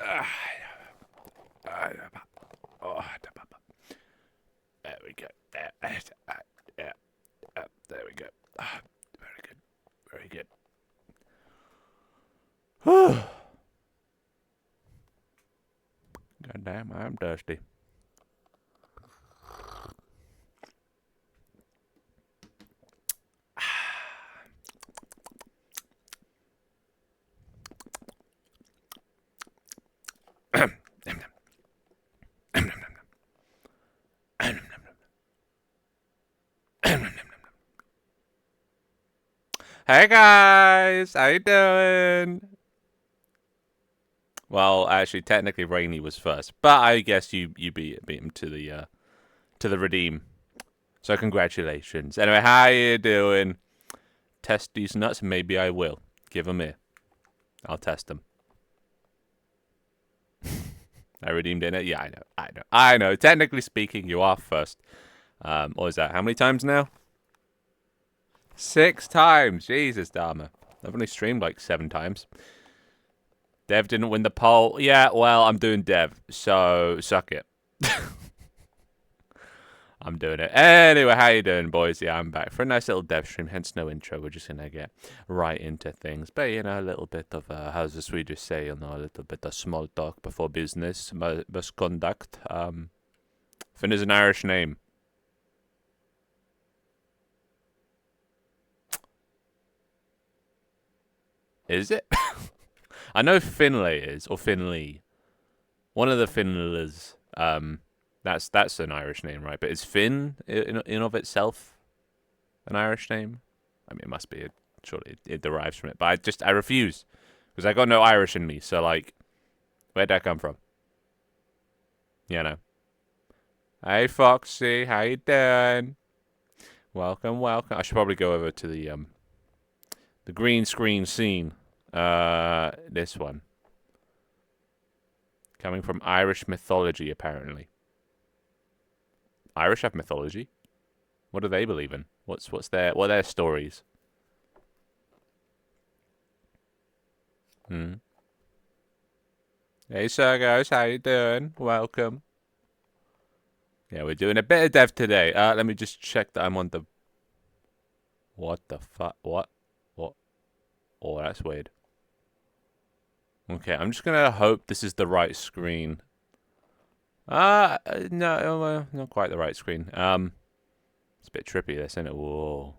Oh, there we go. Yeah, there we go. Very good. Very good. God damn, I'm thirsty. Hey guys, how you doing? Well, actually, technically, Rainy was first, but I guess you beat him to the redeem. So congratulations. Anyway, how you doing? Test these nuts. Maybe I will. Give them here. I'll test them. I redeemed it. Yeah, I know. Technically speaking, you are first. What was that? How many times now? 6 times. Jesus, Dharma. I've only streamed like 7 times. Dev didn't win the poll. Yeah, well, I'm doing Dev, so suck it. I'm doing it. Anyway, how you doing, boys? Yeah, I'm back for a nice little Dev stream, hence no intro. We're just going to get right into things. But, a little bit of, how's the Swedish say, a little bit of small talk before business must conduct. Finn is an Irish name. Is it? I know Finlay is, or Finley. One of the Finleys. That's an Irish name, right? But is Finn in of itself an Irish name? I mean, it must be. Surely it derives from it. But I refuse because I got no Irish in me. So like, where'd that come from? You know. Hey Foxy, how you doing? Welcome. I should probably go over to the green screen scene. This one coming from Irish mythology, apparently. Irish have mythology. What do they believe in? What are their stories? Hmm. Hey Sergos, how you doing? Welcome. Yeah, we're doing a bit of dev today. Let me just check that I'm on the. What the fuck? What? Oh, that's weird. Okay, I'm just gonna hope this is the right screen. No, not quite the right screen. It's a bit trippy, this, isn't it? Whoa.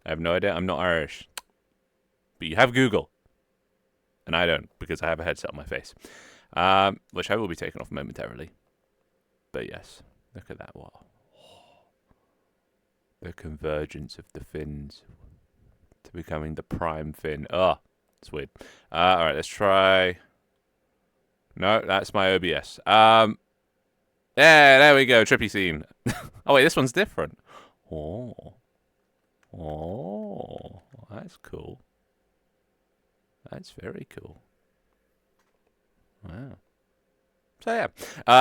I have no idea. I'm not Irish, but you have Google, and I don't because I have a headset on my face, which I will be taking off momentarily. But yes, look at that. Wow. The convergence of the fins to becoming the prime fin. Oh, it's weird. All right, let's try. No, that's my OBS. Yeah, there we go. Trippy scene. Oh wait, this one's different. Oh, that's cool. That's very cool. Wow. So yeah.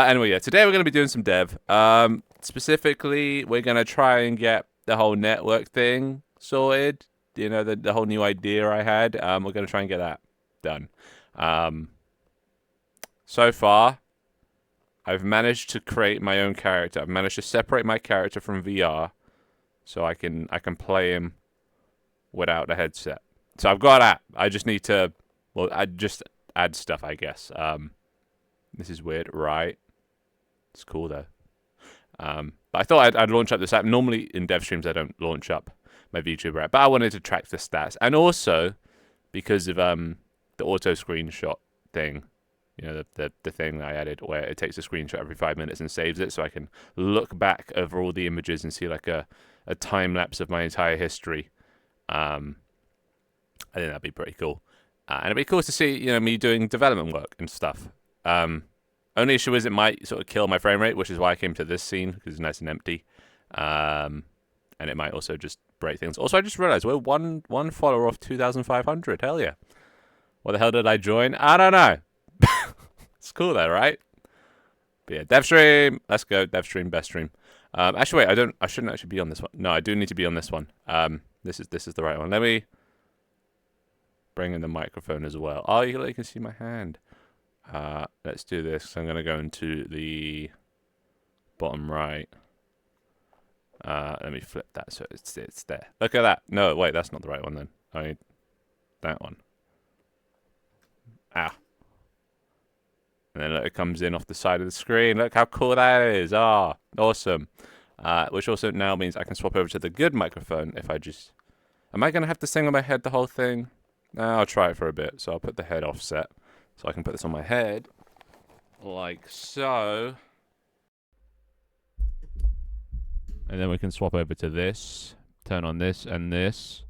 Anyway, yeah. Today we're gonna be doing some dev. Specifically, we're gonna try and get the whole network thing sorted. The whole new idea I had. We're gonna try and get that done. So far, I've managed to create my own character. I've managed to separate my character from VR, so I can play him without a headset. So I've got that. I just need to, well, I just add stuff, I guess. This is weird, right? It's cool though. But I thought I'd launch up this app. Normally in dev streams I don't launch up my VTuber app, but I wanted to track the stats, and also because of the auto screenshot thing. The thing that I added where it takes a screenshot every 5 minutes and saves it, so I can look back over all the images and see like a time lapse of my entire history. I think that'd be pretty cool, and it'd be cool to see me doing development work and stuff. Only issue is it might sort of kill my frame rate, which is why I came to this scene because it's nice and empty, and it might also just break things. Also, I just realized we're one follower off 2,500. Hell yeah! What the hell did I join? I don't know. It's cool though, right? But yeah, dev stream. Let's go. Dev stream, best stream. Actually, wait. I shouldn't actually be on this one. No, I do need to be on this one. This is the right one. Let me. bring in the microphone as well. Oh, you can see my hand. Let's do this. I'm going to go into the bottom right. Let me flip that so it's there. Look at that. No, wait, that's not the right one then. I need that one. Ah. And then look, it comes in off the side of the screen. Look how cool that is. Ah, awesome. Which also now means I can swap over to the good microphone if I just... Am I going to have to sing on my head the whole thing? No, I'll try it for a bit. So I'll put the head offset. So I can put this on my head. Like so. And then we can swap over to this. Turn on this and this.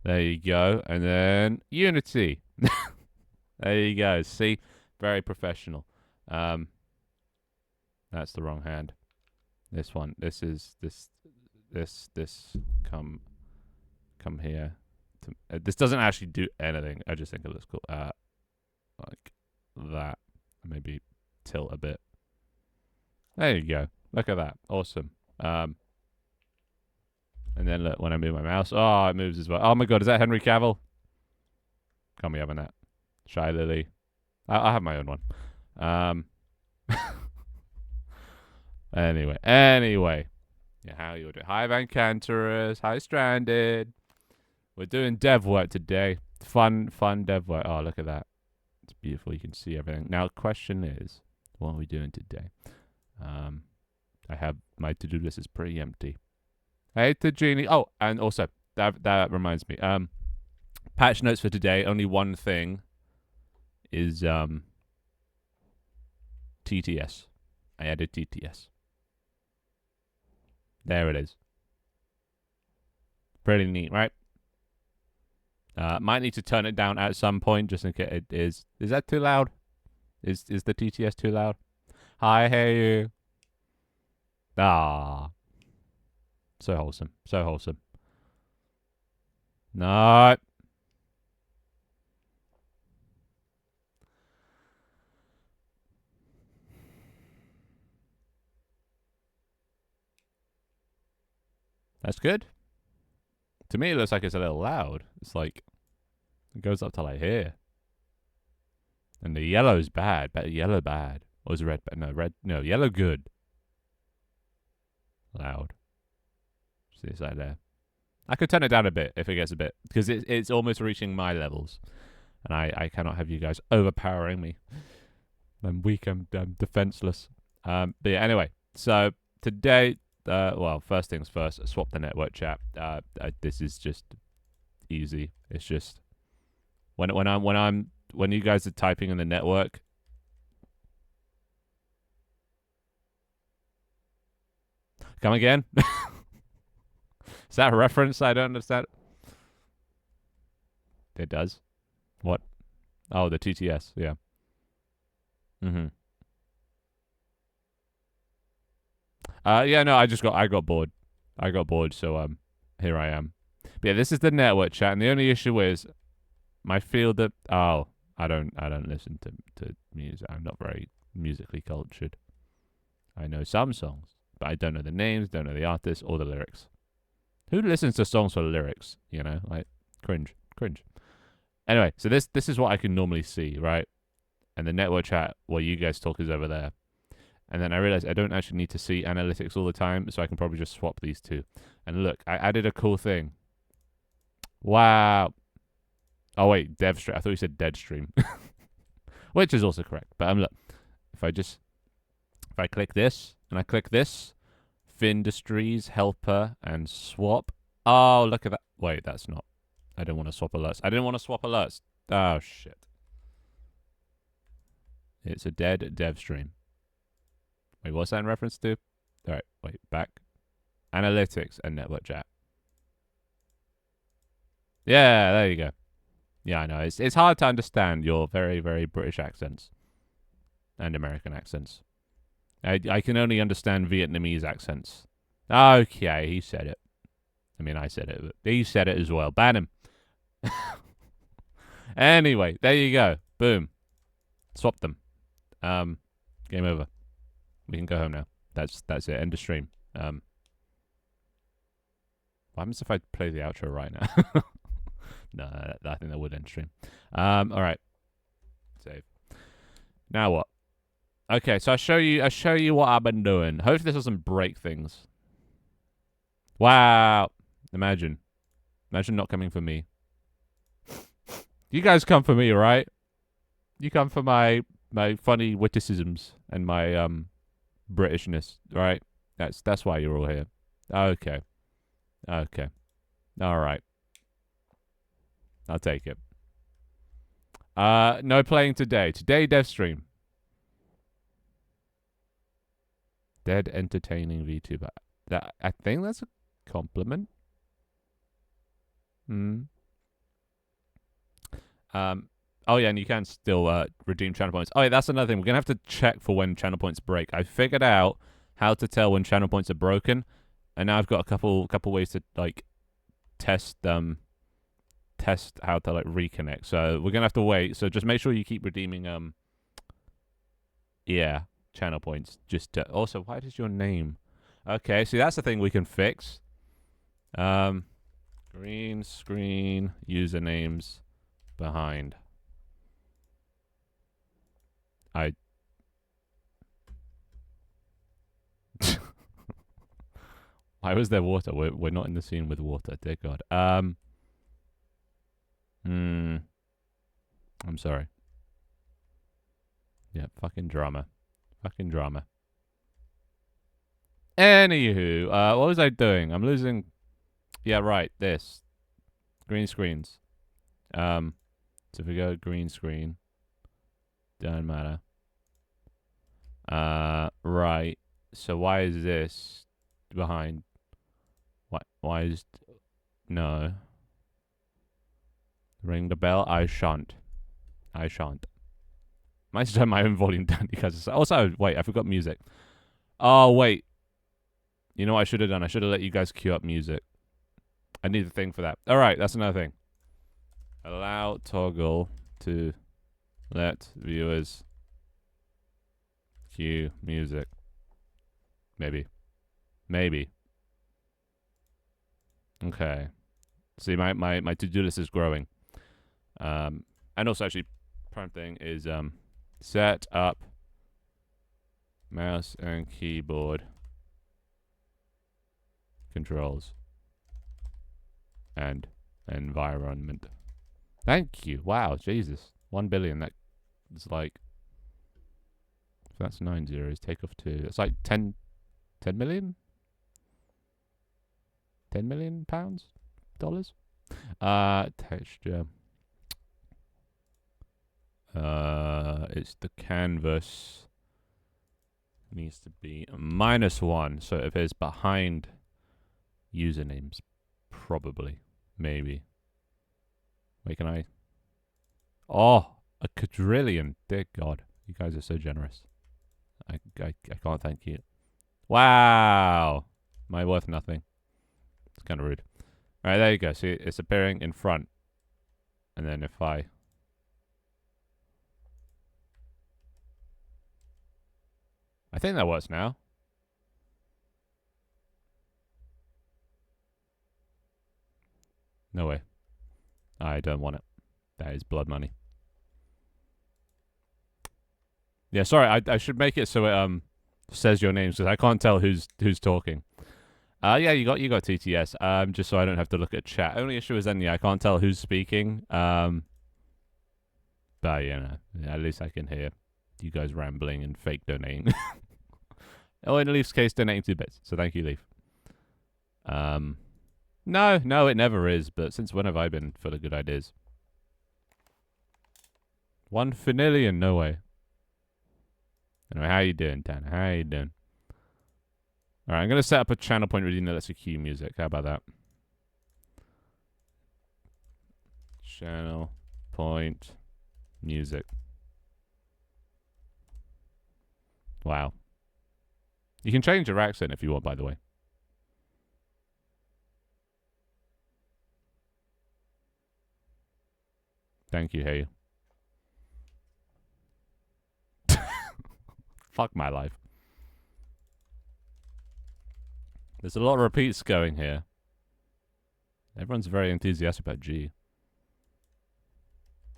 There you go. And then Unity. There you go. See? Very professional. That's the wrong hand. This one. This is this. Come here. This doesn't actually do anything. I just think it looks cool. Like that. Maybe tilt a bit. There you go. Look at that. Awesome. And then look, when I move my mouse, oh, it moves as well. Oh my god, is that Henry Cavill? Can't be having that. Shy Lily. I have my own one. Anyway. Yeah, how you doing? Hi, Van Cantorus. Hi, Stranded. We're doing dev work today. Fun dev work. Oh, look at that. It's beautiful. You can see everything. Now, the question is, what are we doing today? I have my to-do list is pretty empty. Hey, Tajini. Oh, and also, that reminds me. Patch notes for today. Only one thing is TTS. I added TTS. There it is. Pretty neat, right? Might need to turn it down at some point just in case it is. Is that too loud? Is the TTS too loud? Hi, hey you. Ah. So wholesome. So wholesome. No. That's good. To me, it looks like it's a little loud. It's like, it goes up to like here. And the yellow's bad. Yellow bad. Or is red bad? No, yellow good. Loud. See this side there. I could turn it down a bit if it gets a bit. Because it's almost reaching my levels. And I cannot have you guys overpowering me. I'm weak, I'm defenseless. But yeah, anyway. So, today... well, first things first, swap the network chat. This is just easy. It's just when you guys are typing in the network. Come again? Is that a reference? I don't understand. It does. What? Oh, the TTS. Yeah. Yeah, no, I got bored. I got bored, so here I am. But yeah, this is the network chat, and the only issue is my field of I don't listen to music. I'm not very musically cultured. I know some songs, but I don't know the names, don't know the artists or the lyrics. Who listens to songs for lyrics? You know, like cringe. Anyway, so this is what I can normally see, right? And the network chat where you guys talk is over there. And then I realized I don't actually need to see analytics all the time, so I can probably just swap these two. And look, I added a cool thing. Wow. Oh wait, DevStream. I thought you said Deadstream. Which is also correct. But look, if I click this, and I click this, Findustries, Helper, and Swap. Oh, look at that. Wait, that's not. I don't want to swap alerts. I didn't want to swap alerts. Oh, shit. It's a dead DevStream. Wait, what's that in reference to? All right, wait, back. Analytics and network chat. Yeah, there you go. Yeah, I know. It's hard to understand your very, very British accents and American accents. I can only understand Vietnamese accents. Okay, he said it. I mean, I said it, but he said it as well. Ban him. Anyway, there you go. Boom. Swap them. Game over. We can go home now. That's it. End of stream. What happens if I play the outro right now? No, I think that would end stream. All right. Save. Now what? Okay, so I show you what I've been doing. Hopefully this doesn't break things. Wow. Imagine not coming for me. You guys come for me, right? You come for my funny witticisms and my Britishness, right? That's why you're all here. Okay. Okay. All right. I'll take it. No playing today. Today, dev stream. Dead entertaining VTuber. That I think that's a compliment. Oh yeah, and you can still redeem channel points. Oh yeah, that's another thing. We're gonna have to check for when channel points break. I figured out how to tell when channel points are broken, and now I've got a couple ways to like test how to like reconnect. So we're gonna have to wait. So just make sure you keep redeeming channel points. Just also, why does your name? Okay, see that's the thing we can fix. Green screen usernames behind. Why was there water? We're not in the scene with water. Dear God. I'm sorry. Yeah, fucking drama. Fucking drama. Anywho, what was I doing? I'm losing. Yeah, right. This green screens. So if we go green screen, don't matter. Right. So why is this behind? Why is no? Ring the bell. I shan't. Might turn my own volume down because also wait, I forgot music. Oh wait. You know what I should have done? I should have let you guys queue up music. I need a thing for that. All right, that's another thing. Allow toggle to let viewers cue music. Maybe. Okay. See, my to-do list is growing. And also actually prime thing is set up mouse and keyboard controls and environment. Thank you. Wow, Jesus. 1 billion. That is like, if that's 9 zeros, take off 2. It's like 10 million? 10 million pounds? Dollars? Texture. It's the canvas. Needs to be -1. So if it's behind usernames, probably. Maybe. Wait, can I? Oh, a quadrillion. Dear God. You guys are so generous. I can't thank you. Wow. Am I worth nothing? It's kind of rude. All right, there you go. See, it's appearing in front. And then if I think that works now. No way. I don't want it. That is blood money. Yeah, sorry. I should make it so it says your names because I can't tell who's talking. Yeah, you got TTS. Just so I don't have to look at chat. Only issue is then I can't tell who's speaking. But you know, at least I can hear you guys rambling and fake donating. Oh, in Leaf's case, donating 2 bits. So thank you, Leaf. No, it never is. But since when have I been full of good ideas? 1 finillion, no way. Anyway, how you doing, Tanner? How you doing? All right, I'm gonna set up a channel point reading that lets you cue music. How about that? Channel point music. Wow. You can change your accent if you want, by the way. Thank you, hey. Fuck my life. There's a lot of repeats going here. Everyone's very enthusiastic about G.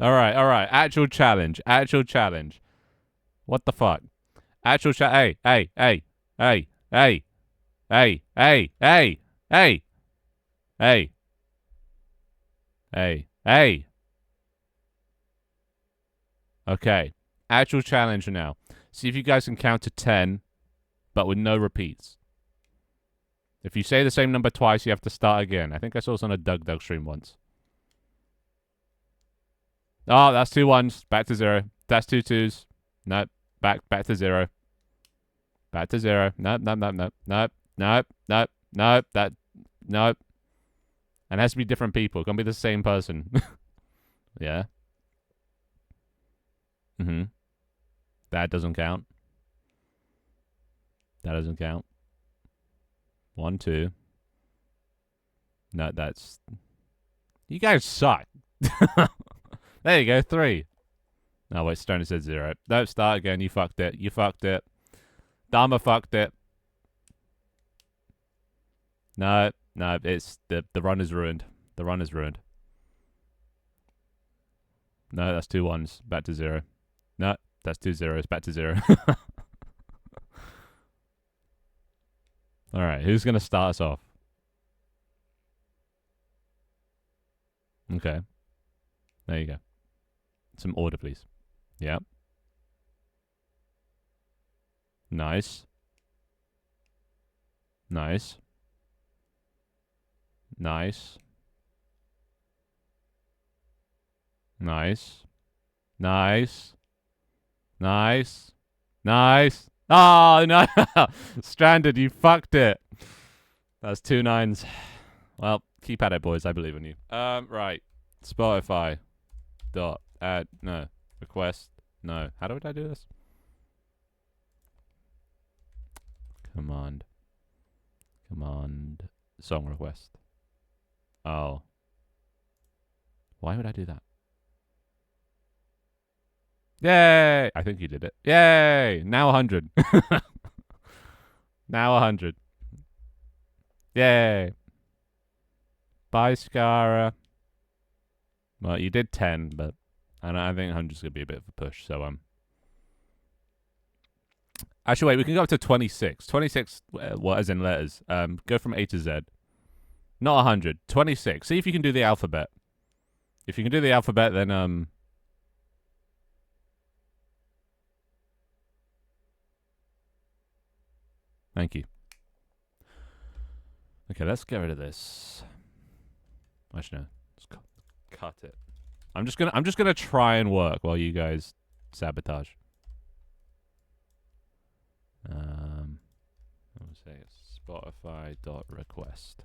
All right. Actual challenge. What the fuck? Actual Hey, hey, hey, hey, hey, hey, hey, hey, hey, hey, hey, hey. Okay. Actual challenge now. See if you guys can count to 10, but with no repeats. If you say the same number twice, you have to start again. I think I saw this on a Doug stream once. Oh, that's 2 1s. Back to 0. That's 2 2s. Nope. Back to 0. Back to 0. Nope. Nope. And it has to be different people. It can't be the same person. Yeah. Mm-hmm. That doesn't count. 1, 2. No, that's... You guys suck. There you go, 3. No, wait, Stoner said 0. No, start again. You fucked it. Dharma fucked it. No, it's... The run is ruined. No, that's 2 1s. Back to 0. No, that's 2 zeros. Back to 0. Alright, who's going to start us off? Okay. There you go. Some order, please. Yep. Nice. Nice. Nice. Nice. Nice. Nice. Nice. Oh, no. Stranded, you fucked it. That's 2 9s. Well, keep at it, boys. I believe in you. Right. Spotify. Dot. Add. No. Request. No. How would I do this? Command. Song request. Oh. Why would I do that? Yay! I think you did it. Yay! Now 100. Now 100. Yay. Bye, Scara. Well, you did 10, but I think 100's going to be a bit of a push, so Actually, wait, we can go up to 26. 26, what, as in letters. Go from A to Z. Not 100. 26. See if you can do the alphabet. If you can do the alphabet, then, Thank you. Okay, let's get rid of this. Actually, no. Let's cut it. I'm just gonna try and work while you guys sabotage. I'll say Spotify.request.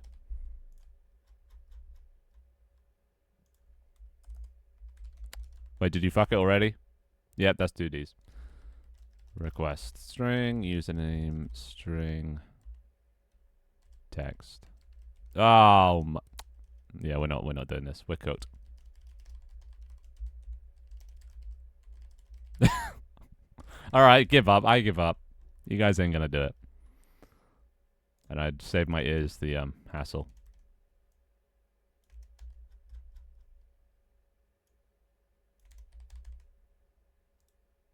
Wait, did you fuck it already? Yep, that's 2Ds. Request string, username, string, text. Oh, yeah, we're not doing this. We're cooked. All right, give up. I give up. You guys ain't gonna do it. And I'd save my ears the hassle.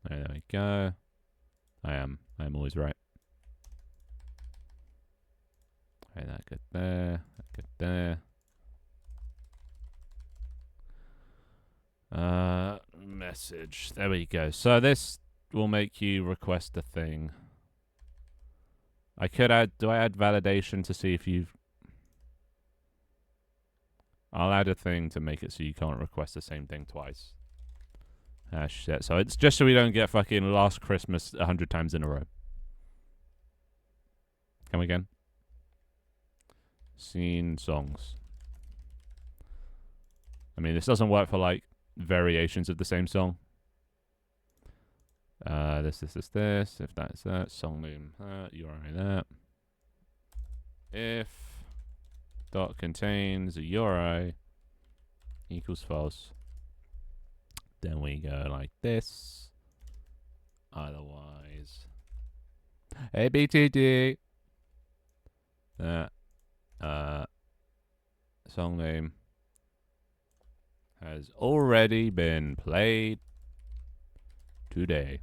There we go. I am always right. Okay, that good there. That good there. Message. There we go. So this will make you request a thing. I could add... Do I add validation to see if you've... I'll add a thing to make it so you can't request the same thing twice. Ah, shit. So it's just so we don't get fucking Last Christmas 100 times in a row. Come again. Scene songs. I mean, this doesn't work for, like, variations of the same song. This. If that's that. Song name that. URI that. If dot contains a URI equals false. Then we go like this. Otherwise, ABTD. That. Song name has already been played today.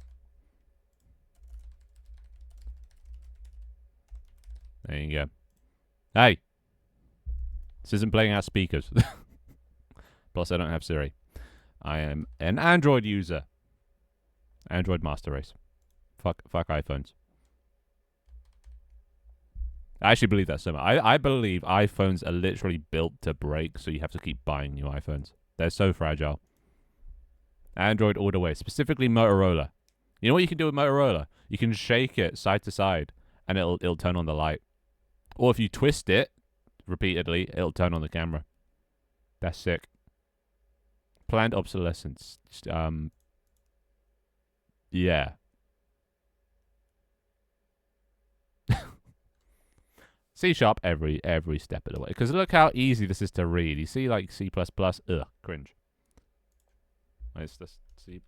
There you go. Hey! This isn't playing out speakers. Plus, I don't have Siri. I am an Android user. Android Master Race. Fuck iPhones. I actually believe that so much. I believe iPhones are literally built to break, so you have to keep buying new iPhones. They're so fragile. Android all the way. Specifically Motorola. You know what you can do with Motorola? You can shake it side to side, and it'll turn on the light. Or if you twist it repeatedly, it'll turn on the camera. That's sick. Planned obsolescence. Yeah. C# every step of the way. Because look how easy this is to read. You see, like, C++. Ugh, cringe. It's just C++.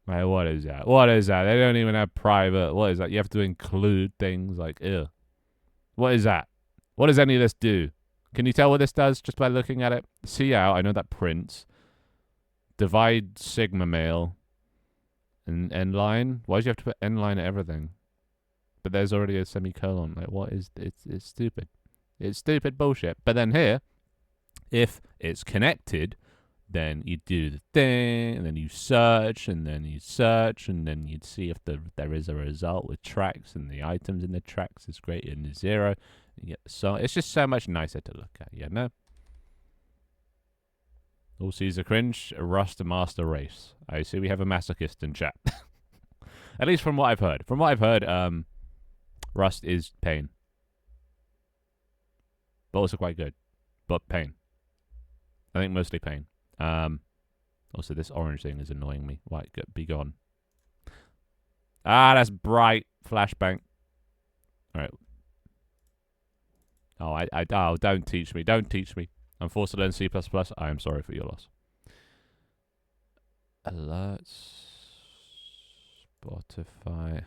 Like, what is that? What is that? They don't even have private. What is that? You have to include things like, ew. What is that? What does any of this do? Can you tell what this does just by looking at it? See out, I know that prints. Divide sigma male. And end line? Why do you have to put end line at everything? But there's already a semicolon. Like, what is... It's stupid. It's stupid bullshit. But then here, if it's connected, then you do the thing, and then you search, and then you search, and then you'd see if there is a result with tracks, and the items in the tracks is greater than 0. You get the song. It's just so much nicer to look at, you know? All Caesar cringe, Rust Master Race. I see we have a masochist in chat. At least from what I've heard. From what I've heard, Rust is pain. But also quite good. But pain. I think mostly pain. Also, this orange thing is annoying me. Why? Be gone. Ah, that's bright. Flashbang. Alright. Oh, don't teach me. Don't teach me. I'm forced to learn C++. I am sorry for your loss. Alerts. Spotify.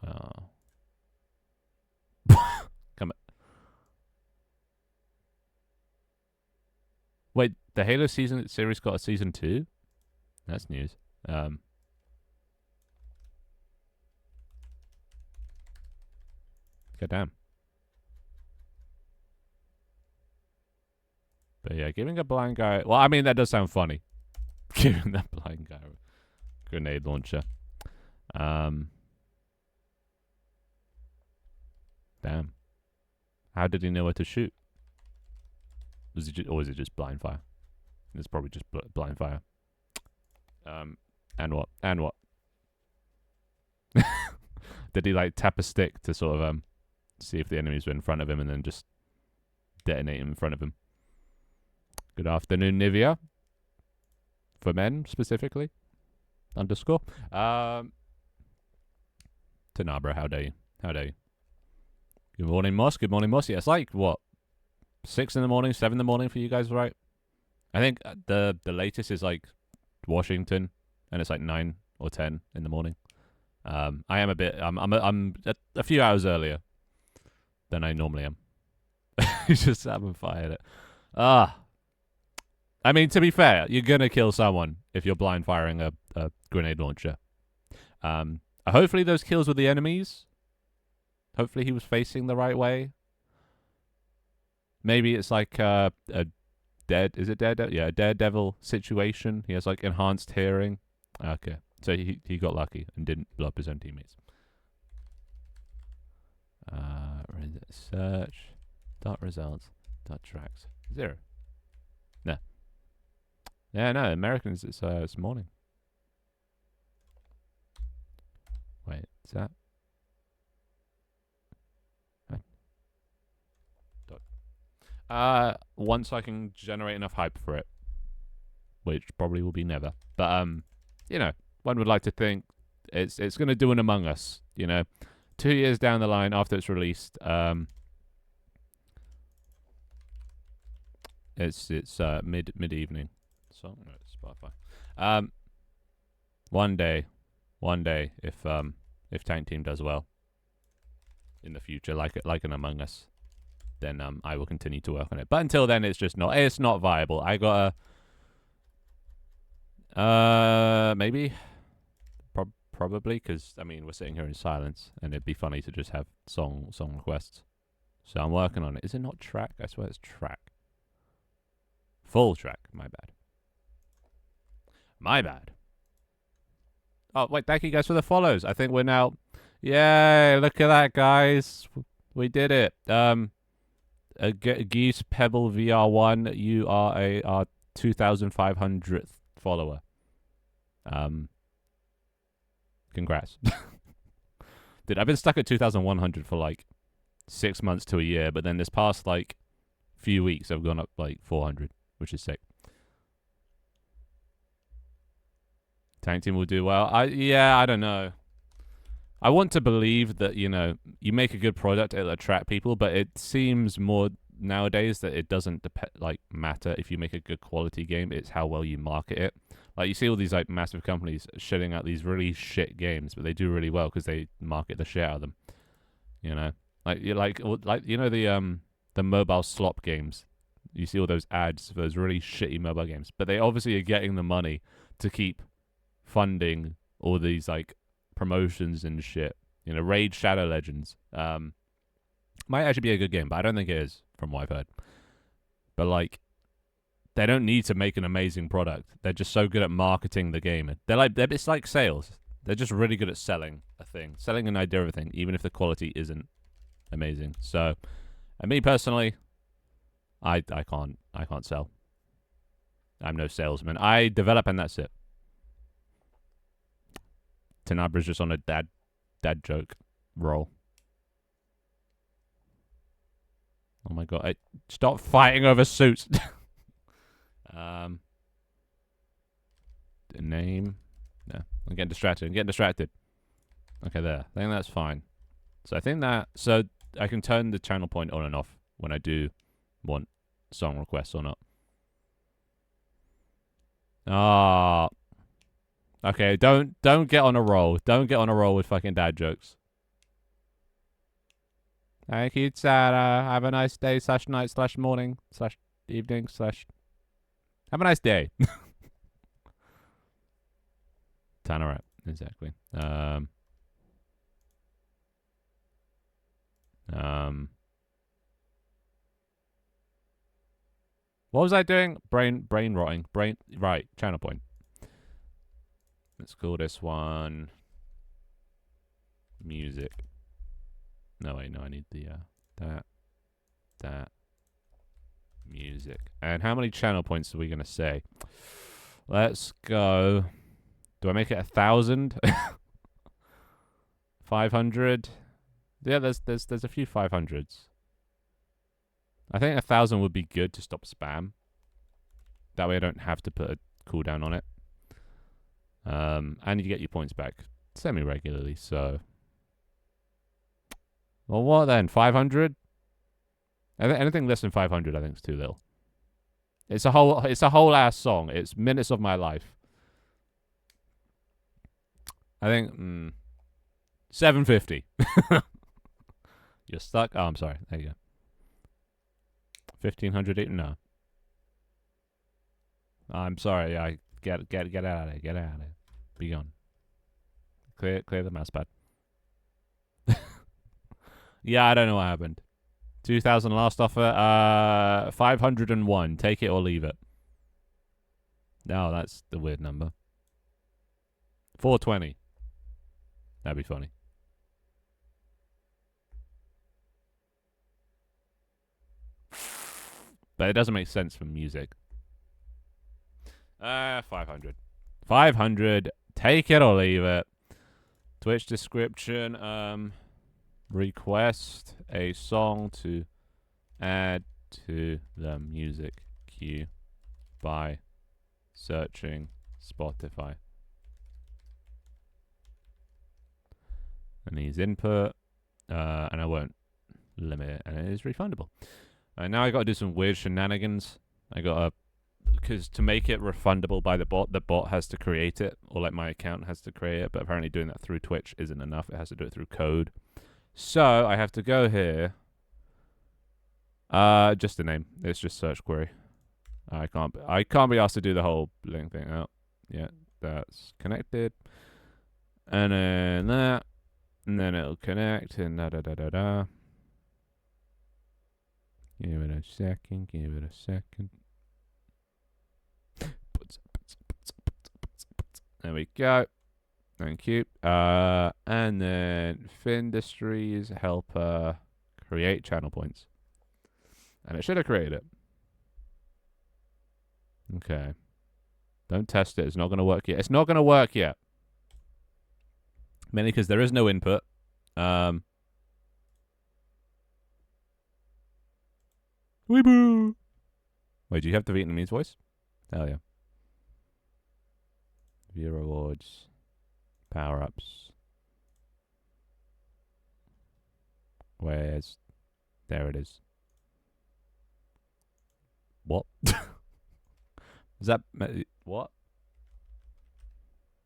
Oh. Come on. Wait, the Halo series got a season 2? That's news. God damn. But yeah, giving a blind guy... Well, I mean, that does sound funny. Giving that blind guy a grenade launcher. Damn. How did he know where to shoot? Or is it just blind fire? It's probably just blind fire. And what? And what? Did he, like, tap a stick to sort of, see if the enemies were in front of him and then just detonate him in front of him? Good afternoon, Nivea. For men, specifically. Underscore. Tanabra, how dare you? How dare you? Good morning, Moss. Good morning, Moss. Yeah, it's like, what? 6 in the morning, 7 in the morning for you guys, right? I think the latest is, like, Washington. And it's, like, 9 or 10 in the morning. I am a bit... I'm a few hours earlier than I normally am. You just haven't fired it. I mean, to be fair, you're going to kill someone if you're blind firing a grenade launcher. Hopefully those kills were the enemies. Hopefully he was facing the right way. Maybe it's like a Is it Daredevil? Yeah, a Daredevil situation. He has like enhanced hearing. Okay. So he got lucky and didn't blow up his own teammates. Search. Dot results. Dot tracks. 0. No. Yeah, no, Americans, it's morning. Wait, is that? Once I can generate enough hype for it. Which probably will be never. But, you know, one would like to think it's going to do an Among Us, you know. 2 years down the line after it's released, it's mid-evening. So, no, it's Spotify. One day, if Tank Team does well in the future, like an Among Us, then I will continue to work on it. But until then, it's just not. It's not viable. I gotta maybe probably because I mean we're sitting here in silence, and it'd be funny to just have song requests. So I'm working on it. Is it not track? I swear it's track. Full track. My bad. My bad. Oh, wait, thank you guys for the follows. I think we're now... Yay, look at that, guys. We did it. Geese Pebble VR1, you are our 2,500th follower. Congrats. Dude, I've been stuck at 2,100 for like 6 months to a year, but then this past like few weeks I've gone up like 400, which is sick. Tank Team will do well. I don't know. I want to believe that, you know, you make a good product, it'll attract people, but it seems more nowadays that it doesn't matter if you make a good quality game. It's how well you market it. Like, you see all these like massive companies shitting out these really shit games, but they do really well because they market the shit out of them. You know, like you know the mobile slop games. You see all those ads for those really shitty mobile games, but they obviously are getting the money to keep funding all these like promotions and shit. You know, Raid Shadow Legends might actually be a good game, but I don't think it is from what I've heard. But like, they don't need to make an amazing product. They're just so good at marketing the game. It's like sales. They're just really good at selling a thing, selling an idea of a thing, even if the quality isn't amazing. So, and me personally, I can't sell. I'm no salesman. I develop and that's it. Tanabra's just on a dad joke roll. Oh my god! Stop fighting over suits. The name. No, I'm getting distracted. Okay, there. I think that's fine. So I think that I can turn the channel point on and off when I do want song requests or not. Ah. Okay, don't get on a roll. Don't get on a roll with fucking dad jokes. Thank you, Sarah. Have a nice day / night / morning / evening / Have a nice day. Tannerette, exactly. What was I doing? Brain rotting. Right, channel point. Let's call this one music. No, wait, no, I need the that music. And how many channel points are we gonna say? Let's go. Do I make it 1,000? 500? Yeah, there's a few 500s. I think 1,000 would be good to stop spam. That way I don't have to put a cooldown on it. And you get your points back semi-regularly, so... Well, what then? 500? Anything less than 500 I think is too little. It's a whole ass song. It's minutes of my life. I think 750. You're stuck? Oh, I'm sorry. There you go. 1,500? No. I'm sorry. I get out of there. Get out of there. Be gone. Clear the mouse pad. Yeah, I don't know what happened. 2,000 last offer. 501. Take it or leave it. No, that's the weird number. 420. That'd be funny. But it doesn't make sense for music. 500. 500. Take it or leave it. Twitch description. Request a song to add to the music queue by searching Spotify. And these input, and I won't limit it, and it is refundable. Now I got to do some weird shenanigans. Because to make it refundable by the bot has to create it, or like my account has to create it, but apparently doing that through Twitch isn't enough. It has to do it through code. So I have to go here Just the name. It's just search query. I can't be asked to do the whole link thing out. Yeah, that's connected. And then that. And then it'll connect and da da da da da. Give it a second, give it a second. There we go. Thank you. And then Findustries helper create channel points. And it should have created it. Okay. Don't test it. It's not going to work yet. It's not going to work yet. Mainly because there is no input. Weeboo! Wait, do you have the Vietnamese voice? Hell yeah. View rewards. Power-ups. Where's... There it is. What? Is that... What?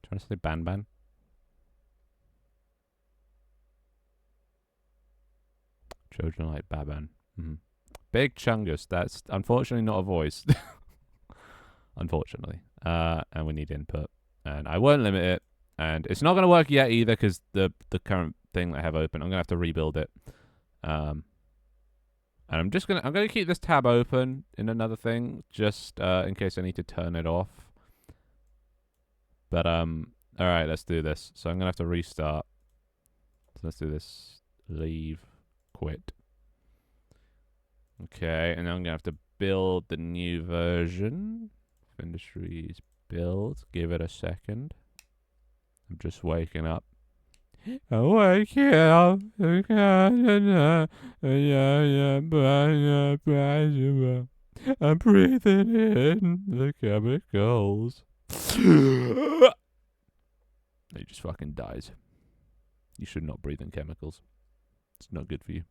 Trying to say ban? Children like Baban. Big Chungus. That's unfortunately not a voice. Unfortunately. And we need input. And I won't limit it. And it's not going to work yet either because the current thing that I have open, I'm going to have to rebuild it. And I'm going to keep this tab open in another thing just in case I need to turn it off. But all right, let's do this. So I'm going to have to restart. So let's do this. Leave. Quit. Okay, and then I'm going to have to build the new version. Industries build. Give it a second. I'm just waking up. I'm waking up. I'm breathing in the chemicals. He just fucking dies. You should not breathe in chemicals. It's not good for you.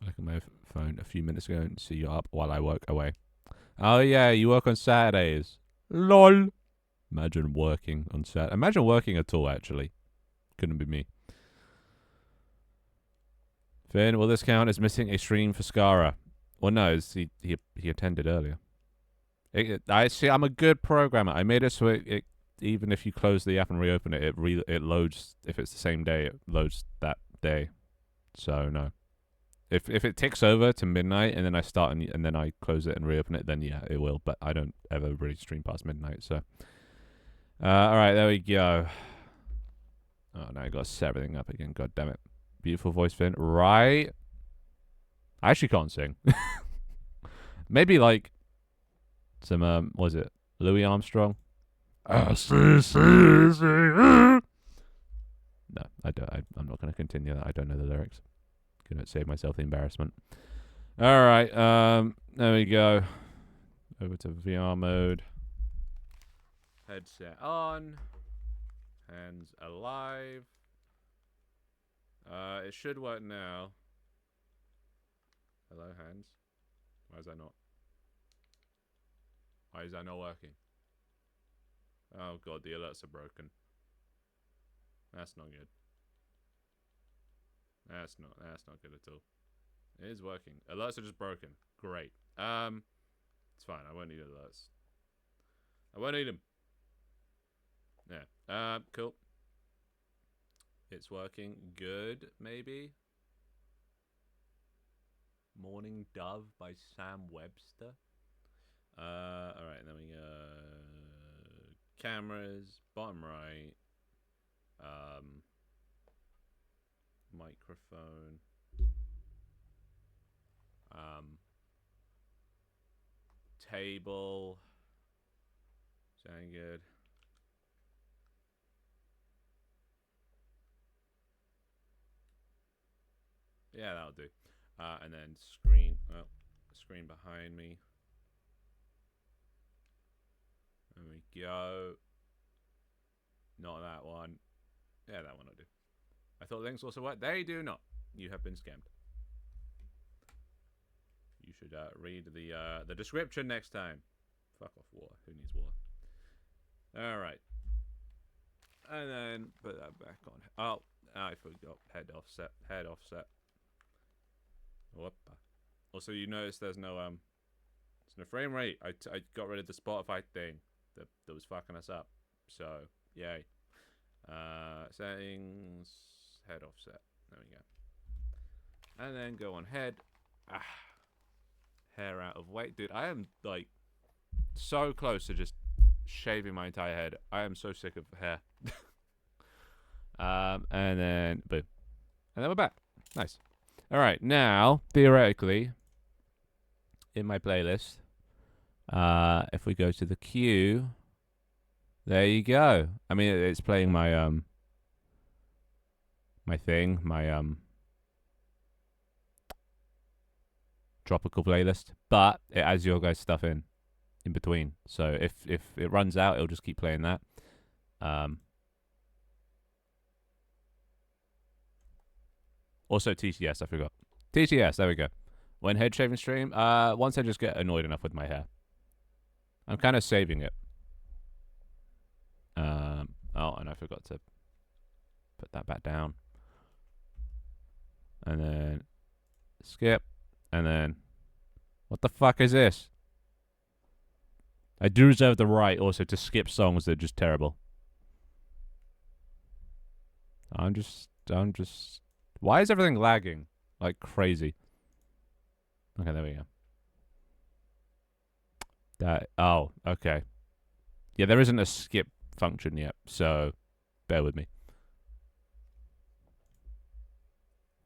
I look at my phone a few minutes ago and see you up while I work away. Oh yeah, you work on Saturdays. LOL. Imagine working on Saturday. Imagine working at all, actually. Couldn't be me. Finn, will this count as missing a stream for Skara? Well, no, he attended earlier. I see. I'm a good programmer. I made it so it even if you close the app and reopen it, it loads. If it's the same day, it loads that day. So no. If it ticks over to midnight and then I start and then I close it and reopen it, then yeah, it will. But I don't ever really stream past midnight. So, all right, there we go. Oh, now I got to set everything up again. God damn it! Beautiful voice, Finn. Right? I actually can't sing. Maybe like some what was it? Louis Armstrong. No, I don't. I'm not going to continue that. I don't know the lyrics. Gonna save myself the embarrassment. All right. There we go. Over to VR mode. Headset on. Hands alive. It should work now. Hello, hands. Why is that not? Why is that not working? Oh god, the alerts are broken. That's not good. That's not good at all. It is working. Alerts are just broken. Great. It's fine. I won't need alerts. I won't need them. Yeah. Cool. It's working. Good, maybe. Morning Dove by Sam Webster. Alright, then we go cameras, bottom right. Microphone. Table. Sound good. Yeah, that'll do. And then screen. Oh, screen behind me. There we go. Not that one. Yeah, that one will do. I thought links also work. They do not. You have been scammed. You should read the description next time. Fuck off, war. Who needs war? All right. And then put that back on. Oh, I forgot head offset. Head offset. Whoop. Also, you notice there's no frame rate. I got rid of the Spotify thing that was fucking us up. So yay. Settings, head offset. There we go. And then go on head. Hair out of weight, dude. I am like so close to just shaving my entire head. I am so sick of hair. And then boom, and then we're back. Nice. All right, now theoretically, in my playlist, if we go to the queue, there you go. I mean, it's playing my my thing, my tropical playlist, but it has your guys' stuff in between. So if it runs out, it'll just keep playing that. Also TTS, I forgot. TTS, there we go. When head shaving stream, once I just get annoyed enough with my hair. I'm kind of saving it. Oh, and I forgot to put that back down. And then skip. And then what the fuck is this? I do reserve the right also to skip songs that are just terrible. I'm just why is everything lagging like crazy? Okay, there we go. Oh, okay. Yeah, there isn't a skip function yet, so bear with me.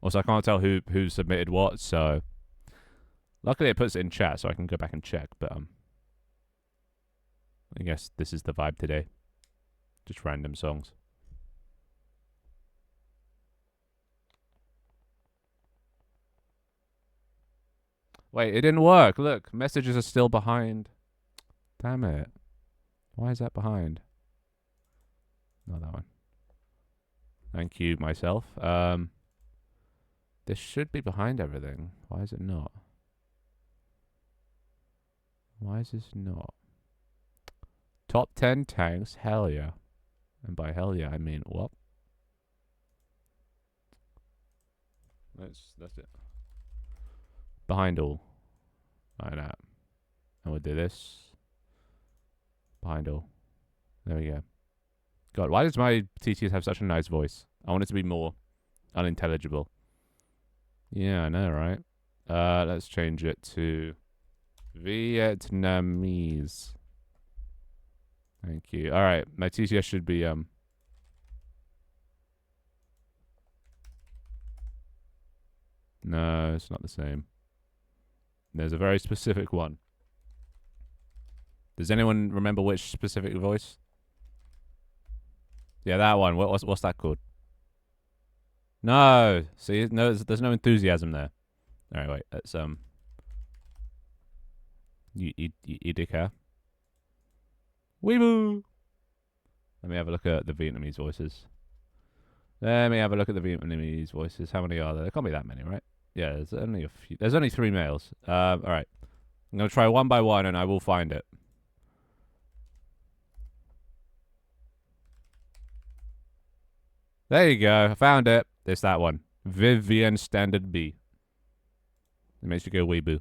Also, I can't tell who submitted what, so luckily it puts it in chat so I can go back and check, but I guess this is the vibe today. Just random songs. Wait, it didn't work. Look, messages are still behind. Damn it. Why is that behind? Not that one. Thank you, myself. This should be behind everything. Why is it not? Why is this not? Top 10 tanks? Hell yeah. And by hell yeah, I mean what? That's it. Behind all. Like that. And we'll do this. Behind all. There we go. God, why does my TTS have such a nice voice? I want it to be more unintelligible. Yeah, I know, right? Let's change it to Vietnamese. Thank you. All right, my TTS should be No, it's not the same. There's a very specific one. Does anyone remember which specific voice? Yeah, that one. What's that called? No. See, no, there's no enthusiasm there. All right, wait. Let's You dickhead. Weeboo. Let me have a look at the Vietnamese voices. How many are there? There can't be that many, right? Yeah, there's only a few. There's only 3 males. All right. I'm going to try one by one and I will find it. There you go. I found it. It's that one. Vivian Standard B. It makes you go weeboo.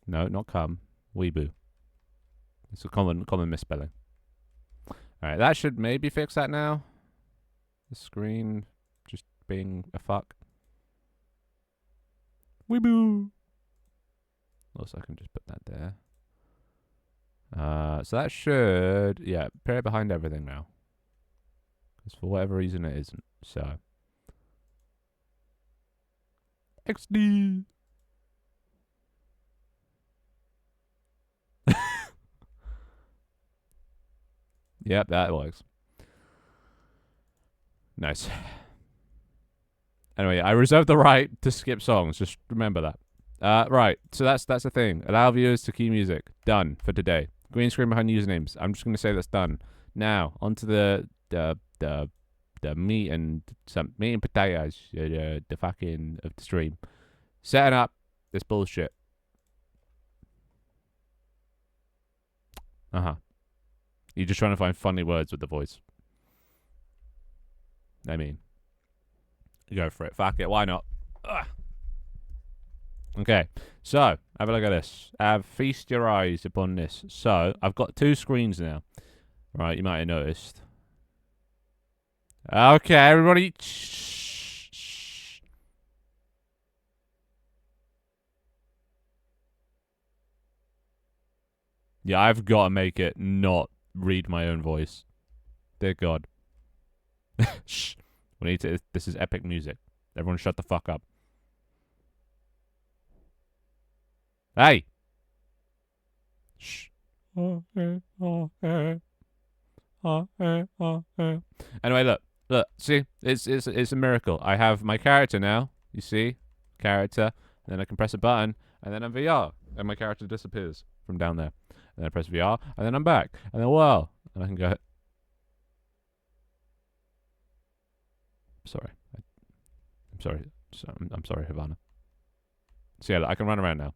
No, not come. Weeboo. It's a common misspelling. Alright, that should maybe fix that now. The screen just being a fuck. Weeboo. Also, I can just put that there. So that should, yeah, pair it behind everything now. Because for whatever reason it isn't. So. XD. Yep, that works. Nice. Anyway, I reserve the right to skip songs. Just remember that. Right, so that's the thing. Allow viewers to key music. Done for today. Green screen behind usernames. I'm just gonna say that's done. Now onto the meat and potatoes. The fucking of the stream. Setting up this bullshit. You're just trying to find funny words with the voice. I mean, go for it. Fuck it. Why not? Ugh. Okay, so have a look at this. Feast your eyes upon this. So I've got 2 screens now. Right, you might have noticed. Okay, everybody. Shh. Yeah, I've got to make it not read my own voice. Dear God. Shh. We need to. This is epic music. Everyone, shut the fuck up. Hey. Shh. Anyway, look. See, it's a miracle. I have my character now. You see, character. And then I can press a button, and then I'm VR, and my character disappears from down there. And then I press VR, and then I'm back, and then wow, and I can go. Sorry, I'm sorry. I'm sorry, Havana. So yeah, look, I can run around now.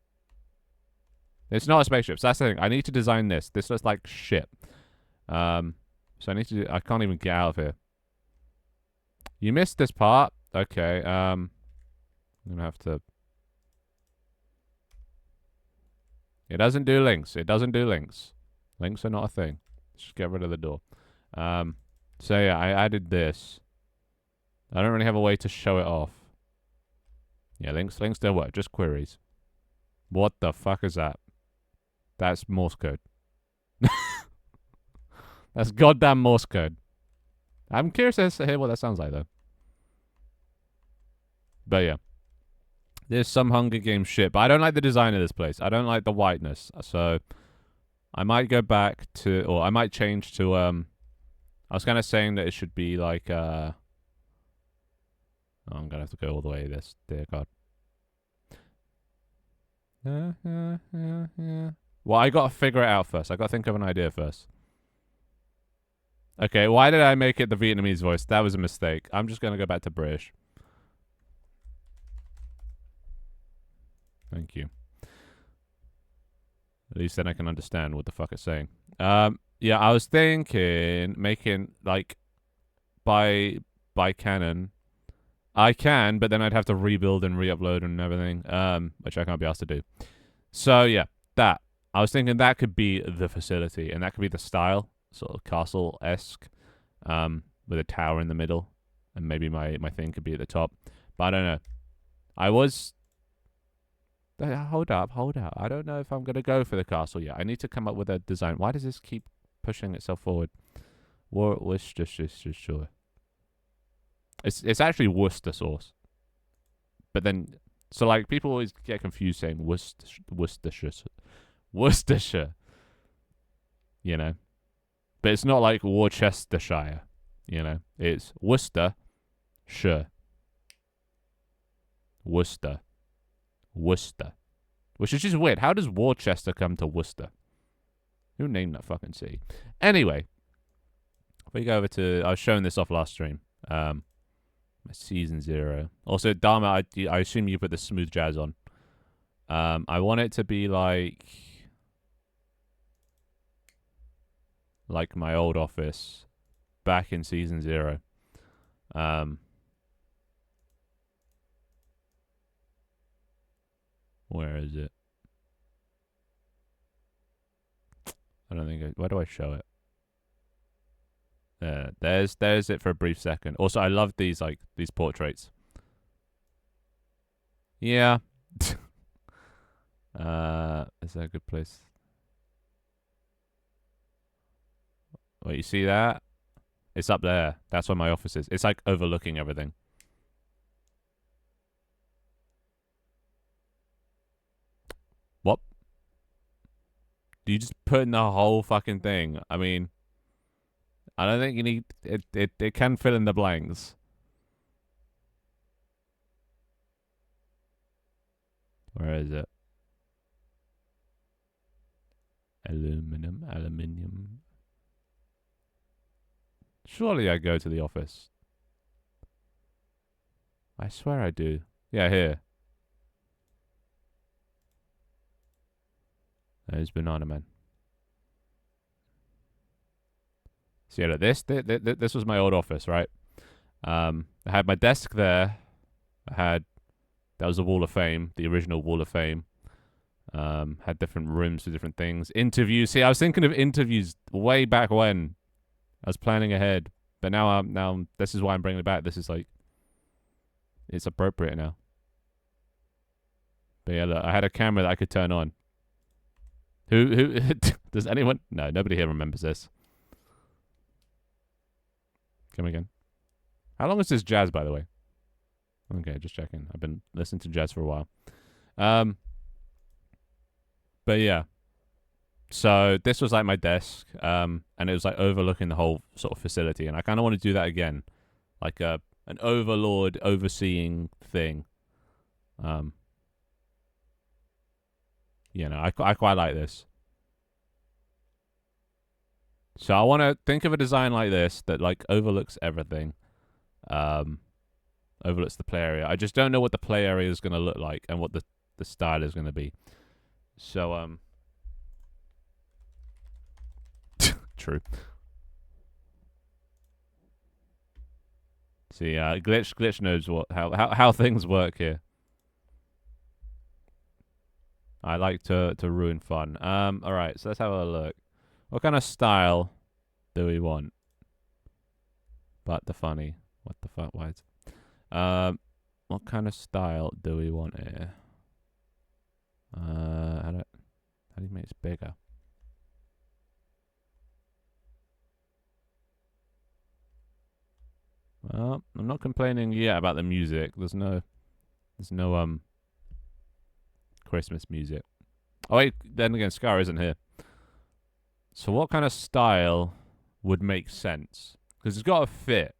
It's not a spaceship. So that's the thing. I need to design this. This looks like shit. So I need to. I can't even get out of here. You missed this part. Okay. I'm gonna have to. It doesn't do links. It doesn't do links. Links are not a thing. Just get rid of the door. So yeah, I added this. I don't really have a way to show it off. Yeah, links don't work. Just queries. What the fuck is that? That's Morse code. That's goddamn Morse code. I'm curious to hear what that sounds like, though. But yeah. There's some Hunger Games shit. But I don't like the design of this place. I don't like the whiteness. So I might go back to... Or I might change to... I was kind of saying that it should be like... Oh, I'm going to have to go all the way this. Dear God. Well, I got to figure it out first. I got to think of an idea first. Okay, why did I make it the Vietnamese voice? That was a mistake. I'm just going to go back to British. Thank you. At least then I can understand what the fuck it's saying. Yeah, I was thinking making, like, by canon. I can, but then I'd have to rebuild and re-upload and everything, which I can't be asked to do. So, yeah, that. I was thinking that could be the facility, and that could be the style, sort of castle-esque, with a tower in the middle, and maybe my thing could be at the top. But I don't know. I was... Hold up. I don't know if I'm going to go for the castle yet. I need to come up with a design. Why does this keep pushing itself forward? Worcestershire. It's actually Worcester sauce. But then, so like people always get confused saying Worcestershire. You know, but it's not like Worcestershire. You know, it's Worcestershire. Worcester, which is just weird. How does Worcester come to Worcester? Who named that fucking city? Anyway, if we go over to, I was showing this off last stream. Season 0. Also, Dharma, I assume you put the smooth jazz on. I want it to be like my old office back in Season 0. Where is it? I don't think where do I show it? There's it for a brief second. Also, I love these portraits. Yeah. Is that a good place? Wait, you see that? It's up there. That's where my office is. It's like overlooking everything. What? Do you just put in the whole fucking thing? I mean, I don't think you need it. It can fill in the blanks. Where is it? Aluminium. Surely I go to the office. I swear I do. Yeah, here. There's Banana Man. So yeah, look, this was my old office, right? I had my desk there. That was the Wall of Fame, the original Wall of Fame. Had different rooms for different things. Interviews. See, I was thinking of interviews way back when. I was planning ahead, but now this is why I'm bringing it back. This is like, it's appropriate now. But yeah, look, I had a camera that I could turn on. Who does anyone? No, nobody here remembers this. Come again. How long is this jazz, by the way? Okay, just checking. I've been listening to jazz for a while. But yeah. So this was like my desk, and it was like overlooking the whole sort of facility, and I kind of want to do that again, like an overlord overseeing thing. You know, I quite like this. So I want to think of a design like this that like overlooks everything, overlooks the play area. I just don't know what the play area is going to look like and what the style is going to be. So true. See, Glitch knows how things work here. I like to ruin fun. All right, so let's have a look. What kind of style do we want? But the funny. What the fuck? Why? What kind of style do we want here? How do you make this bigger? Well, I'm not complaining yet about the music. There's no Christmas music. Oh wait, then again, Scar isn't here. So what kind of style would make sense? Because it's got to fit,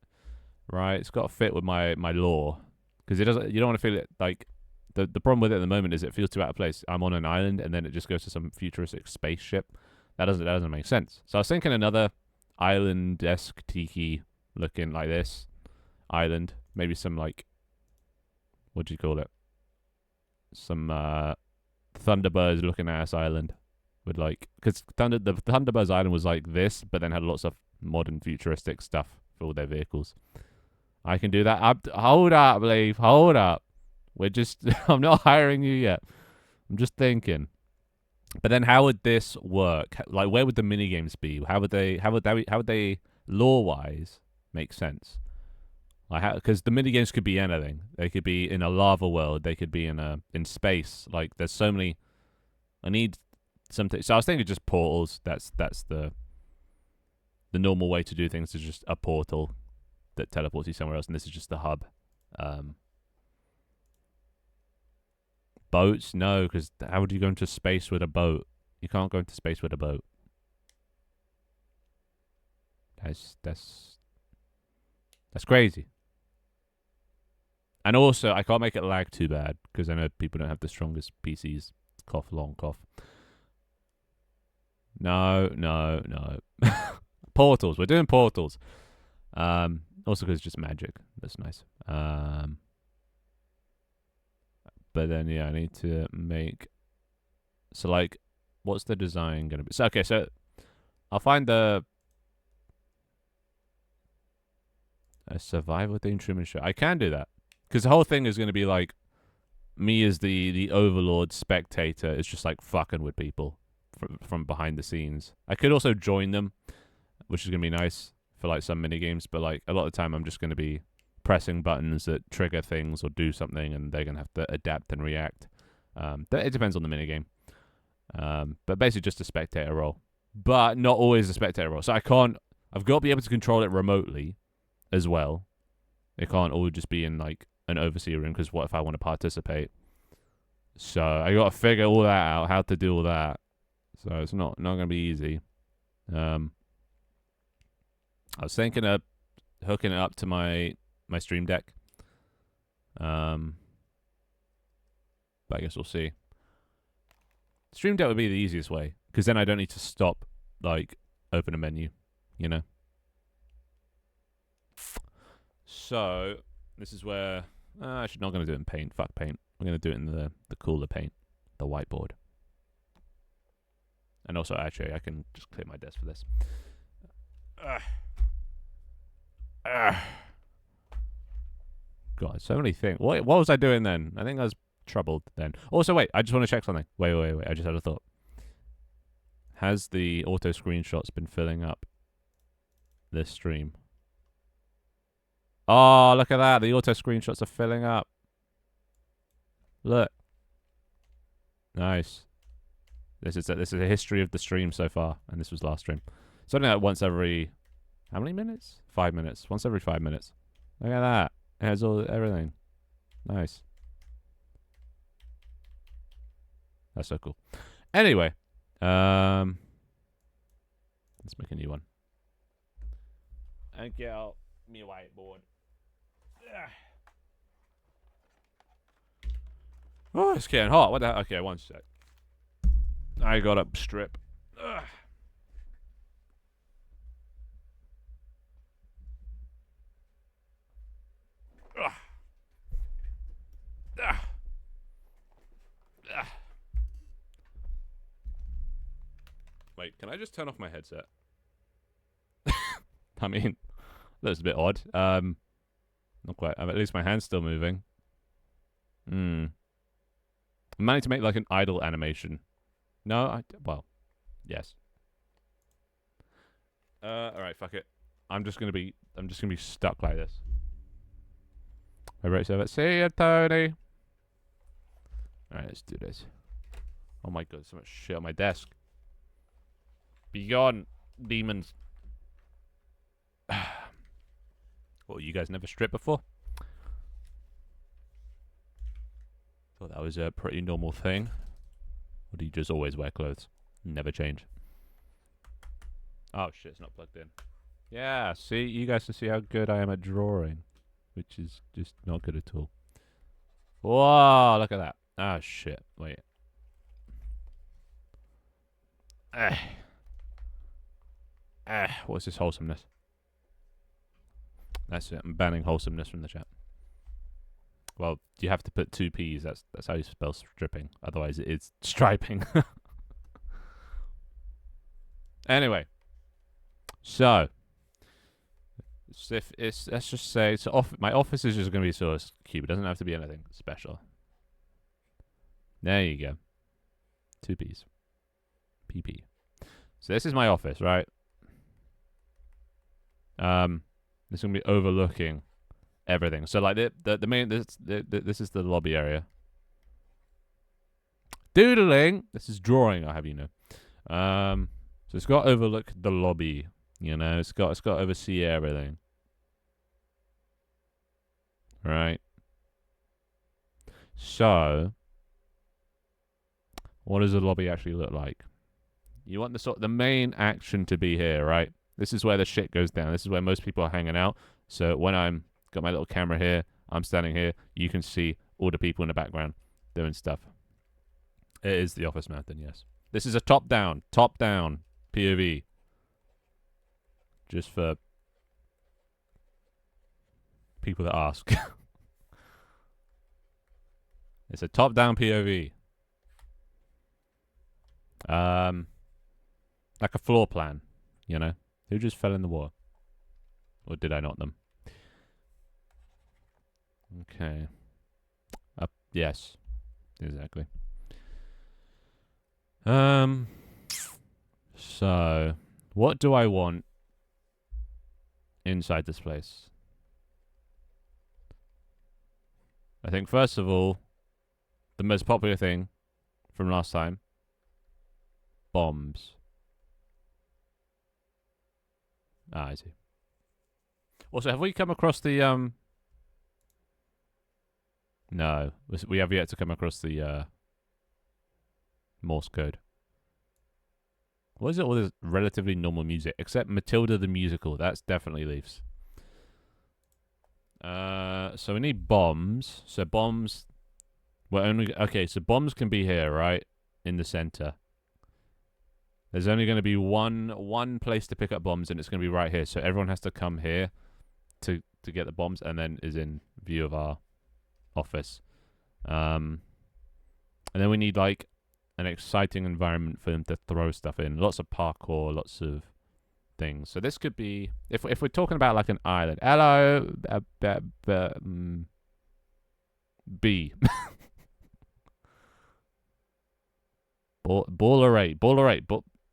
right? It's got to fit with my lore. Because it doesn't. You don't want to feel it like the problem with it at the moment is it feels too out of place. I'm on an island and then it just goes to some futuristic spaceship. That doesn't make sense. So I was thinking another island-esque tiki looking like this island. Maybe some like, what do you call it? Some Thunderbirds looking ass island. With like, because the Thunderbirds Island was like this, but then had lots of modern futuristic stuff for all their vehicles. I can do that. Hold up, Leaf. Hold up. We're just, I'm not hiring you yet. I'm just thinking. But then how would this work? Like, where would the mini games be? How would they lore-wise make sense? Like, because the mini games could be anything. They could be in a lava world. They could be in space. Like, there's so many. I need something. So I was thinking just portals. That's the normal way to do things is just a portal that teleports you somewhere else, and this is just the hub. Boats? No, because how would you go into space with a boat? You can't go into space with a boat. That's crazy. And also, I can't make it lag too bad because I know people don't have the strongest PCs. Cough, long cough. No. Portals. We're doing portals. Also because it's just magic. That's nice. But then, yeah, I need to make... So, like, what's the design going to be? So, okay, so I'll find the... A survival theme Truman Show. I can do that. Because the whole thing is going to be, like, me as the overlord spectator is just, like, fucking with people from behind the scenes. I could also join them, which is going to be nice for, like, some minigames. But, like, a lot of the time I'm just going to be pressing buttons that trigger things or do something, and they're going to have to adapt and react. It depends on the minigame. But basically just a spectator role. But not always a spectator role. So I've got to be able to control it remotely as well. It can't all just be in, like, an overseer room, because what if I want to participate? So I got to figure all that out, how to do all that. So it's not going to be easy. I was thinking of hooking it up to my Stream Deck. But I guess we'll see. Stream Deck would be the easiest way, because then I don't need to stop, like, open a menu, you know? So, this is where... I'm not going to do it in Paint. Fuck Paint. I'm going to do it in the cooler Paint. The whiteboard. And also, actually, I can just clear my desk for this. God, so many things. What was I doing then? I think I was troubled then. Also, wait, I just want to check something. Wait. I just had a thought. Has the auto screenshots been filling up this stream? Oh, look at that. The auto screenshots are filling up. Look. Nice. This is a history of the stream so far, and this was last stream. Something like once every... How many minutes? 5 minutes. Once every 5 minutes. Look at that. It has everything. Nice. That's so cool. Anyway. Let's make a new one. And get out me whiteboard. Oh, it's getting hot. What the hell? Okay, one sec. I gotta strip. Ugh. Ugh. Ugh. Ugh. Wait, can I just turn off my headset? I mean, that's a bit odd. Not quite. At least my hand's still moving. I'm managing to make like an idle animation. No, well, yes. Alright, fuck it. I'm just gonna be stuck like this. Alright, so see ya, Tony. Alright, let's do this. Oh my god, so much shit on my desk. Be gone, demons. What, you guys never stripped before? Thought that was a pretty normal thing. Or do you just always wear clothes? Never change. Oh shit, it's not plugged in. Yeah, see, you guys can see how good I am at drawing. Which is just not good at all. Whoa, look at that. Ah, shit, wait. What's this wholesomeness? That's it, I'm banning wholesomeness from the chat. Well, you have to put 2 P's. That's how you spell stripping. Otherwise, it's striping. Anyway, so let's just say my office is just going to be sort of cube. It doesn't have to be anything special. There you go. 2 P's. PP. So this is my office, right? This is going to be overlooking everything. So like the main this is the lobby area. Doodling. This is drawing. I have you know. So it's got to overlook the lobby. You know, it's got to oversee everything. Right. So, what does the lobby actually look like? You want the main action to be here, right? This is where the shit goes down. This is where most people are hanging out. So when I'm got my little camera here, I'm standing here, you can see all the people in the background doing stuff. It is the office method, yes. This is a top-down POV. Just for people that ask. It's a top-down POV. Like a floor plan, you know? Who just fell in the water? Or did I not them? Okay. Yes. Exactly. So, what do I want inside this place? I think, first of all, the most popular thing from last time, bombs. Ah, I see. Also, have we come across the, No, we have yet to come across the, Morse code. What is it all this relatively normal music? Except Matilda the Musical. That's definitely Leafs. So we need bombs. So bombs... We're only... Okay, so bombs can be here, right? In the center. There's only going to be one place to pick up bombs, and it's going to be right here. So everyone has to come here to get the bombs, and then is in view of our office. And then we need, like, an exciting environment for them to throw stuff in. Lots of parkour, lots of things. So this could be... If we're talking about, like, an island. Hello! B. Baller 8. Baller 8.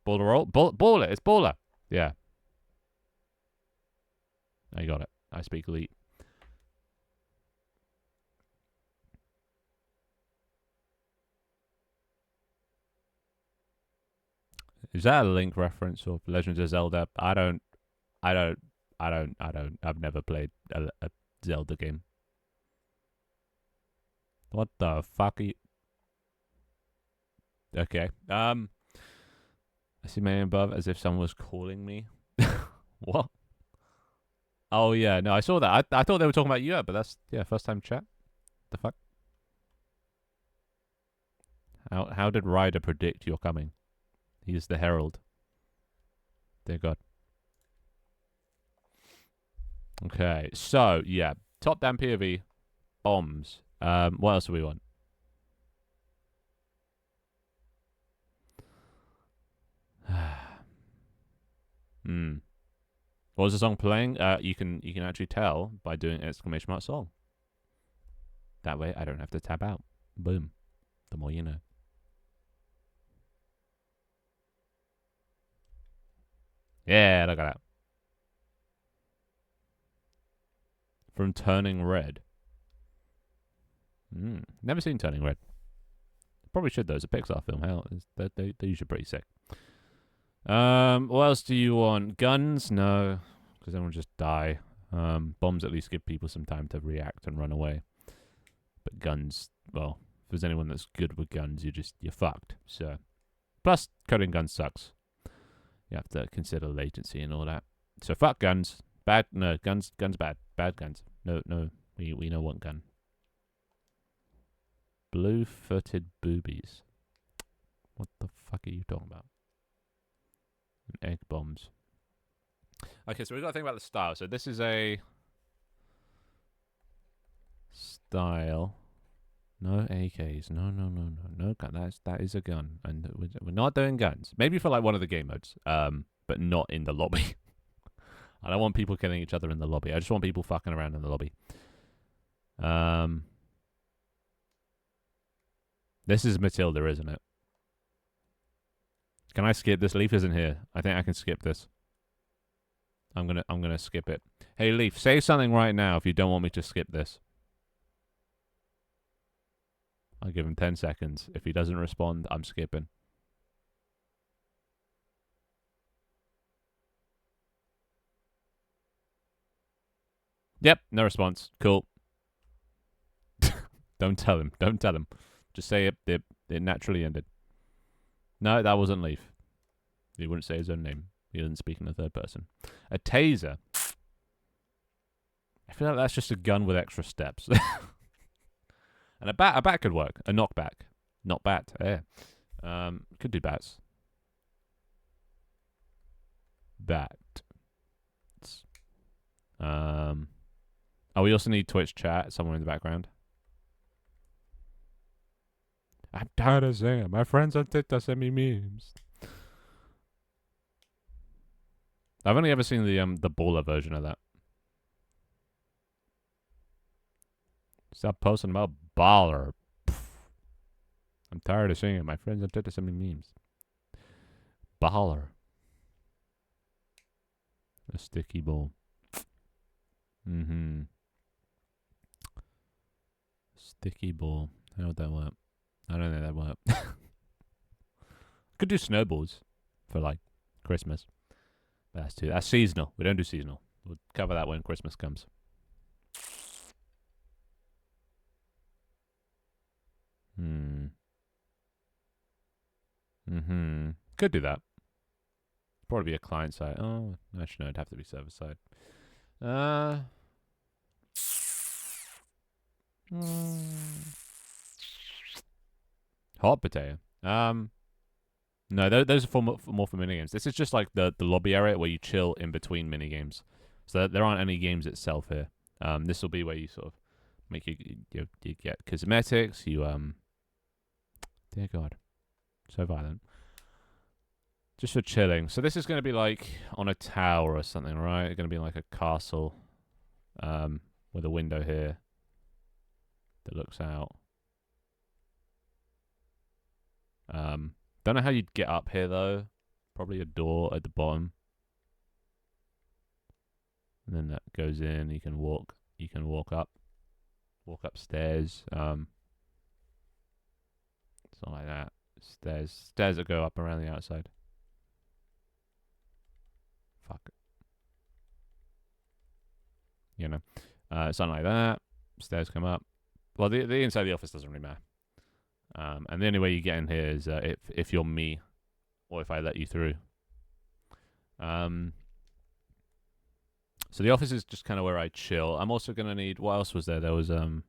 Baller. It's baller. Yeah. I got it. I speak elite. Is that a Link reference or Legends of Zelda? I've never played a Zelda game. What the fuck are you? Okay. I see my name above as if someone was calling me. What? Oh yeah, no, I saw that. I thought they were talking about you, but that's first time chat. The fuck? How did Ryder predict your coming? He is the herald. Dear God. Okay, so yeah, top down POV, bombs. What else do we want? What was the song playing? You can actually tell by doing exclamation mark song. That way, I don't have to tab out. Boom. The more you know. Yeah, look at that. From Turning Red. Never seen Turning Red. Probably should though. It's a Pixar film. Hell, they usually pretty sick. What else do you want? Guns? No, because everyone just die. Bombs at least give people some time to react and run away. But guns, well, if there's anyone that's good with guns, you're fucked. So, plus coding guns sucks. You have to consider latency and all that. So fuck guns. Bad. No, guns bad. Bad guns. No. We know one gun. Blue-footed boobies. What the fuck are you talking about? And egg bombs. Okay, so we've got to think about the style. So this is a style. No AKs. No gun. That is a gun, and we're not doing guns. Maybe for like one of the game modes. But not in the lobby. I don't want people killing each other in the lobby. I just want people fucking around in the lobby. This is Matilda, isn't it? Can I skip this? Leaf isn't here. I think I can skip this. I'm gonna skip it. Hey Leaf, say something right now if you don't want me to skip this. I'll give him 10 seconds. If he doesn't respond, I'm skipping. Yep, no response. Cool. Don't tell him. Just say it naturally ended. No, that wasn't Leaf. He wouldn't say his own name. He doesn't speak in the third person. A taser. I feel like that's just a gun with extra steps. And a bat could work. A knockback. Not bat. Yeah. Could do bats. Bat. Oh, we also need Twitch chat somewhere in the background. I'm tired of saying it. My friends on TikTok send me memes. I've only ever seen the baller version of that. Stop posting about baller. I'm tired of seeing it. My friends on TikTok send me memes. Baller. A sticky ball. Sticky ball. How would that work? I don't think that would work. Could do snowballs for like Christmas. But that's seasonal. We don't do seasonal. We'll cover that when Christmas comes. Could do that. Probably be a client side. Oh, actually, no, it'd have to be server side. Hot potato. No, those are more for minigames. This is just like the lobby area where you chill in between minigames. So there aren't any games itself here. This will be where you sort of make you get cosmetics. Dear God, so violent. Just for chilling. So this is going to be like on a tower or something, right? It's going to be like a castle with a window here. that looks out. Don't know how you'd get up here though. Probably a door at the bottom. And then that goes in. You can walk up. Walk upstairs. Something like that. Stairs that go up around the outside. Fuck. You know. Something like that. Stairs come up. Well, the inside of the office doesn't really matter. And the only way you get in here is if you're me, or if I let you through. So the office is just kind of where I chill. I'm also gonna need. What else was there? There was oh,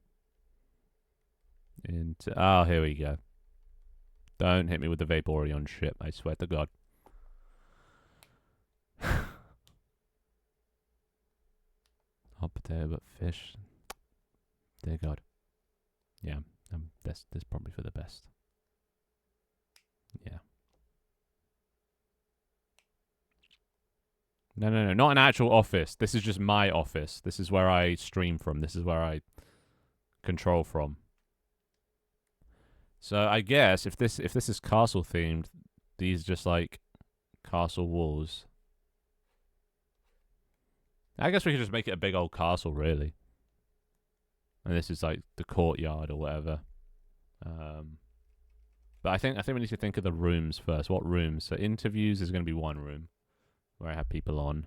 here we go. Don't hit me with the Vaporeon shit. I swear to God. Hot potato, but fish. Dear God. Yeah. That's probably for the best. Yeah. No, not an actual office. This is just my office. This is where I stream from. This is where I control from. So I guess if this is castle themed, these just like castle walls. I guess we could just make it a big old castle, really. And this is like the courtyard or whatever. But I think we need to think of the rooms first. What rooms? So interviews is going to be one room where I have people on.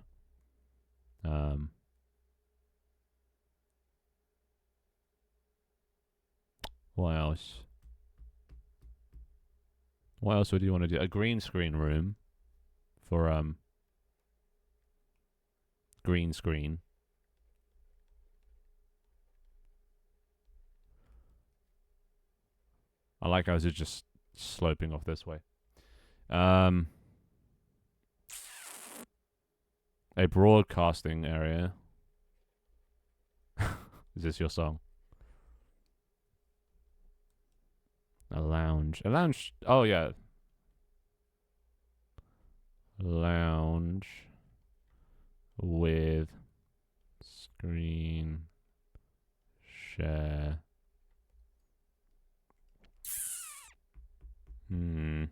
What else? What else would you want to do? A green screen room for green screen. I like how it's just sloping off this way. A broadcasting area. Is this your song? A lounge. A lounge. Oh, yeah. Lounge with screen share. Hmm.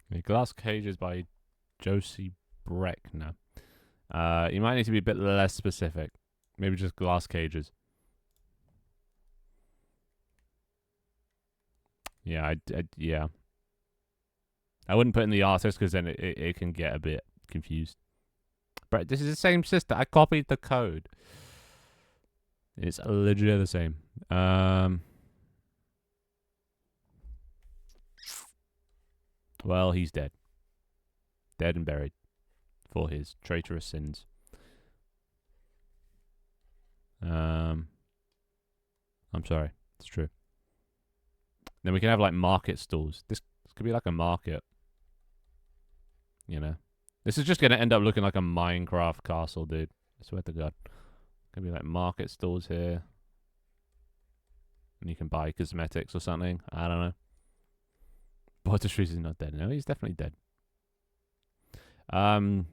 The Glass Cages by Josie Breckner. You might need to be a bit less specific. Maybe just glass cages. Yeah, yeah. I wouldn't put in the artist because then it can get a bit confused. But this is the same system. I copied the code. It's legit the same. Well, he's dead. Dead and buried for his traitorous sins. I'm sorry. It's true. Then we can have like market stalls. This could be like a market. You know? This is just going to end up looking like a Minecraft castle, dude. I swear to God. Could be like market stalls here. And you can buy cosmetics or something. I don't know. Border Street is not dead. No, he's definitely dead.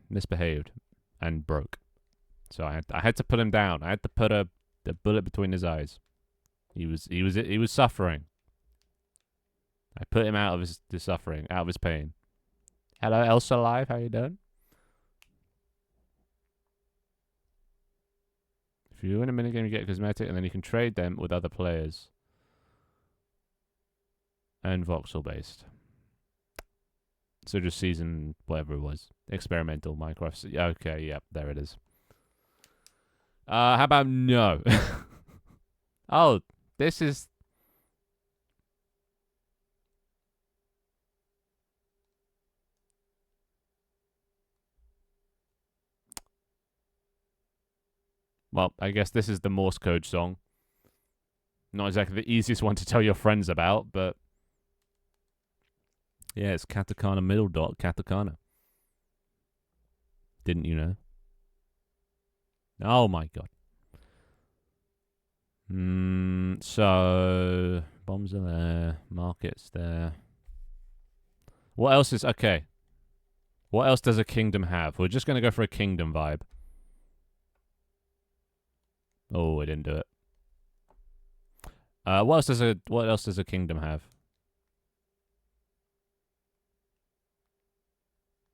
Misbehaved and broke. So I had to put him down. I had to put a bullet between his eyes. He was suffering. I put him out of his suffering, out of his pain. Hello, Elsa Live. How you doing? If you win a minigame, you get a cosmetic, and then you can trade them with other players. And voxel based. So just season whatever it was. Experimental Minecraft. Okay, yep, there it is. How about no? Oh, this is... Well, I guess this is the Morse code song. Not exactly the easiest one to tell your friends about, but... Yeah, it's katakana middle dot katakana. Didn't you know? Oh my God. So bombs are there, markets there. What else is okay? What else does a kingdom have? We're just gonna go for a kingdom vibe. Oh, I didn't do it. What else does a kingdom have?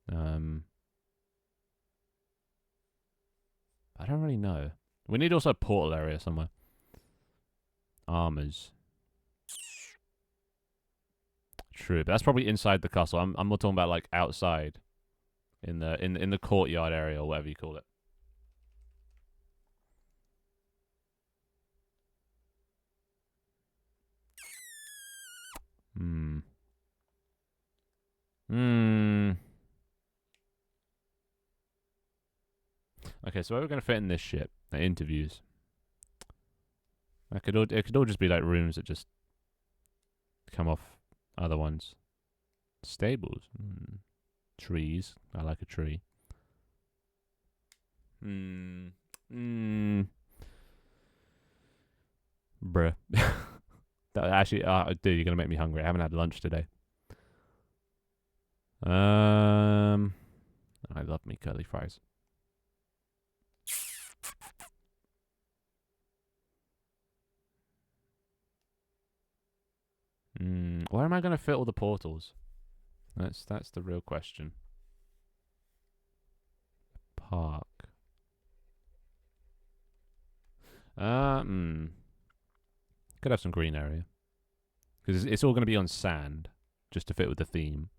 I don't really know. We need also a portal area somewhere. Armors. True, but that's probably inside the castle. I'm more talking about like outside, in the courtyard area or whatever you call it. Hmm. Hmm. Okay, so where are we gonna fit in this shit? Interviews. It could all just be like rooms that just come off other ones. Stables. Trees. I like a tree. Bruh. Actually, dude, you're gonna make me hungry. I haven't had lunch today. I love me curly fries. Where am I gonna fit all the portals? That's the real question. Park. Could have some green area. Because it's all going to be on sand, just to fit with the theme.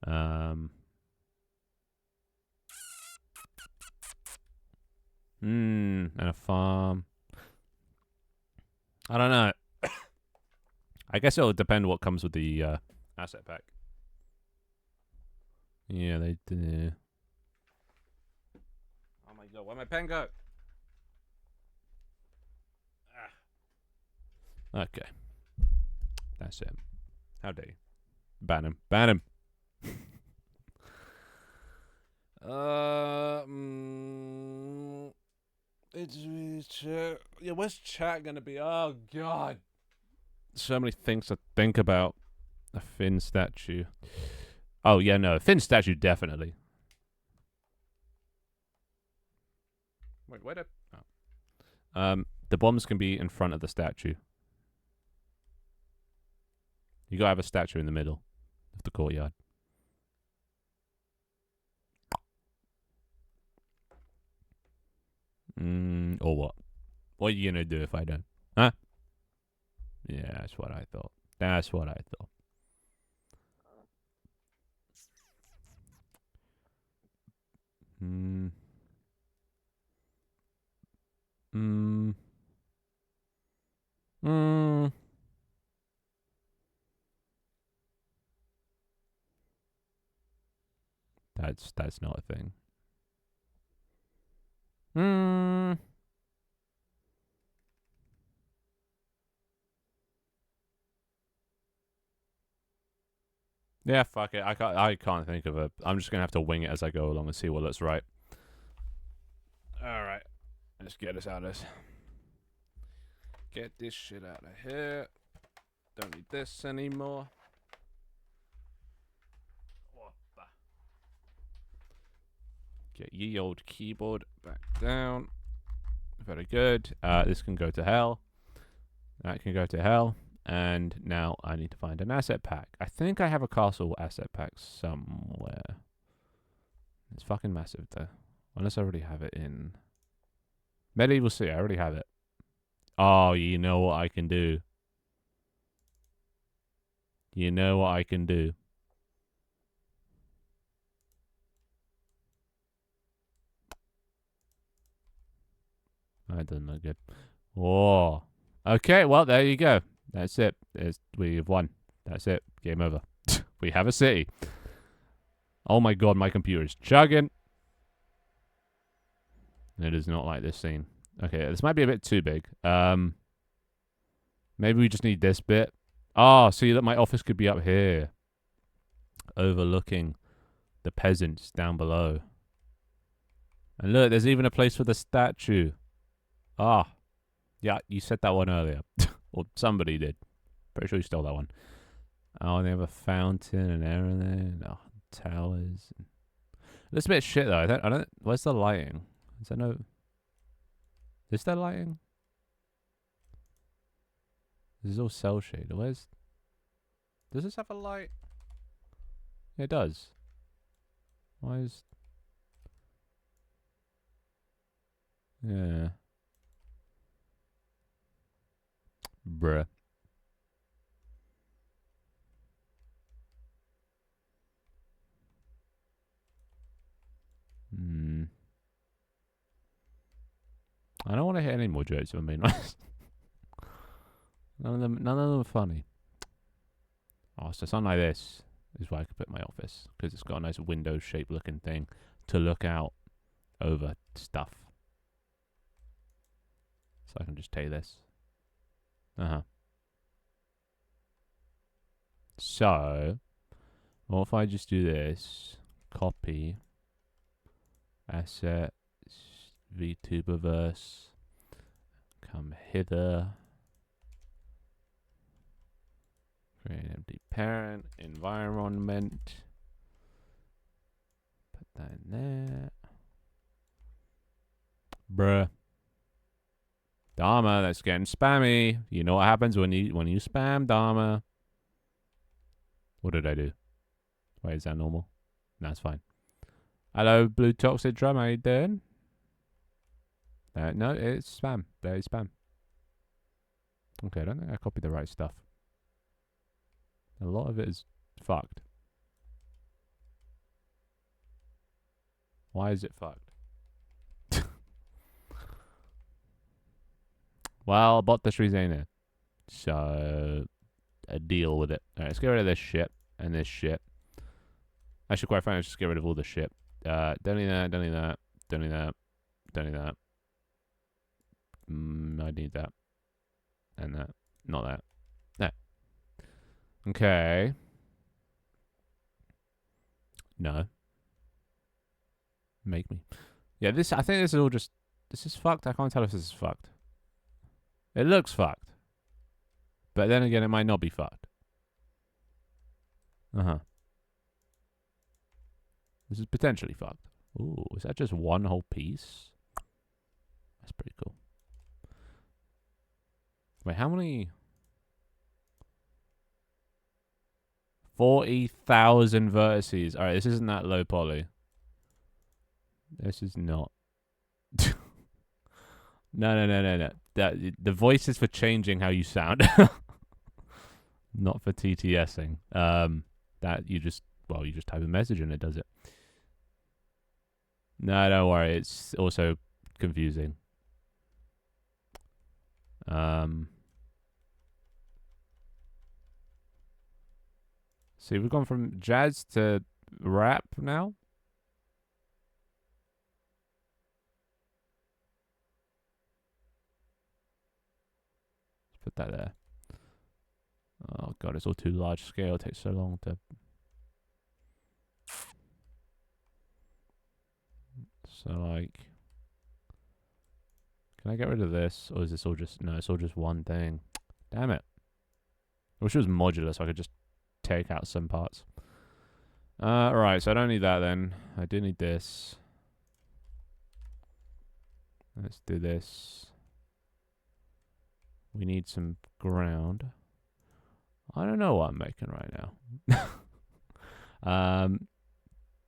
And a farm. I don't know. I guess it'll depend what comes with the asset pack. Yeah, they do. Oh my god, where'd my pen go? Okay. That's it. How dare you? Ban him. Ban him. Yeah, where's chat gonna be? Oh god. So many things to think about. A Finn statue. Oh yeah, no, Finn statue definitely. Wait, where did? Oh. The bombs can be in front of the statue. You gotta have a statue in the middle of the courtyard. Or what? What are you gonna do if I don't? Huh? Yeah, that's what I thought. That's what I thought. That's not a thing. Yeah, fuck it. I can't think of it. I'm just gonna have to wing it as I go along and see what looks right. All right, let's get us out of this. Get this shit out of here. Don't need this anymore. Get ye old keyboard back down. Very good. This can go to hell. That can go to hell. And now I need to find an asset pack. I think I have a castle asset pack somewhere. It's fucking massive though. Unless I already have it in Medieval City. I already have it. Oh, you know what I can do. You know what I can do. That doesn't look good. Oh. Okay, well, there you go. That's it. We've won. That's it. Game over. We have a city. Oh my god, my computer is chugging. It is not like this scene. Okay, this might be a bit too big. Maybe we just need this bit. Ah, see that my office could be up here. Overlooking the peasants down below. And look, there's even a place for the statue. Ah. Yeah, you said that one earlier. Or somebody did. Pretty sure you stole that one. Oh, and they have a fountain and everything. Oh, towers. This a bit shit though. I don't. Where's the lighting? Is there no? Is there lighting? This is all cell shaded. Where's? Does this have a light? Yeah, it does. Why is? Yeah. Bruh. Hmm. I don't want to hit any more jokes if I'm being honest. None of them are funny. Oh, so something like this is where I could put my office because it's got a nice window-shaped looking thing to look out over stuff. So I can just take this. So, what if I just do this? Copy. Assets. VTuberverse. Come hither. Create empty parent. Environment. Put that in there. Bruh. Dharma, that's getting spammy. You know what happens when you spam Dharma. What did I do? Wait, is that normal? No, it's fine. Hello, Blue Toxic Drum, how you doing? No, it's spam. There is spam. Okay, I don't think I copied the right stuff. A lot of it is fucked. Why is it fucked? Well, bought the trees ain't it. So, deal with it. Alright, let's get rid of this shit and this shit. Actually, quite frankly, let's just get rid of all the shit. Don't need that, don't need that, don't need that, don't need that. I need that. And that. Not that. That. Okay. No. Make me. Yeah, this, I think this is all just, this is fucked. I can't tell if this is fucked. It looks fucked. But then again, it might not be fucked. This is potentially fucked. Ooh, is that just one whole piece? That's pretty cool. Wait, how many? 40,000 vertices. Alright, this isn't that low poly. This is not. No. The voice is for changing how you sound. Not for TTSing. That you just type a message and it does it. No, don't worry. It's also confusing. See, we've gone from jazz to rap now. Let's put that there. Oh god, it's all too large scale. It takes so long to. So like, can I get rid of this, or is this all just no? It's all just one thing. Damn it! I wish it was modular, so I could just take out some parts. Right. So I don't need that then. I do need this. Let's do this. We need some ground. I don't know what I'm making right now.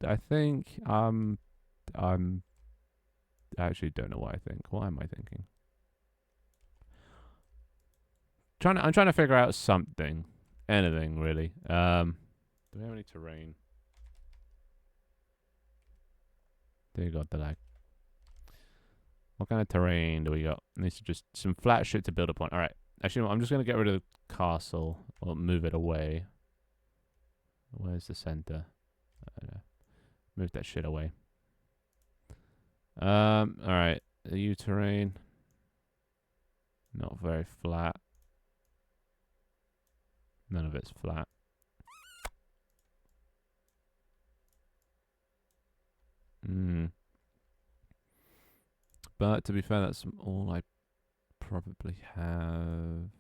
I think I actually don't know what I think. What am I thinking? I'm trying to figure out something. Anything really. Do we have any terrain? There you go, the lag. What kind of terrain do we got? Needs to just some flat shit to build upon. Alright. Actually, I'm just gonna get rid of the castle or move it away. Where's the center? I don't know. Move that shit away. Alright. The U terrain. Not very flat. None of it's flat. But to be fair, that's all I probably have.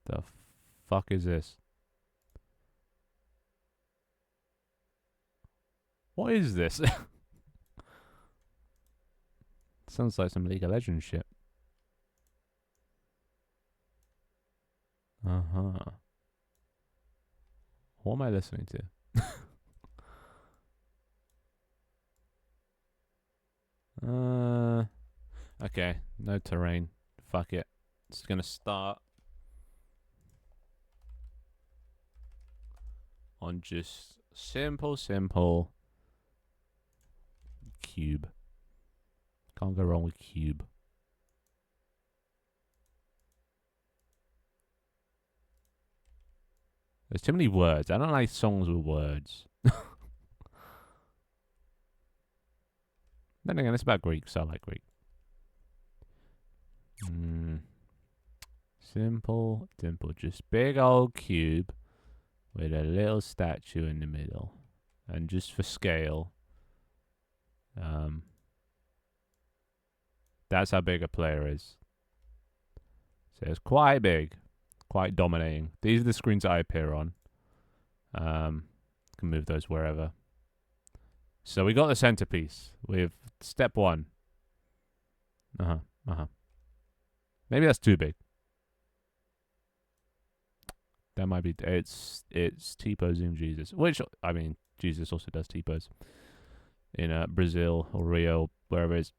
The fuck is this? What is this? Sounds like some League of Legends shit. Uh-huh. What am I listening to? Okay, no terrain. Fuck it. It's gonna start on just simple cube. Can't go wrong with cube. There's too many words. I don't like songs with words. Then again, it's about Greek, so I like Greek. Simple. Just big old cube with a little statue in the middle. And just for scale, that's how big a player is. So it's quite big, quite dominating. These are the screens I appear on. Can move those wherever. So we got the centerpiece. We have step one. Maybe that's too big. That might be. It's T-posing Jesus, which I mean, Jesus also does T-pose in Brazil or Rio, wherever it is.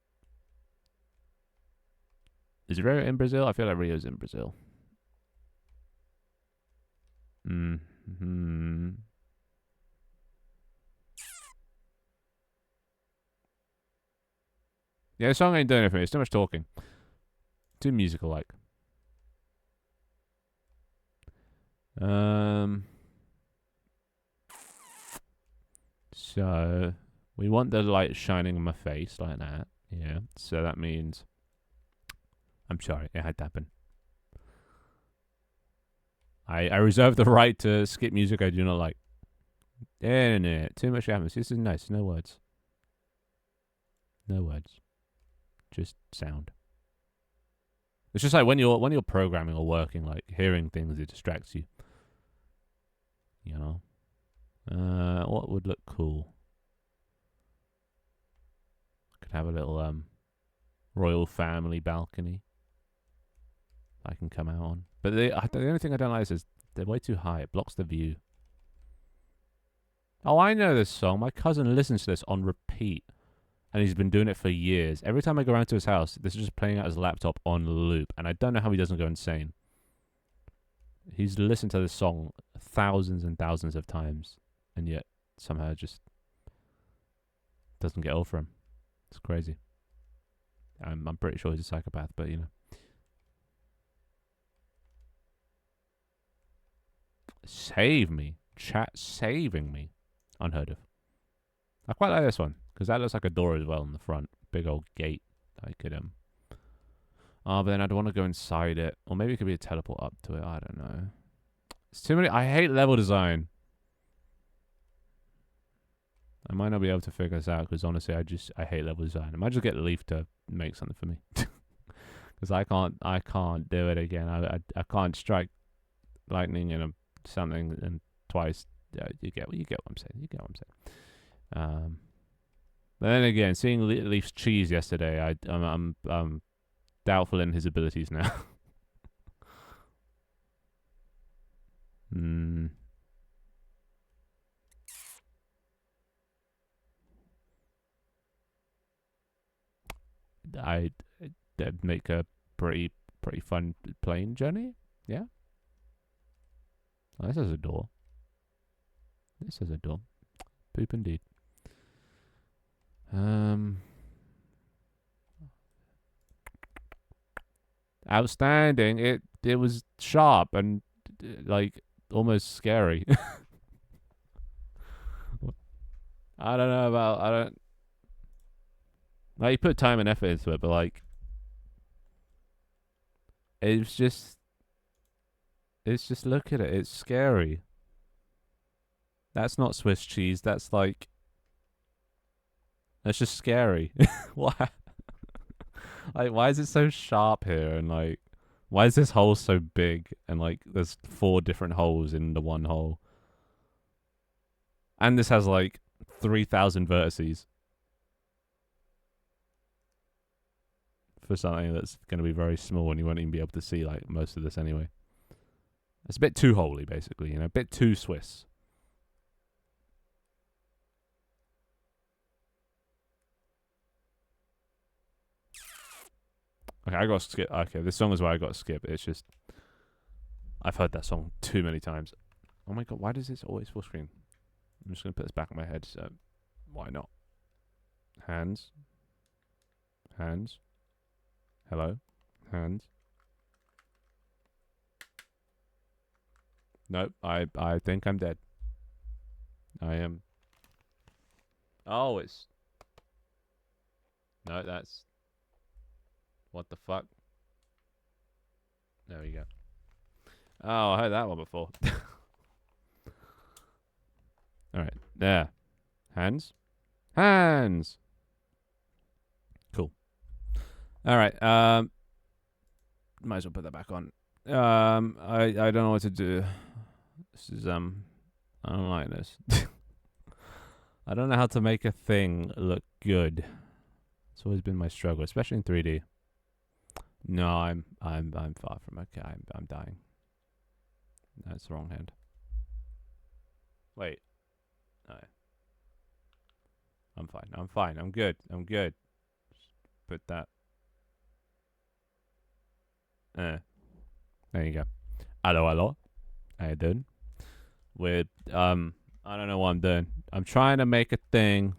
Is Rio in Brazil? I feel like Rio's in Brazil. Yeah, the song ain't doing it for me. It's too much talking. Too musical-like. So we want the light shining on my face like that. Yeah. So that means I'm sorry, it had to happen. I reserve the right to skip music I do not like. No. Too much happens. This is nice. No words. No words. Just sound. It's just like when you're programming or working, like hearing things, it distracts you. You know. What would look cool? Could have a little royal family balcony I can come out on. But the only thing I don't like is they're way too high. It blocks the view. Oh, I know this song. My cousin listens to this on repeat. And he's been doing it for years. Every time I go around to his house, this is just playing out his laptop on loop. And I don't know how he doesn't go insane. He's listened to this song thousands and thousands of times. And yet, somehow it just doesn't get over him. It's crazy. I'm pretty sure he's a psychopath, but you know. Save me. Chat saving me. Unheard of. I quite like this one. Because that looks like a door as well in the front. Big old gate. I could, but then I'd want to go inside it. Or maybe it could be a teleport up to it. I don't know. It's too many. I hate level design. I might not be able to figure this out. Because honestly, I hate level design. I might just get Leaf to make something for me. Because I can't do it again. I can't strike lightning in something and twice. You get what I'm saying. But then again, seeing Leaf's cheese yesterday, I'm doubtful in his abilities now. I'd make a pretty fun plane journey. Yeah. Oh, this is a door. Poop indeed. Outstanding. It was sharp and like almost scary. I don't know about like you put time and effort into it, but like it's just look at it. It's scary. That's not Swiss cheese. That's like... That's just scary. Why? Like, why is it so sharp here? And like, why is this hole so big? And like, there's 4 different holes in the one hole. And this has like 3,000 vertices. For something that's going to be very small and you won't even be able to see like most of this anyway. It's a bit too holy, basically, you know, a bit too Swiss. Okay, I got to skip. Okay, this song is why I got to skip. It's just, I've heard that song too many times. Oh my god, why does this always full screen? I'm just going to put this back on my head, so why not? Hands. Hands. Hello? Hands. Nope, I think I'm dead. I am. Oh, it's... No, that's... What the fuck? There we go. Oh, I heard that one before. Alright, there. Hands. Hands! Cool. Alright, might as well put that back on. I don't know what to do. This is, I don't like this. I don't know how to make a thing look good. It's always been my struggle, especially in 3D. No, I'm far from okay. I'm dying. That's the wrong hand. Wait. No. I'm fine. I'm fine. I'm good. I'm good. Just put that. There you go. Hello, hello. How you doing? With I don't know what I'm doing. I'm trying to make a thing.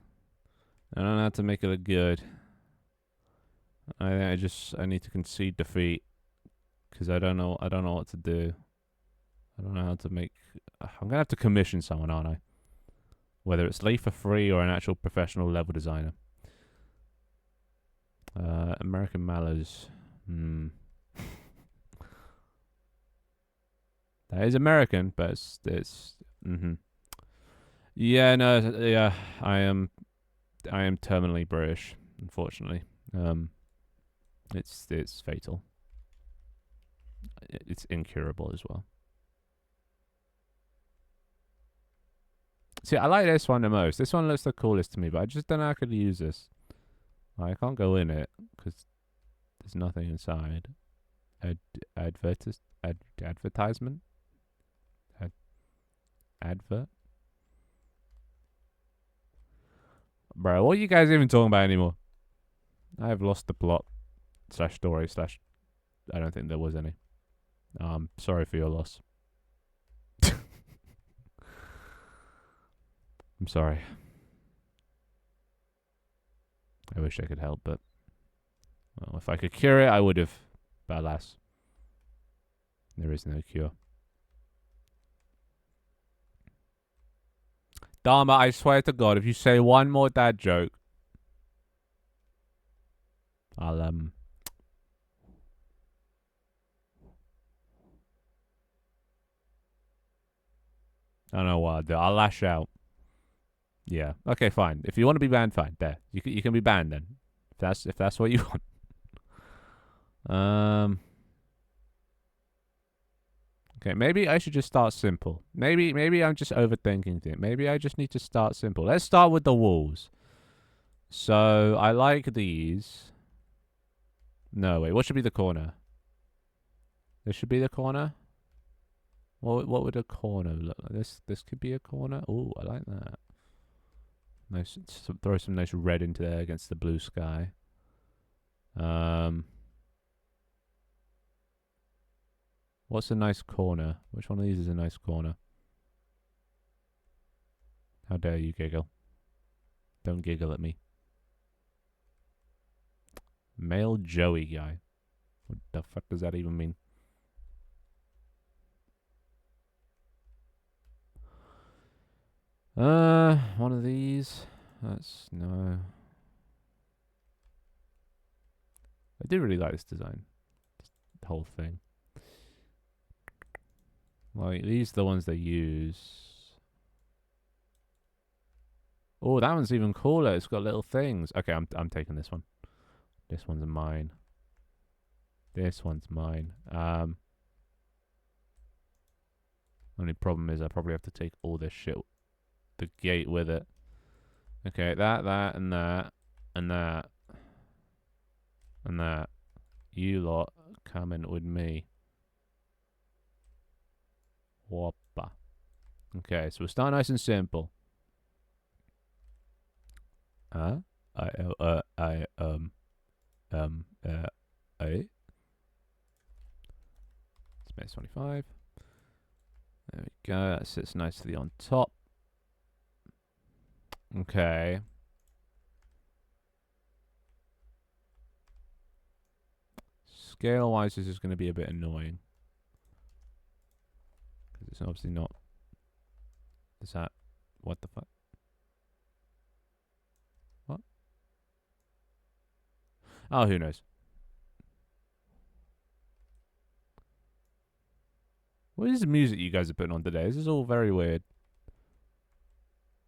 I don't know how to make it look good. I need to concede defeat because I don't know what to do. I don't know how to make. I'm gonna have to commission someone, aren't I? Whether it's Lee for free or an actual professional level designer. American Mallows. That is American, but it's. Yeah, no, yeah. I am terminally British, unfortunately. It's fatal. It's incurable as well. See, I like this one the most. This one looks the coolest to me, but I just don't know how I could use this. I can't go in it because there's nothing inside. Advertisement? Advert? Bro, what are you guys even talking about anymore? I have lost the plot / story / I don't think there was any. Sorry for your loss. I'm sorry. I wish I could help, but well, if I could cure it, I would have. But alas, there is no cure. Dharma, I swear to God, if you say one more dad joke, I'll I don't know what I'll do. I'll lash out. Yeah. Okay, fine. If you want to be banned, fine. There. You can be banned then. If that's what you want. Okay, maybe I should just start simple. Maybe I'm just overthinking it. Maybe I just need to start simple. Let's start with the walls. So I like these. No, wait. What should be the corner? This should be the corner. What would a corner look like? This could be a corner. Oh, I like that. Nice. Throw some nice red into there against the blue sky. What's a nice corner? Which one of these is a nice corner? How dare you giggle? Don't giggle at me. Male Joey guy. What the fuck does that even mean? One of these. That's no. I do really like this design. The whole thing. Like, these are the ones they use. Oh, that one's even cooler. It's got little things. Okay, I'm taking this one. This one's mine. This one's mine. Only problem is I probably have to take all this shit, the gate with it. Okay, that, and that, and that, and that. You lot coming with me. Whoppa. Okay, so we'll start nice and simple. Space 25. There we go. That sits nicely on top. Okay. Scale-wise, this is going to be a bit annoying. Because it's obviously not... Is that... What the fuck? What? Oh, who knows? What is the music you guys are putting on today? This is all very weird.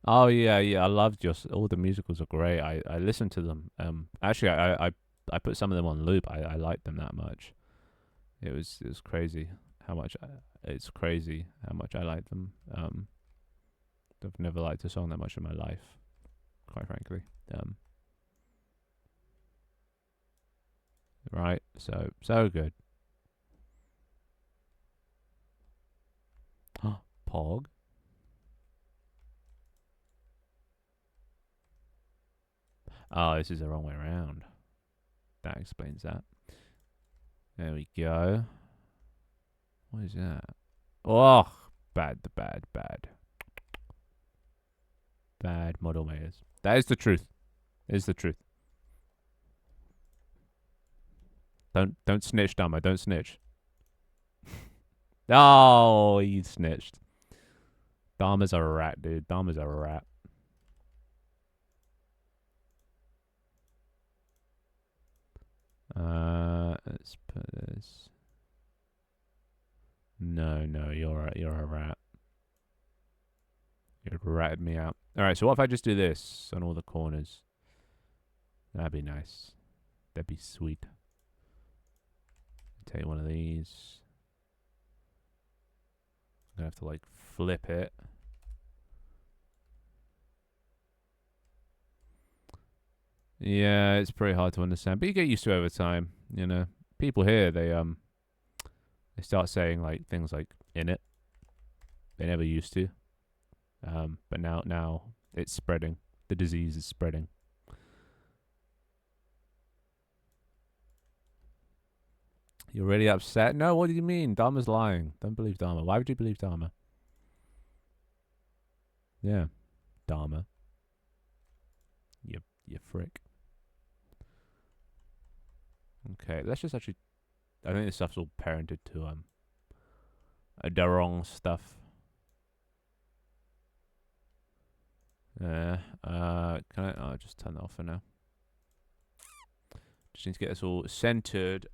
Oh, yeah, I loved all the musicals are great. I listened to them. Actually, I put some of them on loop. I liked them that much. It was crazy how much it's crazy how much I like them. I've never liked a song that much in my life, quite frankly. Right, so good. Pog. Oh, this is the wrong way around. That explains that. There we go. What is that? Oh, bad. Bad model makers. That is the truth. Is the truth. Don't snitch, Dama. Don't snitch. Oh, he snitched. Dama's a rat, dude. Dama's a rat. Let's put this. No, you're a rat. You ratted me out. Alright, so what if I just do this on all the corners? That'd be nice. That'd be sweet. Take one of these. I'm gonna have to like flip it. Yeah, it's pretty hard to understand, but you get used to it over time. You know, people here they start saying like things like "in it." They never used to, but now it's spreading. The disease is spreading. You're really upset? No, what do you mean? Dharma's lying. Don't believe Dharma. Why would you believe Dharma? Yeah, Dharma. You frick. Okay, let's just actually... I think this stuff's all parented to the wrong stuff. Can I... I'll just turn that off for now. Just need to get this all centered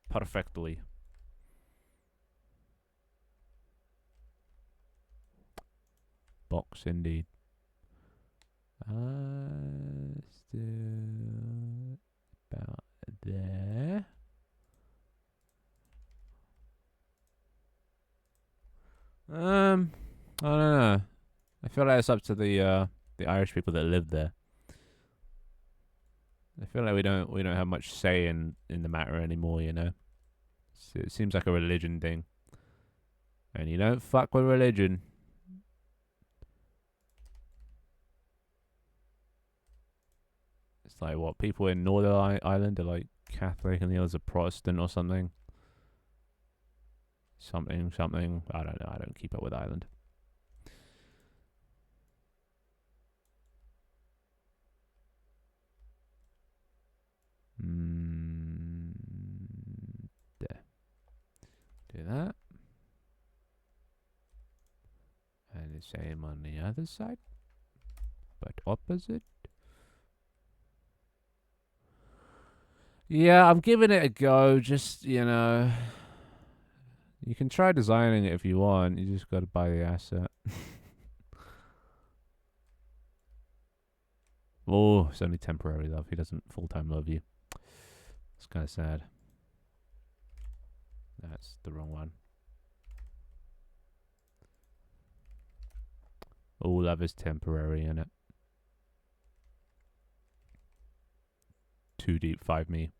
perfectly. Box indeed. Let's do about there. I don't know. I feel like it's up to the Irish people that live there. I feel like we don't have much say in the matter anymore, you know. So it seems like a religion thing. And you don't fuck with religion. It's like what people in Northern Ireland are like Catholic and the others are Protestant or something. Something. I don't know. I don't keep up with Ireland. There. Do that. And the same on the other side. But opposite. Yeah, I'm giving it a go. Just, you know. You can try designing it if you want. You just got to buy the asset. Oh, it's only temporary love. He doesn't full-time love you. It's kind of sad. That's the wrong one. All love is temporary, innit? Too deep, 5 me.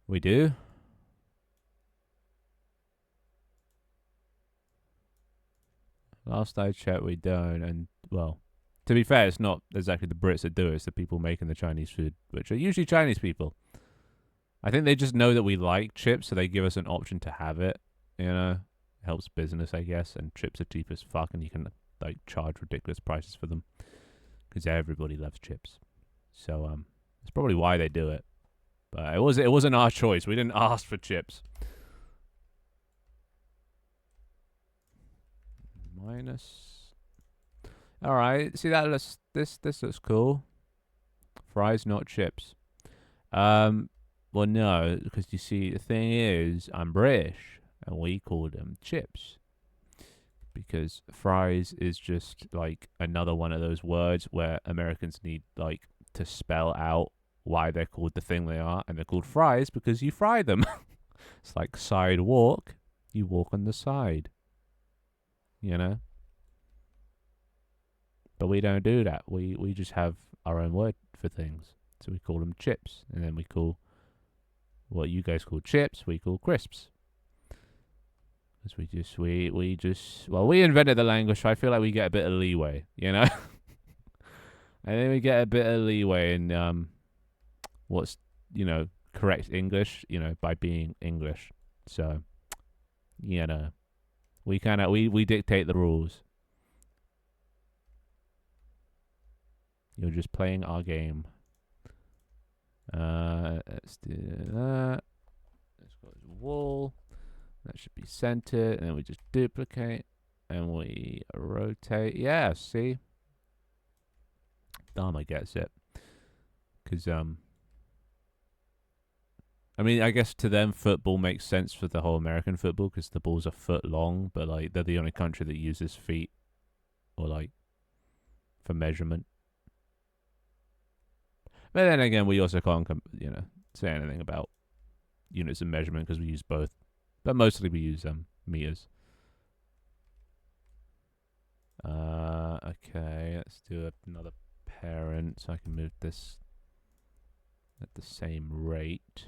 We do? Last I checked, we don't. And, well, to be fair, it's not exactly the Brits that do it. It's the people making the Chinese food, which are usually Chinese people. I think they just know that we like chips, so they give us an option to have it. You know? Helps business, I guess. And chips are cheap as fuck, and you can, like, charge ridiculous prices for them. Because everybody loves chips. So, that's probably why they do it. But it wasn't our choice. We didn't ask for chips. Minus. All right. See that looks this looks cool. Fries, not chips. Well, no, because you see, the thing is, I'm British, and we call them chips. Because fries is just like another one of those words where Americans need like to spell out why they're called the thing they are, and they're called fries because you fry them. It's like sidewalk, you walk on the side. You know? But we don't do that. We just have our own word for things. So we call them chips, and then we call what you guys call chips, we call crisps. Because we just well, we invented the language, so I feel like we get a bit of leeway, you know. And then we get a bit of leeway in what's correct English, by being English. So we we dictate the rules. You're just playing our game. Let's do that. Let's go to the wall. That should be centered, and then we just duplicate, and we rotate. Yeah, see? Dharma gets it. Because, I mean, I guess to them, football makes sense for the whole American football, because the ball's a foot long, but, like, they're the only country that uses feet, or, like, for measurement. But then again, we also can't, say anything about units of measurement, because we use both. But mostly we use meters. Okay, let's do another parent so I can move this at the same rate.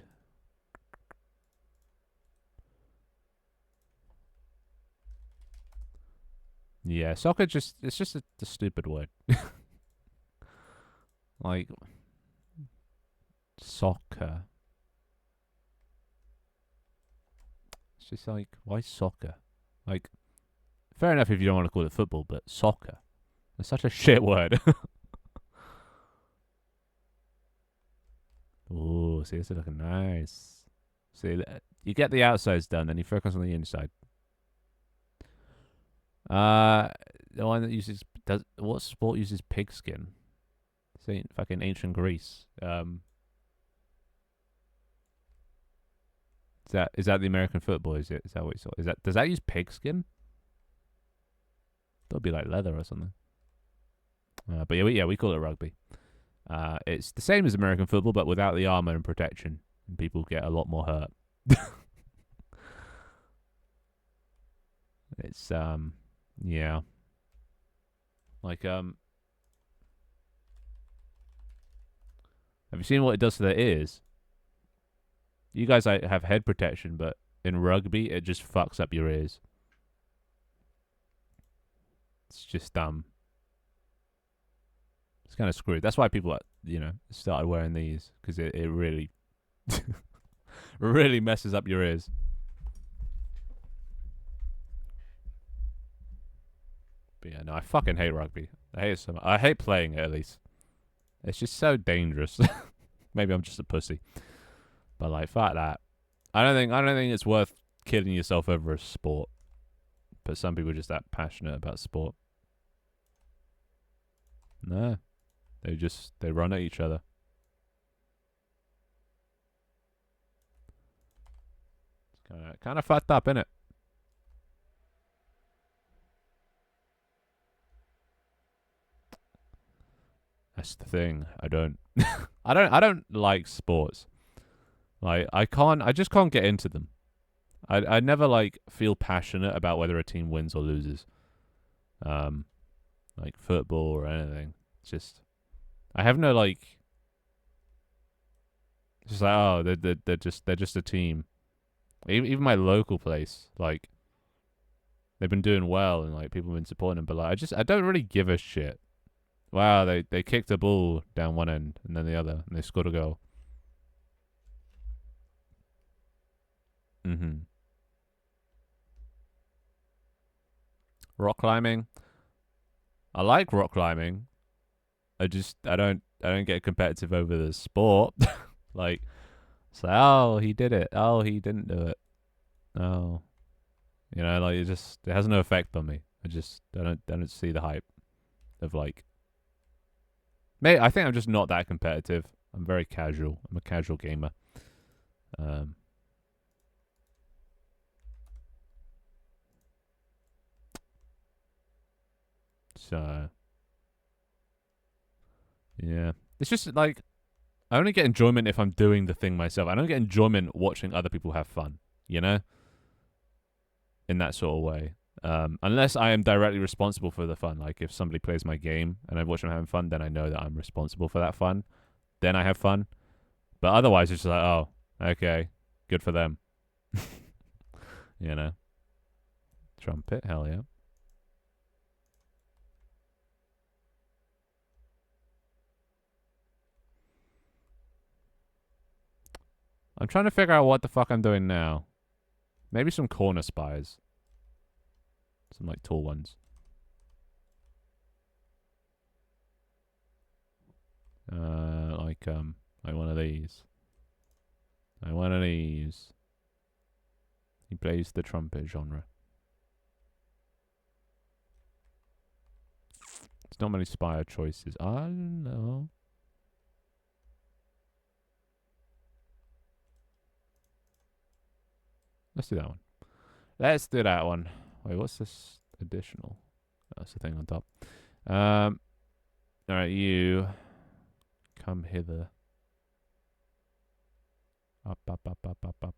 Yeah, soccer it's just a stupid word. Like soccer. It's just like, why soccer? Like, fair enough if you don't want to call it football, but soccer. It's such a shit word. Ooh, see, this is looking nice. See, you get the outsides done, then you focus on the inside. The one that uses what sport uses pigskin? It's fucking ancient Greece. Is that the American football? Is that what you saw? Does that use pigskin? That'll be like leather or something. But yeah, we call it rugby. It's the same as American football, but without the armor and protection, and people get a lot more hurt. It's yeah, like have you seen what it does to their ears? You guys have head protection, but in rugby, it just fucks up your ears. It's just it's kind of screwed. That's why people, started wearing these, because it really, really messes up your ears. But yeah, no, I fucking hate rugby. I hate it so much. I hate playing it, at least. It's just so dangerous. Maybe I'm just a pussy. But like, fuck that. I don't think it's worth killing yourself over a sport. But some people are just that passionate about sport. No. They run at each other. It's kind of fucked up, innit? That's the thing. I don't. I don't like sports. Like I just can't get into them. I never like feel passionate about whether a team wins or loses. Um, like football or anything. It's just I have no like. It's just like oh they're just a team. Even my local place like they've been doing well and like people have been supporting them, but like I don't really give a shit. Wow, they kicked the ball down one end and then the other, and they scored a goal. Mm-hmm. Rock climbing. I like rock climbing. I don't get competitive over the sport. Like, it's like, oh, he did it. Oh, he didn't do it. Oh, like it has no effect on me. I don't see the hype of like. Mate, I think I'm just not that competitive. I'm very casual. I'm a casual gamer. Um. So yeah, it's just like I only get enjoyment if I'm doing the thing myself. I don't get enjoyment watching other people have fun. You know, in that sort of way. Unless I am directly responsible for the fun. Like if somebody plays my game and I watch them having fun, then I know that I'm responsible for that fun. Then I have fun. But otherwise, it's just like, oh, okay, good for them. You know, trumpet, hell yeah. I'm trying to figure out what the fuck I'm doing now. Maybe some corner spires. Some like tall ones. Like one of these. Like one of these. He plays the trumpet genre. There's not many spire choices. I don't know. Let's do that one. Let's do that one. Wait, what's this additional? That's the thing on top. Alright, you come hither. Up, up, up, up, up, up.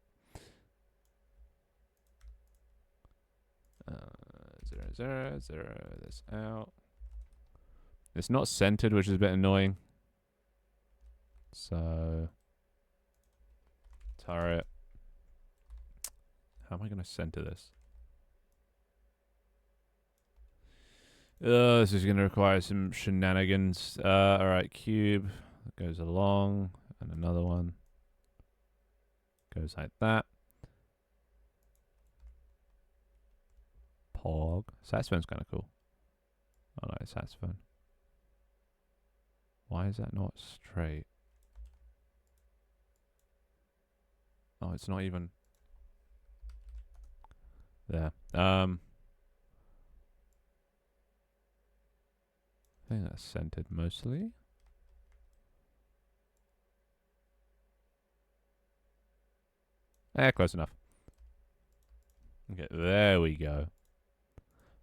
0, 0, 0. This out. It's not centered, which is a bit annoying. So turret. How am I going to center this? This is going to require some shenanigans. Alright, cube. That goes along. And another one. Goes like that. Pog. Saxophone's kind of cool. I like saxophone. Why is that not straight? Oh, it's not even there. I think that's centered mostly. Close enough. Okay, there we go.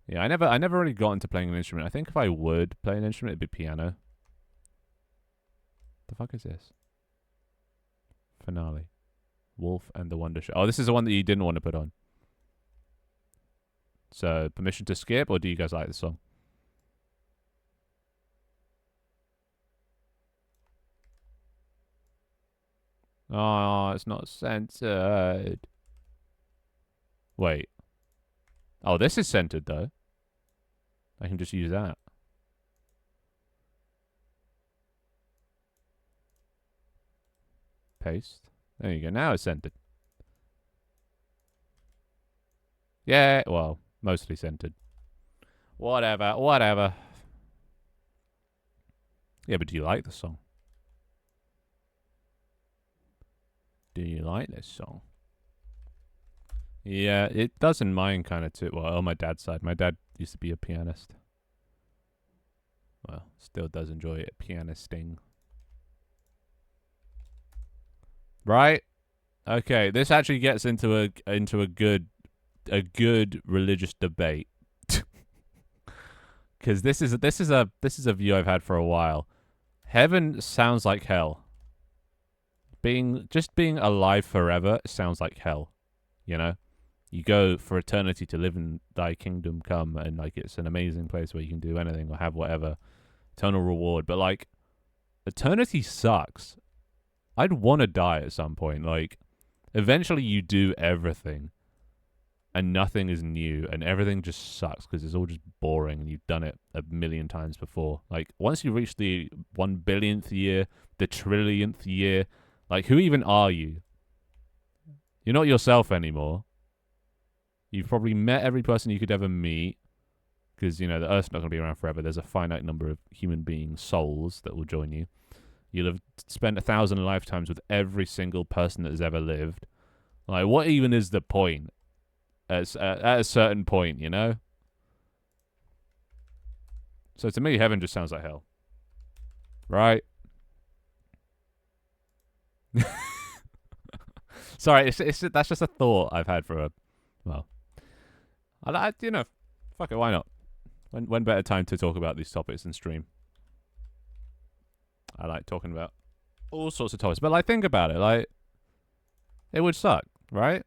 Yeah, I never really got into playing an instrument. I think if I would play an instrument, it'd be piano. The fuck is this? Finale. Wolf and the Wonder Show. Oh, this is the one that you didn't want to put on. So, permission to skip, or do you guys like the song? Oh, it's not censored. Wait. Oh, this is centered, though. I can just use that. Paste. There you go. Now it's centered. Yeah, well, mostly centered. Whatever, whatever. Yeah, but do you like the song? Do you like this song? Yeah, it does in mine kind of too. Well, on my dad's side. My dad used to be a pianist. Well, still does enjoy it. Pianisting. Right? Okay, this actually gets into a good religious debate. Cuz this is a view I've had for a while. Heaven sounds like hell. Just being alive forever sounds like hell. You know? You go for eternity to live in thy kingdom come, and like it's an amazing place where you can do anything or have whatever eternal reward. But like eternity sucks. I'd want to die at some point. Like eventually you do everything and nothing is new and everything just sucks because it's all just boring and you've done it a million times before. Like once you reach the 1 billionth year, the trillionth year, like who even are you? You're not yourself anymore. You've probably met every person you could ever meet because, you know, the Earth's not going to be around forever. There's a finite number of human being souls that will join you. You'll have spent 1,000 lifetimes with every single person that has ever lived. Like, what even is the point? At a certain point, you know? So to me, heaven just sounds like hell. Right? Sorry, that's just a thought I've had for a... Well, you know, fuck it, why not? When better time to talk about these topics than stream? I like talking about all sorts of topics. But, like, think about it. Like, it would suck, right?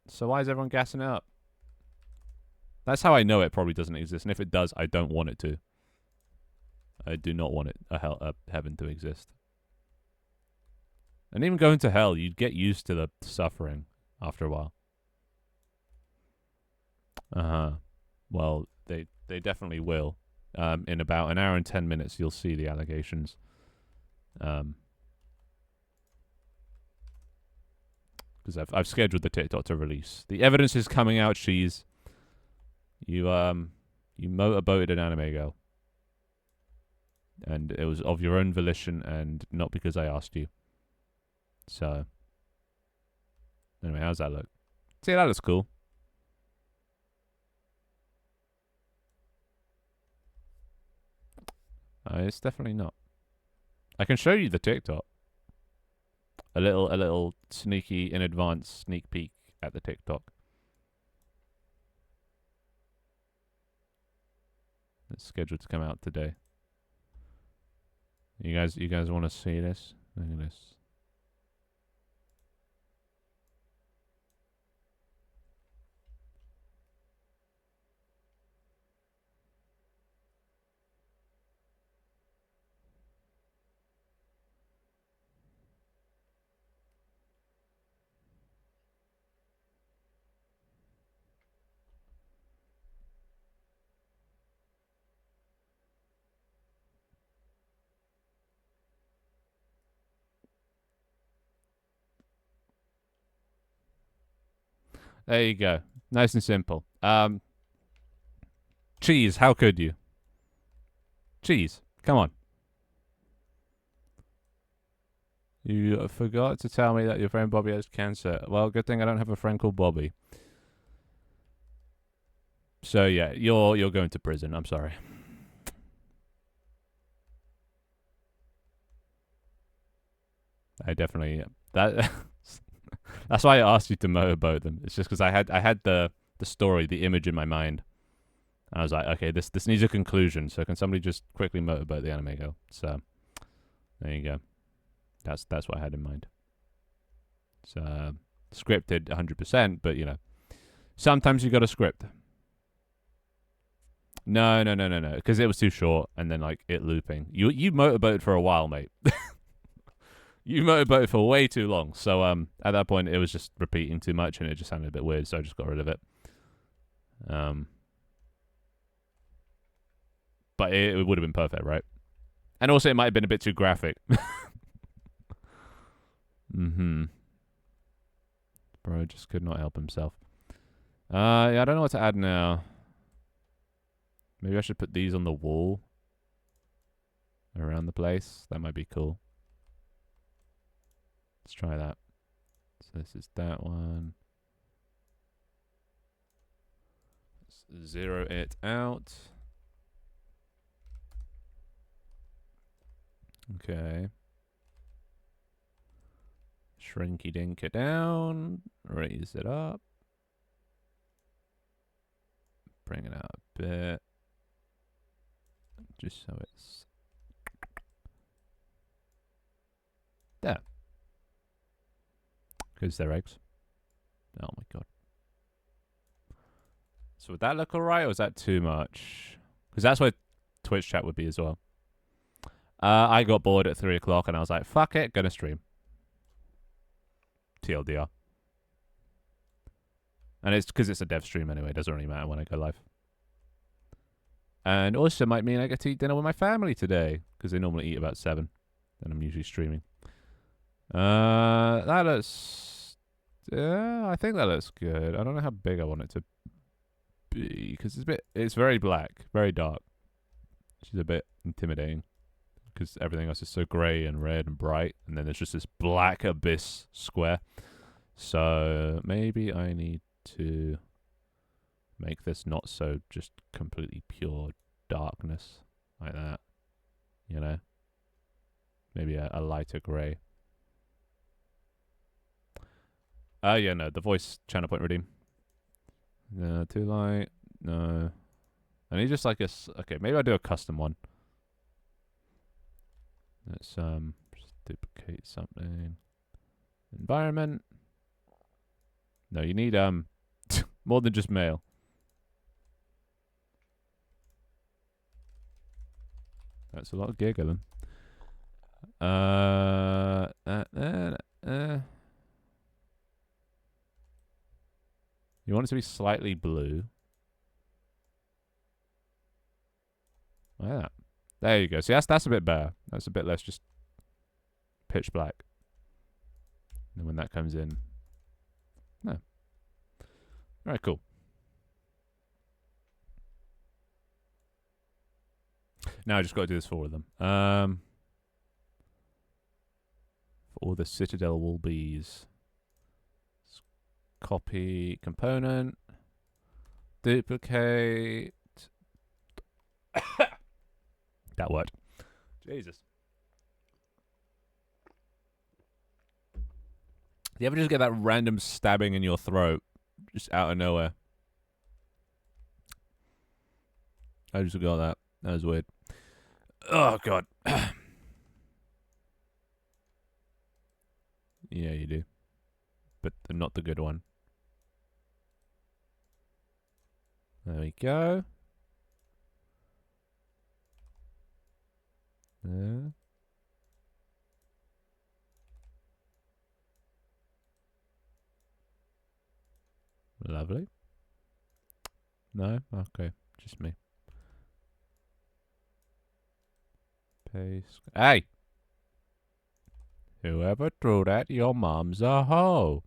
So why is everyone gassing it up? That's how I know it probably doesn't exist. And if it does, I don't want it to. I do not want a heaven to exist. And even going to hell, you'd get used to the suffering after a while. Well, they definitely will. In about an hour and 10 minutes, you'll see the allegations. Because I've scheduled the TikTok to release. The evidence is coming out. Cheese. You motorboated an anime girl, and it was of your own volition and not because I asked you. So, anyway, how's that look? See, that looks cool. It's definitely not. I can show you the TikTok. A little sneaky in advance sneak peek at the TikTok. It's scheduled to come out today. You guys want to see this? Look at this. There you go. Nice and simple. Cheese, how could you? Cheese, come on. You forgot to tell me that your friend Bobby has cancer. Well, good thing I don't have a friend called Bobby. So yeah, you're going to prison. I'm sorry. I definitely that. That's why I asked you to motorboat them. It's just because I had the story, the image in my mind. And I was like, okay, this needs a conclusion. So can somebody just quickly motorboat the anime girl? So there you go. That's what I had in mind. It's scripted 100%, but you know, sometimes you got a script. No, because it was too short, and then like it looping. You motorboated for a while, mate. You motorboated for way too long. So at that point, it was just repeating too much, and it just sounded a bit weird. So I just got rid of it. But it would have been perfect, right? And also, it might have been a bit too graphic. Bro just could not help himself. Yeah, I don't know what to add now. Maybe I should put these on the wall around the place. That might be cool. Let's try that. So this is that one. Let's zero it out. Okay. Shrinky dink it down. Raise it up. Bring it out a bit. Just so it's There. Because they're eggs. Oh my god. So would that look alright, or is that too much? Because that's where Twitch chat would be as well. I got bored at 3 o'clock and I was like, fuck it, gonna stream. TLDR. And it's because it's a dev stream anyway, it doesn't really matter when I go live. And also might mean I get to eat dinner with my family today, because they normally eat about 7. And I'm usually streaming. That looks... I think that looks good. I don't know how big I want it to be, because it's very black, very dark. Which is a bit intimidating, because everything else is so grey and red and bright, and then there's just this black abyss square. So maybe I need to make this not so just completely pure darkness like that, you know? Maybe a lighter grey. Yeah, no, the voice channel point redeem. No, too light. No. I need just like a... Okay, maybe I'll do a custom one. Let's just duplicate something. Environment. No, you need more than just male. That's a lot of giggling. You want it to be slightly blue. Like that. There you go. See, that's a bit better. That's a bit less just pitch black. And when that comes in, no. All right, cool. Now I just got to do this for all of them. For all the Citadel Woolbees. Copy component. Duplicate. That worked. Jesus. Do you ever just get that random stabbing in your throat? Just out of nowhere. I just got that. That was weird. Oh, God. Yeah, you do. But not the good one. There we go. There. Lovely. No? Okay. Just me. Paste. Hey! Whoever threw that, your mom's a hoe.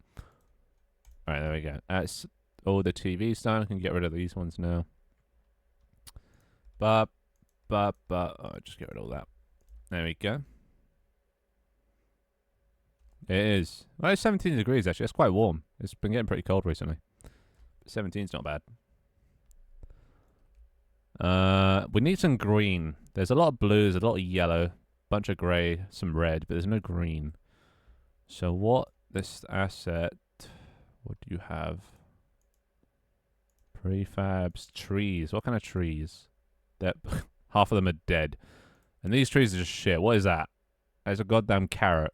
Alright, there we go. That's all the TV's done. I can get rid of these ones now. Oh, just get rid of all that. There we go. It is. Well, it's 17 degrees, actually. It's quite warm. It's been getting pretty cold recently. 17's not bad. We need some green. There's a lot of blues, a lot of yellow, bunch of grey, some red, but there's no green. So what this asset... What do you have? Prefabs, trees. What kind of trees? That half of them are dead. And these trees are just shit. What is that? There's a goddamn carrot.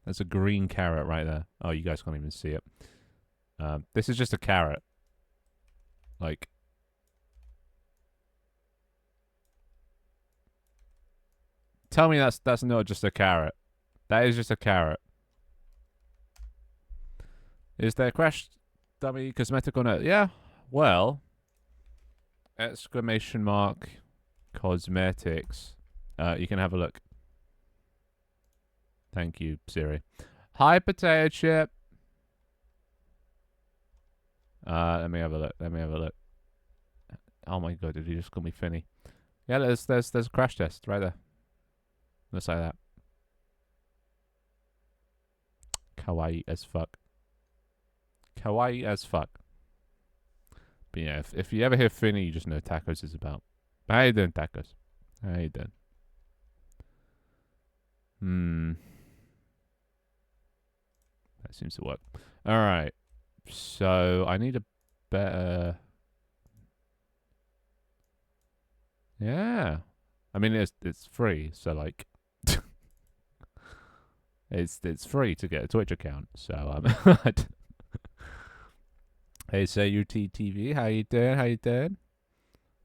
There's a green carrot right there. Oh, you guys can't even see it. This is just a carrot. Like... Tell me that's not just a carrot. That is just a carrot. Is there Crash Dummy cosmetic on it? Yeah. Well, exclamation mark cosmetics. You can have a look. Thank you, Siri. Hi, potato chip. Let me have a look. Let me have a look. Oh my god, did you just call me Finny? Yeah, there's a crash test right there. Looks like that. Kawaii as fuck. Kawaii as fuck. But yeah, if you ever hear Finny, you just know tacos is about. How you doing, tacos? How you doing? That seems to work. Alright. So, I need a better... Yeah. I mean, it's free, so like... It's free to get a Twitch account, so hey, say UTTV, how you doing? How you doing?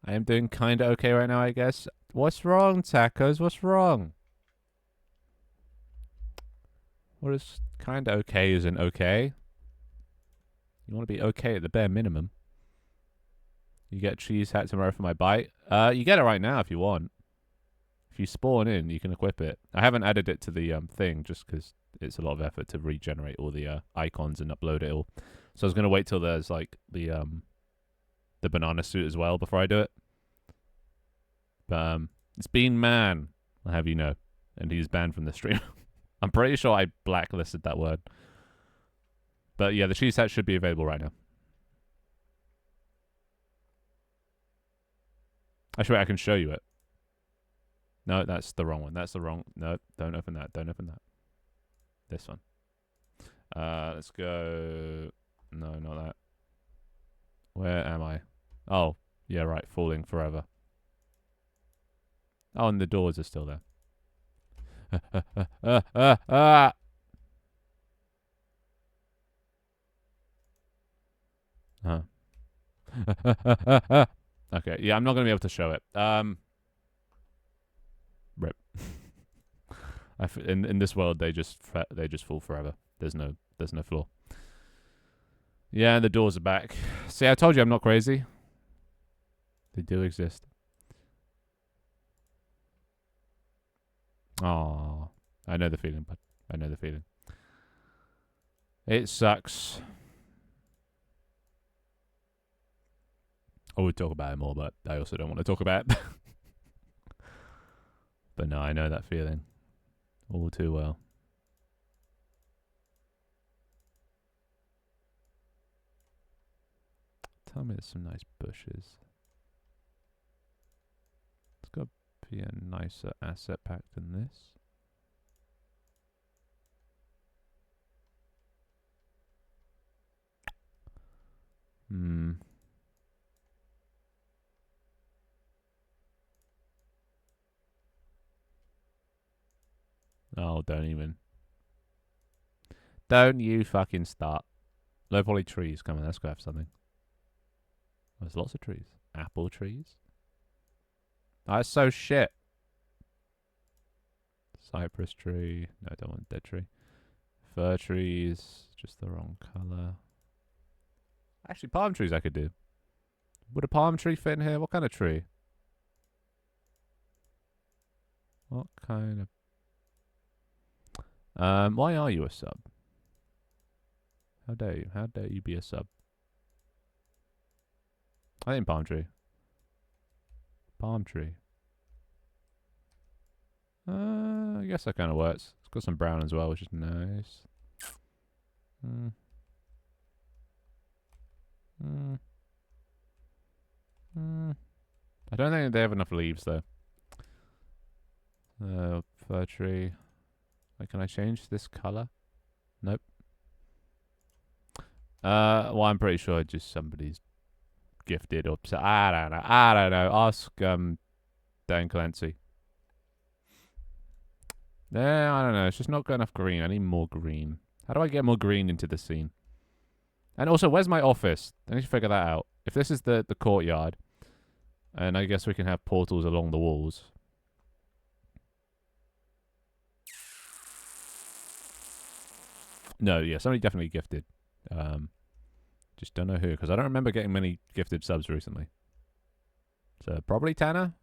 I am doing kinda okay right now, I guess. What's wrong, tacos? What's wrong? What is kinda okay isn't okay? You want to be okay at the bare minimum. You get a cheese hat tomorrow for my bite. You get it right now if you want. If you spawn in, you can equip it. I haven't added it to the thing just because it's a lot of effort to regenerate all the icons and upload it all. So I was gonna wait till there's like the banana suit as well before I do it. But it's Bean Man, I'll have you know, and he's banned from the stream. I'm pretty sure I blacklisted that word. But yeah, the cheese hat should be available right now. Actually, I can show you it. No, that's the wrong one. That's the wrong. No, don't open that. Don't open that. This one. Let's go. No, not that. Where am I? Oh, yeah, right. Falling forever. Oh, and the doors are still there. Okay, yeah, I'm not gonna be able to show it. Rip. In this world, they just fall forever. There's no floor. Yeah, the doors are back. See, I told you I'm not crazy. They do exist. Oh, I know the feeling, bud. I know the feeling. It sucks. I would talk about it more, but I also don't want to talk about it. But no, I know that feeling all too well. Tell me there's some nice bushes. It's got to be a nicer asset pack than this. Oh, don't even. Don't you fucking start. Low poly trees. Come on, let's go have something. There's lots of trees. Apple trees. That's so shit. Cypress tree. No, I don't want dead tree. Fir trees. Just the wrong colour. Actually, palm trees I could do. Would a palm tree fit in here? What kind of tree? What kind of... why are you a sub? How dare you? How dare you be a sub? I think palm tree. Palm tree. I guess that kind of works. It's got some brown as well, which is nice. I don't think they have enough leaves though. Fir tree. Wait, can I change this color? Nope. Well, I'm pretty sure just somebody's gifted or I don't know. I don't know. Ask Dan Clancy. Yeah, I don't know. It's just not got enough green. I need more green. How do I get more green into the scene? And also, where's my office? I need to figure that out. If this is the courtyard, and I guess we can have portals along the walls. No, yeah, somebody definitely gifted. Just don't know who, because I don't remember getting many gifted subs recently. So probably Tanner.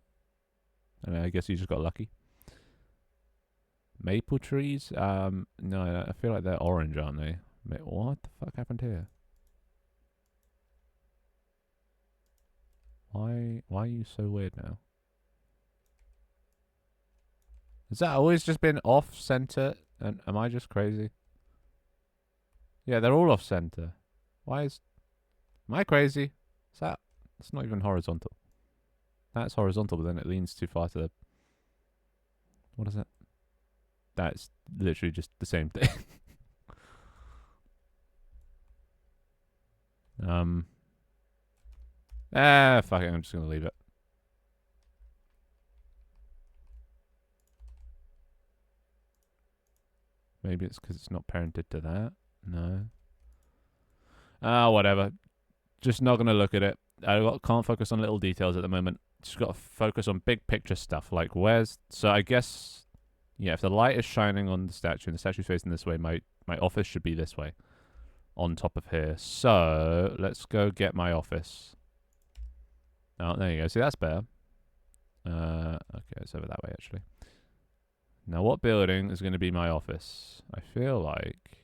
And I guess he just got lucky. Maple trees? No, I feel like they're orange, aren't they? What the fuck happened here? Why are you so weird now? Has that always just been off-center? And am I just crazy? Yeah, they're all off-center. Why is... Am I crazy? Is that... It's not even horizontal. That's horizontal, but then it leans too far to the... What is it? That's literally just the same thing. Fuck it, I'm just gonna leave it. Maybe it's because it's not parented to that. No. Whatever. Just not gonna look at it. Can't focus on little details at the moment. Just got to focus on big picture stuff. Like so I guess, yeah, if the light is shining on the statue and the statue's facing this way, my office should be this way, on top of here. So let's go get my office. Oh, there you go. See, that's better. Okay, it's over that way actually. Now, what building is going to be my office? I feel like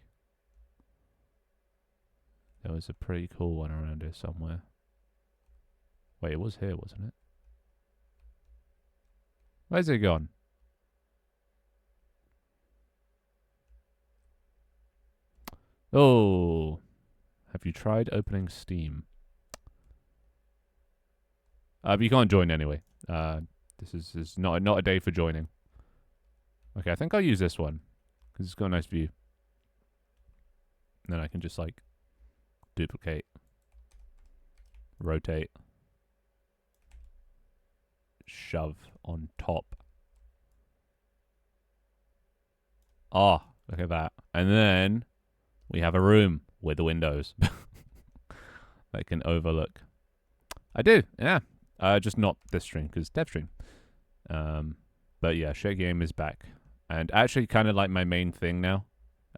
there was a pretty cool one around here somewhere. Wait, it was here, wasn't it? Where's it gone? Oh, have you tried opening Steam? But you can't join anyway. This is not a day for joining. Okay, I think I'll use this one because it's got a nice view. And then I can just like duplicate, rotate, shove on top. Oh, look at that. And then we have a room with the windows that can overlook. I do, yeah. Just not this stream because dev stream. But yeah, Shake Game is back. And actually kind of like my main thing now.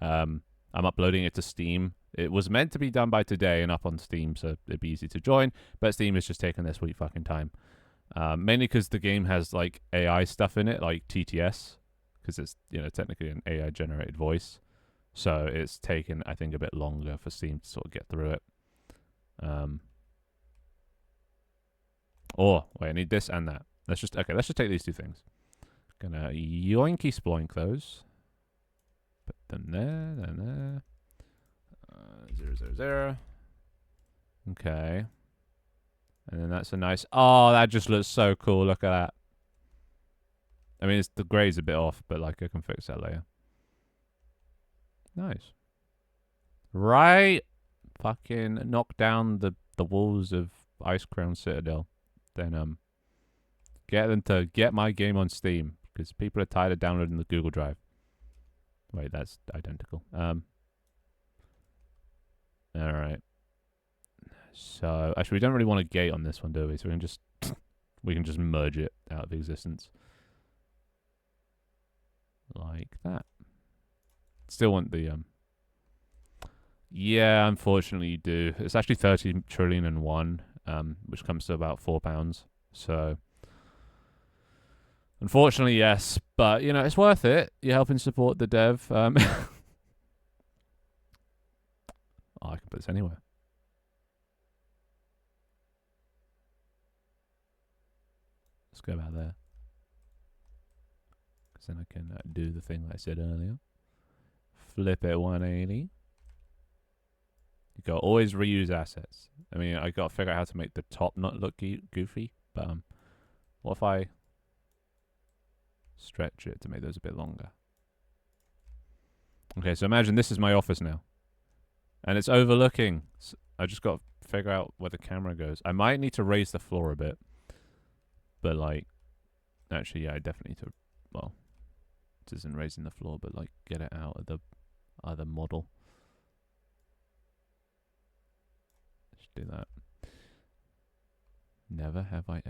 I'm uploading it to Steam. It was meant to be done by today and up on Steam, so it'd be easy to join. But Steam is just taking their sweet fucking time. Mainly because the game has like AI stuff in it, like TTS, because it's technically an AI generated voice. So it's taken, I think, a bit longer for Steam to sort of get through it. Oh, wait, I need this and that. Let's just take these two things. Gonna yoinky sploink those. Put them there, then there. 0, 0, 0. Okay. And then that's a nice... Oh, that just looks so cool. Look at that. I mean, the gray's a bit off, but like I can fix that later. Nice. Right. Fucking knock down the walls of Ice Crown Citadel. Then get them to get my game on Steam because people are tired of downloading the Google Drive. Wait, that's identical. All right. So actually, we don't really want a gate on this one, do we? So we can just merge it out of existence like that. Still want the Yeah, unfortunately you do. It's actually 30 trillion and one, which comes to about £4. So unfortunately, yes, but it's worth it. You're helping support the dev. Oh, I can put this anywhere. Let's go about there. Because then I can do the thing that I said earlier. Flip it 180. You got to always reuse assets. I mean, I got to figure out how to make the top not look goofy. But what if I stretch it to make those a bit longer? Okay, so imagine this is my office now. And it's overlooking. So I just got to figure out where the camera goes. I might need to raise the floor a bit. But like, actually, yeah, I definitely need to, well, this isn't raising the floor, but like get it out of the other model. Let's do that. Never have I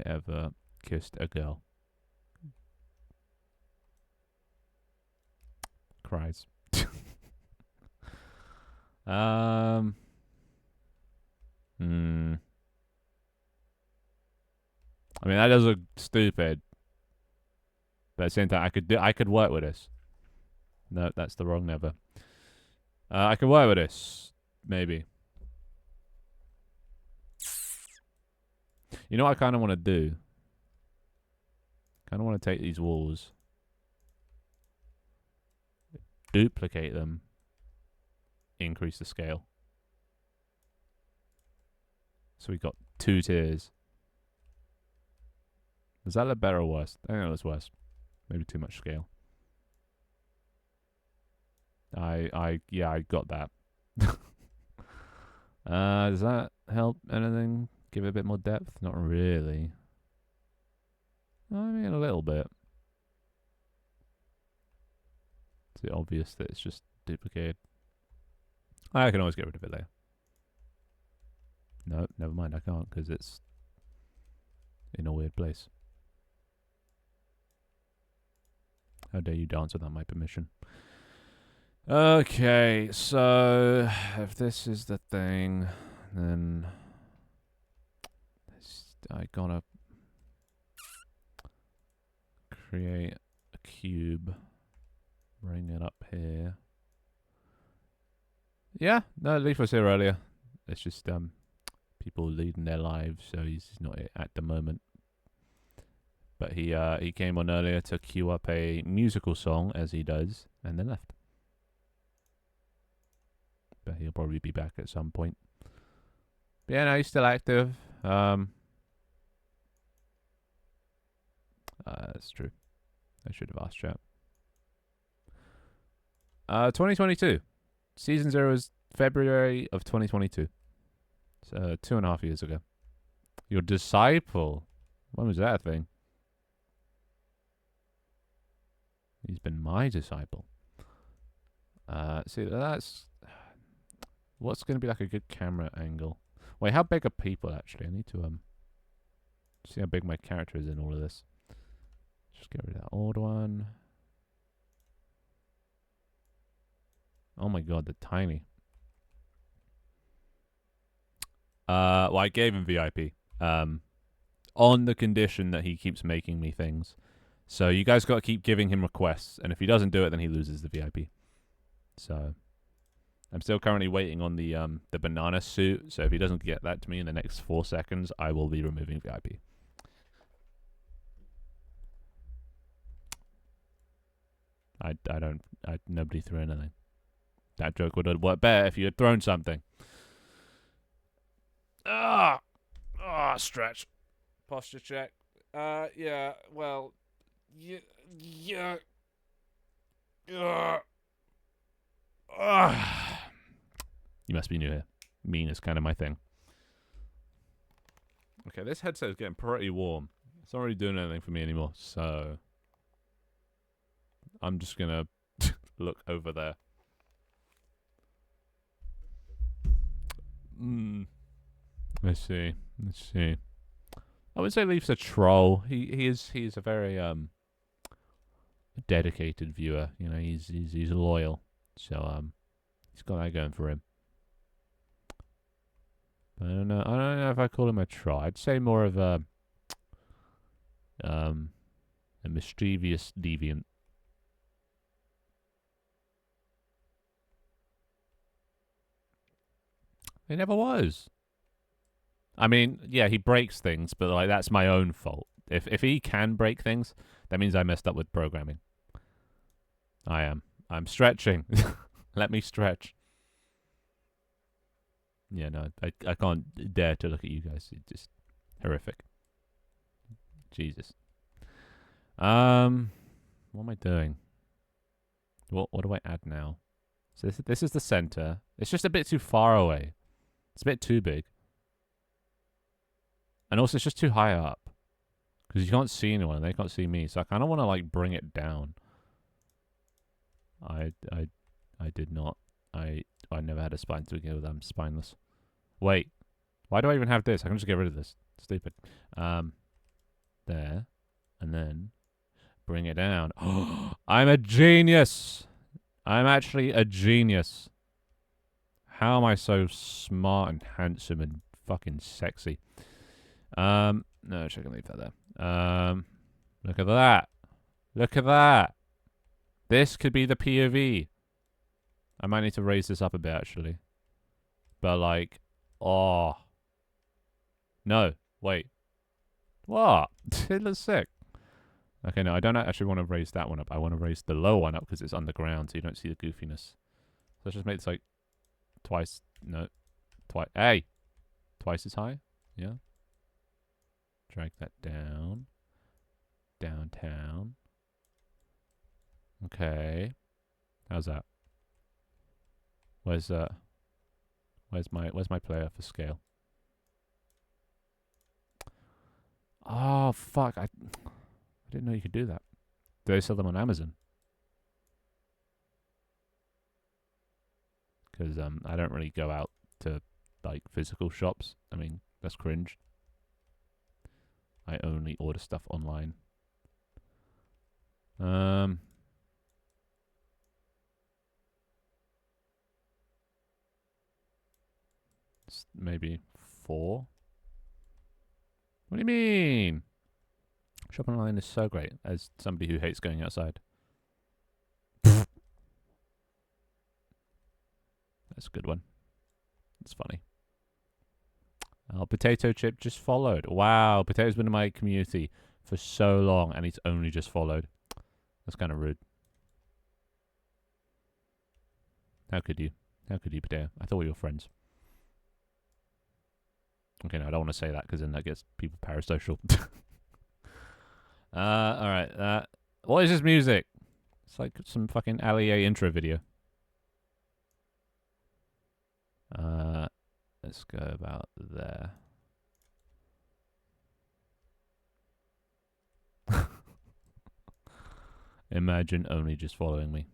ever kissed a girl. Cries. I mean, that does look stupid. But at the same time, I could work with this. No, that's the wrong never. I could work with this. Maybe. You know what I kind of want to do? Kind of want to take these walls, duplicate them, increase the scale. So we got 2 tiers. Does that look better or worse? I think it looks worse. Maybe too much scale. Yeah, I got that. Does that help anything? Give it a bit more depth? Not really. I mean, a little bit. Is it obvious that it's just duplicated? I can always get rid of it later. No, never mind, I can't because it's in a weird place. How dare you dance without my permission? Okay, so if this is the thing, then I gotta create a cube, bring it up here. Yeah, no, Leaf was here earlier. It's just people leading their lives, so he's not at the moment. But he came on earlier to queue up a musical song, as he does, and then left. But he'll probably be back at some point. But yeah, no, he's still active. That's true. I should have asked chat. 2022. Season 0 is February of 2022. So 2.5 years ago. Your disciple. When was that a thing? He's been my disciple. See, that's... What's going to be like a good camera angle? Wait, how big are people, actually? I need to see how big my character is in all of this. Just get rid of that old one. Oh my god, they're tiny. Well, I gave him VIP. On the condition that he keeps making me things. So you guys got to keep giving him requests, and if he doesn't do it, then he loses the VIP. So I'm still currently waiting on the banana suit. So if he doesn't get that to me in the next 4 seconds, I will be removing VIP. Nobody threw anything. That joke would have worked better if you had thrown something. Stretch. Posture check. Yeah, well, yeah. You must be new here. Mean is kind of my thing. Okay, this headset is getting pretty warm. It's not really doing anything for me anymore, so I'm just gonna look over there. Let's see. I would say Leaf's a troll. He is a very dedicated viewer. You know, he's loyal. So he's got that going for him. But I don't know if I call him a troll. I'd say more of a mischievous deviant. He never was. I mean, yeah, he breaks things, but like that's my own fault. If he can break things, that means I messed up with programming. I am. I'm stretching. Let me stretch. Yeah, no, I can't dare to look at you guys. It's just horrific. Jesus. What am I doing? What do I add now? So this is the center. It's just a bit too far away. It's a bit too big. And also, it's just too high up. Because you can't see anyone, and they can't see me. So I kind of want to, like, bring it down. I did not. I never had a spine to begin with. I'm spineless. Wait. Why do I even have this? I can just get rid of this. Stupid. There. And then bring it down. I'm a genius! I'm actually a genius. How am I so smart and handsome and fucking sexy? No, I can leave that there. Look at that. Look at that. This could be the POV. I might need to raise this up a bit, actually. But, like, oh. No, wait. What? It looks sick. Okay, no, I don't actually want to raise that one up. I want to raise the low one up because it's underground, so you don't see the goofiness. So let's just make this, like, twice. No. Twice. Hey! Twice as high? Yeah. Drag that down. Downtown. Okay. How's that? Where's my player for scale? Oh fuck! I didn't know you could do that. Do they sell them on Amazon? because I don't really go out to like physical shops. I mean, that's cringe. I only order stuff online. Maybe 4. What do you mean? Shopping online is so great as somebody who hates going outside. That's a good one. That's funny. Oh, Potato Chip just followed. Wow, Potato's been in my community for so long and he's only just followed. That's kind of rude. How could you? How could you, Potato? I thought we were friends. Okay, no, I don't want to say that because then that gets people parasocial. Alright. What is this music? It's like some fucking Ali A intro video. Let's go about there. Imagine only just following me.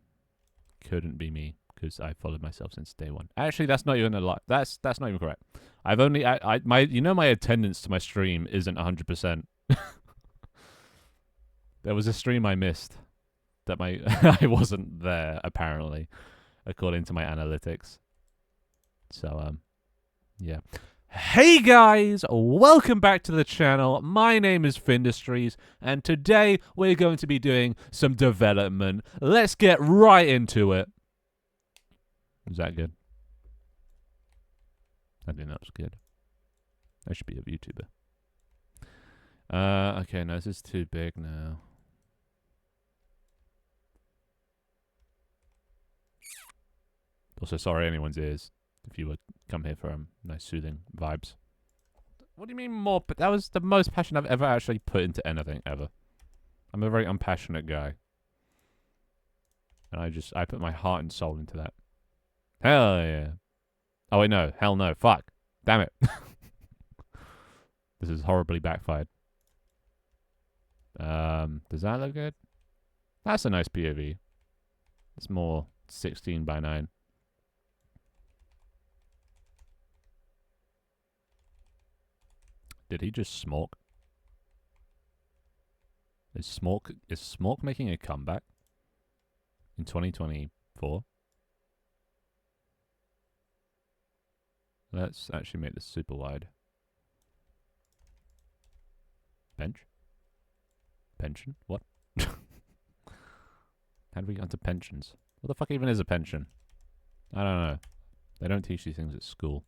Couldn't be me because I followed myself since day one. Actually, that's not even a lie. That's not even correct. I've only my attendance to my stream isn't 100%. There was a stream I missed that I wasn't there apparently, according to my analytics. So yeah. Hey guys, welcome back to the channel. My name is Findustries, and today we're going to be doing some development. Let's get right into it. Is that good? I think that was good. I should be a YouTuber. Okay, no, this is too big now. Also, sorry anyone's ears if you would come here for nice soothing vibes. What do you mean more? But that was the most passion I've ever actually put into anything ever. I'm a very unpassionate guy. And I put my heart and soul into that. Hell yeah. Oh wait, no. Hell no. Fuck. Damn it. This is horribly backfired. Does that look good? That's a nice POV. It's more 16:9. Did he just smoke? Is Smork making a comeback in 2024? Let's actually make this super wide. Bench? Pension? What? How do we get onto pensions? What the fuck even is a pension? I don't know. They don't teach these things at school.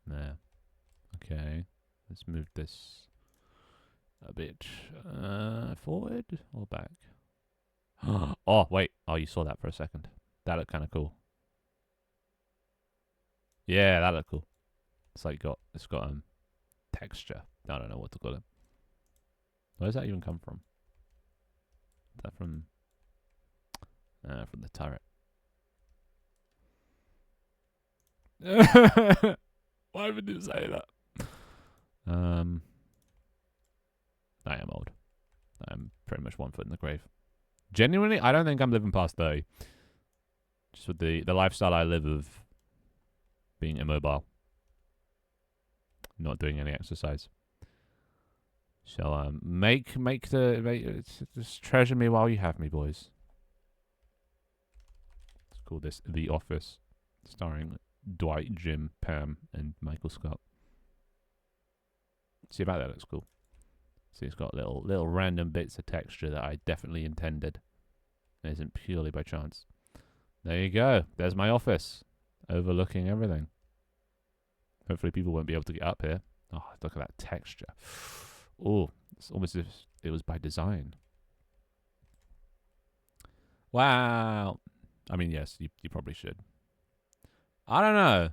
There. Okay. Let's move this a bit forward or back. Oh, wait. Oh, you saw that for a second. That looked kind of cool. Yeah, that looked cool. It's like it's got texture. I don't know what to call it. Where does that even come from? Is that from the turret? Why would you say that? I am old. I'm pretty much 1 foot in the grave. Genuinely, I don't think I'm living past 30. Just with the lifestyle I live of being immobile. Not doing any exercise. So just treasure me while you have me, boys. Let's call this The Office, starring Dwight, Jim, Pam, and Michael Scott. See, about that looks cool. See, it's got little random bits of texture that I definitely intended. It isn't purely by chance. There you go. There's my office, overlooking everything. Hopefully people won't be able to get up here. Oh, look at that texture. Oh, it's almost as if it was by design. Wow. I mean, yes, you probably should. I don't know.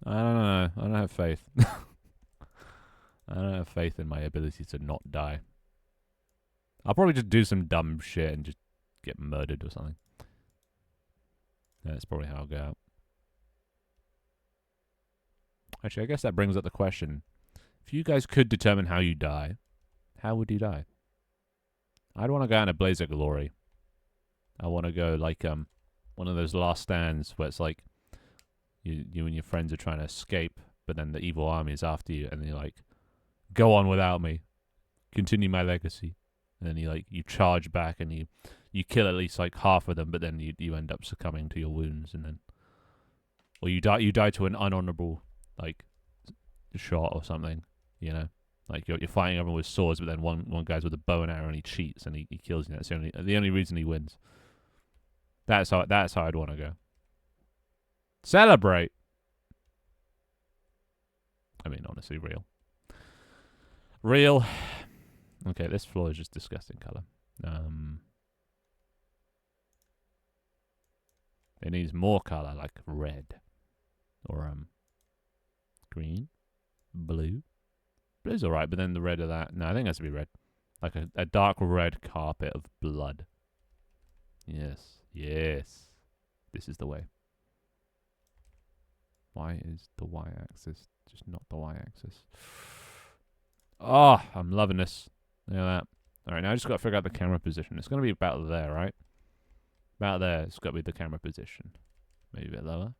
I don't have faith. I don't have faith in my ability to not die. I'll probably just do some dumb shit and just get murdered or something. Yeah, that's probably how I'll go out. Actually, I guess that brings up the question. If you guys could determine how you die, how would you die? I'd want to go out in a blaze of glory. I want to go like one of those last stands where it's like you and your friends are trying to escape, but then the evil army is after you, and you're like, go on without me, continue my legacy, and then you charge back and you kill at least like half of them, but then you end up succumbing to your wounds, and then or you die to an unhonorable like shot or something, you know. Like you're fighting everyone with swords, but then one guy's with a bow and arrow and he cheats and he kills you. That's the only reason he wins. That's how I'd want to go. Celebrate. I mean, honestly, real. Okay, this floor is just disgusting color. It needs more color, like red or green, blue. Blue's alright, but then the red of that. No, I think it has to be red. Like a dark red carpet of blood. Yes. This is the way. Why is the y-axis just not the y-axis? Oh, I'm loving this. Look at that. Alright, now I just got to figure out the camera position. It's going to be about there, right? About there. It's got to be the camera position. Maybe a bit lower.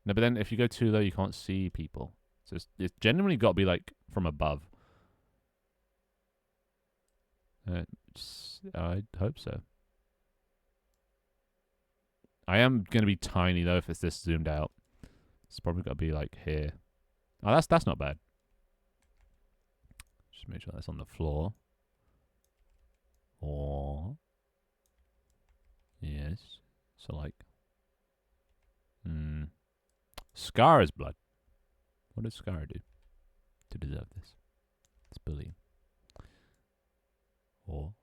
No, but then if you go too low, you can't see people. So it's generally got to be like from above. I hope so. I am going to be tiny though if it's this zoomed out. It's probably got to be like here. Oh, that's not bad. Just make sure that's on the floor. Or yes. So like Scar is blood. What does Scar do to deserve this? It's bullying. Or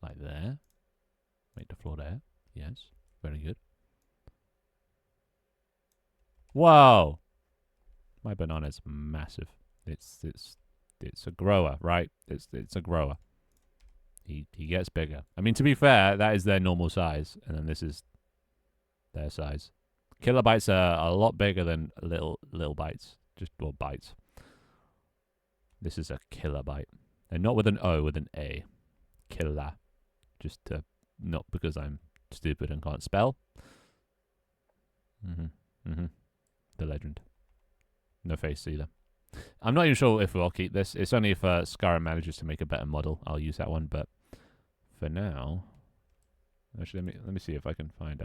like there. Make the floor there. Yes. Very good. Whoa! My banana's massive. It's a grower, right? It's a grower. He gets bigger. I mean, to be fair, that is their normal size, and then this is their size. Kilobytes are a lot bigger than little bytes. Bytes. This is a kilobyte. And not with an O, with an A. Killa. Just to, not because I'm stupid and can't spell. The legend. No face either. I'm not even sure if I'll keep this. It's only if Scar manages to make a better model, I'll use that one. But for now, actually, let me see if I can find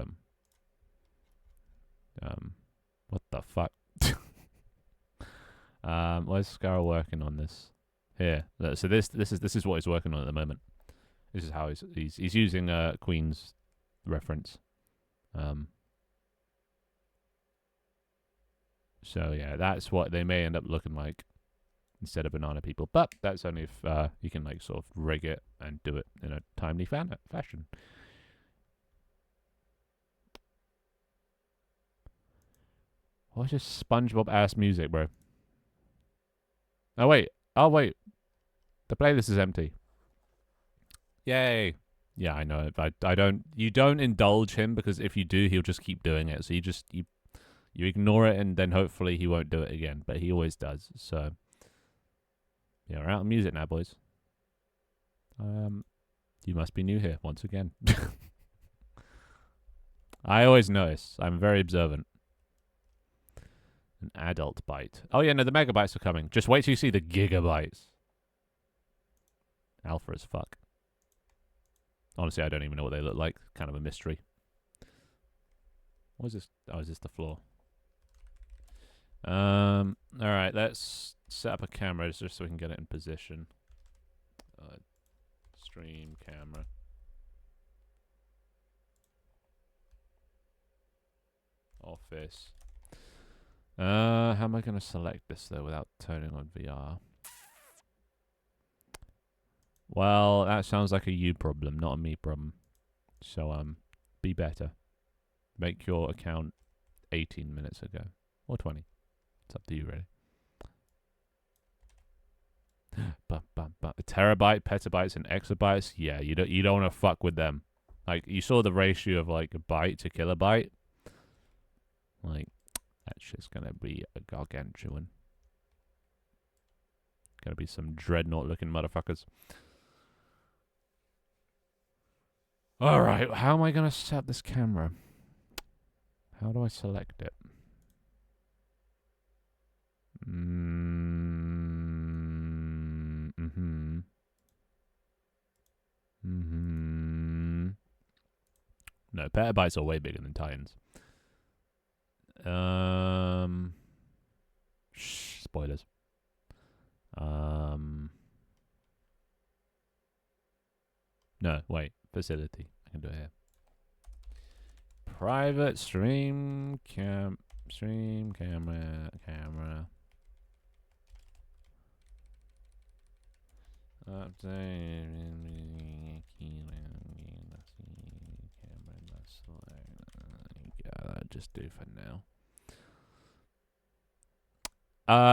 what the fuck? Where's Scar working on this? Here. So this is what he's working on at the moment. This is how he's using Queen's reference. So yeah, that's what they may end up looking like instead of banana people. But that's only if you can like sort of rig it and do it in a timely fashion. What's this SpongeBob ass music, bro? Oh wait. The playlist is empty. Yay. Yeah, I know. I don't. You don't indulge him because if you do, he'll just keep doing it. So you ignore it and then hopefully he won't do it again. But he always does. So yeah, we're out of music now, boys. You must be new here once again. I always notice. I'm very observant. An adult byte. Oh yeah, no, the megabytes are coming. Just wait till you see the gigabytes. Alpha as fuck. Honestly, I don't even know what they look like. Kind of a mystery. What is this? Oh, is this the floor? Alright, let's set up a camera just so we can get it in position. Stream camera. Office. How am I going to select this though without turning on VR? Well, that sounds like a you problem, not a me problem. So, be better. Make your account 18 minutes ago. Or 20. It's up to you, really. Terabyte, petabytes, and exabytes. Yeah, you don't want to fuck with them. Like, you saw the ratio of, like, a byte to kilobyte. Like, that shit's gonna be a gargantuan. Gonna be some dreadnought-looking motherfuckers. Alright, how am I going to set up this camera? How do I select it? No, petabytes are way bigger than Titans. Spoilers. No, wait. Facility. I can do it here. Private stream camera. That'll just do for now.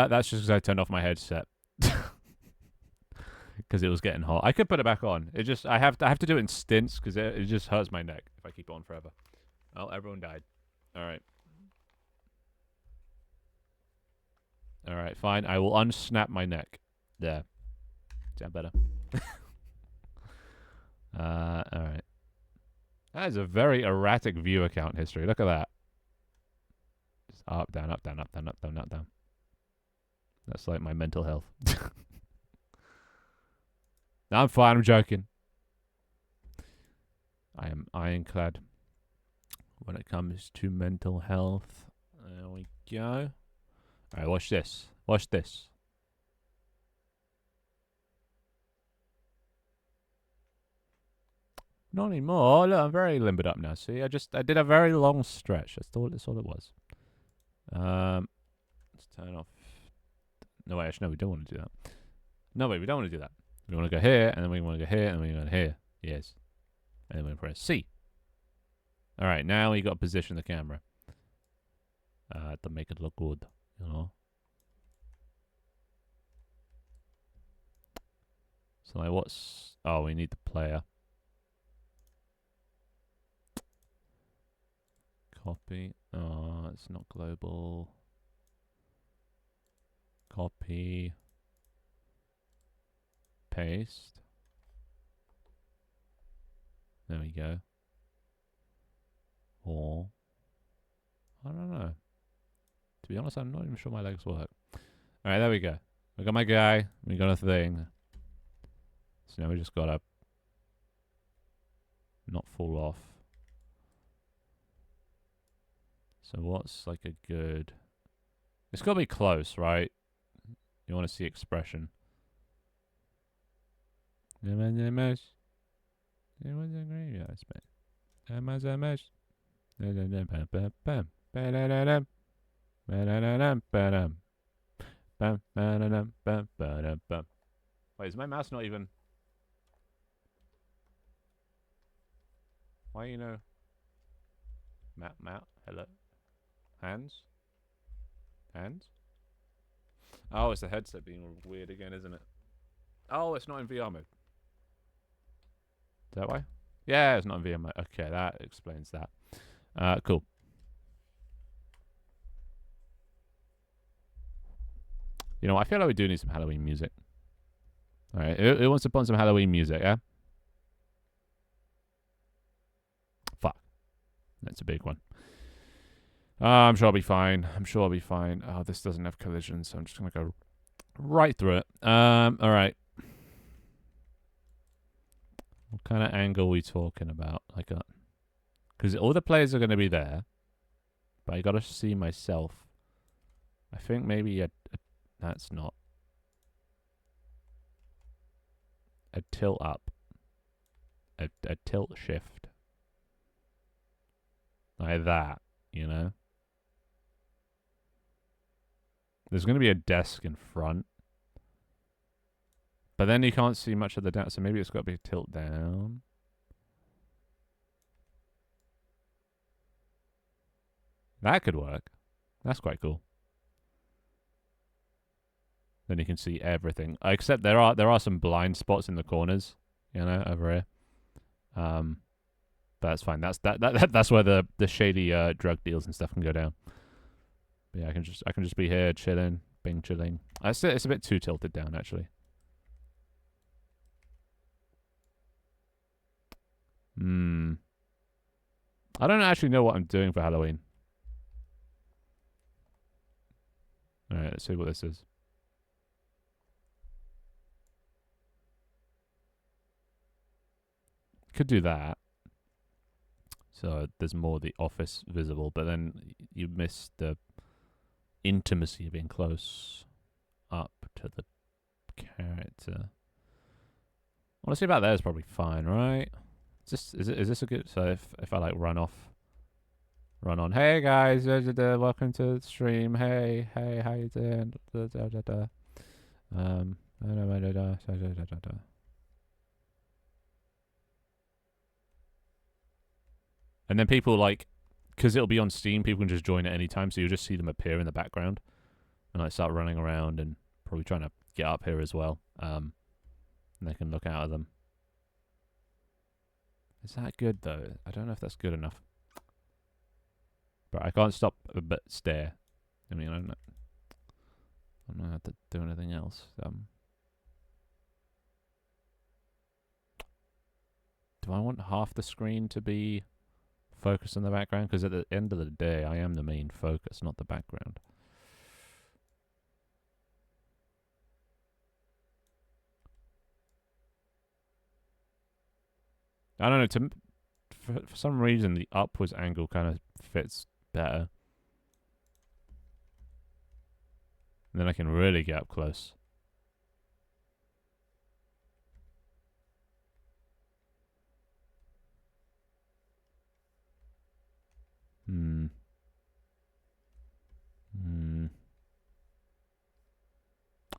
That's just because I turned off my headset because it was getting hot. I could put it back on. It just I have to do it in stints because it just hurts my neck if I keep it on forever. Oh, everyone died. All right. All right, fine. I will unsnap my neck. There. Is that better? All right. That is a very erratic view account history. Look at that. Just up, down, up, down, up, down, up, down, up, down. That's like my mental health. No, I'm fine. I'm joking. I am ironclad when it comes to mental health. There we go. All right, watch this. Watch this. Not anymore. Look, I'm very limbered up now. See, I did a very long stretch. That's all it was. Let's turn off. No, wait, actually, no, we don't want to do that. No, wait, we don't want to do that. We want to go here, and then we want to go here, and then we want to go here. Yes. And then we press C. All right, now we got to position the camera to make it look good, you know. So like, what's? Oh, we need the player. Copy. Oh, it's not global. Copy. Paste. There we go. Or I don't know. To be honest, I'm not even sure my legs work. Alright, there we go. We got my guy. We got a thing. So now we just gotta not fall off. So what's like a good... It's gotta be close, right? You want to see expression. Wait, is my mouse not even... Why you know... Map, hello? Hands? Oh, it's the headset being weird again, isn't it? Oh, it's not in VR mode. Is that why? Yeah, it's not in VR mode. Okay, that explains that. Cool. You know, I feel like we do need some Halloween music. Alright, who wants to put on some Halloween music, yeah? Fuck. That's a big one. I'm sure I'll be fine. Oh, this doesn't have collision, so I'm just going to go right through it. Alright. What kind of angle are we talking about? Like a... Because all the players are going to be there. But I got to see myself. I think maybe that's not. A tilt up. A tilt shift. Like that, you know? There's going to be a desk in front. But then you can't see much of the down, so maybe it's got to be a tilt down. That could work. That's quite cool. Then you can see everything. Except there are some blind spots in the corners, you know, over here. But that's fine. That's where the shady drug deals and stuff can go down. But yeah, I can just be here chilling, chilling. It's a bit too tilted down actually. Hmm. I don't actually know what I'm doing for Halloween. Alright, let's see what this is. Could do that. So there's more of the office visible, but then you miss the intimacy of being close up to the character. What I see about there is probably fine, right? Is this a good? So if I like run on. Hey guys, welcome to the stream. Hey, how you doing? And then people like, because it'll be on Steam, people can just join at any time, so you'll just see them appear in the background and like start running around and probably trying to get up here as well. And they can look out at them. Is that good though? I don't know if that's good enough. But I can't stop but stare. I mean, I don't know how to do anything else. Do I want half the screen to be focused on the background? Because at the end of the day, I am the main focus, not the background. I don't know. For some reason, the upwards angle kind of fits better. And then I can really get up close.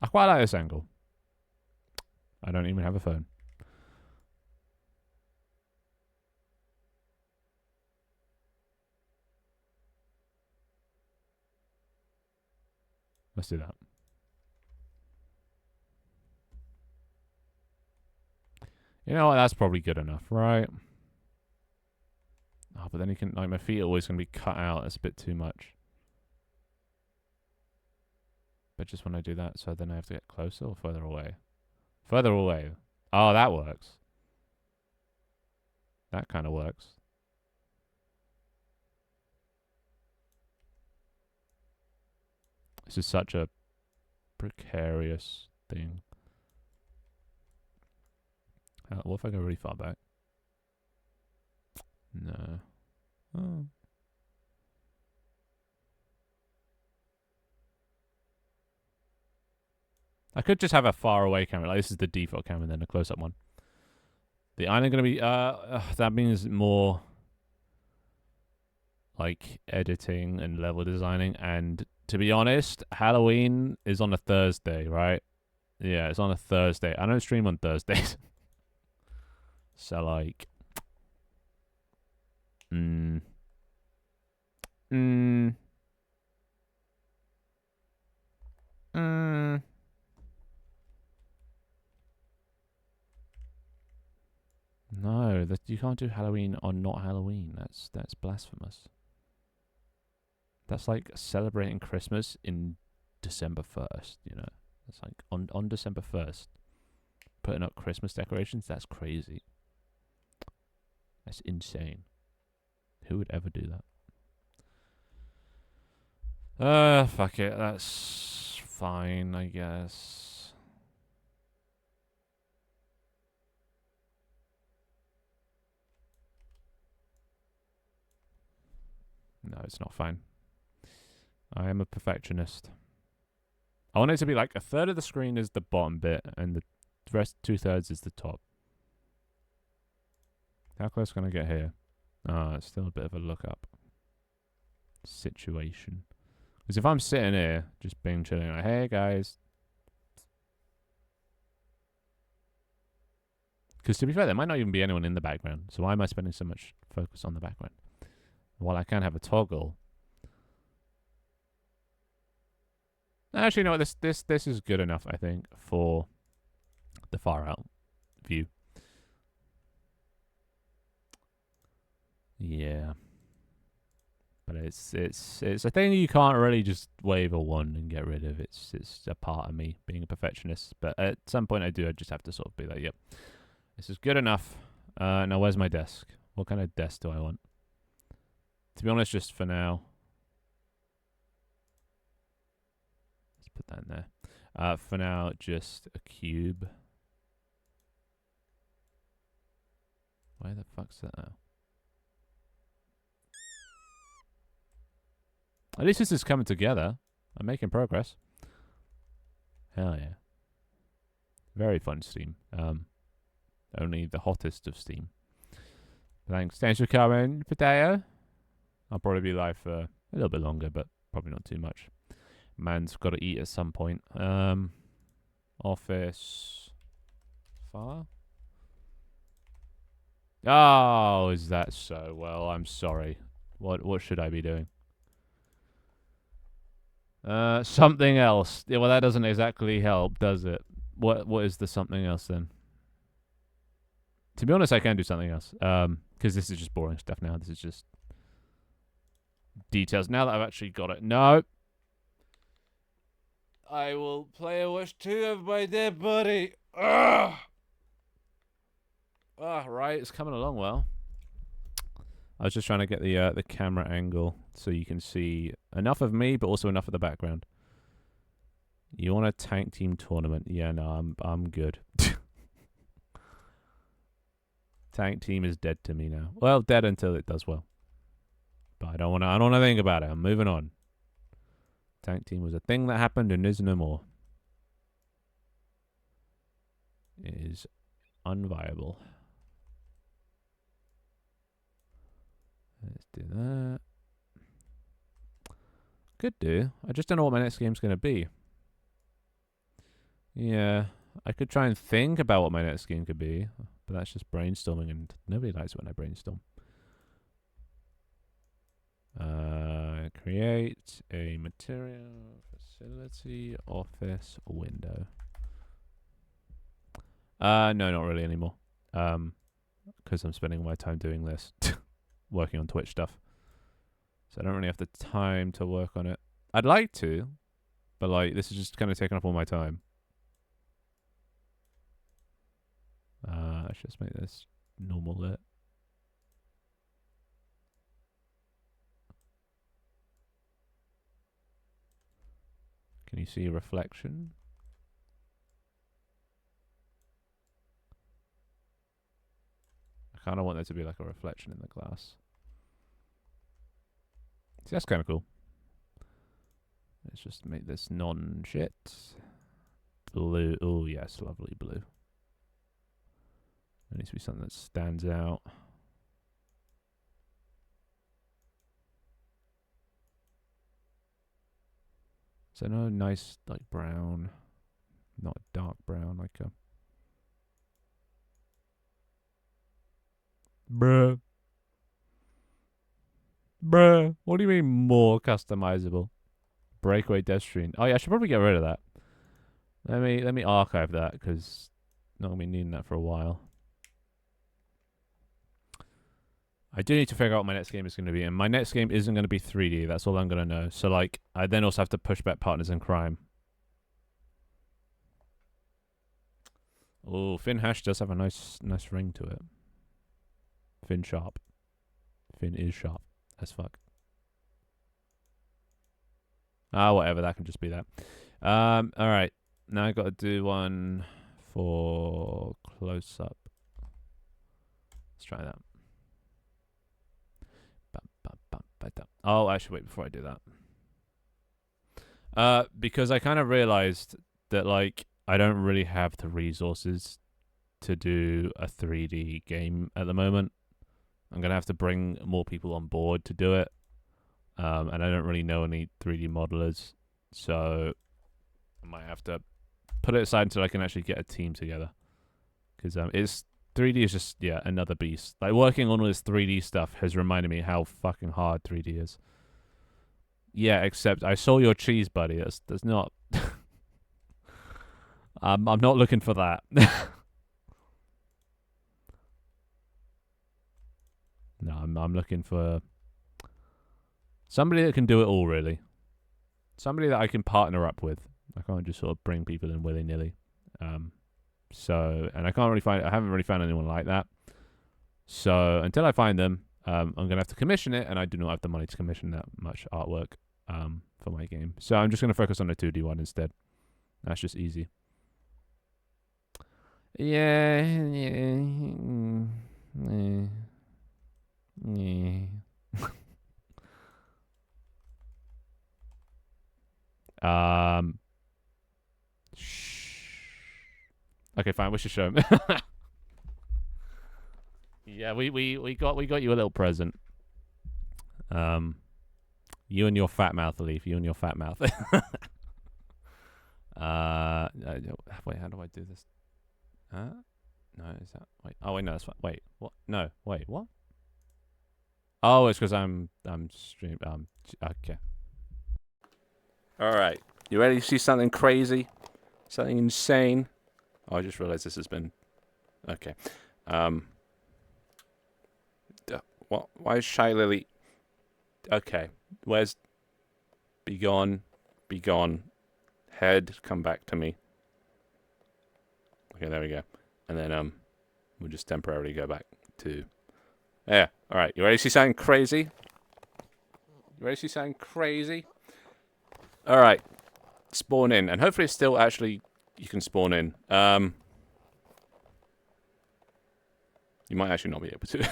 I quite like this angle. I don't even have a phone. Let's do that. You know what? That's probably good enough, right? Oh, but then you can, like, my feet are always going to be cut out. That's a bit too much. But just when I do that, so then I have to get closer or further away? Further away. Oh, that works. That kind of works. This is such a precarious thing. What if I go really far back? No. Oh. I could just have a far away camera. Like this is the default camera, and then a close up one. The island going to be that means more like editing and level designing. And to be honest, Halloween is on a Thursday, right? Yeah, it's on a Thursday. I don't stream on Thursdays. So like No, that you can't do Halloween on not Halloween. That's blasphemous. That's like celebrating Christmas in December 1st, you know. It's like on December 1st, putting up Christmas decorations, that's crazy. That's insane. Who would ever do that? Fuck it. That's fine, I guess. No, it's not fine. I am a perfectionist. I want it to be like a third of the screen is the bottom bit, and the rest 2/3 is the top. How close can I get here? It's still a bit of a look up situation. Because if I'm sitting here, just being chilling, like, hey guys. Because to be fair, there might not even be anyone in the background. So why am I spending so much focus on the background? While I can have a toggle. Actually, no, this is good enough, I think, for the far out view. Yeah. But it's a thing you can't really just wave a wand and get rid of. It's a part of me being a perfectionist. But at some point I just have to sort of be like, yep, this is good enough. Now where's my desk? What kind of desk do I want? To be honest, just for now. Let's put that in there. For now, just a cube. Why the fuck's that now? At least this is coming together. I'm making progress. Hell yeah. Very fun Steam. Only the hottest of Steam. Thanks for coming, Potato. I'll probably be live for a little bit longer, but probably not too much. Man's got to eat at some point. Office. Far? Oh, is that so? Well, I'm sorry. What should I be doing? Something else. Yeah, well, that doesn't exactly help, does it? What is the something else then? To be honest, I can do something else. Because this is just boring stuff now. This is just details. Now that I've actually got it. No. I will play a Wish 2 of my dead body. Ugh. Right, it's coming along well. I was just trying to get the camera angle so you can see enough of me, but also enough of the background. You want a tank team tournament? Yeah, no, I'm good. Tank team is dead to me now. Well, dead until it does well. But I don't want to think about it. I'm moving on. Tank team was a thing that happened and is no more. It is unviable. Let's do that. Could do. I just don't know what my next game's going to be. Yeah, I could try and think about what my next game could be, but that's just brainstorming, and nobody likes it when I brainstorm. Create a material facility office window. No, not really anymore. Because I'm spending my time doing this, working on Twitch stuff. So I don't really have the time to work on it. I'd like to, but like this is just kind of taking up all my time. Let's just make this normal lit. Can you see reflection? I kind of want there to be like a reflection in the glass. See, that's kind of cool. Let's just make this non-shit. Blue. Oh, yes, lovely blue. There needs to be something that stands out. So no nice, like, brown. Not dark brown, like a... Bruh. What do you mean more customizable? Breakaway Deathstream. Oh yeah, I should probably get rid of that. Let me archive that because not gonna be needing that for a while. I do need to figure out what my next game is going to be, and my next game isn't going to be 3D. That's all I'm going to know. So like, I then also have to push back Partners in Crime. Oh, Finn Hash does have a nice ring to it. Finn sharp. Finn is sharp as fuck. Whatever. That can just be that. All right. Now I got to do one for close up. Let's try that. Oh, actually, wait, before I do that. Because I kind of realized that, like, I don't really have the resources to do a 3D game at the moment. I'm going to have to bring more people on board to do it. And I don't really know any 3D modelers. So I might have to put it aside until I can actually get a team together. Because it's 3D is just, yeah, another beast. Like, working on all this 3D stuff has reminded me how fucking hard 3D is. Yeah, except I saw your cheese, buddy. That's not... I'm not looking for that. No, I'm looking for somebody that can do it all, really. Somebody that I can partner up with. I can't just sort of bring people in willy-nilly. So, and I haven't really found anyone like that. So until I find them, I'm gonna have to commission it, and I do not have the money to commission that much artwork for my game. So I'm just gonna focus on the 2D one instead. That's just easy. Yeah. Shh. Okay, fine. We should show him. Yeah, we got you a little present. You and your fat mouth, Leaf. You and your fat mouth. Wait, how do I do this? No, is that wait? Oh wait, no, that's fine. Wait, what? No, wait, what? Oh, it's because I'm stream. Okay. All right, you ready to see something crazy, something insane? Oh, I just realized this has been okay. What? Why is Shy Lily? Okay, where's? Be gone, be gone. Head, come back to me. Okay, there we go. And then we'll just temporarily go back to. Yeah. All right. You ready to see something crazy? You ready to see something crazy? All right. Spawn in, and hopefully it's still actually you can spawn in. You might actually not be able to.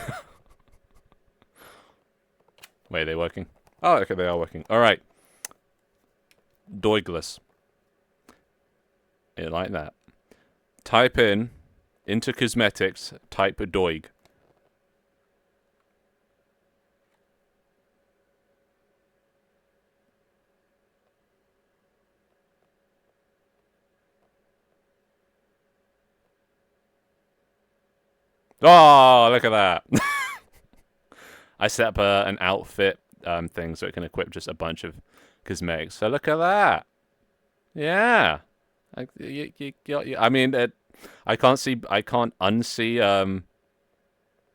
Wait, are they working? Oh, okay, they are working. All right. Doigless. Yeah, like that. Type into cosmetics, type Doig. Oh, look at that. I set up an outfit thing so it can equip just a bunch of cosmetics. So look at that. Yeah. I mean, I can't unsee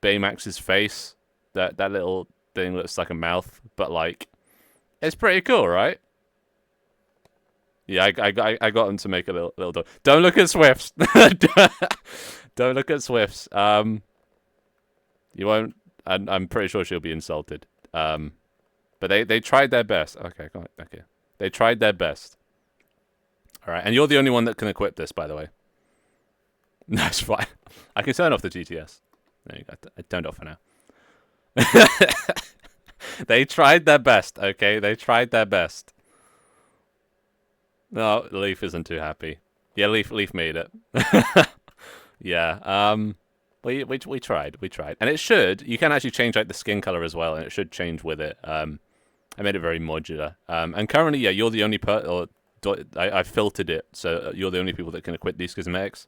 Baymax's face. That little thing looks like a mouth, but like, it's pretty cool, right? Yeah, I got him to make a little dog. Don't look at Swifts. Don't look at Swifts. You won't. I'm pretty sure she'll be insulted. But they tried their best. Okay, okay. They tried their best. All right, and you're the only one that can equip this, by the way. That's fine. I can turn off the GTS. There you go. I turned off for now. They tried their best. Okay, they tried their best. No, Leaf isn't too happy. Yeah, Leaf made it. Yeah. We tried, and it should. You can actually change like the skin color as well, and it should change with it. I made it very modular. And currently, yeah, you're the only I filtered it, so you're the only people that can equip these cosmetics.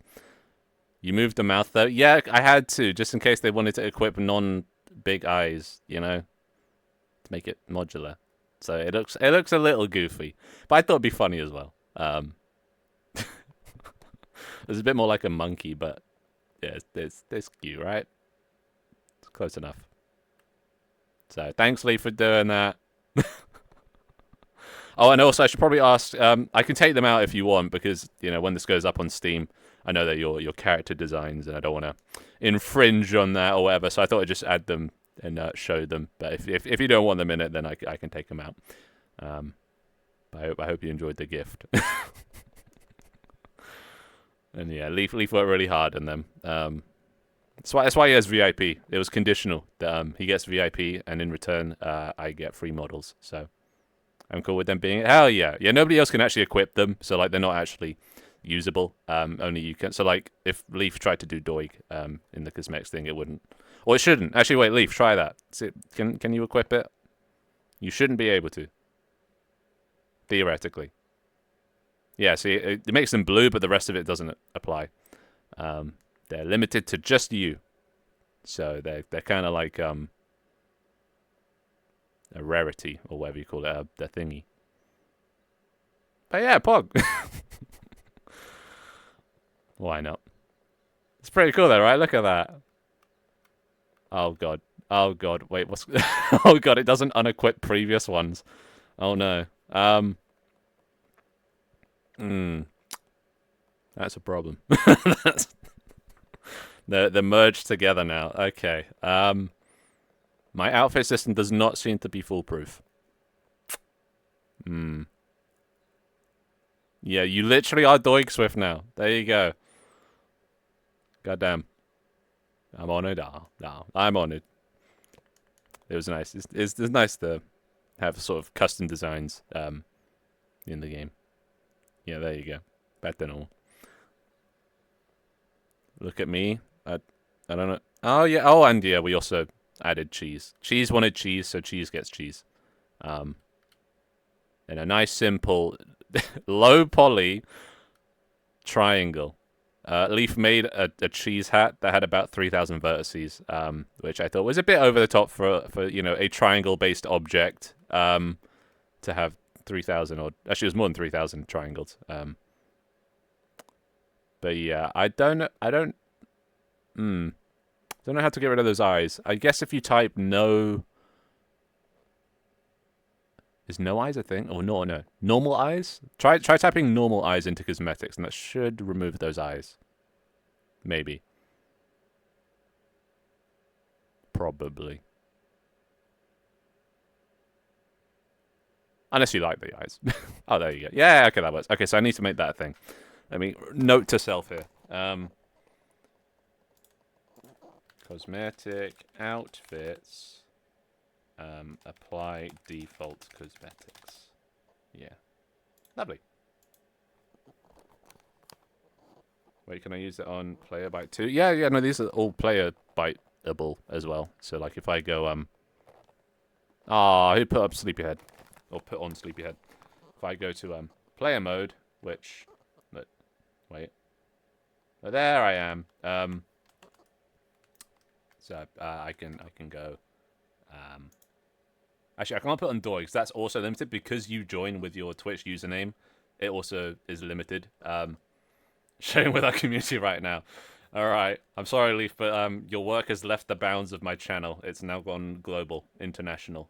You moved the mouth though. Yeah, I had to, just in case they wanted to equip non-big eyes, you know, to make it modular. So it looks a little goofy, but I thought it'd be funny as well. It's a bit more like a monkey, but yeah, it's cute, right? It's close enough. So thanks, Lee, for doing that. Oh, and also I should probably ask. I can take them out if you want, because you know when this goes up on Steam, I know that your character designs, and I don't want to infringe on that or whatever. So I thought I'd just add them and show them. But if you don't want them in it, then I can take them out. But I hope you enjoyed the gift. And yeah, Leaf worked really hard on them. That's why he has VIP. It was conditional that he gets VIP, and in return, I get free models. So I'm cool with them being. Hell yeah, yeah. Nobody else can actually equip them, so like they're not actually usable. Only you can. So like if Leaf tried to do Doig in the cosmetics thing, it wouldn't. Or it shouldn't. Actually, wait, Leaf, try that. Can you equip it? You shouldn't be able to. Theoretically. Yeah, see, it makes them blue, but the rest of it doesn't apply. They're limited to just you. So they're kind of like a rarity, or whatever you call it, the thingy. But yeah, Pog. Why not? It's pretty cool though, right? Look at that. Oh god. Oh god. Wait, what's... Oh god, it doesn't unequip previous ones. Oh no. That's a problem. They're merged together now. Okay. My outfit system does not seem to be foolproof. Hmm. Yeah, you literally are Doig Swift now. There you go. Goddamn. I'm on it. I'm on it. It was nice. It's nice to have sort of custom designs in the game. Yeah, there you go. Back to normal. Look at me. I don't know. Oh yeah. Oh, and yeah, we also added cheese. Cheese wanted cheese, so cheese gets cheese. And a nice simple low poly triangle. Leaf made a cheese hat that had about 3,000 vertices, which I thought was a bit over the top for a triangle based object to have 3,000 or actually it was more than 3,000 triangles. But yeah, I don't know how to get rid of those eyes. I guess if you type no. Is no eyes a thing? Oh, no. Normal eyes? Try typing normal eyes into cosmetics, and that should remove those eyes. Maybe. Probably. Unless you like the eyes. Oh, there you go. Yeah, okay, that works. Okay, so I need to make that a thing. Let me note to self here. Cosmetic outfits. Apply default cosmetics. Yeah. Lovely. Wait, can I use it on player byte 2? Yeah, no, these are all player byteable as well. So, like, if I go, who put up Sleepyhead? Or put on Sleepyhead. If I go to, player mode, which, wait. Oh, there I am. So, I can go, actually, I can't put on Doig, because that's also limited, because you join with your Twitch username. It also is limited. Sharing with our community right now. All right. I'm sorry, Leaf, but your work has left the bounds of my channel. It's now gone global, international.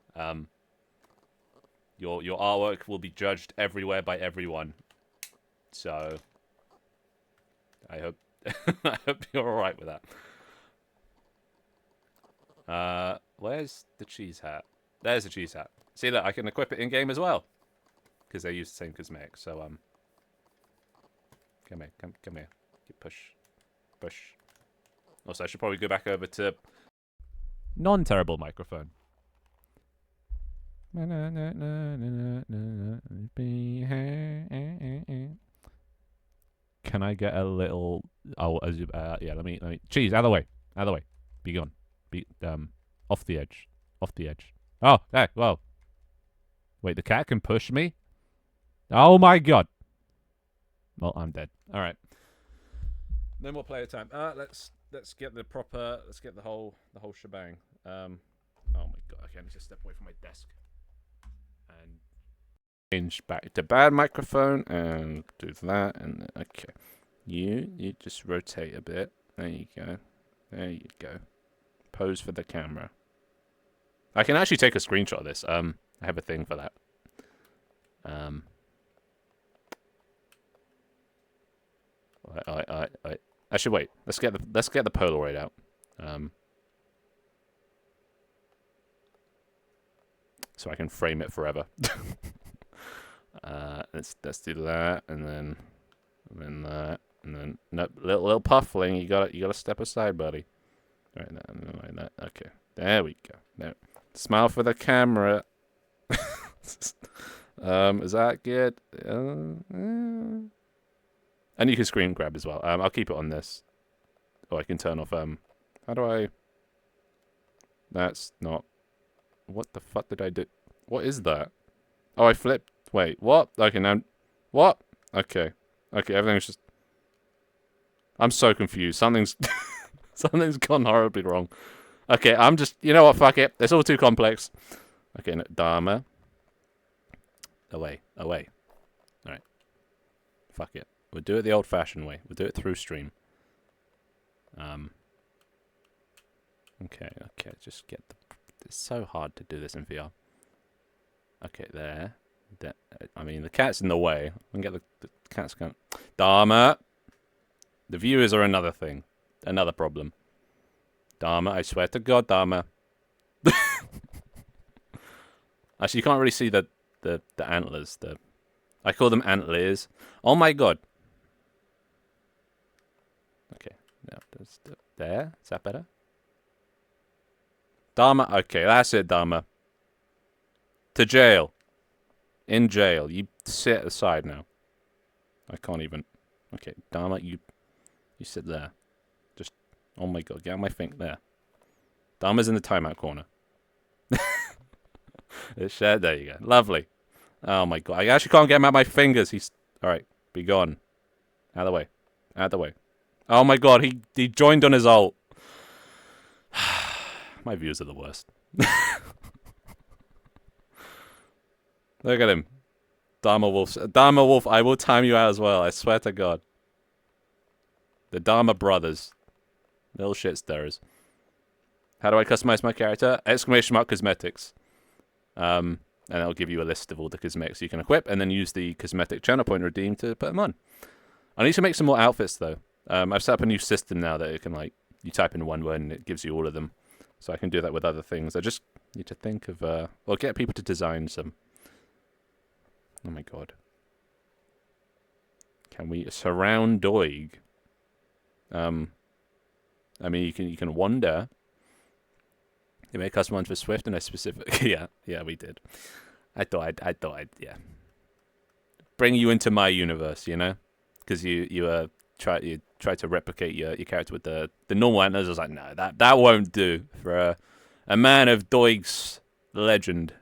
Your artwork will be judged everywhere by everyone. So I hope I hope you're all right with that. Where's the cheese hat? There's the cheese hat. See, look, I can equip it in game as well because they use the same cosmetic. So come here, come here. Push. Also, I should probably go back over to non-terrible microphone. Can I get a little? Oh, yeah. Let me. Cheese, out of the way. Be gone. Be off the edge. Oh, hey, whoa. Wait, the cat can push me? Oh my god. Well, I'm dead. All right. No more player time. Let's get the proper. Let's get the whole shebang. Oh my god. Okay, I need to step away from my desk and change back to bad microphone and do that. And okay, you just rotate a bit. There you go. Pose for the camera. I can actually take a screenshot of this. I have a thing for that. I actually wait. Let's get the Polaroid out. So I can frame it forever. Let's do that, and then that, and then no, little puffling. You gotta step aside, buddy. Right, like that. Okay, there we go. There. Smile for the camera. Is that good? And you can screen grab as well. I'll keep it on this. Oh, I can turn off. How do I? That's not. What the fuck did I do? What is that? Oh, I flipped. Wait, what? Okay, now. What? Okay, everything's just. I'm so confused. Something's gone horribly wrong. Okay, I'm just. You know what? Fuck it. It's all too complex. Okay, no, Dharma. Away. Alright. Fuck it. We'll do it the old-fashioned way. We'll do it through stream. Okay. Just get the... It's so hard to do this in VR. Okay, there. I mean, the cat's in the way. I can get the cat's going... Dharma! The viewers are another thing. Another problem. Dharma, I swear to God, Dharma. Actually, you can't really see the antlers. I call them antlers. Oh my God. Okay, now there. Is that better? Dharma. Okay, that's it, Dharma. To jail. In jail. You sit aside now. I can't even. Okay, Dharma, you sit there. Just. Oh my God, get out my thing there. Dharma's in the timeout corner. There you go. Lovely. Oh my God, I actually can't get him out my fingers. He's all right. Be gone. Out of the way. Out of the way. Oh my God, he joined on his ult. My views are the worst. Look at him. Dharma Wolf. Dharma Wolf, I will time you out as well. I swear to God. The Dharma brothers. Little shit stirrers. How do I customize my character? ! Cosmetics. And it'll give you a list of all the cosmetics you can equip, and then use the cosmetic channel point redeem to put them on. I need to make some more outfits, though. I've set up a new system now that it can, like, you type in one word and it gives you all of them. So I can do that with other things. I just need to think of, well, get people to design some. Oh my God. Can we surround Doig? I mean, you can wander. You make custom ones for Swift and a specific. yeah, we did. I thought I'd yeah. Bring you into my universe, you know, because you try to replicate your character with the normal antlers. I was like, no, that won't do for a man of Doig's legend.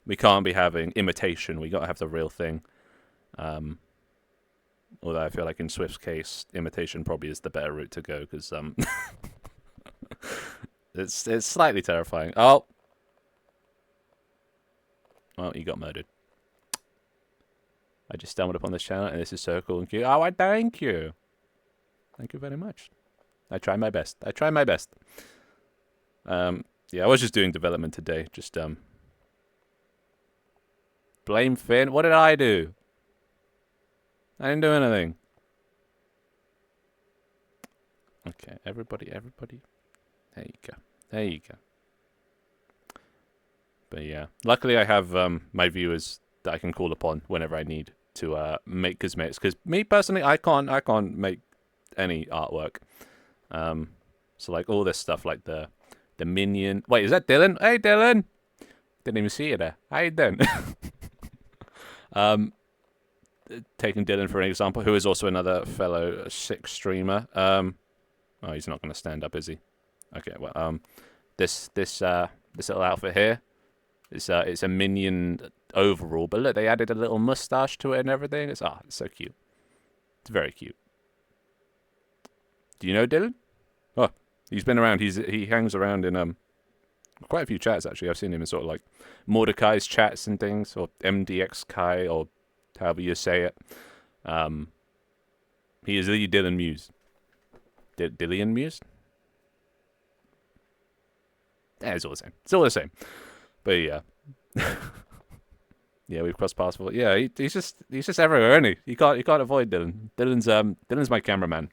We can't be having imitation. We got to have the real thing. Although I feel like in Swift's case, imitation probably is the better route to go because it's slightly terrifying. Oh, well, you got murdered. I just stumbled upon this channel and this is so cool and cute. Oh, I thank you. Thank you very much. I try my best. Yeah, I was just doing development today. Just blame Finn. What did I do? I didn't do anything. Okay, everybody. There you go. But yeah, luckily I have my viewers that I can call upon whenever I need to make cosmetics. Because me personally, I can't make any artwork. So like all this stuff, like the minion. Wait, is that Dylan? Hey, Dylan. Didn't even see you there. How you doing? Taking Dylan for an example, who is also another fellow sick streamer. Oh, he's not going to stand up, is he? Okay, well, this little outfit here, it's a minion overall, but look, they added a little mustache to it and everything. It's so cute. It's very cute. Do you know Dylan? Oh, he's been around. He hangs around in quite a few chats actually. I've seen him in sort of like Mordecai's chats and things, or MDX Kai, or however you say it. He is the Dylan Muse. Dillian Muse? Yeah, it's all the same. It's all the same. But yeah. Yeah, we've crossed paths. Yeah, he's just everywhere, isn't he? You can't avoid Dylan. Dylan's my cameraman.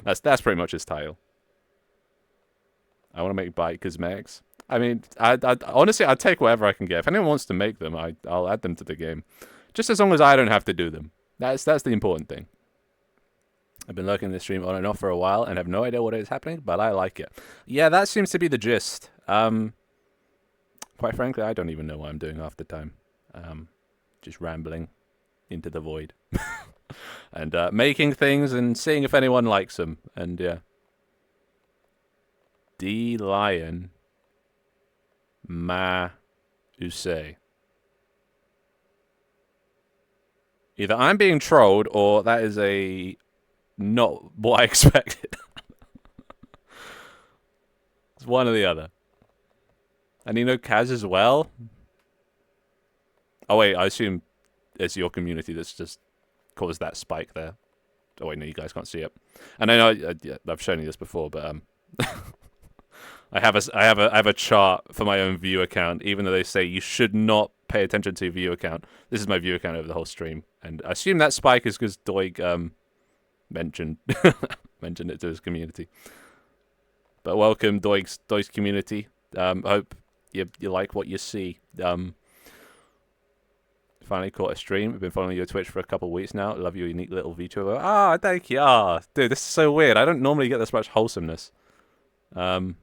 That's pretty much his title. I want to make bike cosmetics. I mean, I honestly, I'd take whatever I can get. If anyone wants to make them, I'll add them to the game. Just as long as I don't have to do them. That's the important thing. I've been lurking this stream on and off for a while and have no idea what is happening, but I like it. Yeah, that seems to be the gist. Quite frankly, I don't even know what I'm doing half the time. Just rambling into the void. And making things and seeing if anyone likes them. And yeah. D Lion Ma Usei. Either I'm being trolled or that is not what I expected. It's one or the other. And you know Kaz as well? Oh wait, I assume it's your community that's just caused that spike there. Oh wait, no, you guys can't see it. And I know I've shown you this before, but I have a chart for my own view account, even though they say you should not pay attention to your view account. This is my view account over the whole stream, and I assume that spike is because Doig mentioned mentioned it to his community. But welcome, Doig's community. Hope you like what you see. Finally caught a stream. I've been following your Twitch for a couple of weeks now. Love your unique little VTuber. Ah, thank you. Ah, dude, this is so weird. I don't normally get this much wholesomeness. I'm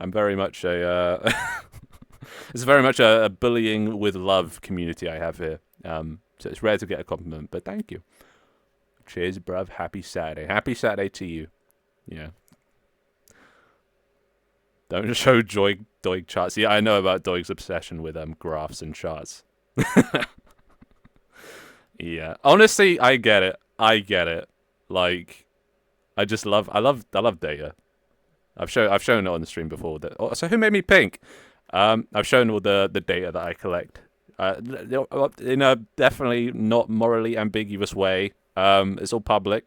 very much a it's very much a bullying with love community I have here. So it's rare to get a compliment, but thank you. Cheers, bruv. Happy Saturday. Happy Saturday to you. Yeah. Don't show Doig charts. Yeah, I know about Doig's obsession with graphs and charts. Yeah. Honestly, I get it. Like, I love data. I've shown it on the stream before. So who made me pink? I've shown all the data that I collect. In a definitely not morally ambiguous way. It's all public,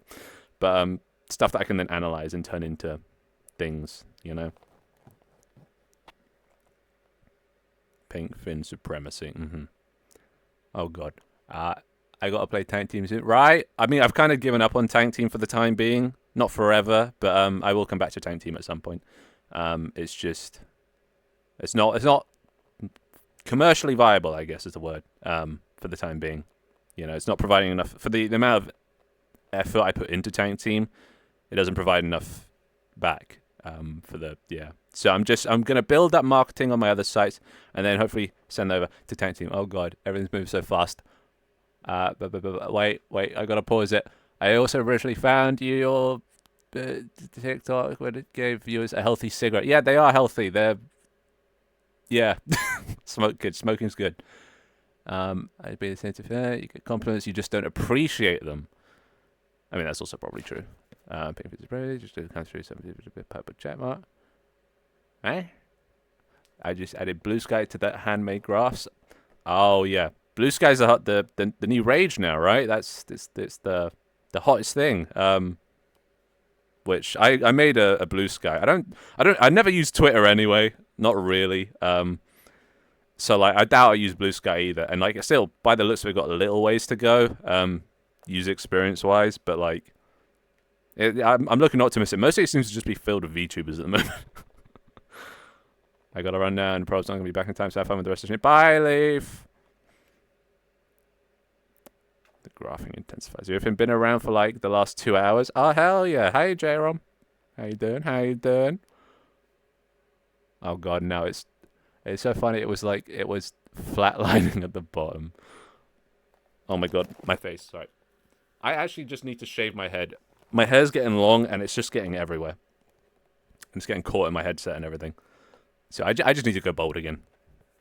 but stuff that I can then analyze and turn into things, you know. Pink Finn supremacy. Oh god. I gotta play tank team soon. Right. I mean, I've kind of given up on tank team for the time being. Not forever, but I will come back to tank team at some point. It's just, it's not commercially viable, I guess is the word. For the time being, you know, it's not providing enough for the amount of effort I put into tank team. It doesn't provide enough back. So I'm gonna build that marketing on my other sites and then hopefully send over to tank team. Oh god, everything's moving so fast. Wait, I gotta pause it. I also originally found your TikTok when it gave viewers a healthy cigarette. Yeah, they are healthy. They're Smoking's good. I'd be the same to you get compliments, you just don't appreciate them. I mean, that's also probably true. Just do come through some purple check mark. I just added Blue Sky to that handmade graphs. Oh yeah, Blue Sky's the new rage now, right? It's the hottest thing. Which I made a Blue Sky. I never use Twitter anyway. Not really. So like I doubt I use Blue Sky either. And like still, by the looks of it, got a little ways to go. User experience wise, but like. I'm looking optimistic. Mostly it seems to just be filled with VTubers at the moment. I gotta run now, and Prob's not gonna be back in time, so have fun with the rest of the stream. Bye, Leaf! The graphing intensifies. You've been around for like the last 2 hours? Oh, hell yeah. Hey, J-Rom. How you doing? Oh, God, no. It's so funny. It was flatlining at the bottom. Oh, my God. My face. Sorry. I actually just need to shave my head. My hair's getting long, and it's just getting everywhere. And it's getting caught in my headset and everything. So I just need to go bald again.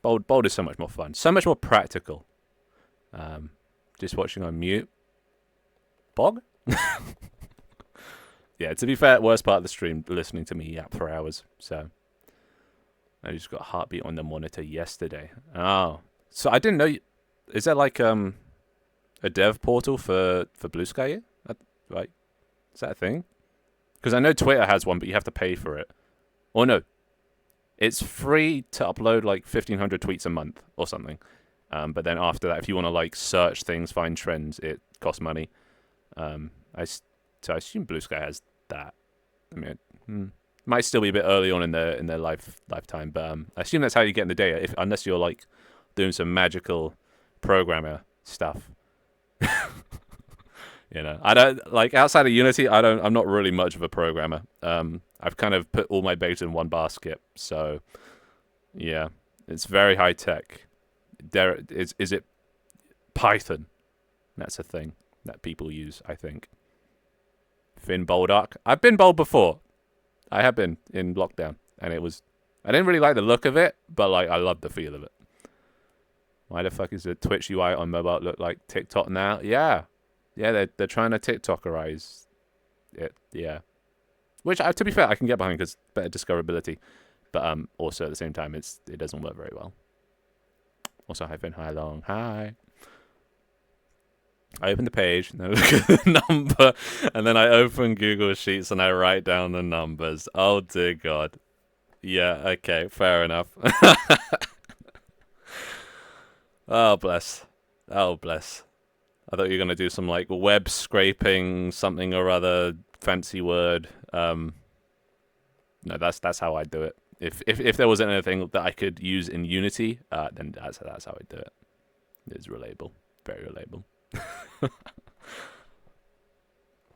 Bald is so much more fun. So much more practical. Just watching on mute. Bog? Yeah, to be fair, worst part of the stream, listening to me yap for hours. So I just got a heartbeat on the monitor yesterday. Oh. So I didn't know... Is there like a dev portal for Blue Sky here? Right? Is that a thing? Because I know Twitter has one, but you have to pay for it. Or no. It's free to upload like 1,500 tweets a month or something. But then after that, if you want to like search things, find trends, it costs money. So I assume Blue Sky has that. I mean, it might still be a bit early on in their lifetime, but I assume that's how you get in the data, unless you're like doing some magical programmer stuff. You know, I don't like outside of Unity. I'm not really much of a programmer. I've kind of put all my eggs in one basket. So, yeah, it's very high tech. Is it Python? That's a thing that people use, I think. Finn Boldark. I've been bold before. I have been in lockdown, and I didn't really like the look of it, but like I loved the feel of it. Why the fuck is the Twitch UI on mobile look like TikTok now? Yeah, they're trying to TikTokerize it. Yeah, which to be fair, I can get behind because better discoverability, but also at the same time, it doesn't work very well. Also, hi Finn, hi Long, hi. I open the page, and I look at the number, and then I open Google Sheets and I write down the numbers. Oh dear God. Yeah, okay, fair enough. Oh bless. Oh bless. I thought you were gonna do some like web scraping, something or other fancy word. No, that's how I do it. If there was anything that I could use in Unity, then that's how I do it. It's relatable, very relatable.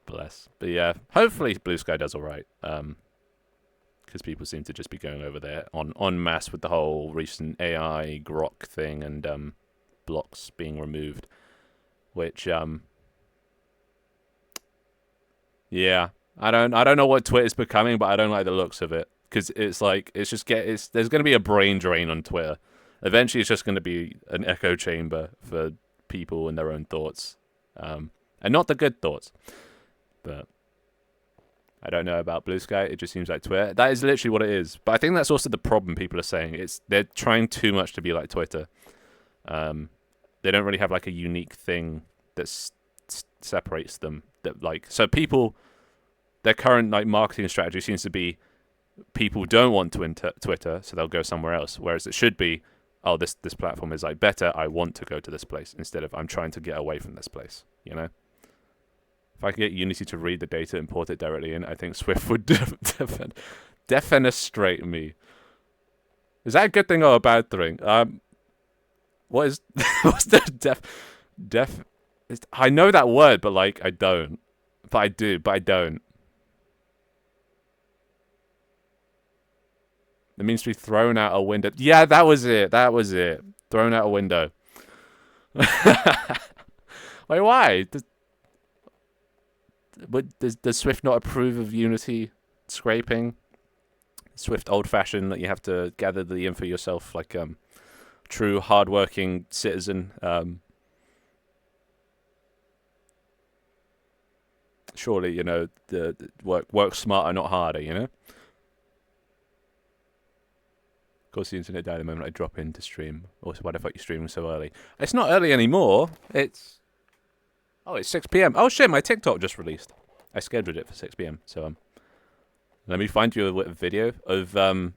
Bless. But yeah, hopefully Blue Sky does all right. Because people seem to just be going over there en masse with the whole recent AI Grok thing and blocks being removed, which yeah, I don't know what Twitter's becoming, but I don't like the looks of it because it's like there's going to be a brain drain on Twitter. Eventually, it's just going to be an echo chamber for people and their own thoughts, and not the good thoughts. But I don't know about Blue Sky. It just seems like Twitter. That is literally what it is. But I think that's also the problem people are saying. They're trying too much to be like Twitter. They don't really have like a unique thing that separates them. That like so people, their current like marketing strategy seems to be people don't want to enter Twitter, so they'll go somewhere else. Whereas it should be, oh, this platform is like better. I want to go to this place instead of I'm trying to get away from this place. You know. If I could get Unity to read the data and import it directly in, I think Swift would defenestrate me. Is that a good thing or a bad thing? What is what's the def? I know that word, but like I don't. But I do, but I don't. It means to be thrown out a window. Yeah, that was it. That was it. Thrown out a window. Wait, why? Does Swift not approve of Unity scraping? Swift old-fashioned that you have to gather the info yourself, like true hard-working citizen. Surely, you know, the work smarter, not harder. You know. Of course, the internet died the moment I drop in to stream. Also, why the fuck you streaming so early? It's not early anymore. It's 6 p.m. Oh shit, my TikTok just released. I scheduled it for 6 p.m. So let me find you a video of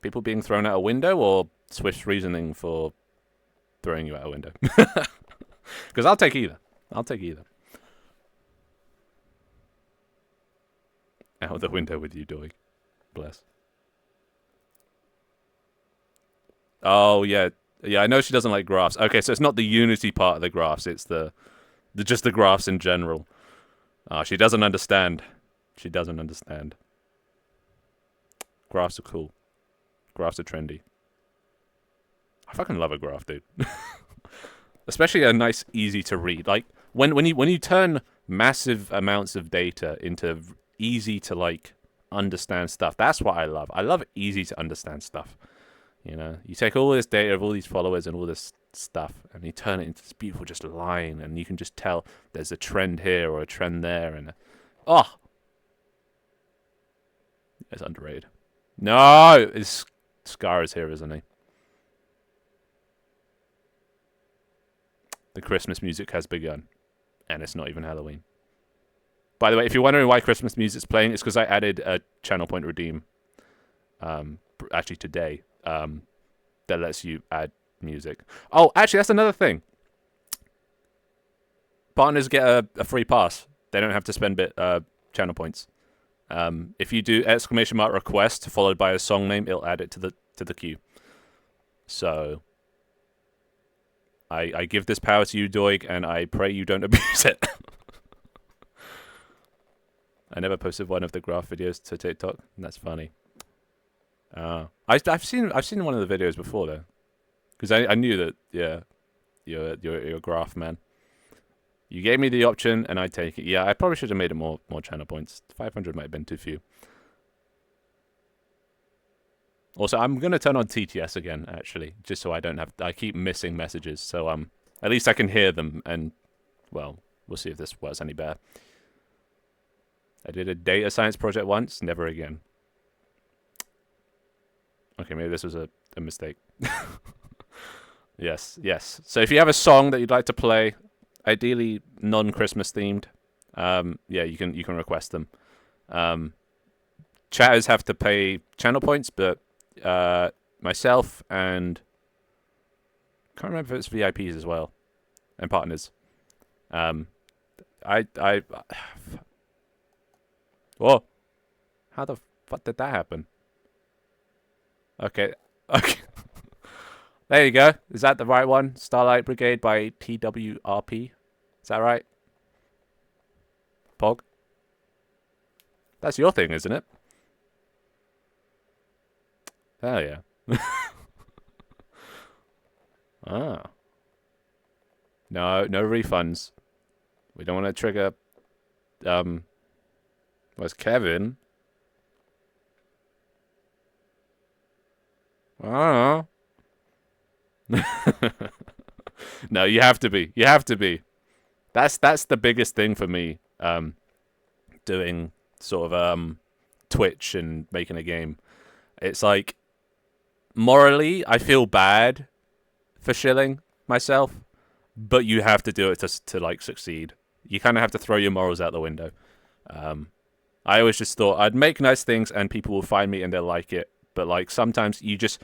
people being thrown out a window or Swift's reasoning for throwing you out a window. Because I'll take either. Out of the window with you, Doig. Bless. Oh yeah, I know she doesn't like graphs. Okay, so it's not the Unity part of the graphs. It's just the graphs in general. She doesn't understand. She doesn't understand. Graphs are cool. Graphs are trendy. I fucking love a graph, dude. Especially a nice, easy to read. Like when you turn massive amounts of data into easy to like understand stuff. That's what I love. I love easy to understand stuff. You know, you take all this data of all these followers and all this stuff, and you turn it into this beautiful just line, and you can just tell there's a trend here or a trend there, and it's underrated. No, Scar is here, isn't he? The Christmas music has begun, and it's not even Halloween. By the way, if you're wondering why Christmas music's playing, it's because I added a channel point redeem. Actually today. That lets you add music. Oh, actually, that's another thing. Partners get a free pass. They don't have to spend channel points. If you do ! Request followed by a song name, it'll add it to the queue. So I give this power to you, Doig, and I pray you don't abuse it. I never posted one of the graph videos to TikTok. That's funny. I've seen one of the videos before though, because I knew that you're a graph man. You gave me the option and I take it. Yeah, I probably should have made it more channel points. 500 might have been too few. Also, I'm gonna turn on TTS again actually, just so I keep missing messages. So at least I can hear them, and well, we'll see if this works any better. I did a data science project once, never again. Okay, maybe this was a mistake. Yes. So if you have a song that you'd like to play, ideally non-Christmas themed. Yeah, you can request them. Chatters have to pay channel points, but myself and can't remember if it's VIPs as well and partners. I whoa, how the fuck did that happen? Okay, okay. There you go. Is that the right one? Starlight Brigade by TWRP. Is that right? Pog? That's your thing, isn't it? Hell yeah. Ah. No refunds. We don't want to trigger, where's Kevin? I don't know. No, you have to be. You have to be. That's the biggest thing for me. Doing sort of Twitch and making a game. It's like morally, I feel bad for shilling myself, but you have to do it to like succeed. You kind of have to throw your morals out the window. I always just thought I'd make nice things and people will find me and they'll like it. But like sometimes you just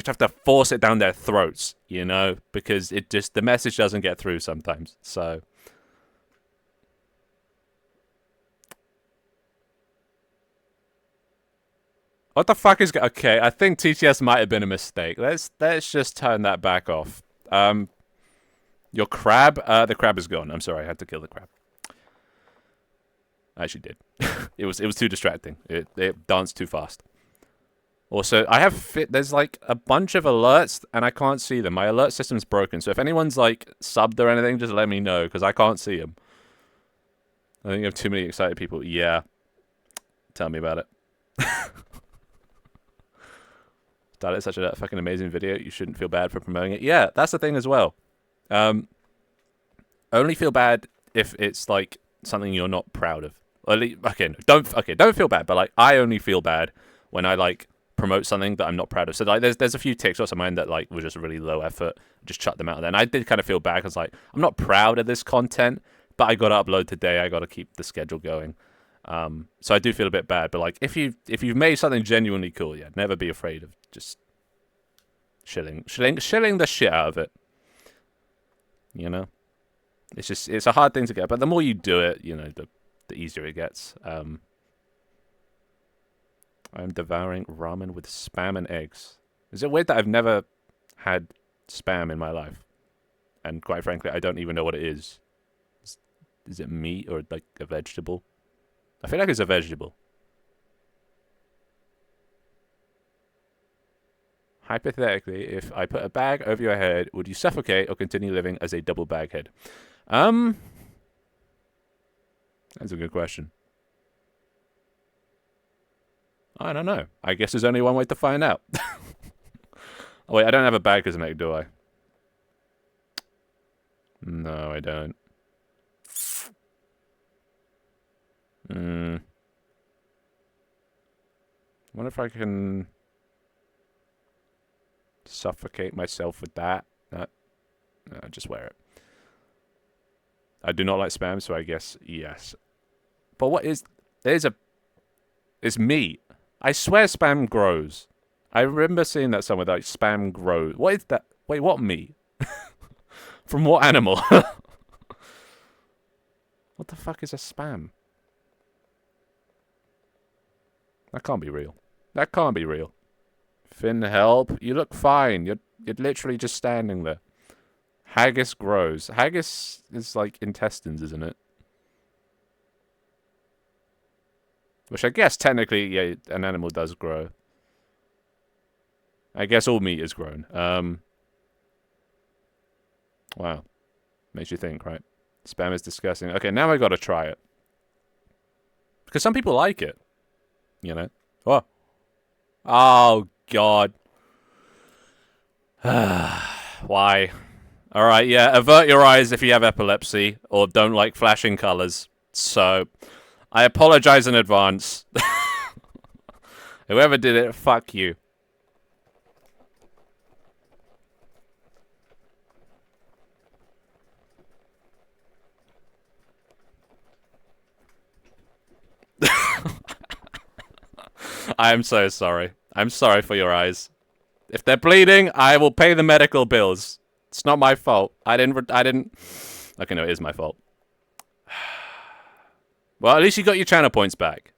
have to force it down their throats, you know, because the message doesn't get through sometimes. So what the fuck is okay? I think TTS might have been a mistake. Let's just turn that back off. Your crab, the crab is gone. I'm sorry, I had to kill the crab. I actually did. It was too distracting. It danced too fast. Also, there's like a bunch of alerts and I can't see them. My alert system's broken. So if anyone's like subbed or anything, just let me know because I can't see them. I think you have too many excited people. Yeah. Tell me about it. That is such a fucking amazing video. You shouldn't feel bad for promoting it. Yeah, that's the thing as well. Only feel bad if it's like something you're not proud of. Don't feel bad. But like, I only feel bad when I like promote something that I'm not proud of. So like, there's a few TikToks of mine that like were just really low effort. Just chuck them out there. And I did kind of feel bad because like I'm not proud of this content, but I got to upload today. I got to keep the schedule going. So I do feel a bit bad, but like if you've made something genuinely cool, yeah, never be afraid of just shilling the shit out of it. You know, it's a hard thing to get, but the more you do it, you know, the easier it gets. I'm devouring ramen with spam and eggs. Is it weird that I've never had spam in my life? And quite frankly, I don't even know what it is. Is it meat or like a vegetable? I feel like it's a vegetable. Hypothetically, if I put a bag over your head, would you suffocate or continue living as a double bag head? That's a good question. I don't know. I guess there's only one way to find out. Oh, wait, I don't have a bag as an egg, do I? No, I don't. I wonder if I can suffocate myself with that. No, just wear it. I do not like spam, so I guess yes. But what is... It's meat. I swear spam grows. I remember seeing that somewhere, like spam grows. What is that? Wait, what meat? From what animal? What the fuck is a spam? That can't be real. That can't be real. Finn, help. You look fine. You're literally just standing there. Haggis grows. Haggis is like intestines, isn't it? Which I guess technically, yeah, an animal does grow. I guess all meat is grown. Wow. Makes you think, right? Spam is disgusting. Okay, now I gotta try it. Because some people like it. You know? Oh. Oh, God. Why? Alright, yeah, avert your eyes if you have epilepsy or don't like flashing colors. So, I apologize in advance. Whoever did it, fuck you. I am so sorry. I'm sorry for your eyes. If they're bleeding, I will pay the medical bills. It's not my fault. I didn't. Okay, no, it is my fault. Well, at least you got your channel points back.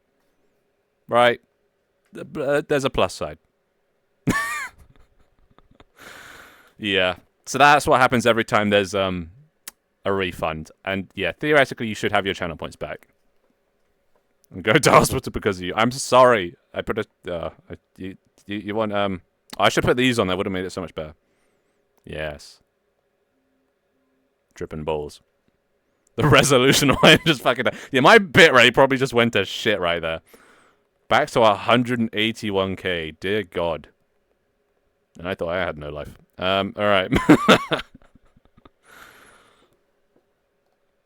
Right? There's a plus side. Yeah. So that's what happens every time there's a refund. And yeah, theoretically you should have your channel points back. And go to hospital because of you. I'm sorry. I put a you want I should put these on there, would have made it so much better. Yes. Dripping balls. The resolution line just fucking... Yeah, my bitrate probably just went to shit right there. Back to 181k. Dear God. And I thought I had no life. Alright.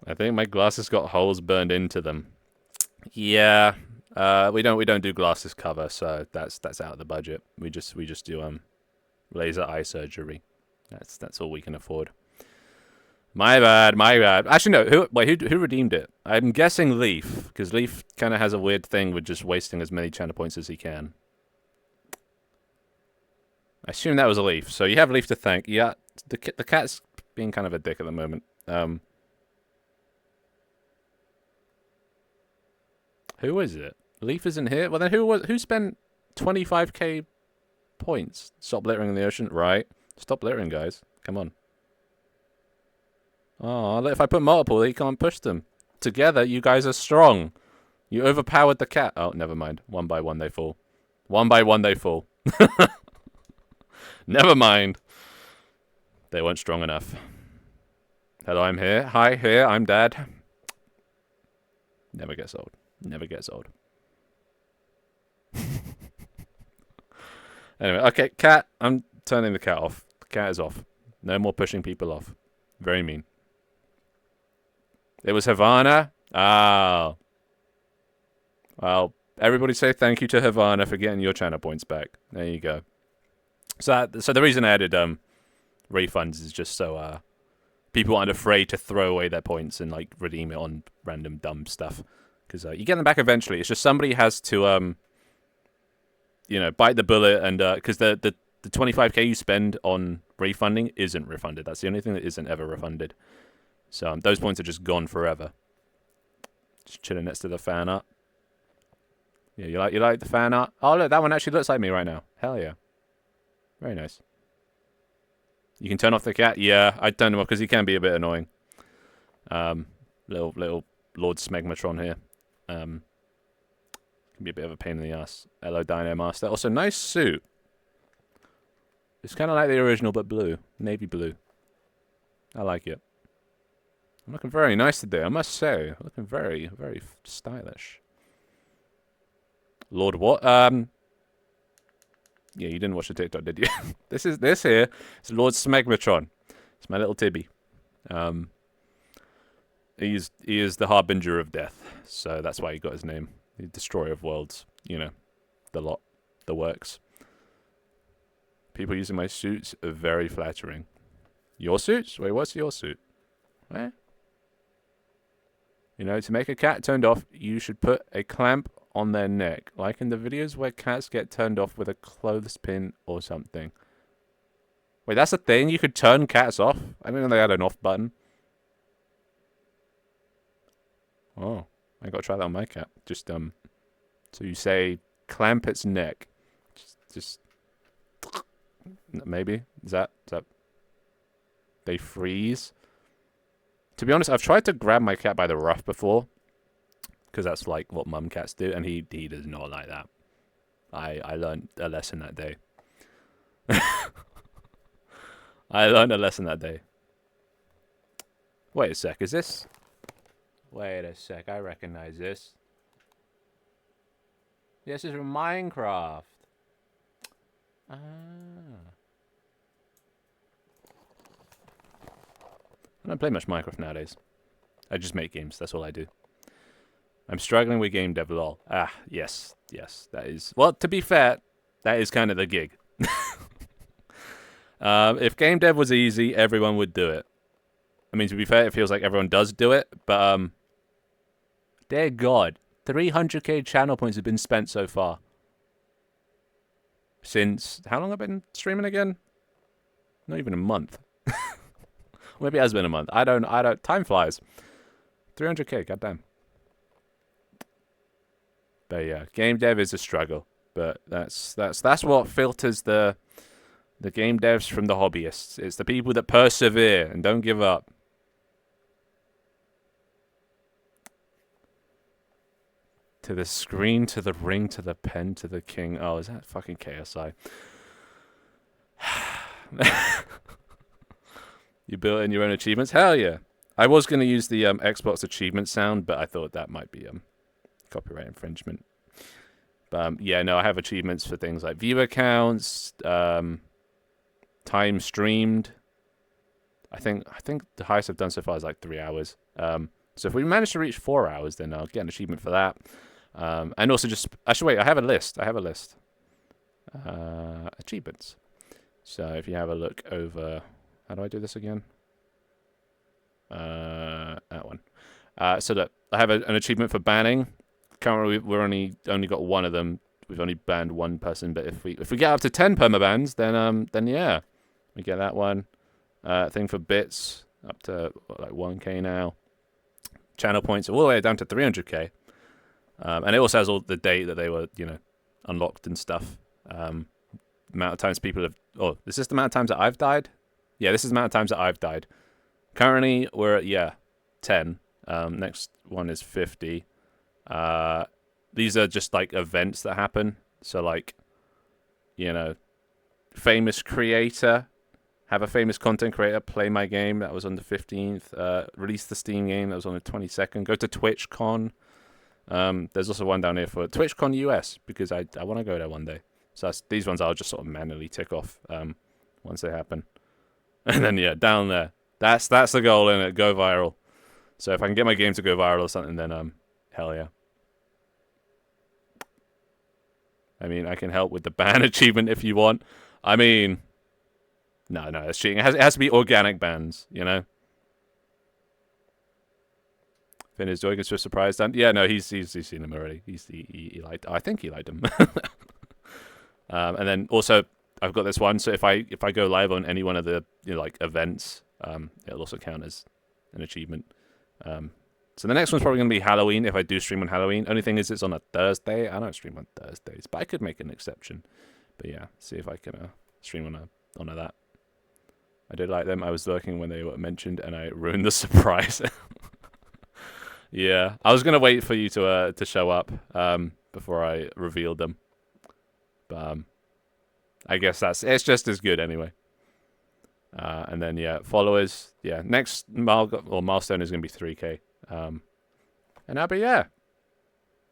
I think my glasses got holes burned into them. Yeah. We don't do glasses cover, so that's out of the budget. We just do laser eye surgery. That's all we can afford. My bad. Actually, no. Who redeemed it? I'm guessing Leaf, because Leaf kind of has a weird thing with just wasting as many channel points as he can. I assume that was a Leaf. So you have Leaf to thank. Yeah, the cat's being kind of a dick at the moment. Who is it? Leaf isn't here. Well, then who spent 25k points? Stop littering in the ocean, right? Stop littering, guys. Come on. Oh, if I put multiple, you can't push them. Together, you guys are strong. You overpowered the cat. Oh, never mind. One by one, they fall. One by one, they fall. Never mind. They weren't strong enough. Hello, I'm here. Hi, here. I'm Dad. Never gets old. Never gets old. Anyway, okay, cat. I'm turning the cat off. The cat is off. No more pushing people off. Very mean. It was Havana? Ah. Well, everybody say thank you to Havana for getting your channel points back. There you go. So the reason I added refunds is just so people aren't afraid to throw away their points and like redeem it on random dumb stuff. Because you get them back eventually. It's just somebody has to bite the bullet, and because the 25k you spend on refunding isn't refunded. That's the only thing that isn't ever refunded. So those points are just gone forever. Just chilling next to the fan art. Yeah, you like the fan art? Oh look, that one actually looks like me right now. Hell yeah. Very nice. You can turn off the cat. Yeah, I turned him off because he can be a bit annoying. Little Lord Smegmatron here. Can be a bit of a pain in the ass. Hello, Dino Master. Also, nice suit. It's kind of like the original, but blue. Navy blue. I like it. I'm looking very nice today, I must say. I'm looking very, very stylish. Lord what? Yeah, you didn't watch the TikTok, did you? This here is Lord Smegmatron. It's my little Tibby. He is the harbinger of death, so that's why he got his name. The destroyer of worlds. You know, the works. People using my suits are very flattering. Your suits? Wait, what's your suit? Where? You know, to make a cat turned off, you should put a clamp on their neck, like in the videos where cats get turned off with a clothespin or something. Wait, that's a thing? You could turn cats off? I didn't know they had an off button. Oh, I gotta try that on my cat. Just, so you say, clamp its neck. Just, maybe? Is that, they freeze? To be honest, I've tried to grab my cat by the ruff before, because that's like what mum cats do, and he does not like that. I learned a lesson that day. I learned a lesson that day. Wait a sec, is this? Wait a sec, I recognize this. This is from Minecraft. Ah. I don't play much Minecraft nowadays. I just make games, that's all I do. I'm struggling with game dev, lol. Ah, yes, that is... Well, to be fair, that is kind of the gig. If game dev was easy, everyone would do it. I mean, to be fair, it feels like everyone does do it, but Dear God, 300k channel points have been spent so far. Since how long have I been streaming again? Not even a month. Maybe it has been a month. I don't. Time flies. 300k, goddamn. But yeah, game dev is a struggle. But that's what filters the game devs from the hobbyists. It's the people that persevere and don't give up. To the screen, to the ring, to the pen, to the king. Oh, is that fucking KSI? You built in your own achievements? Hell yeah. I was going to use the Xbox achievement sound, but I thought that might be copyright infringement. But yeah, no, I have achievements for things like viewer counts, time streamed. I think the highest I've done so far is like 3 hours. So if we manage to reach 4 hours, then I'll get an achievement for that. And also just actually wait, I have a list. Achievements. So if you have a look over, how do I do this again? That one. So that I have an achievement for banning. Currently, we're only got one of them. We've only banned one person, but if we get up to 10 permabans, then yeah, we get that one. Thing for bits up to like 1k now. Channel points all the way down to 300k. And it also has all the date that they were, unlocked and stuff. Amount of times people have. Oh, is this the amount of times that I've died? Yeah, this is the amount of times that I've died. Currently, we're at 10. Next one is 50. These are just like events that happen. So like, famous creator, have a famous content creator play my game. That was on the 15th. Release the Steam game. That was on the 22nd. Go to TwitchCon. There's also one down here for TwitchCon US because I want to go there one day. So these ones I'll just sort of manually tick off once they happen. And then yeah, down there. That's the goal in it. Go viral. So if I can get my game to go viral or something, then hell yeah. I mean, I can help with the ban achievement if you want. I mean, no, it's cheating. It has to be organic bans, Finn is doing a Swift surprise done. Yeah, no, he's seen him already. He liked. I think he liked him. And then also I've got this one. So if I go live on any one of the like events, it'll also count as an achievement. So the next one's probably gonna be Halloween if I do stream on Halloween. Only thing is it's on a Thursday. I don't stream on Thursdays, but I could make an exception. But yeah, see if I can stream on that. I did like them. I was lurking when they were mentioned, and I ruined the surprise. Yeah, I was gonna wait for you to show up before I revealed them, but I guess it's just as good anyway. And then yeah, followers. Yeah, next milestone is gonna be 3k. And but yeah,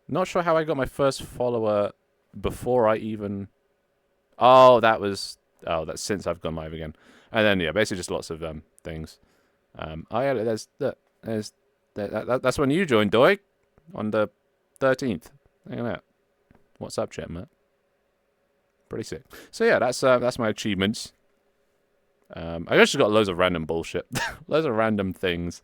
not sure how I got my first follower before I even. That's since I've gone live again. And then yeah, basically just lots of things. Yeah, that's when you joined, Doig, on the 13th. Look at that. What's up, chat, Matt? Pretty sick. So yeah, that's my achievements. I just got loads of random bullshit, loads of random things.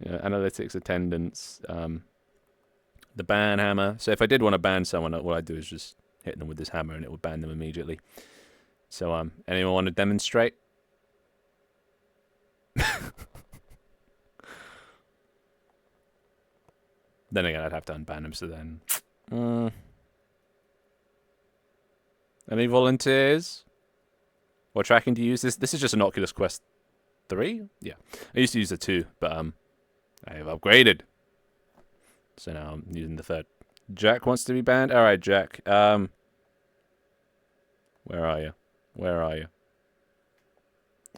Analytics, attendance, the ban hammer. So if I did want to ban someone, what I'd do is just hit them with this hammer and it would ban them immediately. So anyone want to demonstrate? Then again, I'd have to unban them, so then... Any volunteers? What tracking do you use? This is just an Oculus Quest 3? Yeah. I used to use the 2, but I have upgraded. So now I'm using the 3rd. Jack wants to be banned? Alright, Jack. Where are you?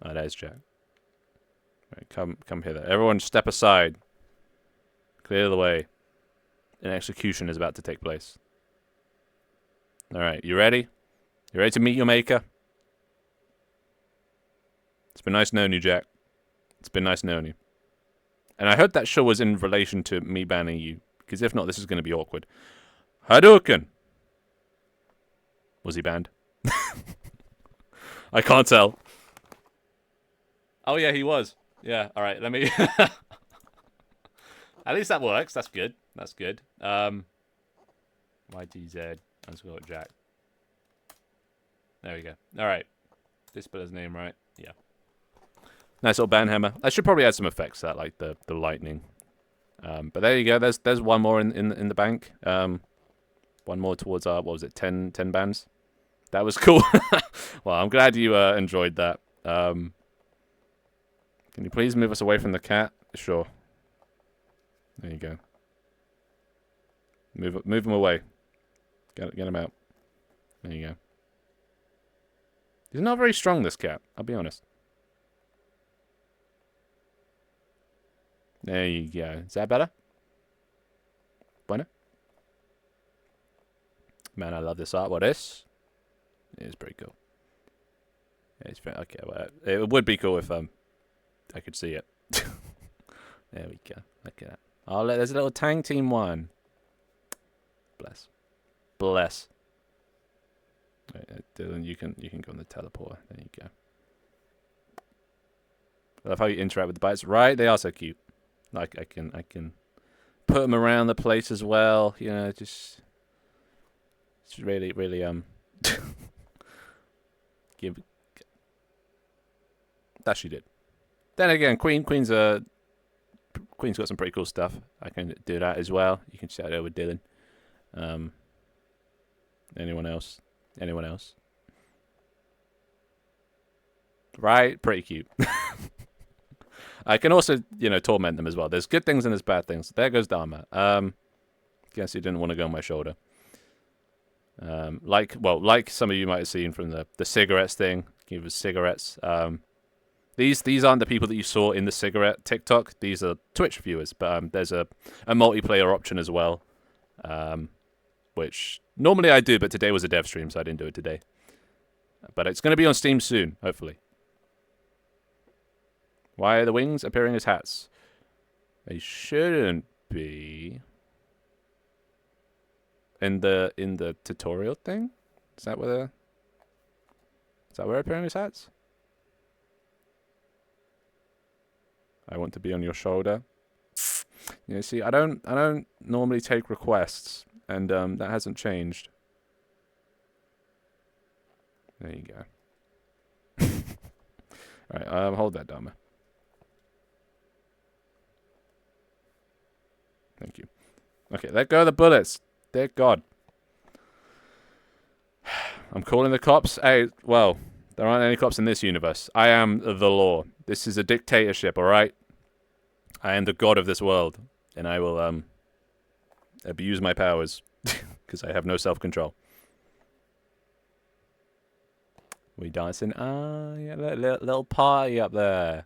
Oh, there's Jack. Right, come hither. Everyone step aside. Clear the way. An execution is about to take place. Alright, you ready? You ready to meet your maker? It's been nice knowing you, Jack. It's been nice knowing you. And I hope that show was in relation to me banning you, because if not, this is going to be awkward. Hadouken! Was he banned? I can't tell. Oh yeah, he was. Yeah, alright, let me... At least that works. That's good. That's good. YTZ _ Jack. There we go. All right. This speller's name right. Yeah. Nice little banhammer. I should probably add some effects to that, like the lightning. But there you go. There's one more in the bank. One more towards our, what was it, 10 bands. That was cool. Well, I'm glad you enjoyed that. Can you please move us away from the cat? Sure. There you go. Move him away. Get him out. There you go. He's not very strong, this cat. I'll be honest. There you go. Is that better? Bueno? Man, I love this art. What is? It is pretty cool. It's very, okay, well, it would be cool if I could see it. There we go. Look at that. Oh, look, there's a little Tang Team 1. Bless. Bless. Right, Dylan, you can go on the teleporter. There you go. I love how you interact with the bites. Right, they are so cute. Like I can put them around the place as well. You know, just it's really give. That she did. Then again, Queen's got some pretty cool stuff. I can do that as well. You can chat over Dylan. Anyone else? Anyone else? Right, pretty cute. I can also, torment them as well. There's good things and there's bad things. There goes Dharma. Guess he didn't want to go on my shoulder. Like some of you might have seen from the cigarettes thing. He was cigarettes. These aren't the people that you saw in the cigarette TikTok. These are Twitch viewers. But there's a multiplayer option as well, which normally I do, but today was a dev stream, so I didn't do it today. But it's going to be on Steam soon, hopefully. Why are the wings appearing as hats? They shouldn't be. In the tutorial thing? Is that where they're appearing as hats? I want to be on your shoulder. You see, I don't normally take requests, and that hasn't changed. There you go. Alright, hold that, Dharma. Thank you. Okay, let go of the bullets. Dear God. I'm calling the cops. Hey, well, there aren't any cops in this universe. I am the law. This is a dictatorship, alright? I am the god of this world. And I will, abuse my powers. Because I have no self-control. We dancing? Ah, yeah, little party up there.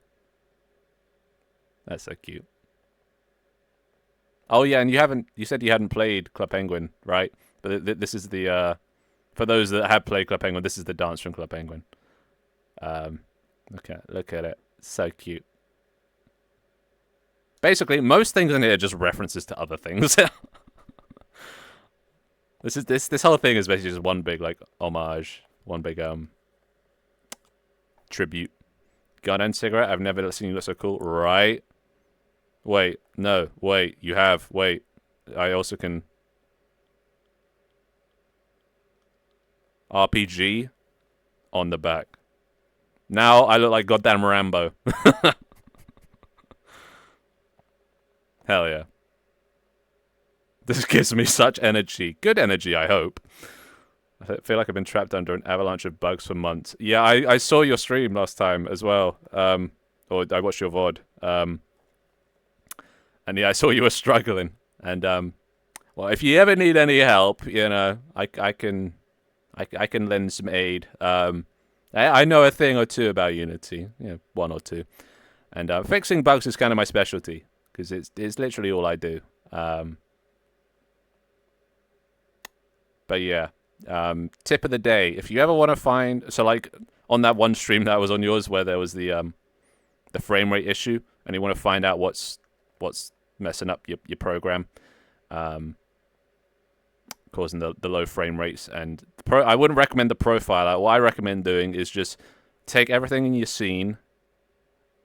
That's so cute. Oh yeah, and you said you hadn't played Club Penguin, right? But this is the for those that have played Club Penguin, this is the dance from Club Penguin. Look at it, so cute. Basically, most things in here are just references to other things. This whole thing is basically just one big like homage, one big tribute. Gun and cigarette. I've never seen you look so cool, right? Wait, no, wait, you have, wait. I also can... RPG on the back. Now I look like goddamn Rambo. Hell yeah. This gives me such energy. Good energy, I hope. I feel like I've been trapped under an avalanche of bugs for months. Yeah, I saw your stream last time as well. Or I watched your VOD. And yeah, I saw you were struggling. And well, if you ever need any help, I can lend some aid. I know a thing or two about Unity, one or two, and fixing bugs is kind of my specialty because it's literally all I do. But yeah, tip of the day: if you ever want to find, so like on that one stream that was on yours where there was the frame rate issue, and you want to find out what's messing up your program, causing the low frame rates. And I wouldn't recommend the profiler. What I recommend doing is just take everything in your scene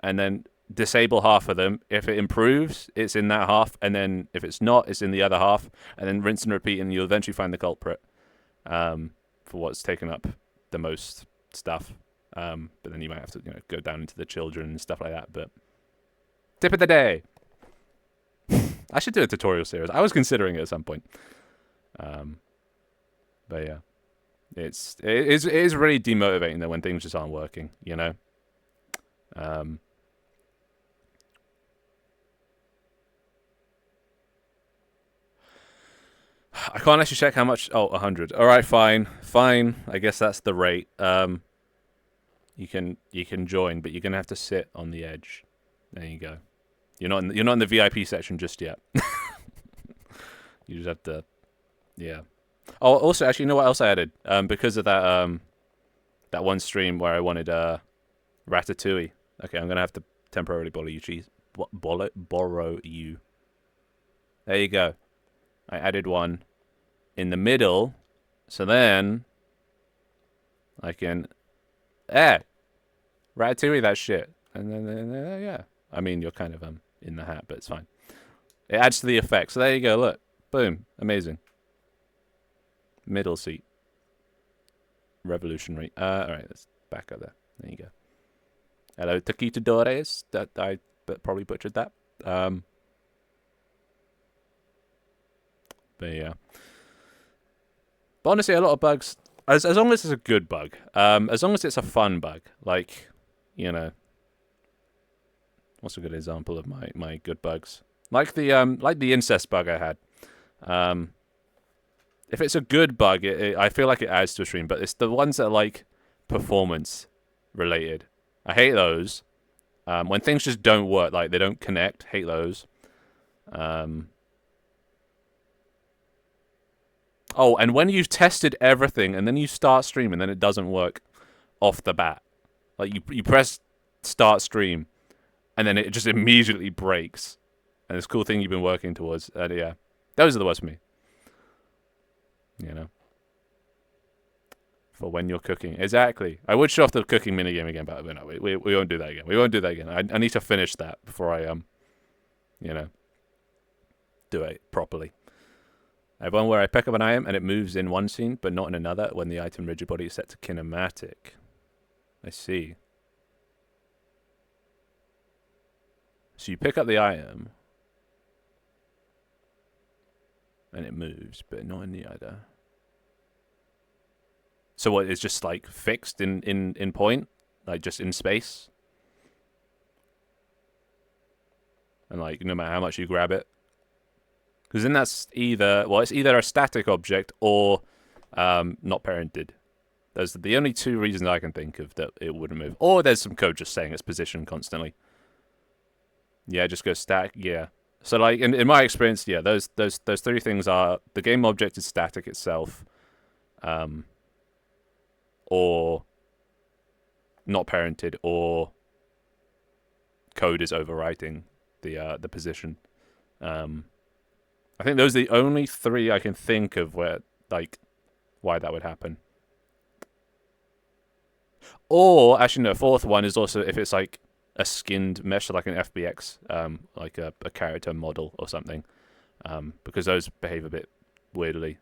and then disable half of them. If it improves, it's in that half, and then if it's not, it's in the other half, and then rinse and repeat, and you'll eventually find the culprit for what's taken up the most stuff. But then you might have to go down into the children and stuff like that. But tip of the day. I should do a tutorial series. I was considering it at some point. But yeah, it is really demotivating though when things just aren't working. I can't actually check how much. Oh, 100. All right, fine. I guess that's the rate. You can join, but you're gonna have to sit on the edge. There you go. You're not in the VIP section just yet. You just have to, yeah. Oh, also, actually, you know what else I added? Because of that one stream where I wanted Ratatouille. Okay, I'm gonna have to temporarily borrow you cheese. Borrow you. There you go. I added one in the middle, so then I can Ratatouille that shit, and then yeah. I mean, you're kind of in the hat, but it's fine. It adds to the effect. So there you go. Look, boom, amazing. Middle seat, revolutionary. All right, let's back up there. There you go. Hello, Taquitadores. That I probably butchered that. But yeah. But honestly, a lot of bugs. As long as it's a good bug. As long as it's a fun bug, like what's a good example of my good bugs? Like the incest bug I had. If it's a good bug, I feel like it adds to a stream, but it's the ones that are like performance related. I hate those. When things just don't work, like they don't connect, hate those. Oh, and when you've tested everything and then you start stream and then it doesn't work off the bat. Like you press start stream and then it just immediately breaks. And this cool thing you've been working towards. Yeah. Those are the worst for me. For when you're cooking. Exactly. I would show off the cooking minigame again, but no, we won't do that again. We won't do that again. I need to finish that before I do it properly. I have one where I pick up an item and it moves in one scene, but not in another when the item rigid body is set to kinematic. I see. So you pick up the item and it moves, but not in the other. So what, it's just like fixed in point? Like just in space? And like no matter how much you grab it? Because then that's it's either a static object or not parented. Those are the only two reasons I can think of that it wouldn't move. Or there's some code just saying its position constantly. Yeah, just go static. Yeah. So like in my experience, yeah, those three things are the game object is static itself, or not parented, or code is overwriting the position. I think those are the only three I can think of where, like, why that would happen. Or, actually, no, fourth one is also if it's, like, a skinned mesh, so like an FBX, like a character model or something. Because those behave a bit weirdly,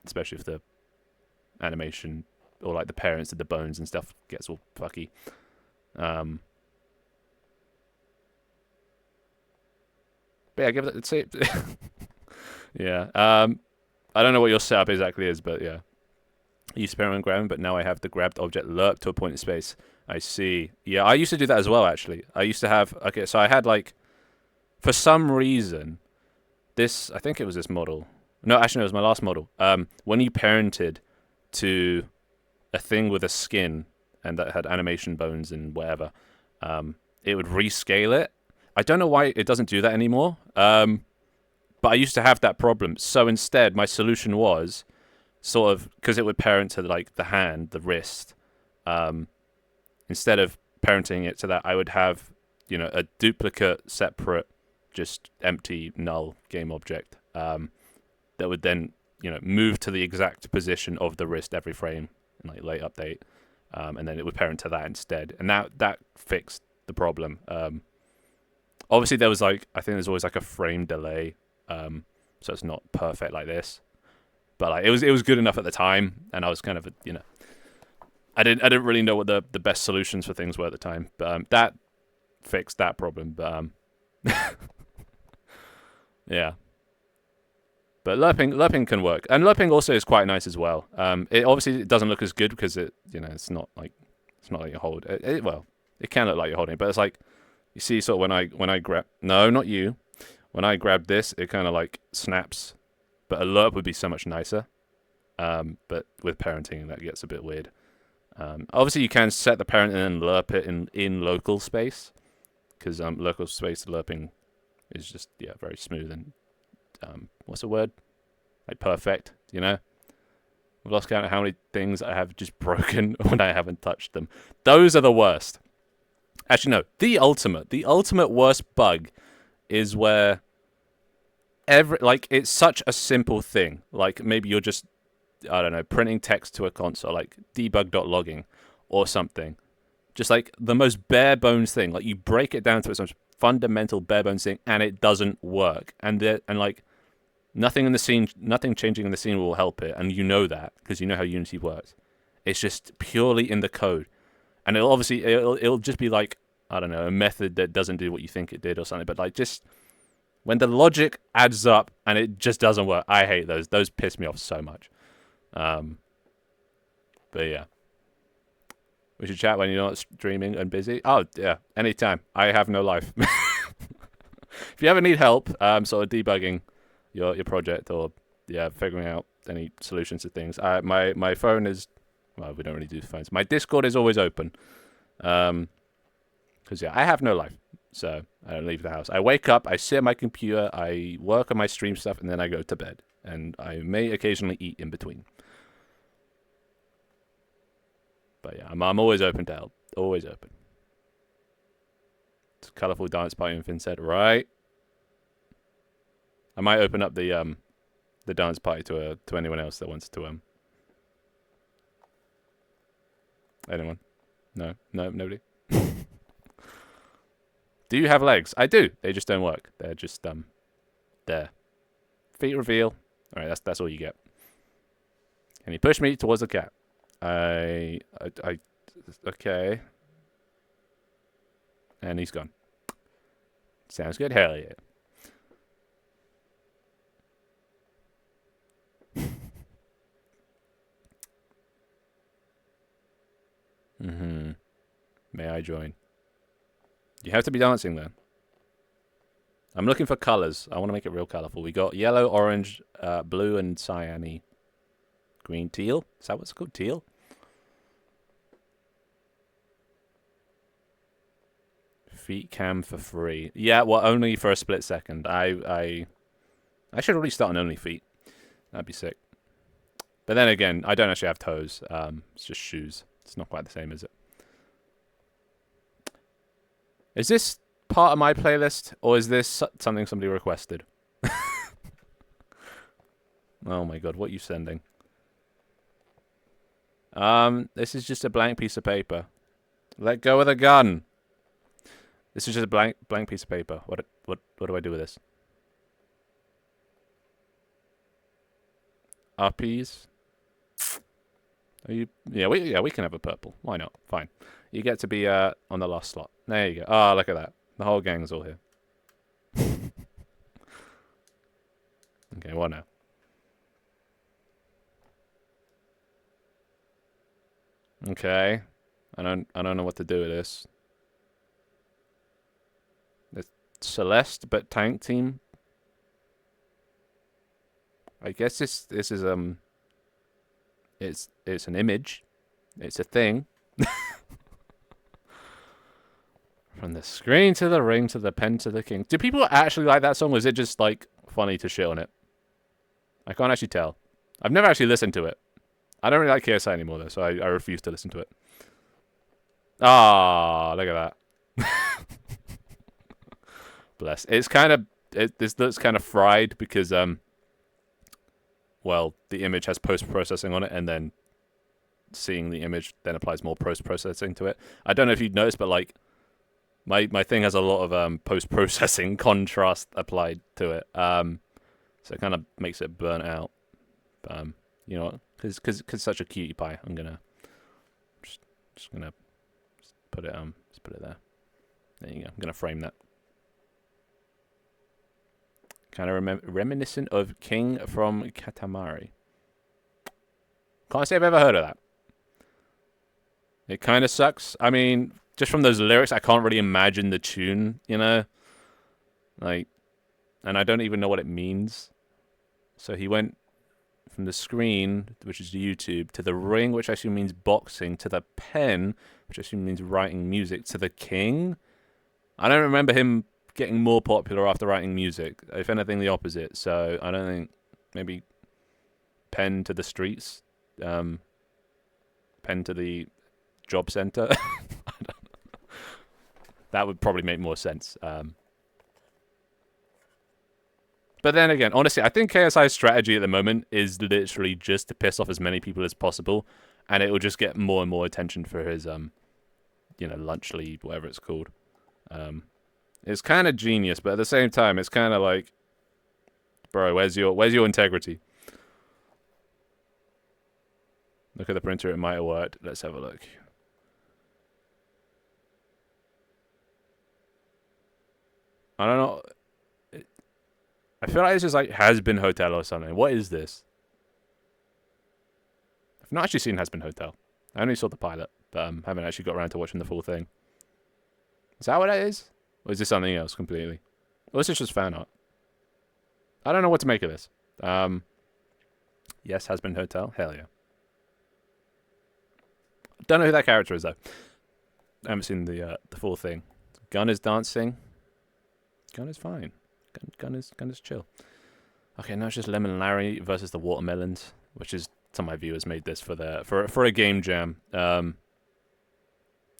especially if the animation, or, like, the parents of the bones and stuff gets all fucky. But yeah, give it, let's see. Yeah. I don't know what your setup exactly is, but yeah. I used to parent when grabbing, but now I have the grabbed object lerp to a point in space. I see. Yeah, I used to do that as well, actually. I used to have... Okay, so I had, like... For some reason, this... I think it was this model. No, actually, no, it was my last model. When you parented to a thing with a skin and that had animation bones and whatever, it would rescale it. I don't know why it doesn't do that anymore. But I used to have that problem. So instead, my solution was sort of, because it would parent to like the hand, the wrist, instead of parenting it to that, I would have, a duplicate, separate, just empty, null game object that would then, move to the exact position of the wrist every frame in like late update. And then it would parent to that instead. And that fixed the problem. Obviously, there was like I think there's always like a frame delay, so it's not perfect like this. But like it was good enough at the time, and I was kind of I didn't really know what the best solutions for things were at the time. But that fixed that problem. But yeah. But lerping can work, and lerping also is quite nice as well. It obviously it doesn't look as good because it's not like you hold it. Well, it can look like you're holding it, but it's like you see sort of when I grab not you. When I grab this, it kind of like snaps, but a lerp would be so much nicer. But with parenting, that gets a bit weird. Obviously, you can set the parent and then lerp it in local space, because local space lerping is just very smooth and what's the word? Like perfect, you know? I've lost count of how many things I have just broken when I haven't touched them. Those are the worst. Actually, no. The ultimate worst bug is where it's such a simple thing. Like maybe you're just, I don't know, printing text to a console, like debug.logging or something. Just like the most bare bones thing. Like you break it down to its most fundamental bare bones thing and it doesn't work. And like nothing changing in the scene will help it, and you know that because you know how Unity works. It's just purely in the code, and it'll just be like, I don't know, a method that doesn't do what you think it did or something. But like just when the logic adds up and it just doesn't work, I hate those. Those piss me off so much. But yeah, we should chat when you're not streaming and busy. Oh yeah, anytime. I have no life. If you ever need help, sort of debugging your project or figuring out any solutions to things, my phone is, well, we don't really do phones. My Discord is always open, because I have no life, so I don't leave the house. I wake up, I sit at my computer, I work on my stream stuff, and then I go to bed, and I may occasionally eat in between. But yeah, I'm always open to help, always open. It's a colourful dance party, Finn said, right? I might open up the dance party to anyone else that wants to anyone? No, nobody. Do you have legs? I do. They just don't work. They're just there. Feet reveal. All right, that's all you get. Can you push me towards the cat? I okay. And he's gone. Sounds good. Hell yeah. May I join? You have to be dancing then. I'm looking for colours. I want to make it real colourful. We got yellow, orange, blue, and cyany. Green, teal. Is that what's called? Teal? Feet cam for free. Yeah, well, only for a split second. I should really start on only feet. That'd be sick. But then again, I don't actually have toes. It's just shoes. It's not quite the same, is it? Is this part of my playlist, or is this something somebody requested? Oh my god, what are you sending? This is just a blank piece of paper. Let go of the gun. This is just a blank piece of paper. What do I do with this? Uppies. Are you? Yeah, we can have a purple. Why not? Fine. You get to be on the last slot. There you go. Oh, look at that. The whole gang's all here. Okay, what now? Okay. I don't know what to do with this. It's Celeste, but tank team. I guess this is it's an image. It's a thing. From the screen to the ring to the pen to the king. Do people actually like that song, or is it just like funny to shit on it? I can't actually tell. I've never actually listened to it. I don't really like KSI anymore though, so I refuse to listen to it. Ah, look at that. Bless. It's kind of this looks kind of fried because well, the image has post-processing on it, and then seeing the image then applies more post-processing to it. I don't know if you'd noticed, but like My thing has a lot of post-processing contrast applied to it, so it kind of makes it burn out. You know, because such a cutie pie, I'm gonna just gonna put it just put it there. There you go. I'm gonna frame that. Kind of reminiscent of King from Katamari. Can't say I've ever heard of that. It kind of sucks. I mean, just from those lyrics, I can't really imagine the tune, you know? Like, and I don't even know what it means. So he went from the screen, which is YouTube, to the ring, which I assume means boxing, to the pen, which I assume means writing music, to the king. I don't remember him getting more popular after writing music. If anything, the opposite. So I don't think, maybe pen to the streets, pen to the job center. That would probably make more sense. But then again, honestly, I think KSI's strategy at the moment is literally just to piss off as many people as possible, and it will just get more and more attention for his lunch lead, whatever it's called. It's kind of genius, but at the same time, it's kind of like, bro, where's your integrity? Look at the printer; it might have worked. Let's have a look. I don't know. I feel like this is like Has Been Hotel or something. What is this? I've not actually seen Has Been Hotel. I only saw the pilot, but haven't actually got around to watching the full thing. Is that what that is? Or is this something else completely? Or is this just fan art? I don't know what to make of this. Yes, Has Been Hotel. Hell yeah. Don't know who that character is though. I haven't seen the full thing. Gun is dancing. Gun is fine. Gun is chill. Okay, now it's just Lemon Larry versus the Watermelons, which is some of my viewers made this for a game jam.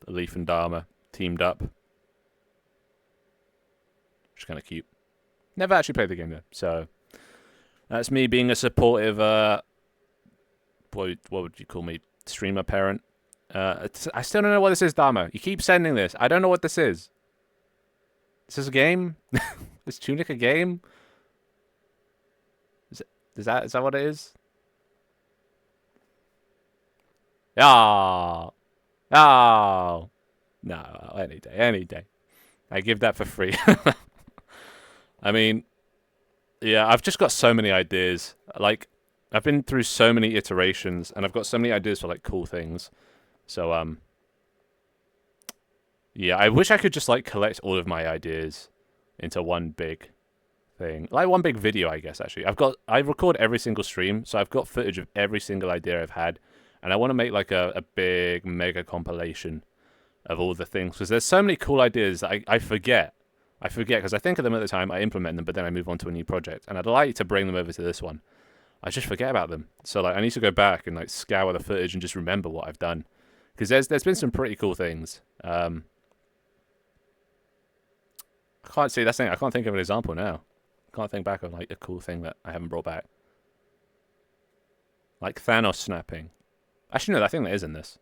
Leaf and Dharma teamed up, which is kind of cute. Never actually played the game though, so that's me being a supportive. What would you call me? Streamer parent. I still don't know what this is, Dharma. You keep sending this. I don't know what this is. Is this a game? Is Tunic a game? Is that what it is? Oh. Oh. No, any day. I give that for free. I mean, yeah, I've just got so many ideas. Like, I've been through so many iterations, and I've got so many ideas for, like, cool things. So, yeah, I wish I could just, like, collect all of my ideas into one big thing. Like, one big video, I guess, actually. I record every single stream, so I've got footage of every single idea I've had, and I want to make, like, a big, mega compilation of all the things, because there's so many cool ideas that I forget. I forget, because I think of them at the time, I implement them, but then I move on to a new project, and I'd like to bring them over to this one. I just forget about them. So, like, I need to go back and, like, scour the footage and just remember what I've done. Because there's been some pretty cool things. I can't see, that's the thing, I can't think of an example now. I can't think back of, like, a cool thing that I haven't brought back. Like Thanos snapping. Actually, no, I think that is in this.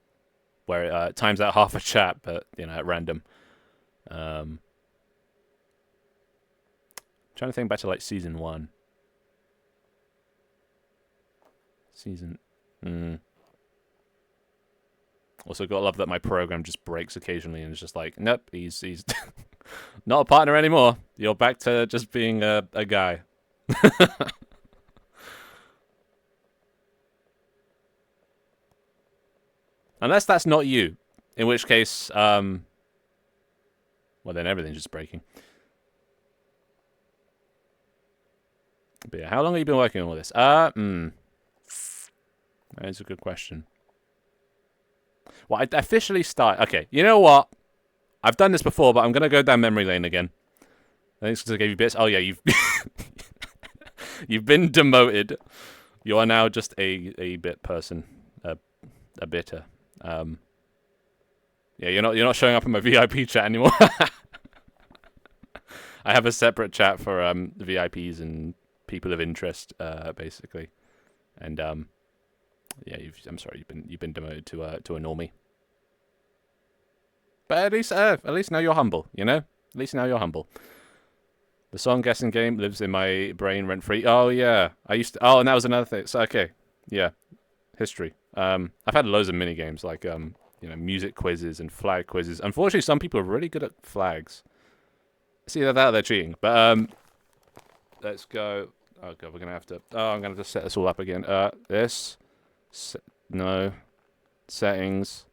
Where it times out half a chat, but, at random. Trying to think back to, like, Season 1. Also, gotta love that my program just breaks occasionally and it's just like, nope, he's not a partner anymore. You're back to just being a guy. Unless that's not you, in which case, well, then everything's just breaking. But yeah, how long have you been working on all this? That is a good question. Well, I officially start. Okay, you know what? I've done this before, but I'm gonna go down memory lane again. Thanks because I gave you bits. Oh yeah, you've you've been demoted. You are now just a bit person, a bitter. Yeah, you're not showing up in my VIP chat anymore. I have a separate chat for VIPs and people of interest, basically, and yeah, I'm sorry, you've been demoted to a normie. But at least now you're humble, you know? At least now you're humble. The song guessing game lives in my brain rent free. Oh yeah, I used to. Oh, and that was another thing. So okay, yeah, history. I've had loads of mini games like music quizzes and flag quizzes. Unfortunately, some people are really good at flags. See that they're cheating. But let's go. Oh god, we're gonna have to. Oh, I'm gonna just set this all up again. This. No. Settings.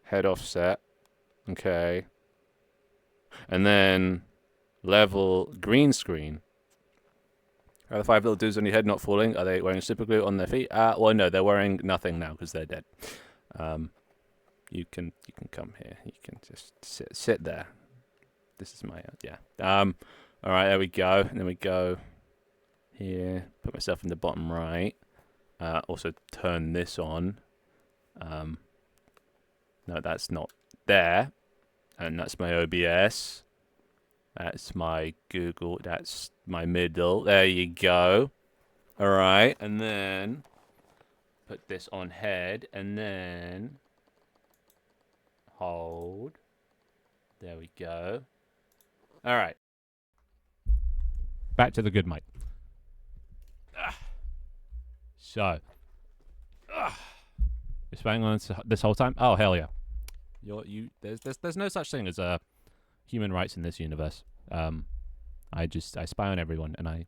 Head offset. Okay. And then level green screen. Are the 5 little dudes on your head not falling? Are they wearing super glue on their feet? Well, no, they're wearing nothing now because they're dead. You can come here. You can just sit there. This is my yeah. All right, there we go. And then we go here. Put myself in the bottom right. Also turn this on. No, that's not there. And that's my OBS. That's my Google. That's my middle. There you go. All right, and then put this on head, and then hold. There we go. All right. Back to the good mic. So, you're spying on this whole time? Oh hell yeah! There's no such thing as human rights in this universe. I spy on everyone, and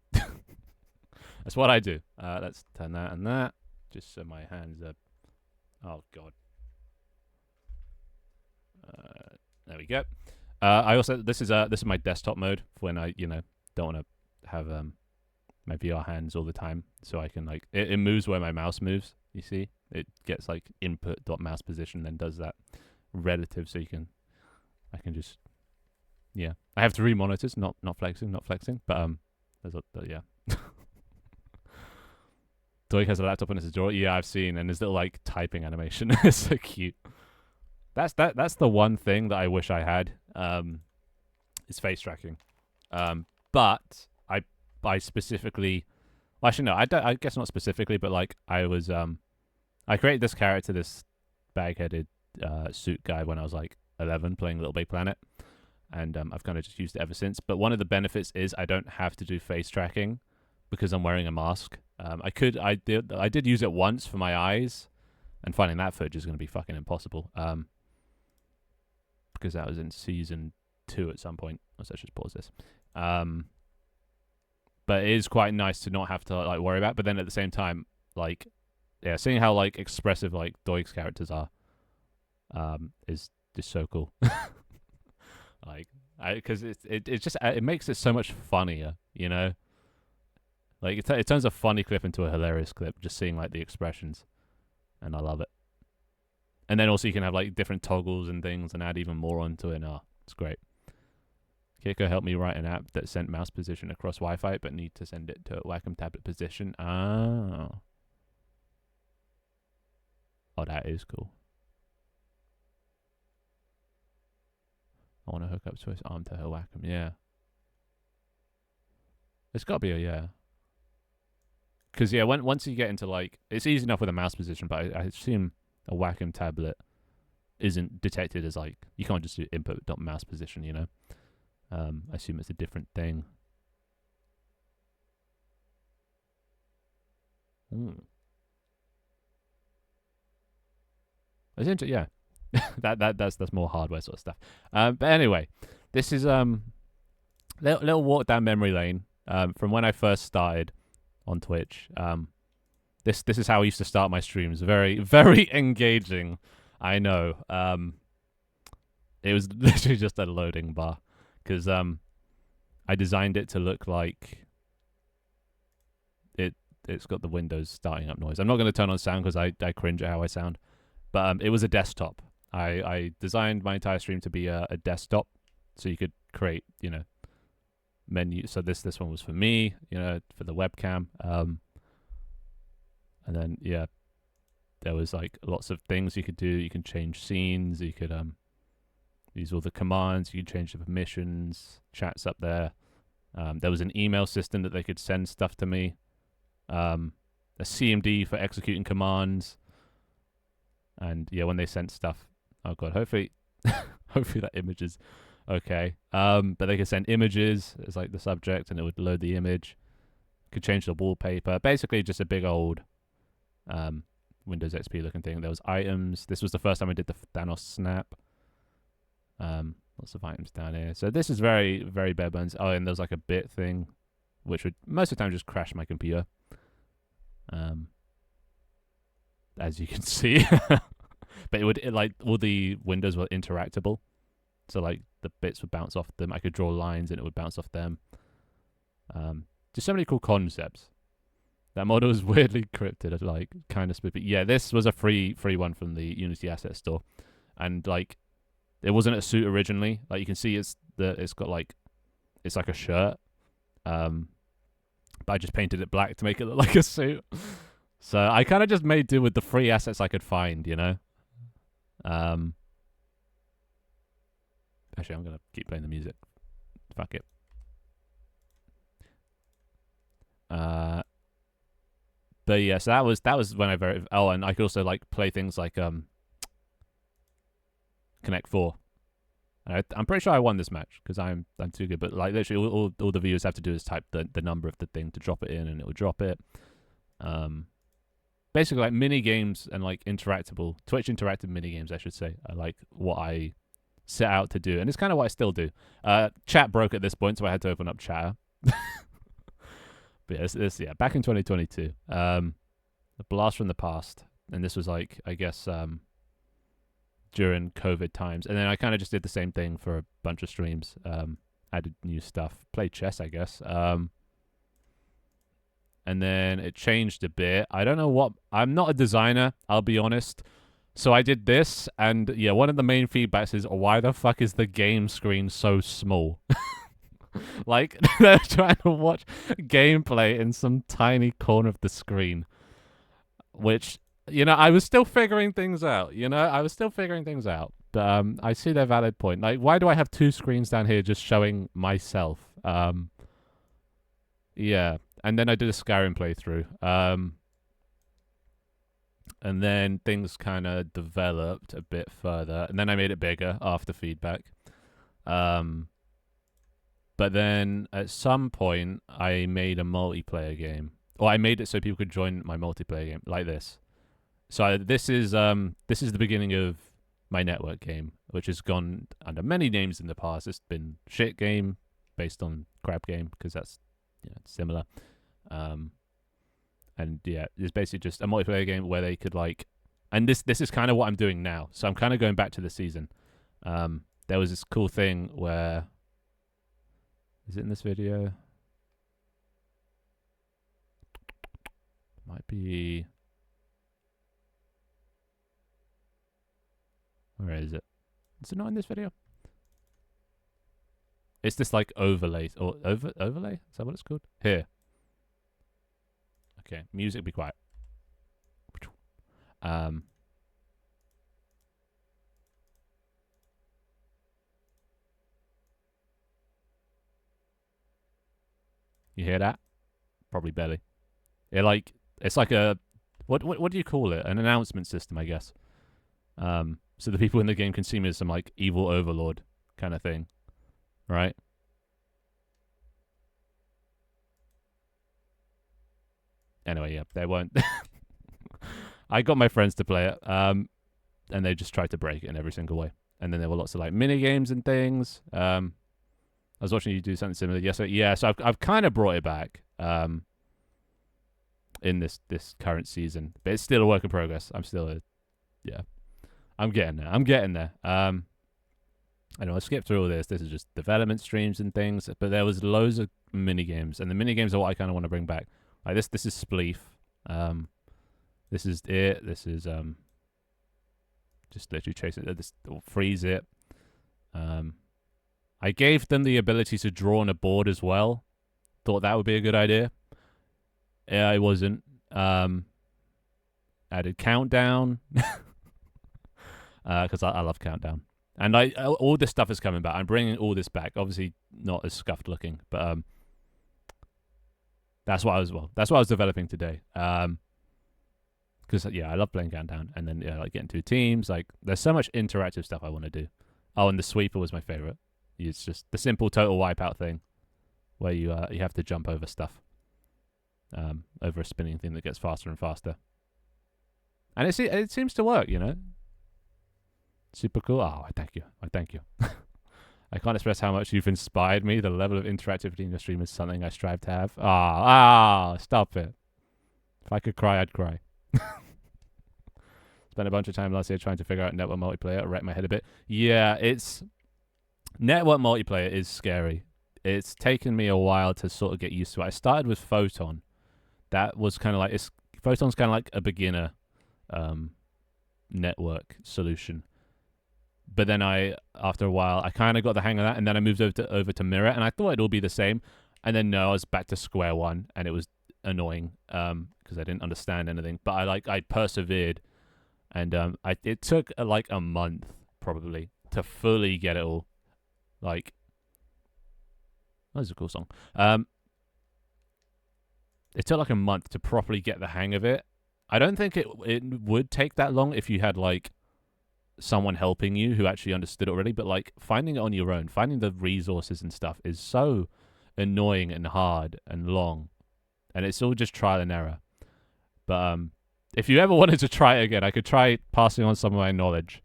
that's what I do. Let's turn that and that, just so my hands are. Oh god. There we go. I also this is my desktop mode for when I don't want to have my VR hands all the time, so I can it moves where my mouse moves. You see, it gets input.mouse position, then does that relative, so I can just I have 3 monitors, not flexing, but yeah. Doig has a laptop in his drawer. Yeah, I've seen, and his little typing animation is so cute. That's the one thing that I wish I had. Is face tracking. But I specifically, well, actually no, I guess not specifically, but I created this character, this bag-headed suit guy when I was 11 playing Little Big Planet, and I've kind of just used it ever since. But one of the benefits is I don't have to do face tracking because I'm wearing a mask. I did use it once for my eyes, and finding that footage is going to be fucking impossible. Because that was in season 2 at some point. Let's just pause this. But it is quite nice to not have to worry about. But then at the same time, seeing how expressive Doig's characters are, is just so cool. Because it makes it so much funnier, you know. It turns a funny clip into a hilarious clip, just seeing the expressions, and I love it. And then also you can have different toggles and things, and add even more onto it. It's great. Kiko helped me write an app that sent mouse position across Wi-Fi, but need to send it to a Wacom tablet position. Oh, that is cool. I want to hook up Swiss Arm to her Wacom. Yeah. It's got to be a yeah. Because once you get into it's easy enough with a mouse position, but I assume a Wacom tablet isn't detected as you can't just do input.mouse position, you know. I assume it's a different thing. It's interesting, yeah. that's more hardware sort of stuff. But anyway, this is little walk down memory lane. From when I first started on Twitch. This is how I used to start my streams. Very, very engaging. I know. It was literally just a loading bar. Because I designed it to look like it's got the Windows starting up noise. I'm not going to turn on sound because I cringe at how I sound. But it was a desktop. I designed my entire stream to be a desktop, so you could create, menu. So this one was for me, for the webcam. And then there was lots of things you could do. You can change scenes. You could use all the commands. You can change the permissions. Chat's up there. There was an email system that they could send stuff to me. A CMD for executing commands. And when they sent stuff, oh god, hopefully Hopefully that image is okay. But they could send images as like the subject, and it would load the image. Could change the wallpaper. Basically, just a big old Windows XP looking thing. There was items. This was the first time I did the Thanos snap. Lots of items down here. So this is very, very bare bones. Oh, and there's like a bit thing, which would most of the time just crash my computer. As you can see. But like all the windows were interactable. So like the bits would bounce off them. I could draw lines and it would bounce off them. Just so many cool concepts. That model is weirdly cryptid, like kind of spooky. Yeah, this was a free one from the Unity Asset Store, and like it wasn't a suit originally. Like you can see, it's got like it's like a shirt, but I just painted it black to make it look like a suit. So I kind of just made do with the free assets I could find, you know. Actually, I'm gonna keep playing the music. Fuck it. But yeah, so that was when I very and I could also like play things like Connect 4. I'm pretty sure I won this match because I'm too good. But like literally all the viewers have to do is type the number of the thing to drop it in, and it will drop it. Basically like mini games and like Twitch interactive mini games, I should say, are like what I set out to do, and it's kind of what I still do. Chat broke at this point, so I had to open up Chatter. But yeah, back in 2022, a blast from the past, and this was like I guess during COVID times, and then I kind of just did the same thing for a bunch of streams. Added new stuff, played chess, I guess. And then it changed a bit. I don't know what. I'm not a designer, I'll be honest. So I did this, and yeah, one of the main feedbacks is why the fuck is the game screen so small? Like they're trying to watch gameplay in some tiny corner of the screen, which I was still figuring things out. But I see their valid point. Like, why do I have two screens down here just showing myself? Yeah, and then I did a Skyrim playthrough. And then things kind of developed a bit further, and then I made it bigger after feedback. But then at some point, I made a multiplayer game. Or I made it so people could join my multiplayer game, like this. So this is the beginning of my network game, which has gone under many names in the past. It's been Shit Game, based on Crab Game, because that's similar. And yeah, it's basically just a multiplayer game where they could like, and this is kind of what I'm doing now. So I'm kind of going back to the season. There was this cool thing where. Is it in this video? Might be. Where is it? Is it not in this video? It's this like overlay or overlay? Is that what it's called? Here. Okay, music, be quiet. You hear that? Probably barely. It's like a what do you call it? An announcement system, I guess. So the people in the game can see me as some like evil overlord kind of thing, right? Anyway, yeah, they won't. I got my friends to play it, and they just tried to break it in every single way. And then there were lots of like mini games and things. I was watching you do something similar. Yes, yeah. So I've kind of brought it back in this current season, but it's still a work in progress. I'm getting there. I know I skipped through all this. This is just development streams and things, but there was loads of mini games, and the mini games are what I kind of want to bring back. Like this is Spleef. This is it. This is just literally chasing this or freeze it. I gave them the ability to draw on a board as well. Thought that would be a good idea. Yeah, it wasn't. Added Countdown. Because I love Countdown. And all this stuff is coming back. I'm bringing all this back. Obviously not as scuffed looking, but that's what I was developing today. Because I love playing Countdown, and then like getting two teams. Like there's so much interactive stuff I want to do. Oh, and the sweeper was my favorite. It's just the simple total wipeout thing, where you have to jump over stuff, over a spinning thing that gets faster and faster. And it seems to work, you know. Super cool. Oh, I thank you. I thank you. I can't express how much you've inspired me. The level of interactivity in your stream is something I strive to have. Stop it. If I could cry, I'd cry. Spent a bunch of time last year trying to figure out network multiplayer. I wrecked my head a bit. Yeah, network multiplayer is scary. It's taken me a while to sort of get used to it. I started with Photon. That was kind of like Photon's kind of like a beginner network solution. But then after a while, I kind of got the hang of that, and then I moved over to Mirror, and I thought it would all be the same. And then no, I was back to square one, and it was annoying because I didn't understand anything. But I persevered, and it took like a month probably to fully get it all. Like, that's a cool song. It took like a month to properly get the hang of it. I don't think it would take that long if you had like someone helping you who actually understood it already, but like finding it on your own, finding the resources and stuff is so annoying and hard and long, and it's all just trial and error. But if you ever wanted to try it again, I could try passing on some of my knowledge,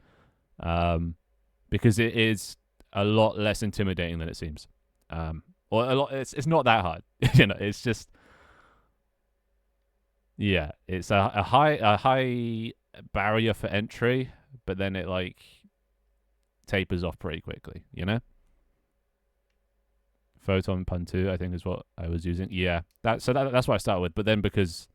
because it is a lot less intimidating than it seems, or a lot. It's not that hard, you know. It's just, yeah, it's a high barrier for entry, but then it like tapers off pretty quickly, you know. Photon Pun 2, I think, is what I was using. Yeah, that's what I started with. But then because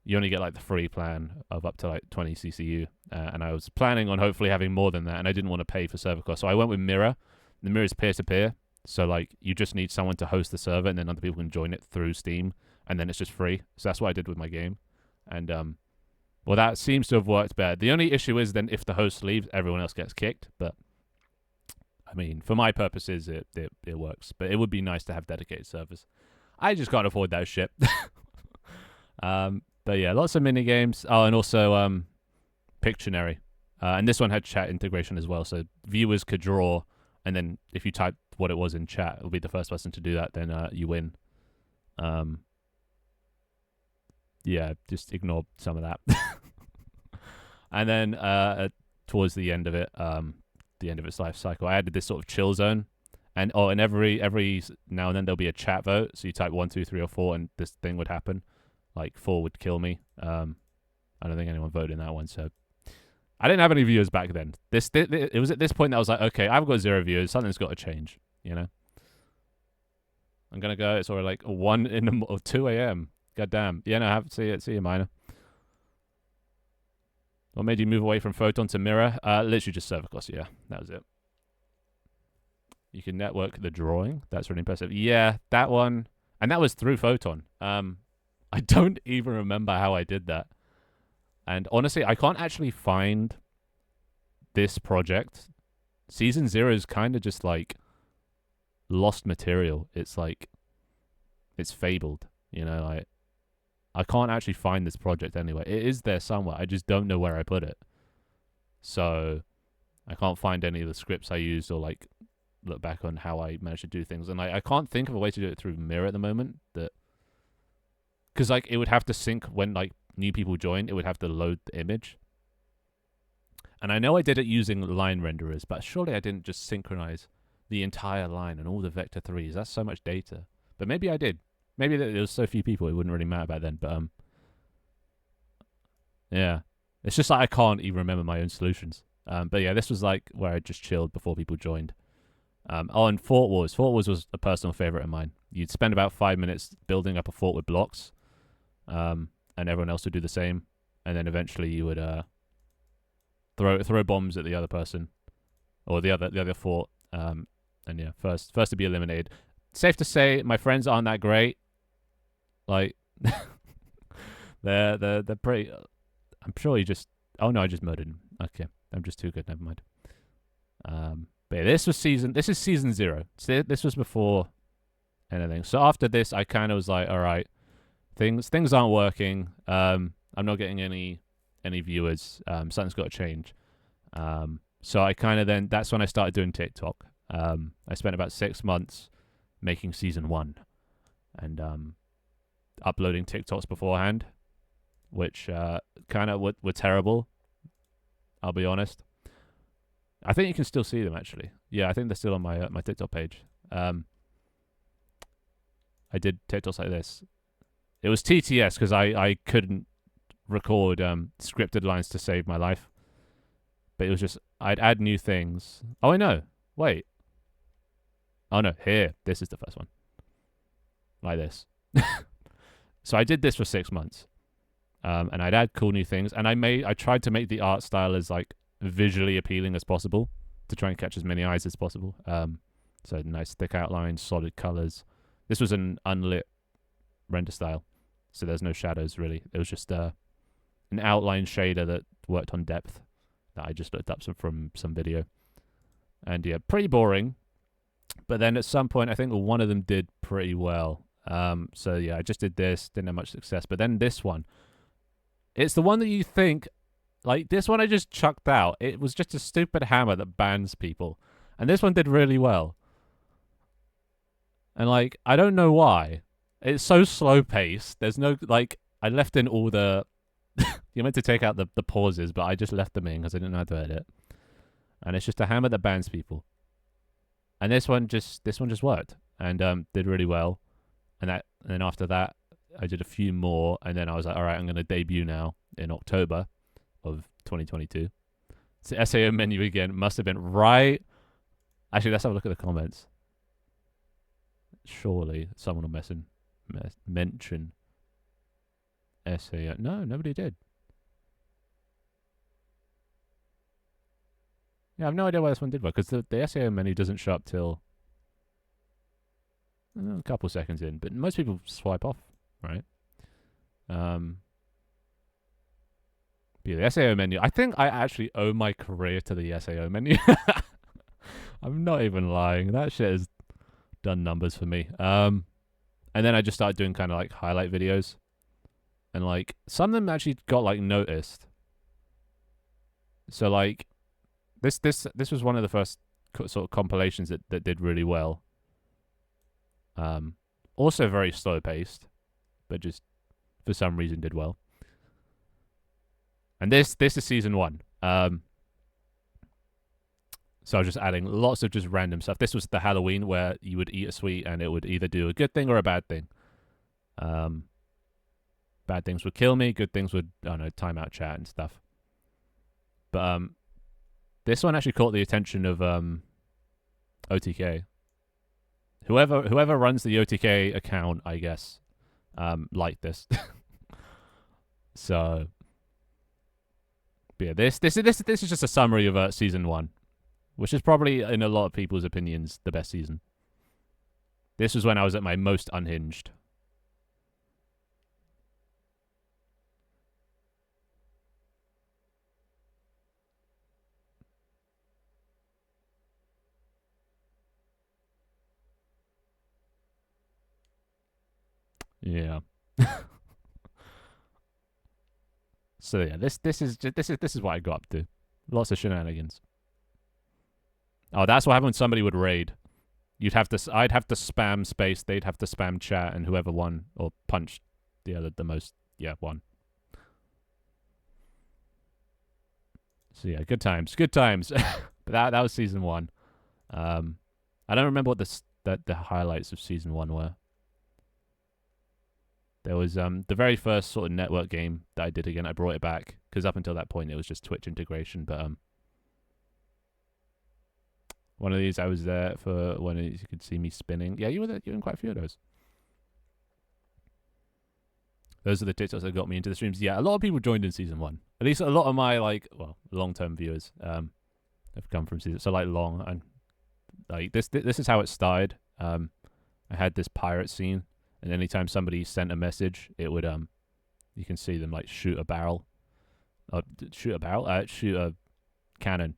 you only get like the free plan of up to like 20 CCU, and I was planning on hopefully having more than that, and I didn't want to pay for server costs, so I went with Mirror. The Mirror is peer-to-peer, so like you just need someone to host the server, and then other people can join it through Steam, and then it's just free. So that's what I did with my game, and well, that seems to have worked better. The only issue is then if the host leaves, everyone else gets kicked. But I mean, for my purposes, it works. But it would be nice to have dedicated servers. I just can't afford that shit. But yeah, lots of mini games. Oh, and also Pictionary, and this one had chat integration as well. So viewers could draw, and then if you type what it was in chat, it'll be the first person to do that. Then you win. Yeah, just ignore some of that. And then towards the end of it, the end of its life cycle, I added this sort of chill zone, and every now and then there'll be a chat vote. So you type 1, 2, 3, or 4, and this thing would happen. Like 4 would kill me. I don't think anyone voted in that one, so I didn't have any viewers back then. It was at this point that I was like, okay, I've got 0 viewers. Something's got to change, you know. I'm gonna go. It's already like 1 or 2 a.m. God damn. Yeah, no, I have to see you, Minor. What made you move away from Photon to Mirror? Literally just server costs, yeah. That was it. You can network the drawing. That's really impressive. Yeah, that one. And that was through Photon. I don't even remember how I did that. And honestly, I can't actually find this project. Season 0 is kind of just like lost material. It's like, it's fabled, you know, like I can't actually find this project anywhere. It is there somewhere. I just don't know where I put it. So I can't find any of the scripts I used or like look back on how I managed to do things. And I can't think of a way to do it through Mirror at the moment. Because like it would have to sync when like new people join. It would have to load the image. And I know I did it using line renderers, but surely I didn't just synchronize the entire line and all the vector 3s. That's so much data. But maybe I did. Maybe there was so few people it wouldn't really matter back then. But yeah, it's just like I can't even remember my own solutions. But yeah, this was like where I just chilled before people joined. Oh, and Fort Wars. Fort Wars was a personal favorite of mine. You'd spend about 5 minutes building up a fort with blocks, and everyone else would do the same. And then eventually you would throw bombs at the other person or the other fort. And yeah, first to be eliminated. Safe to say, my friends aren't that great. Like, they're pretty. I'm sure you just. Oh no, I just murdered him. Okay, I'm just too good. Never mind. But yeah, this is season 0. So this was before anything. So after this, I kind of was like, all right, things aren't working. I'm not getting any viewers. Something's got to change. So I kind of then, that's when I started doing TikTok. I spent about 6 months making season 1 and uploading TikToks beforehand, which kind of were terrible. I'll be honest. I think you can still see them actually. Yeah, I think they're still on my my TikTok page. I did TikToks like this. It was TTS because I couldn't record scripted lines to save my life. But it was just, I'd add new things. Oh, I know. Wait. Oh, no. Here. This is the first one. Like this. So I did this for 6 months. And I'd add cool new things. And I tried to make the art style as like visually appealing as possible to try and catch as many eyes as possible. So nice thick outlines, solid colors. This was an unlit render style. So there's no shadows really. It was just an outline shader that worked on depth that I just looked up from some video. And yeah, pretty boring. But then at some point, I think one of them did pretty well. So yeah, I just did this, didn't have much success. But then this one, it's the one that you think, like this one I just chucked out. It was just a stupid hammer that bans people. And this one did really well. And like, I don't know why. It's so slow paced. There's no, like, I left in all the, you're meant to take out the pauses, but I just left them in because I didn't know how to edit. And it's just a hammer that bans people. And this one just worked and did really well. And then after that, I did a few more, and then I was like, all right, I'm going to debut now in October of 2022. So SAO menu again must have been right. Actually, let's have a look at the comments. Surely someone will mention SAO. No, nobody did. Yeah, I have no idea why this one did well, because the SAO menu doesn't show up till a couple seconds in, but most people swipe off, right? Yeah, the SAO menu. I think I actually owe my career to the SAO menu. I'm not even lying. That shit has done numbers for me. And then I just started doing kind of like highlight videos, and like some of them actually got like noticed. So like this was one of the first sort of compilations that did really well. Also very slow paced, but just for some reason did well. And this is season 1. So I was just adding lots of just random stuff. This was the Halloween where you would eat a sweet and it would either do a good thing or a bad thing. Bad things would kill me. Good things would, I don't know, time out chat and stuff. But this one actually caught the attention of OTK. Whoever runs the OTK account, I guess, liked this. So, but yeah, this is just a summary of season 1, which is probably in a lot of people's opinions the best season. This was when I was at my most unhinged. Yeah. So yeah, this is what I got up to. Lots of shenanigans. Oh, that's what happened when somebody would raid. I'd have to spam space, they'd have to spam chat, and whoever won or punched the most, won. So yeah, good times. But that was season 1. I don't remember what the highlights of season 1 were. There was the very first sort of network game that I did again. I brought it back because up until that point it was just Twitch integration. But one of these I was there for when you could see me spinning. Yeah, you were there. You were in quite a few of those. Those are the TikToks that got me into the streams. Yeah, a lot of people joined in season 1. At least a lot of my long-term viewers have come from season. So like long and like this is how it started. I had this pirate scene. And anytime somebody sent a message, it would you can see them like shoot a cannon,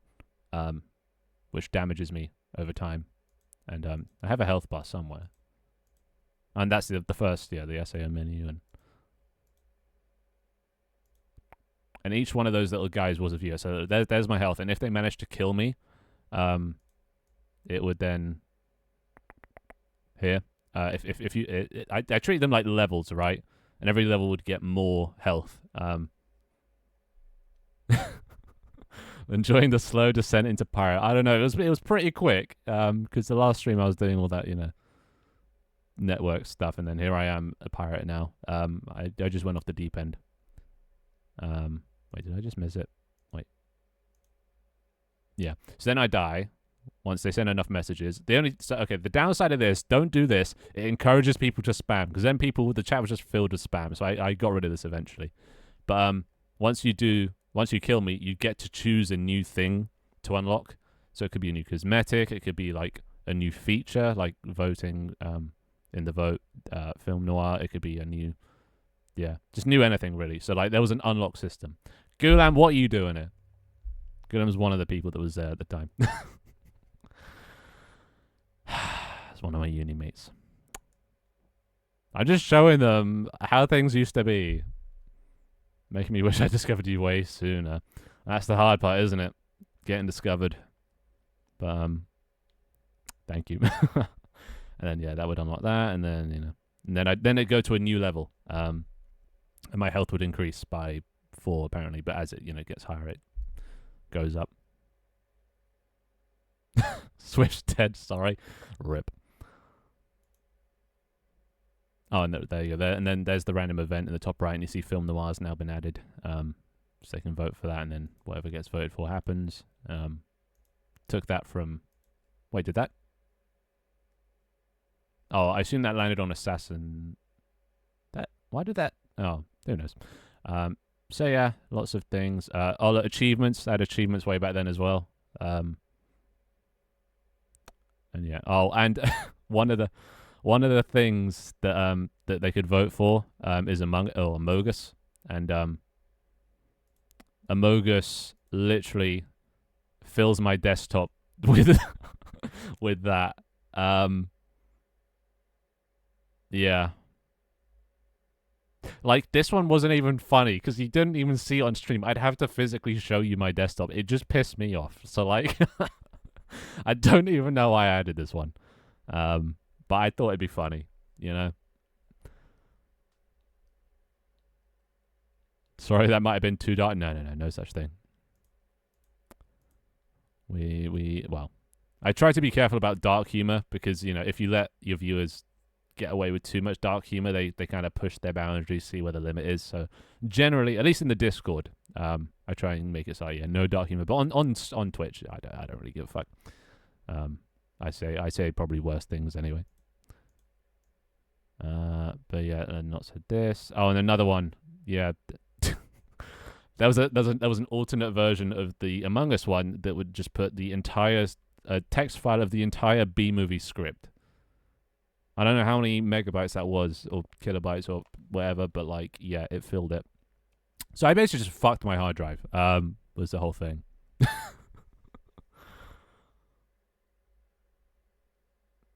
which damages me over time. And I have a health bar somewhere. And that's the first, the SAO menu. and each one of those little guys was a viewer. So there's my health, and if they managed to kill me, it would then here. If you, I treat them like levels, right? And every level would get more health. Enjoying the slow descent into pirate. I don't know. It was pretty quick. Because the last stream I was doing all that, network stuff, and then here I am a pirate now. I just went off the deep end. Wait, did I just miss it? Wait. Yeah. So then I die once they send enough messages. The downside of this, don't do this. It encourages people to spam, because then the chat was just filled with spam. So I got rid of this eventually. But once you kill me, you get to choose a new thing to unlock. So it could be a new cosmetic. It could be like a new feature, like voting in the vote film noir. It could be a new, just new anything really. So like there was an unlock system. Gulam, what are you doing here? Gulam was one of the people that was there at the time. It's one of my uni mates. I'm just showing them how things used to be. Making me wish I discovered you way sooner. That's the hard part, isn't it? Getting discovered. But thank you. And then that would unlock that, and then and then it'd go to a new level. And my health would increase by 4 apparently, but as it gets higher, it goes up. Switch dead. Sorry, rip. Oh, and there you go. There, and then there's the random event in the top right, and you see Film Noir's now been added. So they can vote for that, and then whatever gets voted for happens. Took that from. Wait, did that? Oh, I assume that landed on Assassin. Why did that? Oh, who knows? So yeah, lots of things. Achievements. I had achievements way back then as well. And yeah. Oh, and one of the things that that they could vote for is Amogus, and Amogus literally fills my desktop with with that. Yeah. Like, this one wasn't even funny because you didn't even see it on stream. I'd have to physically show you my desktop. It just pissed me off. So, like, I don't even know why I added this one. But I thought it'd be funny, Sorry, that might have been too dark. No such thing. Well, I try to be careful about dark humor because, if you let your viewers get away with too much dark humor, they kind of push their boundaries, see where the limit is. So generally, at least in the Discord, I try and make it so no dark humor. But on Twitch, I don't really give a fuck. I say probably worse things anyway. But yeah, and not said this. Oh, and another one. Yeah, there was an alternate version of the Among Us one that would just put the entire text file of the entire B movie script. I don't know how many megabytes that was, or kilobytes, or whatever, but like, yeah, it filled it. So I basically just fucked my hard drive. Was the whole thing.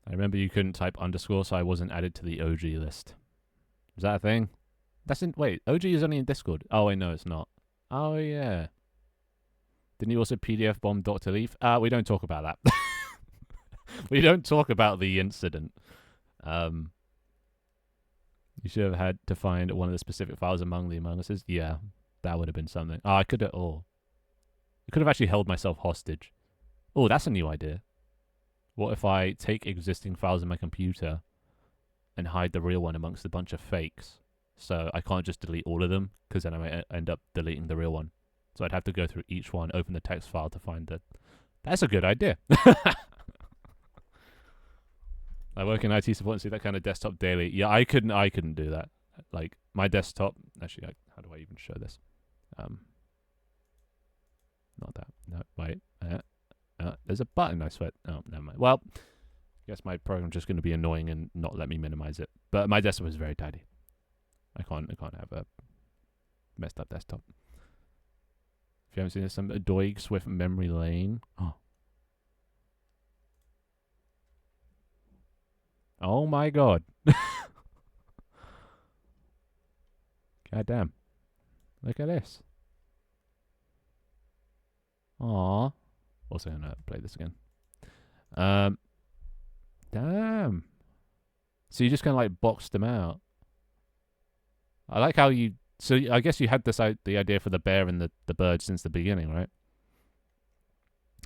I remember you couldn't type underscore, so I wasn't added to the OG list. Is that a thing? Wait, OG is only in Discord. Oh, wait, no, it's not. Oh, yeah. Didn't you also PDF bomb Dr. Leaf? We don't talk about that. We don't talk about the incident. You should have had to find one of the specific files among the Among Us. Yeah, that would have been something. I could have actually held myself hostage. Oh, that's a new idea. What if I take existing files in my computer and hide the real one amongst a bunch of fakes? So I can't just delete all of them, because then I might end up deleting the real one. So I'd have to go through each one, open the text file to find it. That's a good idea. I work in IT support and see that kind of desktop daily. Yeah, I couldn't do that. Like, my desktop. Actually, how do I even show this? Not that. No, wait. There's a button, I swear. Oh, never mind. Well, I guess my program's just going to be annoying and not let me minimize it. But my desktop is very tidy. I can't have a messed up desktop. If you haven't seen this, some Doig Swift Memory Lane. Oh my god. God damn. Look at this. Aw. Also gonna play this again. Damn. So you just kind of like boxed them out. I like how you. So I guess you had the idea for the bear and the bird since the beginning, right?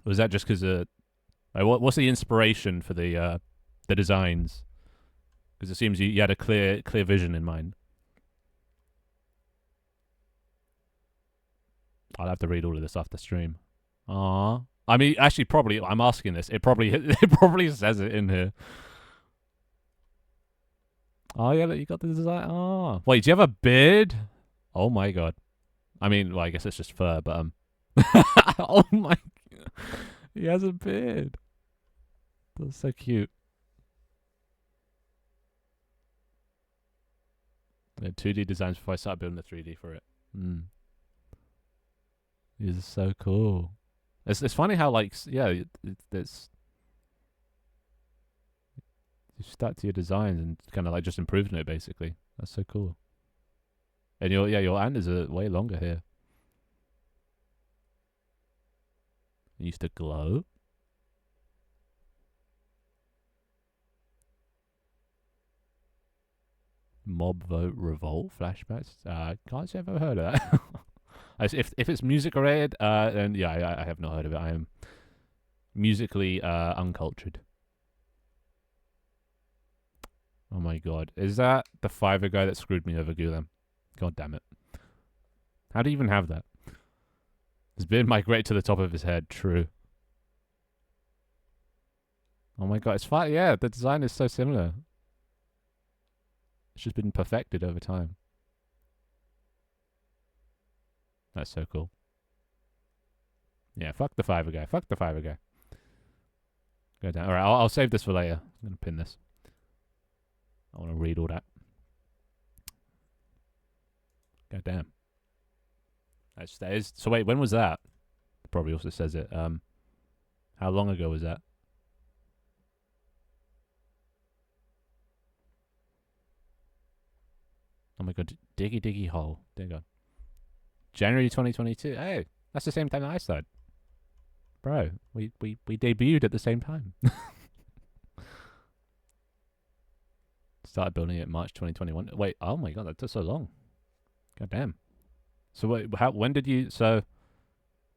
Or was that just because what's the inspiration for the designs? Because it seems you had a clear vision in mind. I'll have to read all of this after stream. Aww. I mean, actually, probably I'm asking this. It probably says it in here. Oh yeah, look, you got the design. Oh, wait, do you have a beard? Oh my god. I mean, well, I guess it's just fur, but oh my, he has a beard. That's so cute. Yeah, 2D designs before I started building the 3D for it. This is so cool. It's funny how like it's you stuck to your designs and kind of like just improving it basically. That's so cool. And your antlers are way longer here. It used to glow. Mob vote revolt flashbacks. Can't say I've ever heard of that. if it's music related, then yeah, I have not heard of it. I am musically uncultured. Oh my god, is that the Fiverr guy that screwed me over, Gulam? God damn it! How do you even have that? His beard migrated to the top of his head. True. Oh my god, it's fine. Yeah, the design is so similar. It's just been perfected over time. That's so cool. Yeah, fuck the Fiverr guy. Fuck the Fiverr guy. Go down. All right, I'll save this for later. I'm gonna pin this. I want to read all that. God damn. That is. So wait, when was that? Probably also says it. How long ago was that? Oh my god, diggy hole. Dear God. January 2022. Hey, that's the same time that I started. Bro, we debuted at the same time. Started building it March 2021. Wait, oh my god, that took so long. God damn. So wait, when did you? So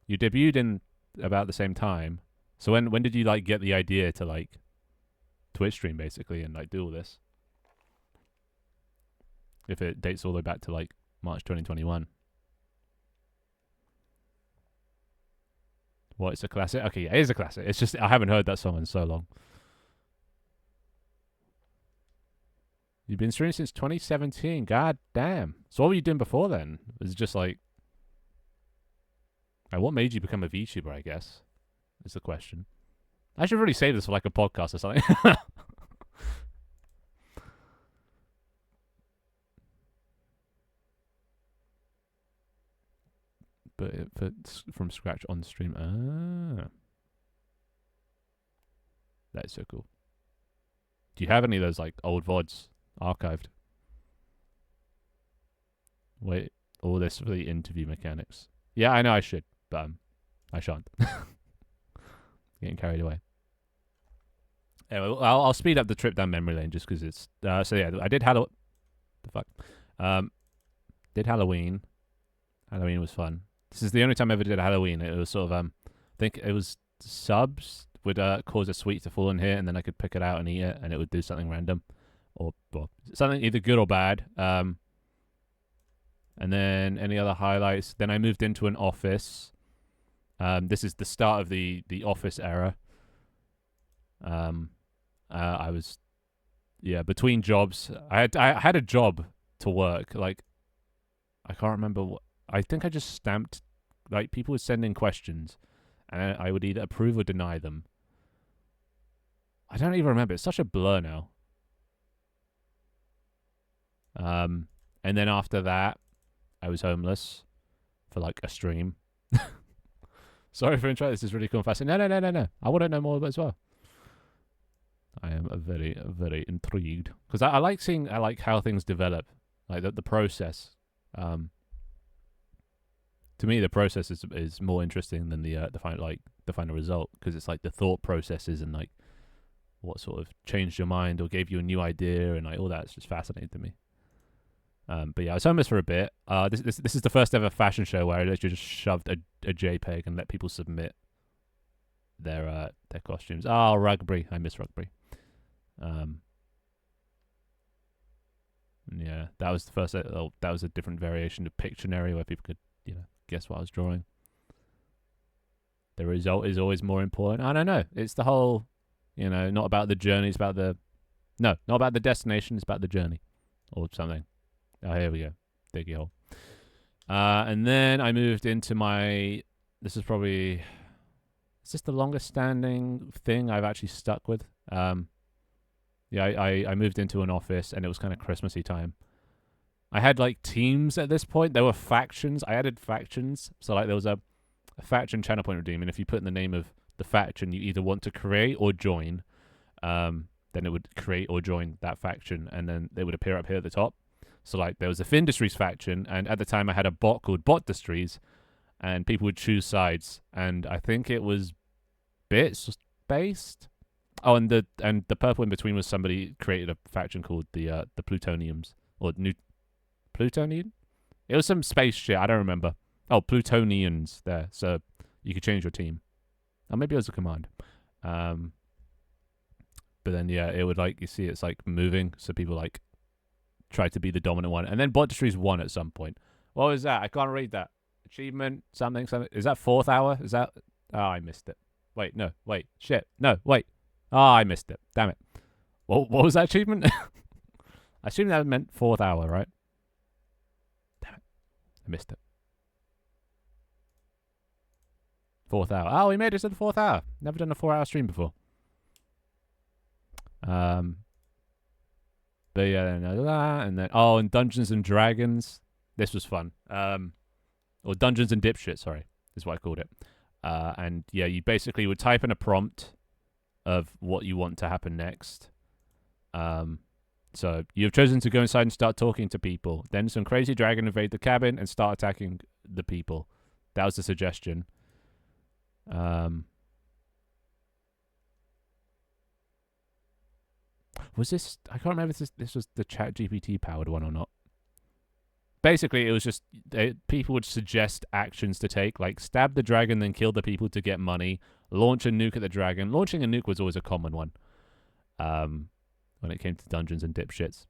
you debuted in about the same time. So when did you like get the idea to like Twitch stream basically and like do all this? If it dates all the way back to like March 2021. What, it's a classic? Okay, yeah, it is a classic. It's just I haven't heard that song in so long. You've been streaming since 2017. God damn. So what were you doing before then? Was it just like what made you become a VTuber, I guess, is the question. I should really save this for like a podcast or something. But it's from scratch on stream. Ah. That is so cool. Do you have any of those like old VODs archived? Wait, all this for the interview mechanics. Yeah, I know I should, but I shan't. Getting carried away. Anyway, I'll speed up the trip down memory lane just because it's. So yeah, I did Halloween. The fuck. Did Halloween. Halloween was fun. This is the only time I ever did Halloween. It was sort of I think it was subs would cause a sweet to fall in here, and then I could pick it out and eat it, and it would do something random, or well, something either good or bad. And then any other highlights? Then I moved into an office. This is the start of the office era. I was, between jobs. I had a job to work. Like, I can't remember what. I think I just stamped. Like, people would send in questions, and I would either approve or deny them. I don't even remember. It's such a blur now. And then after that, I was homeless for like a stream. Sorry for intro. This is really cool and fascinating. No. I want to know more as well. I am very, very intrigued because I like seeing how things develop, like the process. to me the process is more interesting than the final result, because it's like the thought processes and like what sort of changed your mind or gave you a new idea and like all that's just fascinating to me. But yeah, I was homeless for a bit. This is the first ever fashion show where I literally just shoved a JPEG and let people submit their costumes. Oh, rugby! I miss rugby. Yeah, that was the first. That was a different variation of Pictionary where people could guess what I was drawing. The result is always more important. I don't know. It's the whole, not about the journey. It's about not about the destination. It's about the journey, or something. Oh, here we go. Diggy hole. And then I moved into this is probably, is this the longest standing thing I've actually stuck with? Yeah, I moved into an office and it was kind of Christmassy time. I had like teams at this point. There were factions. I added factions. So like there was a faction channel point redeem, and if you put in the name of the faction you either want to create or join, then it would create or join that faction, and then they would appear up here at the top. So like there was a Findustries faction, and at the time I had a bot called Botdustries, and people would choose sides, and I think it was bits based. Oh, and the purple in between was somebody created a faction called the Plutoniums, or New Plutonian. It was some space shit. I don't remember. Oh, Plutonians there. So you could change your team. Or maybe it was a command. But then yeah, it would like, you see it's like moving, so people like try to be the dominant one, and then Botdustries won at some point. What was that? I can't read that. Achievement something. Is that 4th hour? Is that? Oh, I missed it. Wait, no, wait, shit, no, wait. Oh, I missed it. Damn it. What was that achievement? I assume that meant 4th hour, right? Damn it. I missed it. 4th hour. Oh, we made it to the 4th hour. Never done a 4-hour stream before. But yeah, and then and Dungeons and Dragons. This was fun. Or Dungeons and Dipshit, sorry, is what I called it. And yeah, you basically would type in a prompt of what you want to happen next. So you've chosen to go inside and start talking to people. Then some crazy dragon invade the cabin and start attacking the people. That was the suggestion. Was this? I can't remember if this was the ChatGPT powered one or not. Basically, it was just people would suggest actions to take, like stab the dragon, then kill the people to get money. Launch a nuke at the dragon. Launching a nuke was always a common one. When it came to Dungeons and Dipshits.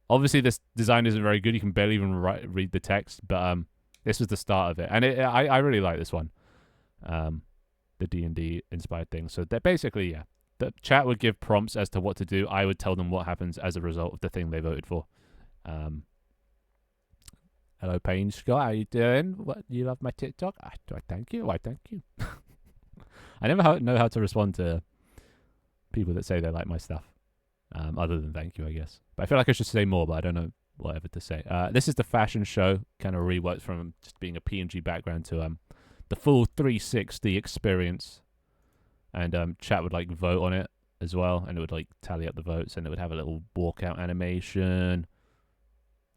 Obviously, this design isn't very good. You can barely even read the text, but this was the start of it, and I really like this one. The D&D inspired thing. So that basically, yeah, the chat would give prompts as to what to do. I would tell them what happens as a result of the thing they voted for. Hello, Payne Scott. How you doing? What, you love my TikTok? I thank you. I thank you. I never know how to respond to people that say they like my stuff. Other than thank you, I guess. But I feel like I should say more, but I don't know whatever to say. This is the fashion show. Kind of reworked from just being a PNG background to the full 360 experience. And chat would like vote on it as well, and it would like tally up the votes, and it would have a little walkout animation.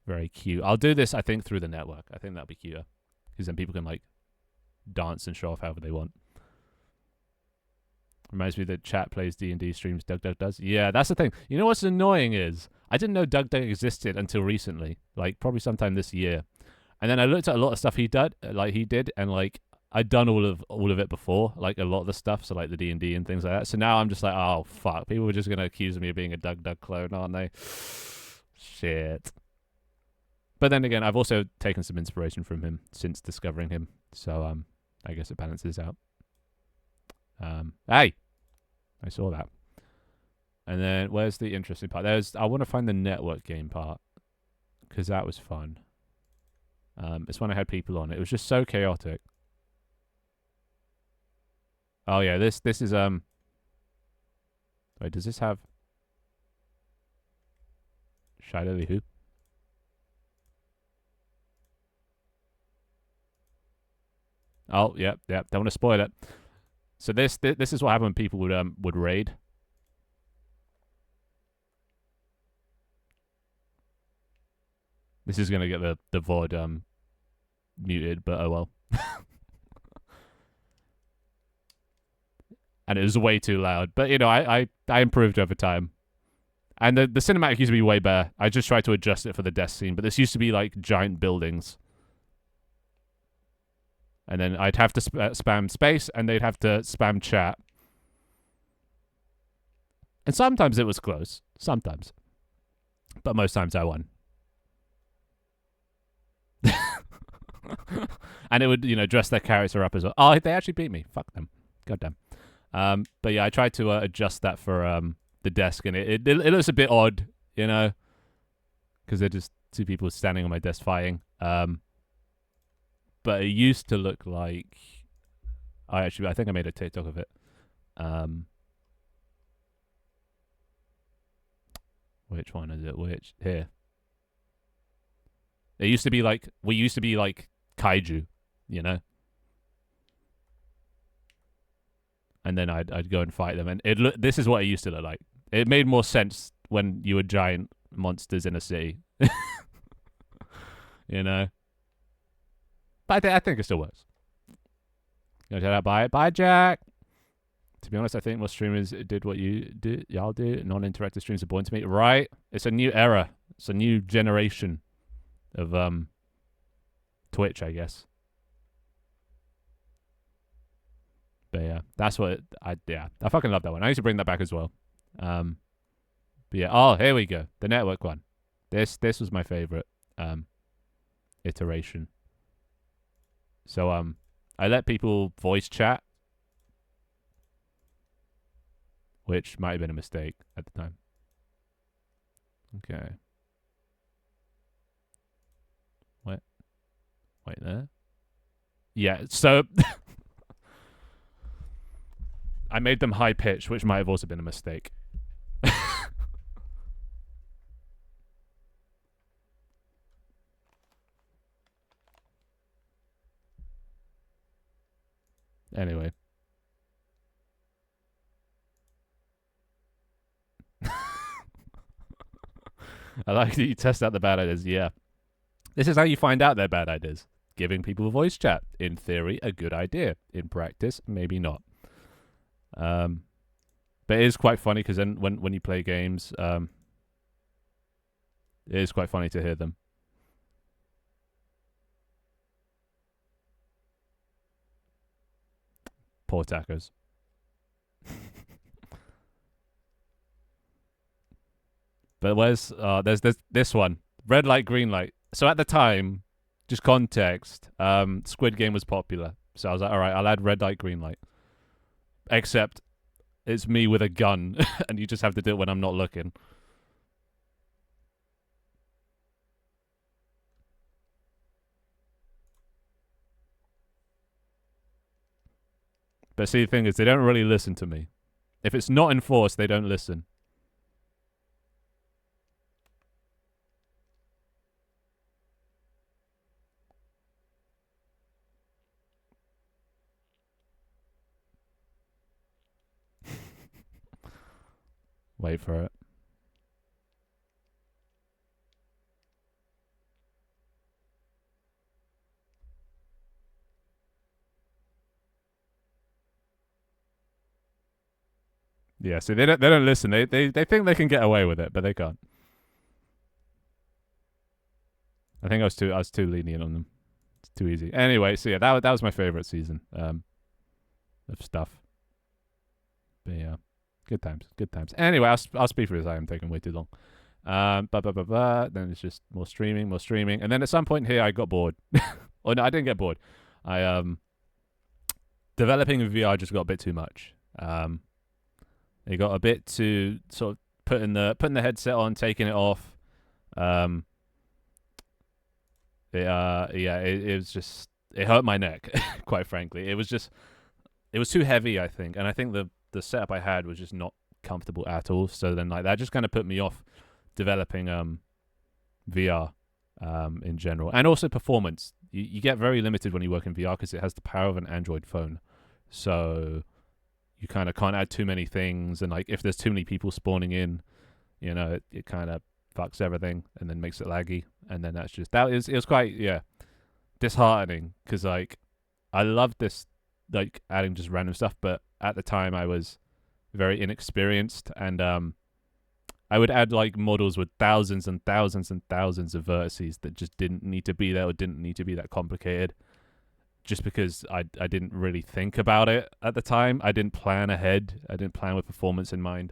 Very cute. I'll do this, I think, through the network. I think that'll be cuter, because then people can like dance and show off however they want. Reminds me that chat plays D&D streams. DugDug does. Yeah, that's the thing. You know what's annoying is I didn't know DugDug existed until recently, like probably sometime this year. And then I looked at a lot of stuff he did, and like I'd done all of it before, like a lot of the stuff, so like the D&D and things like that. So now I'm just like, oh fuck, people are just gonna accuse me of being a DugDug clone, aren't they? Shit. But then again, I've also taken some inspiration from him since discovering him, so I guess it balances out. Hey, I saw that. And then where's the interesting part? I want to find the network game part, because that was fun. It's when I had people on. It was just so chaotic. Oh yeah, this is Wait, does this have Shida who? Oh, yep. Don't want to spoil it. So this is what happened when people would raid. This is gonna get the VOD muted, but oh well. And it was way too loud. But you know, I improved over time. And the cinematic used to be way better. I just tried to adjust it for the death scene, but this used to be like giant buildings. And then I'd have to spam space, and they'd have to spam chat. And sometimes it was close. Sometimes. But most times I won. And it would, you know, dress their character up as well. Oh, they actually beat me. Fuck them. Goddamn. But yeah, I tried to adjust that for the desk, and it looks a bit odd, you know, because they're just two people standing on my desk fighting. But it used to look like I think I made a TikTok of it. Which one is it? Which here? It used to be like we used to be like kaiju, you know. And then I'd go and fight them, and this is what it used to look like. It made more sense when you were giant monsters in a city, you know. But I think it still works. Go shout out, bye, Jack. To be honest, I think most streamers did what y'all do. Non-interactive streams are boring to me, right? It's a new era. It's a new generation of Twitch, I guess. But yeah, that's what I fucking love that one. I need to bring that back as well. But yeah, oh, here we go. The network one. This was my favorite iteration. So I let people voice chat, which might have been a mistake at the time. Okay. Wait there. Yeah, so I made them high pitched, which might have also been a mistake. Anyway. I like that you test out the bad ideas. Yeah. This is how you find out they're bad ideas. Giving people voice chat. In theory, a good idea. In practice, maybe not. But it is quite funny because then when you play games, it is quite funny to hear them. Poor tacos. But there's this one, red light, green light. So at the time, just context, Squid Game was popular. So I was like, all right, I'll add red light, green light. Except it's me with a gun, and you just have to do it when I'm not looking. But see, the thing is, they don't really listen to me. If it's not enforced, they don't listen. Wait for it. Yeah, so they don't listen. They think they can get away with it, but they can't. I think I was too lenient on them. It's too easy. Anyway, so yeah, that was my favorite season of stuff. But yeah, good times. Anyway, I'll speak for this. I am taking way too long. Then it's just more streaming, and then at some point here I got bored. Or no, I didn't get bored. I developing in VR just got a bit too much. It got a bit too sort of putting the headset on, taking it off. It was just, it hurt my neck, quite frankly. It was too heavy, I think, and I think the setup I had was just not comfortable at all. So then like that just kind of put me off developing VR in general, and also performance. You get very limited when you work in VR because it has the power of an Android phone. So you kind of can't add too many things, and like if there's too many people spawning in, you know, it kind of fucks everything and then makes it laggy, and then it was quite, yeah, disheartening because like I loved this like adding just random stuff, but at the time I was very inexperienced, and I would add like models with thousands and thousands and thousands of vertices that just didn't need to be there or didn't need to be that complicated. Just because I didn't really think about it at the time. I didn't plan ahead. I didn't plan with performance in mind.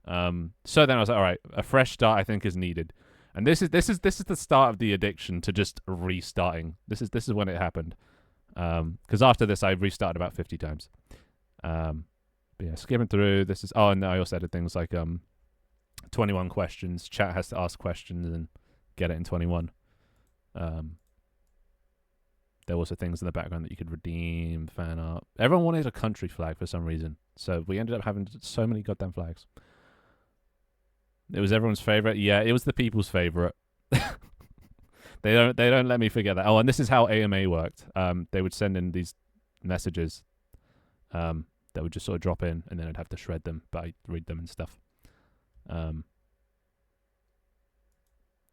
So then I was like, all right, a fresh start I think is needed. And this is the start of the addiction to just restarting. This is when it happened. Because after this I restarted about 50 times. But yeah, skimming through. This is and I also added things like 21 questions. Chat has to ask questions and get it in 21. There were also things in the background that you could redeem, fan art. Everyone wanted a country flag for some reason, so we ended up having so many goddamn flags. It was everyone's favorite. Yeah, it was the people's favorite. They don't let me forget that. Oh, and this is how AMA worked. They would send in these messages that would just sort of drop in, and then I'd have to shred them, but I'd read them and stuff.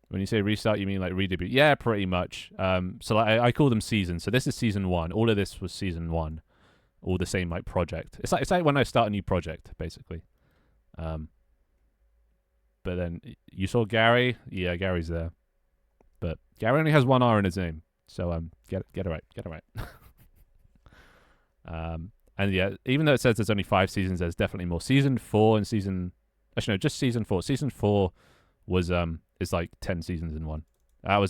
When you say restart, you mean like redebut? Yeah, pretty much. So like I call them seasons. So this is season 1. All of this was season 1. All the same like project. It's like when I start a new project, basically. But then you saw Gary. Yeah, Gary's there. But Gary only has one R in his name. So get it right. Get it right. And yeah, even though it says there's only 5 seasons, there's definitely more. Season 4 and actually no, just season 4. Season 4 was is like 10 seasons in one. I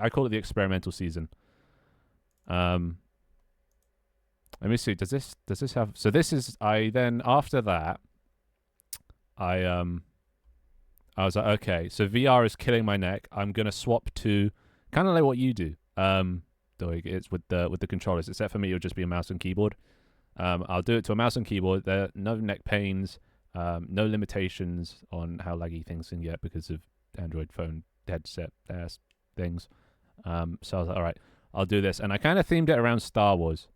call it the experimental season. Let me see. Does this have? So this is after that. I was like, okay, so VR is killing my neck. I'm gonna swap to kind of like what you do. It's with the controllers. Except for me, it'll just be a mouse and keyboard. I'll do it to a mouse and keyboard. There are no neck pains, no limitations on how laggy things can get because of Android phone headset things. So I was like, all right, I'll do this, and I kind of themed it around Star Wars.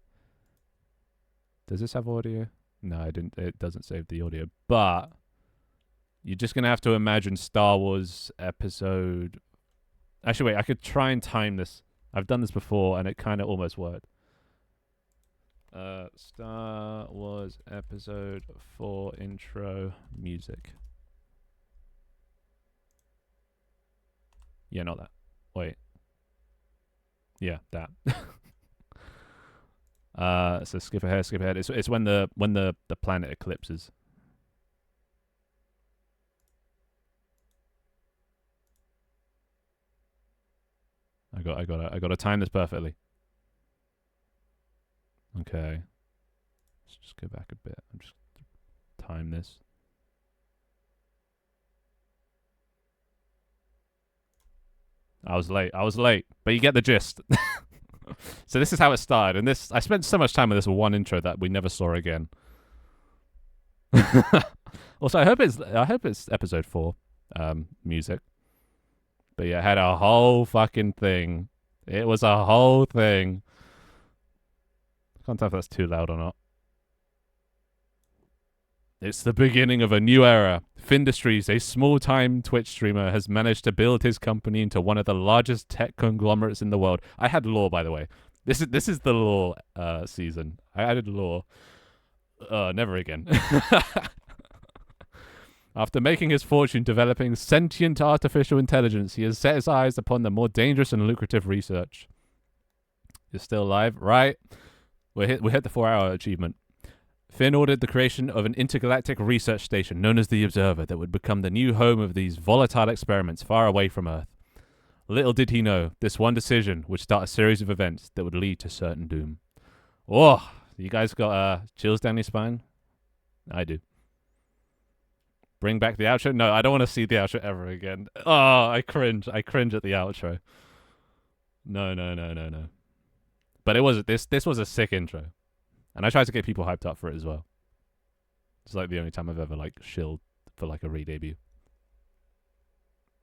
Does this have audio? No, I didn't. It doesn't save the audio, but you're just gonna have to imagine Star Wars episode. Actually, wait, I could try and time this. I've done this before, and it kind of almost worked. Star Wars episode 4 intro music. Yeah, not that. Wait. Yeah, that. So skip ahead. It's when the planet eclipses. I gotta time this perfectly. Okay. Let's just go back a bit. I'm just time this. I was late, but you get the gist. So this is how it started, and I spent so much time with this one intro that we never saw again. Also, I hope it's episode 4 music. But yeah, it had a whole fucking thing. It was a whole thing. I can't tell if that's too loud or not. It's the beginning of a new era. Findustries, a small-time Twitch streamer, has managed to build his company into one of the largest tech conglomerates in the world. I had lore, by the way. This is the lore season. I added lore. Never again. After making his fortune developing sentient artificial intelligence, he has set his eyes upon the more dangerous and lucrative research. You're still alive, right? We hit the 4-hour achievement. Finn ordered the creation of an intergalactic research station known as the Observer that would become the new home of these volatile experiments far away from Earth. Little did he know, this one decision would start a series of events that would lead to certain doom. Oh, you guys got chills down your spine? I do. Bring back the outro? No, I don't want to see the outro ever again. Oh, I cringe at the outro. No. But this was a sick intro. And I tried to get people hyped up for it as well. It's like the only time I've ever like shilled for like a re-debut.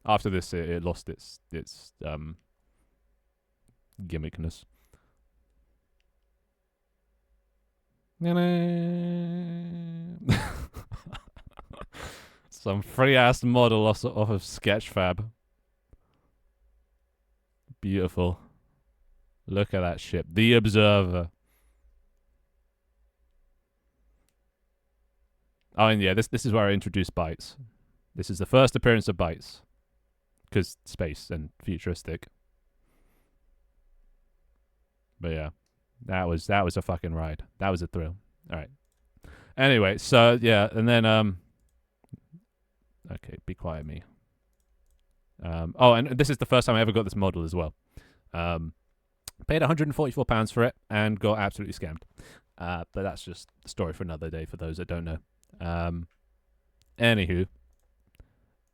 After this, it lost its gimmickness. Some free ass model off of Sketchfab. Beautiful. Look at that ship. The Observer. Oh, and yeah, this is where I introduced Bytes. This is the first appearance of Bytes. Because space and futuristic. But yeah, that was a fucking ride. That was a thrill. All right. Anyway, so yeah, and then okay, be quiet, me. Oh, and this is the first time I ever got this model as well. Paid £144 for it and got absolutely scammed. But that's just a story for another day for those that don't know. Anywho,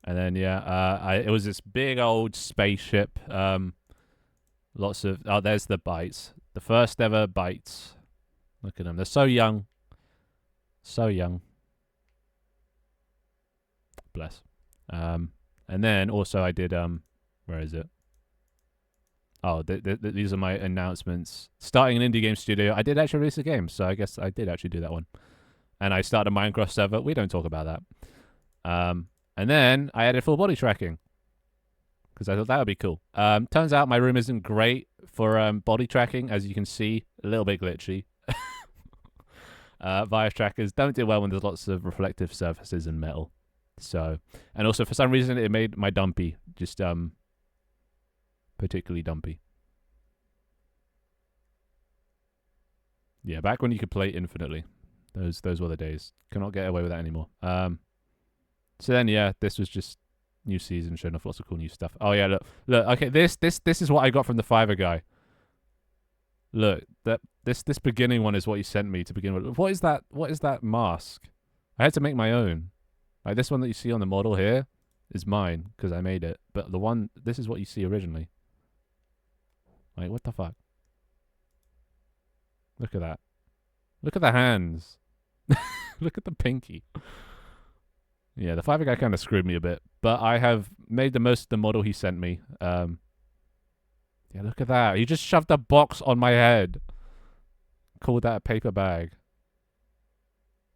and then yeah, it was this big old spaceship. Lots of there's the Bytes, the first ever Bytes. Look at them, they're so young, so young. Bless. And then also I did where is it? Oh, these are my announcements. Starting an indie game studio. I did actually release a game, so I guess I did actually do that one. And I started a Minecraft server. We don't talk about that. And then I added full body tracking because I thought that would be cool. Turns out my room isn't great for body tracking, as you can see, a little bit glitchy. Vive trackers don't do well when there's lots of reflective surfaces and metal. So, and also for some reason it made my dumpy just particularly dumpy. Yeah, back when you could play infinitely. Those were the days. Cannot get away with that anymore. So then yeah, this was just new season showing off lots of cool new stuff. Oh yeah, look. Okay, this is what I got from the Fiverr guy. Look, this beginning one is what he sent me to begin with. What is that? What is that mask? I had to make my own. Like this one that you see on the model here is mine because I made it. But this is what you see originally. Like what the fuck? Look at that. Look at the hands. Look at the pinky. Yeah, the Fiverr guy kind of screwed me a bit, but I have made the most of the model he sent me. Yeah, look at that. He just shoved a box on my head. Called that a paper bag.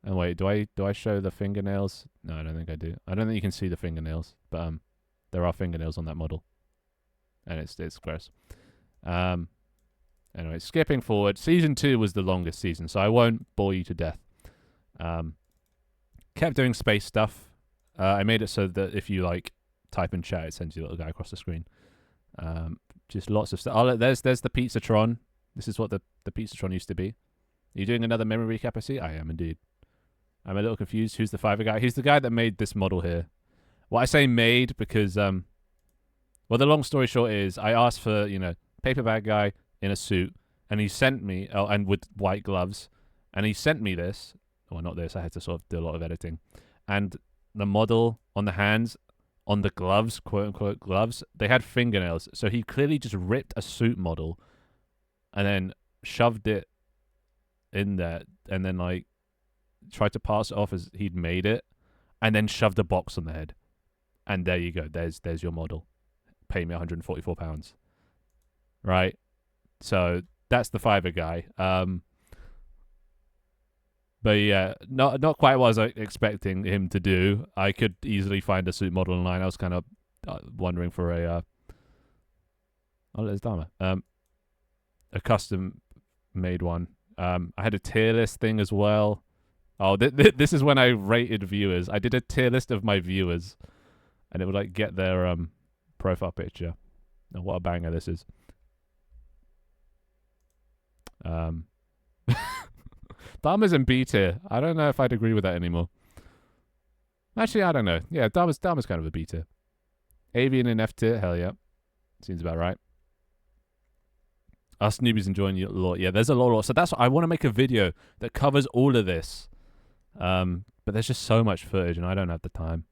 And wait, do I show the fingernails? No, I don't think I do. I don't think you can see the fingernails, but there are fingernails on that model, and it's gross. Anyway, skipping forward, season 2 was the longest season, so I won't bore you to death. Kept doing space stuff. I made it so that if you like type in chat, it sends you a little guy across the screen. Just lots of stuff. Oh, there's the Pizzatron. This is what the Pizzatron used to be. Are you doing another memory recap? I see. I am indeed. I'm a little confused. Who's the Fiverr guy? He's the guy that made this model here. Well, I say made because well, the long story short is I asked for paper bag guy in a suit, and he sent me and with white gloves, and he sent me this. Well, not this. I had to sort of do a lot of editing, and the model on the hands, on the gloves, quote unquote gloves, they had fingernails. So he clearly just ripped a suit model, and then shoved it in there, and then like tried to pass it off as he'd made it, and then shoved a box on the head. And there you go. There's your model. Pay me £144. Right? So that's the Fiverr guy. But yeah, not quite what I was expecting him to do. I could easily find a suit model online. I was kind of wondering for a oh, there's Dharma. A custom made one. I had a tier list thing as well. Oh, this is when I rated viewers. I did a tier list of my viewers, and it would like get their profile picture. Oh, what a banger this is. Dharma's in B tier. I don't know if I'd agree with that anymore. Actually, I don't know. Yeah, Dharma's kind of a B tier. Avian in F tier. Hell yeah. Seems about right. Us newbies enjoying you a lot. Yeah, there's a lot. So that's what I want to make a video that covers all of this. But there's just so much footage, and I don't have the time.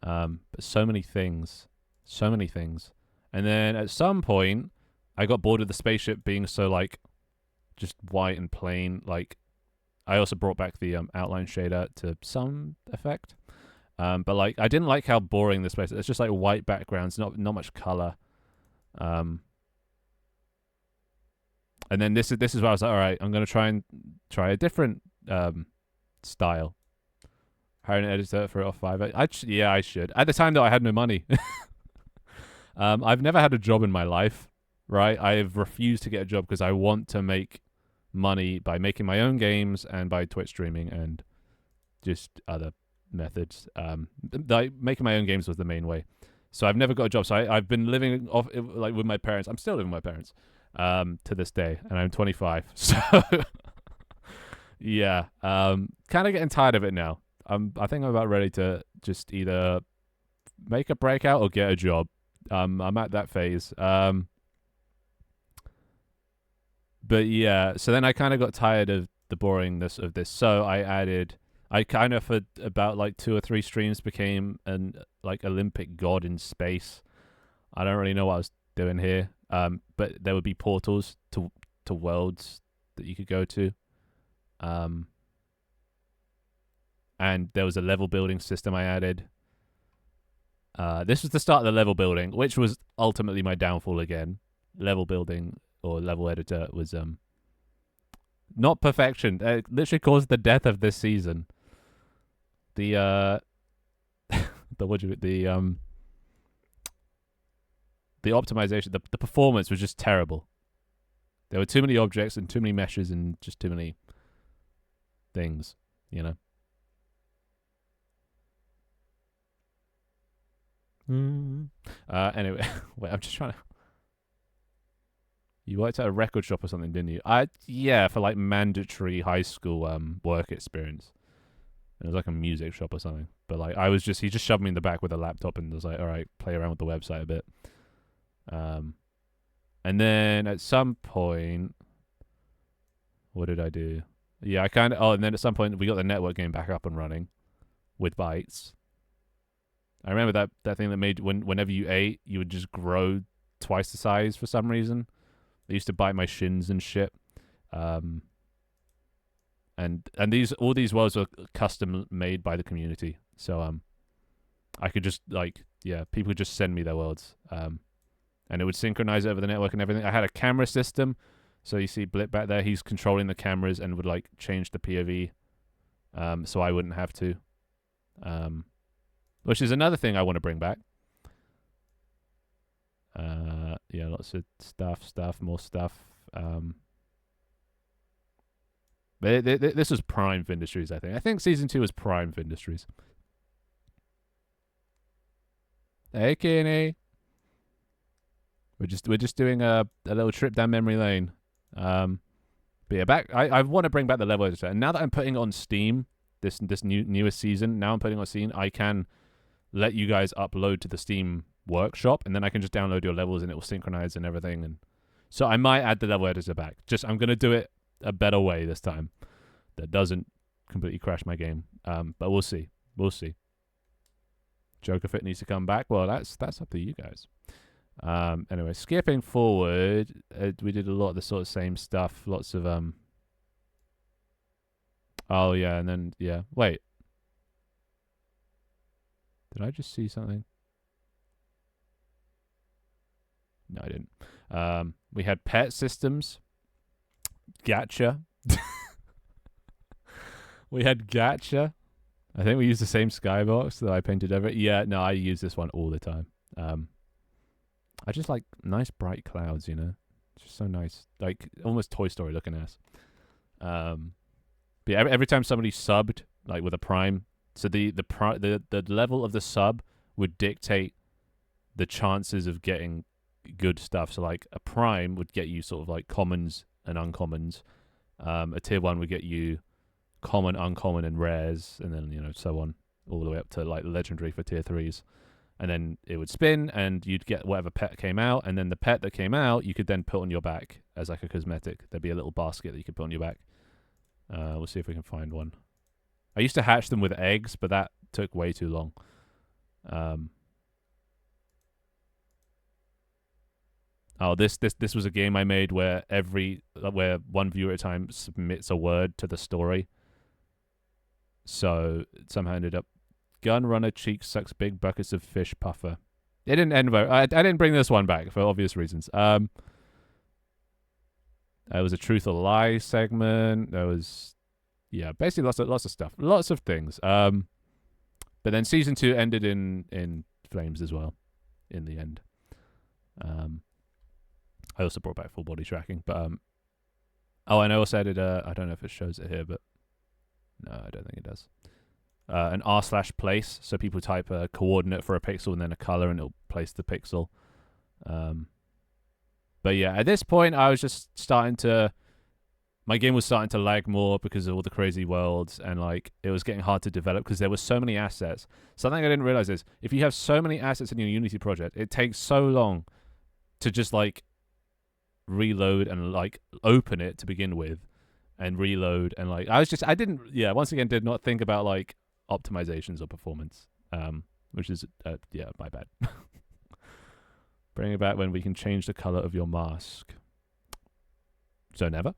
But so many things. So many things. And then at some point, I got bored of the spaceship being so, like, just white and plain. Like, I also brought back the outline shader to some effect. But, like, I didn't like how boring this place is. It's just, like, white backgrounds, not much color. And then this is where I was like, all right, I'm going to try a different style. Hire an editor for it off Fiverr. I should. At the time, though, I had no money. I've never had a job in my life. right? I've refused to get a job because I want to make money by making my own games and by Twitch streaming and just other methods. Like making my own games was the main way. So I've never got a job. So I've been living off like with my parents. I'm still living with my parents to this day, and I'm 25. So yeah, kind of getting tired of it now. I think I'm about ready to just either make a breakout or get a job. I'm at that phase. But yeah, so then I kind of got tired of the boringness of this. So I kind of for about like 2 or 3 streams became an like Olympic god in space. I don't really know what I was doing here. But there would be portals to worlds that you could go to. And there was a level building system I added. This was the start of the level building, which was ultimately my downfall again. Level building or level editor was not perfection. It literally caused the death of this season. The optimization, the performance was just terrible. There were too many objects and too many meshes and just too many things, you know. Anyway, wait, I'm just trying to. You worked at a record shop or something, didn't you? Yeah, for like mandatory high school work experience. It was like a music shop or something. But like he just shoved me in the back with a laptop and was like, all right, play around with the website a bit. And then at some point, what did I do? Yeah, and then at some point we got the network game back up and running with bytes. I remember that thing that made whenever you ate, you would just grow twice the size for some reason. They used to bite my shins and shit. And all these worlds were custom made by the community. So I could just people would just send me their worlds. And it would synchronize over the network and everything. I had a camera system. So you see Blip back there, he's controlling the cameras and would like change the POV. So I wouldn't have to. Which is another thing I want to bring back. Yeah, lots of more stuff. But this was Prime Industries, I think. I think season 2 was Prime Industries. Hey, Kenny. We're just doing a little trip down memory lane. But yeah, I want to bring back the level editor, and now that I'm putting it on Steam, this newest season, now I'm putting it on Steam, I can let you guys upload to the Steam workshop, and then I can just download your levels and it will synchronize and everything. And so I might add the level editor back. I'm gonna do it a better way this time that doesn't completely crash my game. But we'll see. Joker Fit needs to come back. Well, that's up to you guys. Anyway, skipping forward, we did a lot of the sort of same stuff. Lots of oh yeah, and then yeah. Wait, did I just see something? No, I didn't. We had pet systems. Gacha. We had gacha. I think we used the same skybox that I painted over it. Yeah, no, I use this one all the time. I just like nice bright clouds, you know? It's just so nice. Like almost Toy Story looking ass. But yeah, every time somebody subbed, like with a prime, so the level of the sub would dictate the chances of getting good stuff. So like a prime would get you sort of like commons and uncommons. A tier 1 would get you common, uncommon, and rares, and then, you know, so on, all the way up to like legendary for tier 3s. And then it would spin, and you'd get whatever pet came out, and then the pet that came out, you could then put on your back as like a cosmetic. There'd be a little basket that you could put on your back. We'll see if we can find one. I used to hatch them with eggs, but that took way too long. Oh, this was a game I made where where one viewer at a time submits a word to the story. So it somehow ended up gun runner cheek sucks big buckets of fish puffer. It didn't end well. I didn't bring this one back for obvious reasons. There was a truth or lie segment. There was basically lots of stuff, lots of things. But then season 2 ended in flames as well, in the end. I also brought back full body tracking, but oh, and I also added I don't know if it shows it here, but no, I don't think it does. An r/place, so people type a coordinate for a pixel and then a color, and it'll place the pixel. But yeah, at this point, I was just my game was starting to lag more because of all the crazy worlds, and like it was getting hard to develop because there were so many assets. Something I didn't realize is if you have so many assets in your Unity project, it takes so long to just like reload and like open it to begin with, and reload, and like once again did not think about like optimizations or performance, which is my bad. Bring it back when we can change the color of your mask. So never.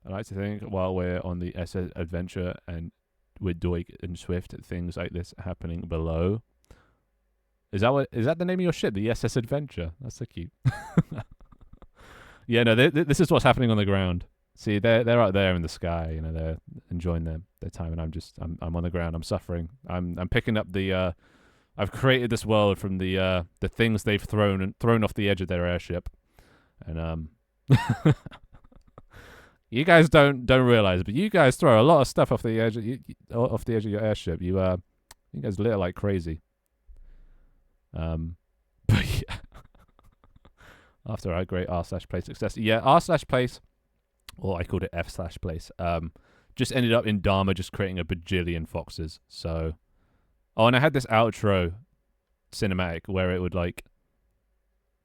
I like to think while we're on the SS adventure and with Doig and Swift, things like this happening below. Is that the name of your ship? The SS Adventure. That's so cute. Yeah, no, this is what's happening on the ground. See, they're out there in the sky. You know, they're enjoying their time, and I'm on the ground. I'm suffering. I'm picking up the. I've created this world from the things they've thrown off the edge of their airship, and you guys don't realize, but you guys throw a lot of stuff off the edge off the edge of your airship. You guys litter like crazy. But yeah. After our great r/place success, yeah, r/place, or I called it f/place. Just ended up in Dharma just creating a bajillion foxes. So, and I had this outro cinematic where it would like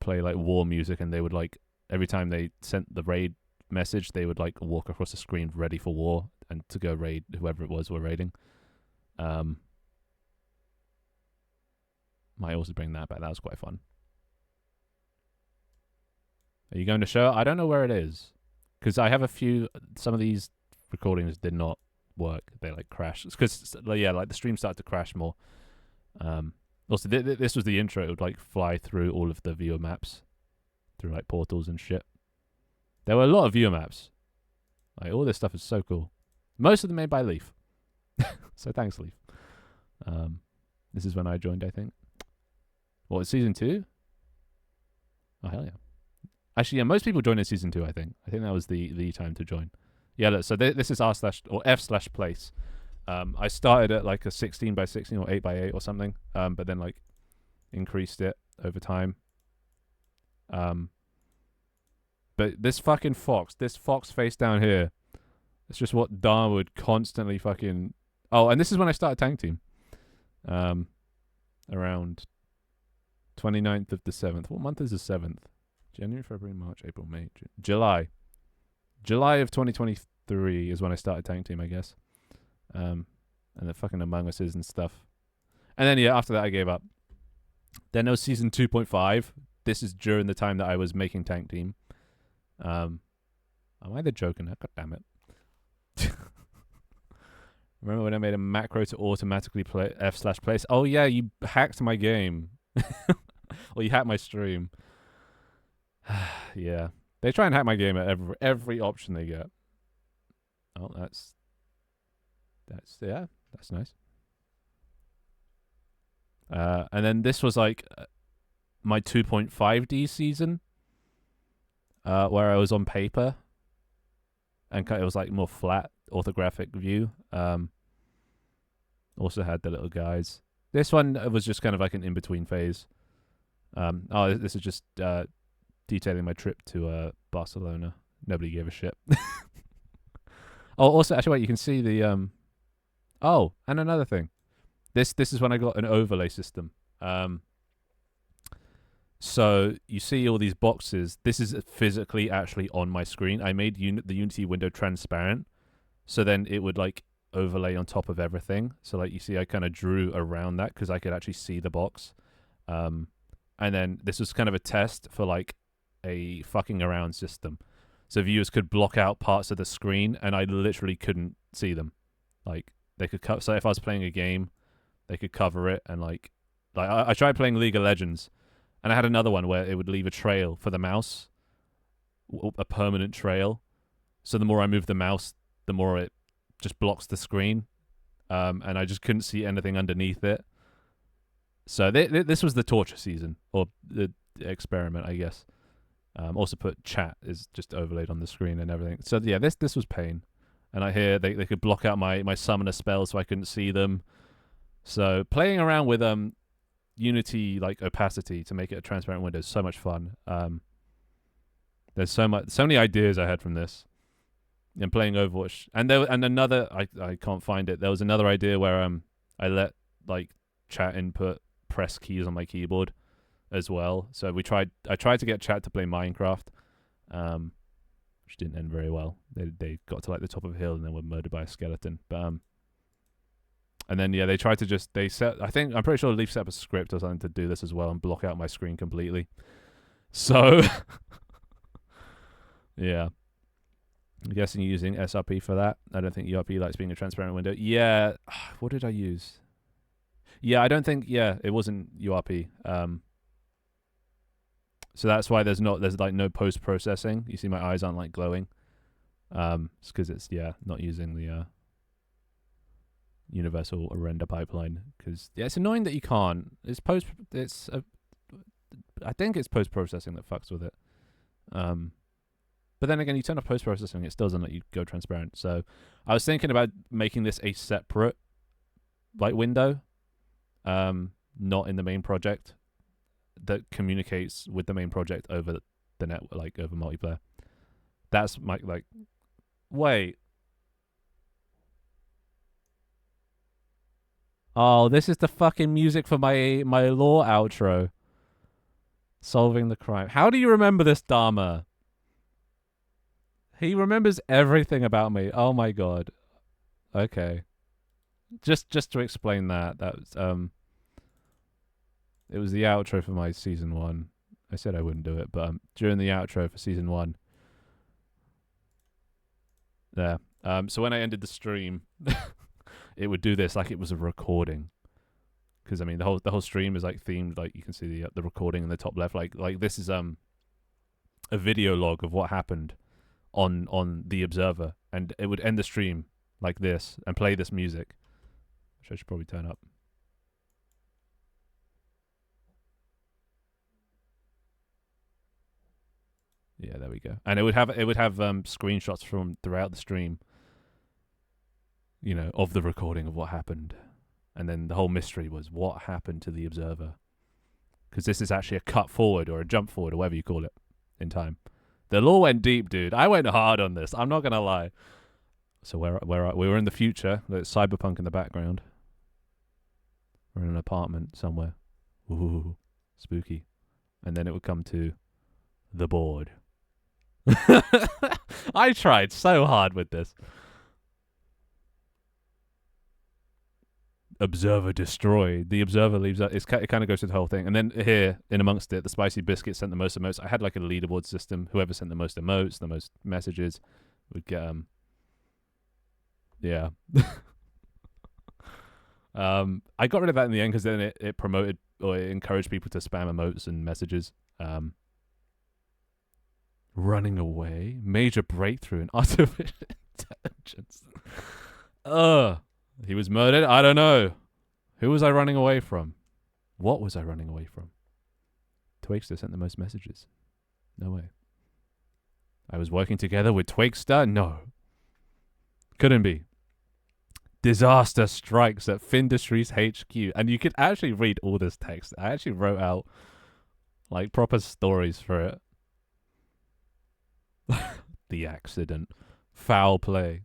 play like war music, and they would like every time they sent the raid message, they would like walk across the screen ready for war and to go raid whoever it was we're raiding. Might also bring that back. That was quite fun. Are you going to show? I don't know where it is, because I have some of these recordings did not work. They like crashed because like the stream started to crash more. Also, this was the intro. It would like fly through all of the viewer maps, through like portals and shit. There were a lot of viewer maps. Like all this stuff is so cool. Most of them made by Leaf. So thanks, Leaf. This is when I joined, I think. What, season 2? Oh hell yeah! Actually, yeah, most people joined in season 2. I think that was the time to join. Yeah, look, so this is f/place. I started at like a 16x16 or 8x8 or something, but then like increased it over time. But this fucking fox, this fox face down here, it's just what Dharma would constantly fucking. Oh, and this is when I started Tank Team. Around 29th of the 7th. What month is the 7th? January, February, March, April, May, June. July of 2023 is when I started Tank Team, I guess. And the fucking Among Us and stuff. And then, yeah, after that, I gave up. Then there was season 2.5. This is during the time that I was making Tank Team. Am I the joker now? God damn it. Remember when I made a macro to automatically play f/place? Oh, yeah, you hacked my game. Or you hacked my stream. Yeah. They try and hack my game at every option they get. Oh, that's nice. And then this was like my 2.5D season, where I was on paper, and it was like more flat orthographic view. Also had the little guys. This one was just kind of like an in-between phase. This is just detailing my trip to Barcelona. Nobody gave a shit. Oh, also, actually, wait, you can see the Oh, and another thing. This is when I got an overlay system. So you see all these boxes. This is physically actually on my screen. I made the Unity window transparent, so then it would like overlay on top of everything. So like you see, I kind of drew around that because I could actually see the box. And then this was kind of a test for like a fucking around system. So viewers could block out parts of the screen, and I literally couldn't see them. Like they could so if I was playing a game, they could cover it, and like I tried playing League of Legends, and I had another one where it would leave a trail for the mouse, a permanent trail. So the more I moved the mouse, the more it just blocks the screen, and I just couldn't see anything underneath it. So this was the torture season, or the experiment, I guess. Also put chat is just overlaid on the screen and everything. So yeah, this was pain. And I hear they could block out my summoner spells so I couldn't see them. So playing around with Unity like opacity to make it a transparent window is so much fun. There's so many ideas I had from this. And playing Overwatch, and another I can't find it. There was another idea where I let like chat input press keys on my keyboard as well. So I tried to get chat to play Minecraft, which didn't end very well. They got to like the top of a hill and then were murdered by a skeleton. But and then yeah, they tried to I'm pretty sure Leaf set up a script or something to do this as well and block out my screen completely. So yeah. I'm guessing you're using SRP for that. I don't think URP likes being a transparent window. Yeah, what did I use? Yeah, I don't think. Yeah, it wasn't URP. So that's why there's like no post processing. You see, my eyes aren't like glowing. It's because it's not using the universal render pipeline. Because it's annoying that you can't. I think it's post processing that fucks with it. But then again, you turn off post-processing, it still doesn't let you go transparent. So I was thinking about making this a separate like window, not in the main project, that communicates with the main project over the net, like over multiplayer. That's my like. Wait. Oh, this is the fucking music for my lore outro. Solving the crime. How do you remember this, Dharma? He remembers everything about me. Oh my god. Okay. Just to explain that was it was the outro for my season 1. I said I wouldn't do it, but during the outro for season 1. There. So when I ended the stream, it would do this like it was a recording. Because I mean the whole stream is like themed, like you can see the recording in the top left. Like this is a video log of what happened on the Observer, and it would end the stream like this and play this music, which I should probably turn up. Yeah, there we go. And it would have screenshots from throughout the stream, you know, of the recording of what happened, and then the whole mystery was what happened to the Observer, because this is actually a cut forward or a jump forward or whatever you call it in time. The lore went deep, dude. I went hard on this. I'm not gonna lie. So we were in the future. There's cyberpunk in the background. We're in an apartment somewhere. Ooh, spooky. And then it would come to the board. I tried so hard with this. Observer destroyed. The Observer leaves out. It kind of goes through the whole thing. And then here, in amongst it, the Spicy Biscuit sent the most emotes. I had like a leaderboard system. Whoever sent the most emotes, the most messages, would get yeah. I got rid of that in the end because then it promoted or it encouraged people to spam emotes and messages. Running away. Major breakthrough in artificial intelligence. He was murdered? I don't know. Who was I running away from? What was I running away from? Twigster sent the most messages. No way. I was working together with Twigster? No. Couldn't be. Disaster strikes at Findustries HQ. And you could actually read all this text. I actually wrote out like proper stories for it. The accident. Foul play.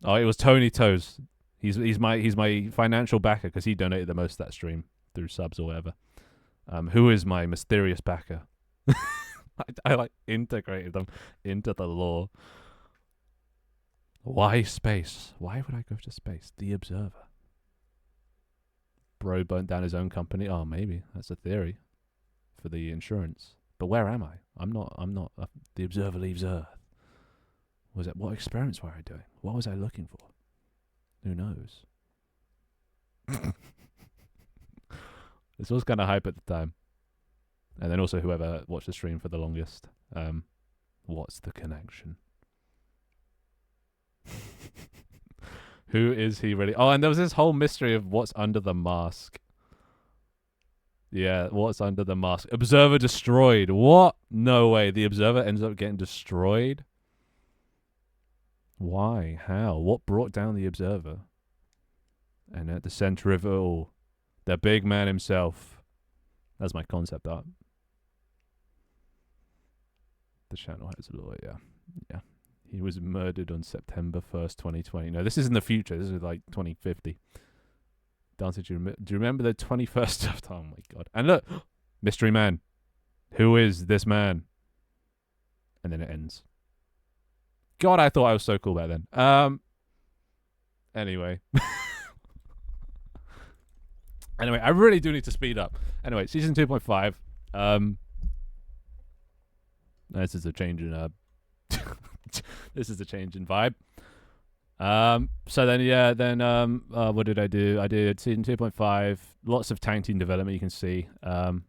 Oh, it was Tony Toes. He's my financial backer because he donated the most to that stream through subs or whatever. Who is my mysterious backer? I like integrated them into the lore. Why space? Why would I go to space? The Observer. Bro burnt down his own company. Oh, maybe that's a theory for the insurance. But where am I? I'm not. The Observer leaves Earth. What experiments were I doing? What was I looking for? Who knows? This was kind of hype at the time. And then also whoever watched the stream for the longest. What's the connection? Who is he really? Oh, and there was this whole mystery of what's under the mask. Yeah, what's under the mask? Observer destroyed. What? No way. The Observer ends up getting destroyed? Why? How? What brought down the Observer? And at the center of it all, the big man himself. That's my concept art. The channel has a lawyer. Yeah. He was murdered on September 1st, 2020. No, this is in the future. This is like 2050. Dante, do you remember the 21st of... Oh my god. And look, mystery man. Who is this man? And then it ends. God, I thought I was so cool back then. Anyway. Anyway, I really do need to speed up. Anyway, season 2.5. This is a change in this is a change in vibe. So then what did I do? I did season 2.5, lots of tank team development, you can see. That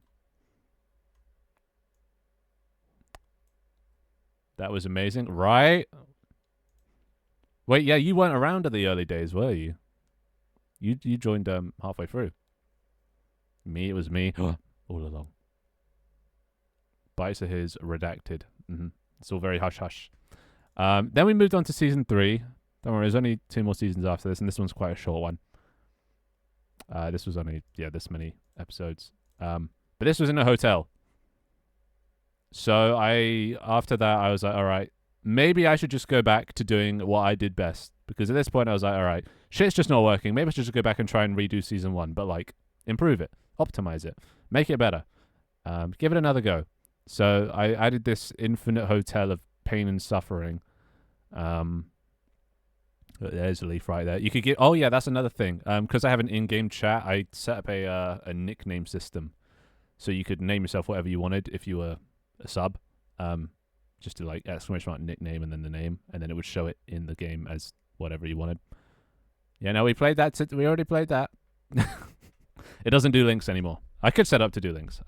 was amazing, right? Wait, yeah, you weren't around at the early days, were you? You joined halfway through. Me, it was me all along. Bites of his redacted. It's all very hush hush. Then we moved on to season 3. Don't worry, there's only 2 more seasons after this, and this one's quite a short one. This was only this many episodes. But this was in a hotel. So after that I was like, all right, maybe I should just go back to doing what I did best, because at this point I was like, all right, shit's just not working. Maybe I should just go back and try and redo season 1, but like improve it, optimize it, make it better, give it another go. So I added this infinite hotel of pain and suffering. There's a leaf right there. You could get. Oh yeah, that's another thing. Because I have an in-game chat, I set up a nickname system, so you could name yourself whatever you wanted if you were a sub. Just to like exclamation mark nickname and then the name, and then it would show it in the game as whatever you wanted. Yeah, no, we played that. We already played that. It doesn't do links anymore. I could set up to do links.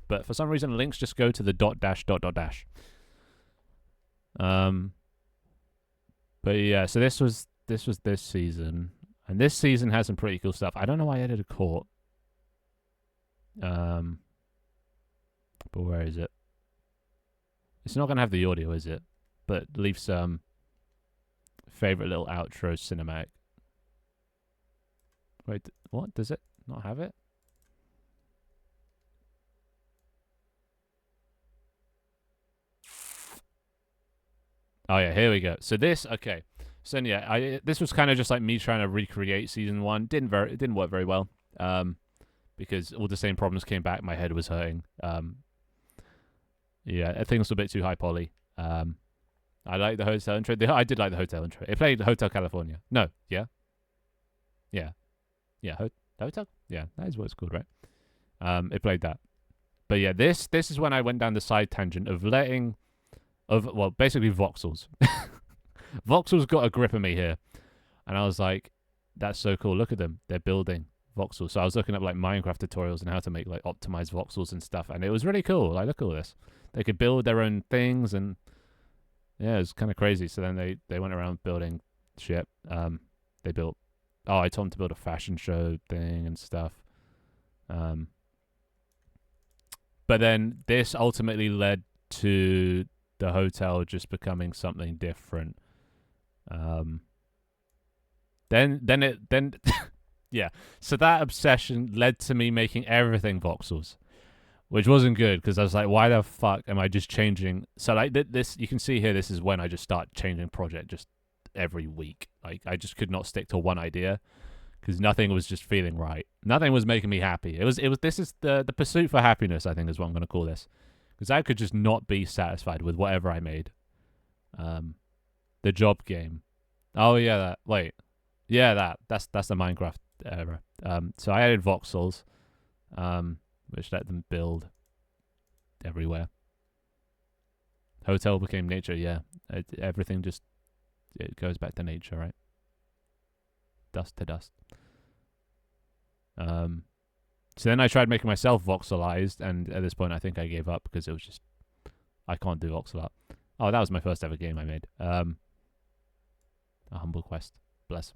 But for some reason, links just go to the ..dash. But yeah, so this was this season, and this season has some pretty cool stuff. I don't know why I added a court. But where is it? It's not gonna have the audio, is it? But leave some favorite little outro cinematic. Wait, what? Does it not have it? Oh yeah, here we go. So this, okay. So yeah, this was kind of just like me trying to recreate season 1. It didn't work very well. Because all the same problems came back. My head was hurting. Yeah, things were a bit too high poly. I like the hotel intro. I did like the hotel intro. It played Hotel California. No, yeah, Hotel. Yeah, that is what it's called, right? It played that. But yeah, this is when I went down the side tangent of basically voxels. Voxels got a grip of me here, and I was like, that's so cool. Look at them. They're building voxels. So I was looking up like Minecraft tutorials and how to make like optimized voxels and stuff, and it was really cool. Like, look at all this. They could build their own things, and yeah, it was kind of crazy. So then they went around building shit. They built. Oh, I told them to build a fashion show thing and stuff. But then this ultimately led to the hotel just becoming something different. Then yeah. So that obsession led to me making everything voxels, which wasn't good, because I was like, why the fuck am I just changing? So like this, you can see here, this is when I just start changing project just every week. Like I just could not stick to one idea, because nothing was just feeling right. Nothing was making me happy. This is the pursuit for happiness, I think, is what I'm going to call this. Because I could just not be satisfied with whatever I made. The job game. Oh yeah, that. Wait. Yeah, that's the Minecraft era. So I added voxels, which let them build everywhere. Hotel became nature. Yeah, everything just it goes back to nature, right? Dust to dust. So then I tried making myself voxelized, and at this point I think I gave up, because it was just, I can't do voxel art. Oh, that was my first ever game I made. A Humble Quest. Bless.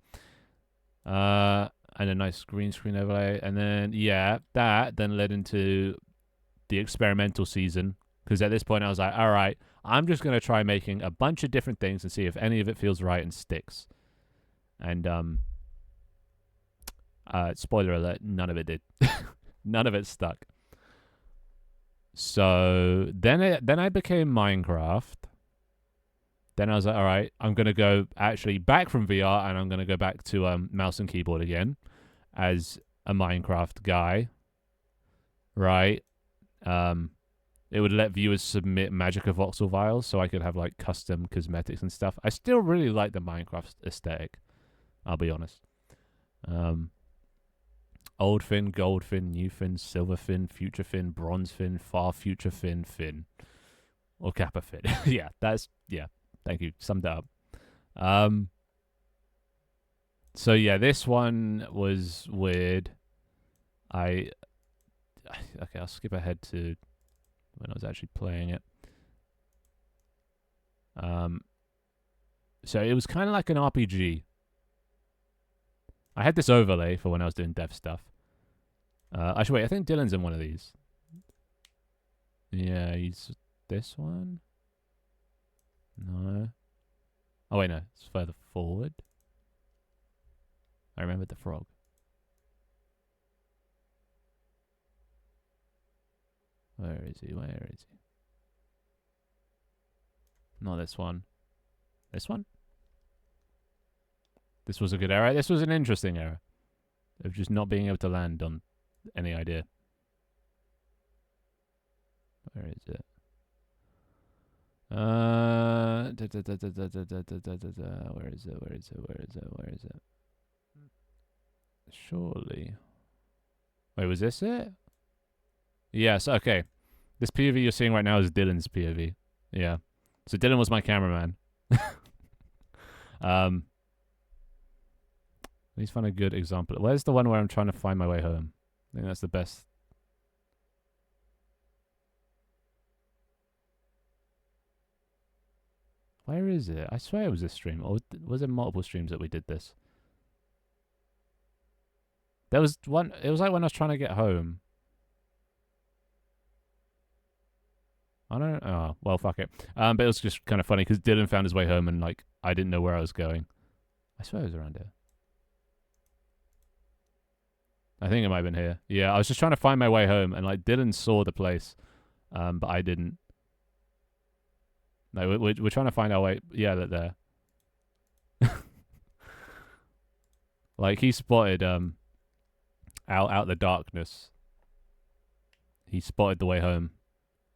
and a nice green screen overlay. And then, yeah, that then led into the experimental season. Because at this point, I was like, all right, I'm just going to try making a bunch of different things and see if any of it feels right and sticks. And, spoiler alert, none of it did. None of it stuck. So then I became Minecraft. Then I was like, all right, I'm going to go actually back from VR and I'm going to go back to mouse and keyboard again as a Minecraft guy. Right? It would let viewers submit Magica voxel files so I could have like custom cosmetics and stuff. I still really like the Minecraft aesthetic. I'll be honest. Old Finn, Gold Finn, New Finn, Silver Finn, Future Finn, Bronze Finn, Far Future Finn, Finn. Or Kappa Finn. Yeah. Thank you. Summed it up. So yeah, this one was weird. Okay, I'll skip ahead to when I was actually playing it. So it was kind of like an RPG. I had this overlay for when I was doing dev stuff. Actually, wait, I think Dylan's in one of these. Yeah, he's this one. No. Oh, wait, no. It's further forward. I remembered the frog. Where is he? Where is he? Not this one. This one? This was a good era. This was an interesting era of just not being able to land on any idea. Where is it? Where is it? Where is it? Where is it? Where is it? Surely. Wait, was this it? Yes, okay. This POV you're seeing right now is Dylan's POV. Yeah. So Dylan was my cameraman. Please find a good example. Where's the one where I'm trying to find my way home? I think that's the best. Where is it? I swear it was this stream. Or was it multiple streams that we did this? There was one. It was like when I was trying to get home. I don't. Oh, well, fuck it. But it was just kind of funny because Dylan found his way home and like I didn't know where I was going. I swear it was around here. I think it might have been here. Yeah, I was just trying to find my way home and like Dylan saw the place, but I didn't. No, we're trying to find our way. Yeah, they're there. Like he spotted out the darkness. He spotted the way home,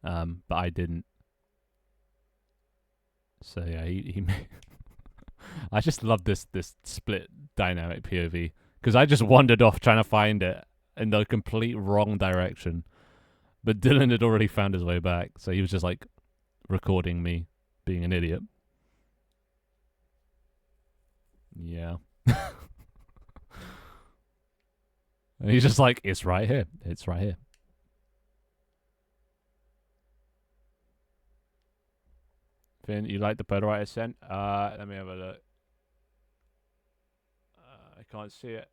but I didn't. So yeah, he made I just love this split dynamic POV because I just wandered off trying to find it in the complete wrong direction, but Dylan had already found his way back, so he was just like recording me being an idiot. Yeah. And he's just like, it's right here. It's right here. Finn, you like the Polaroid ascent? Let me have a look. I can't see it.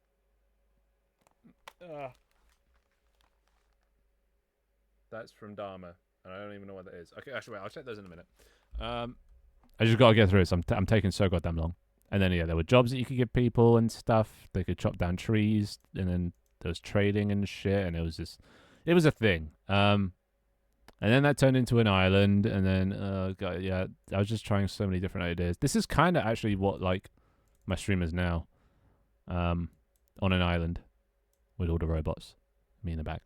That's from Dharma, and I don't even know what that is. Okay, actually, wait, I'll check those in a minute. I just gotta get through this. I'm taking so goddamn long. And then yeah, there were jobs that you could give people and stuff. They could chop down trees, and then there was trading and shit, and it was a thing. And then that turned into an island, and then God, yeah, I was just trying so many different ideas. This is kind of actually what like my stream is now, on an island with all the robots, me in the back.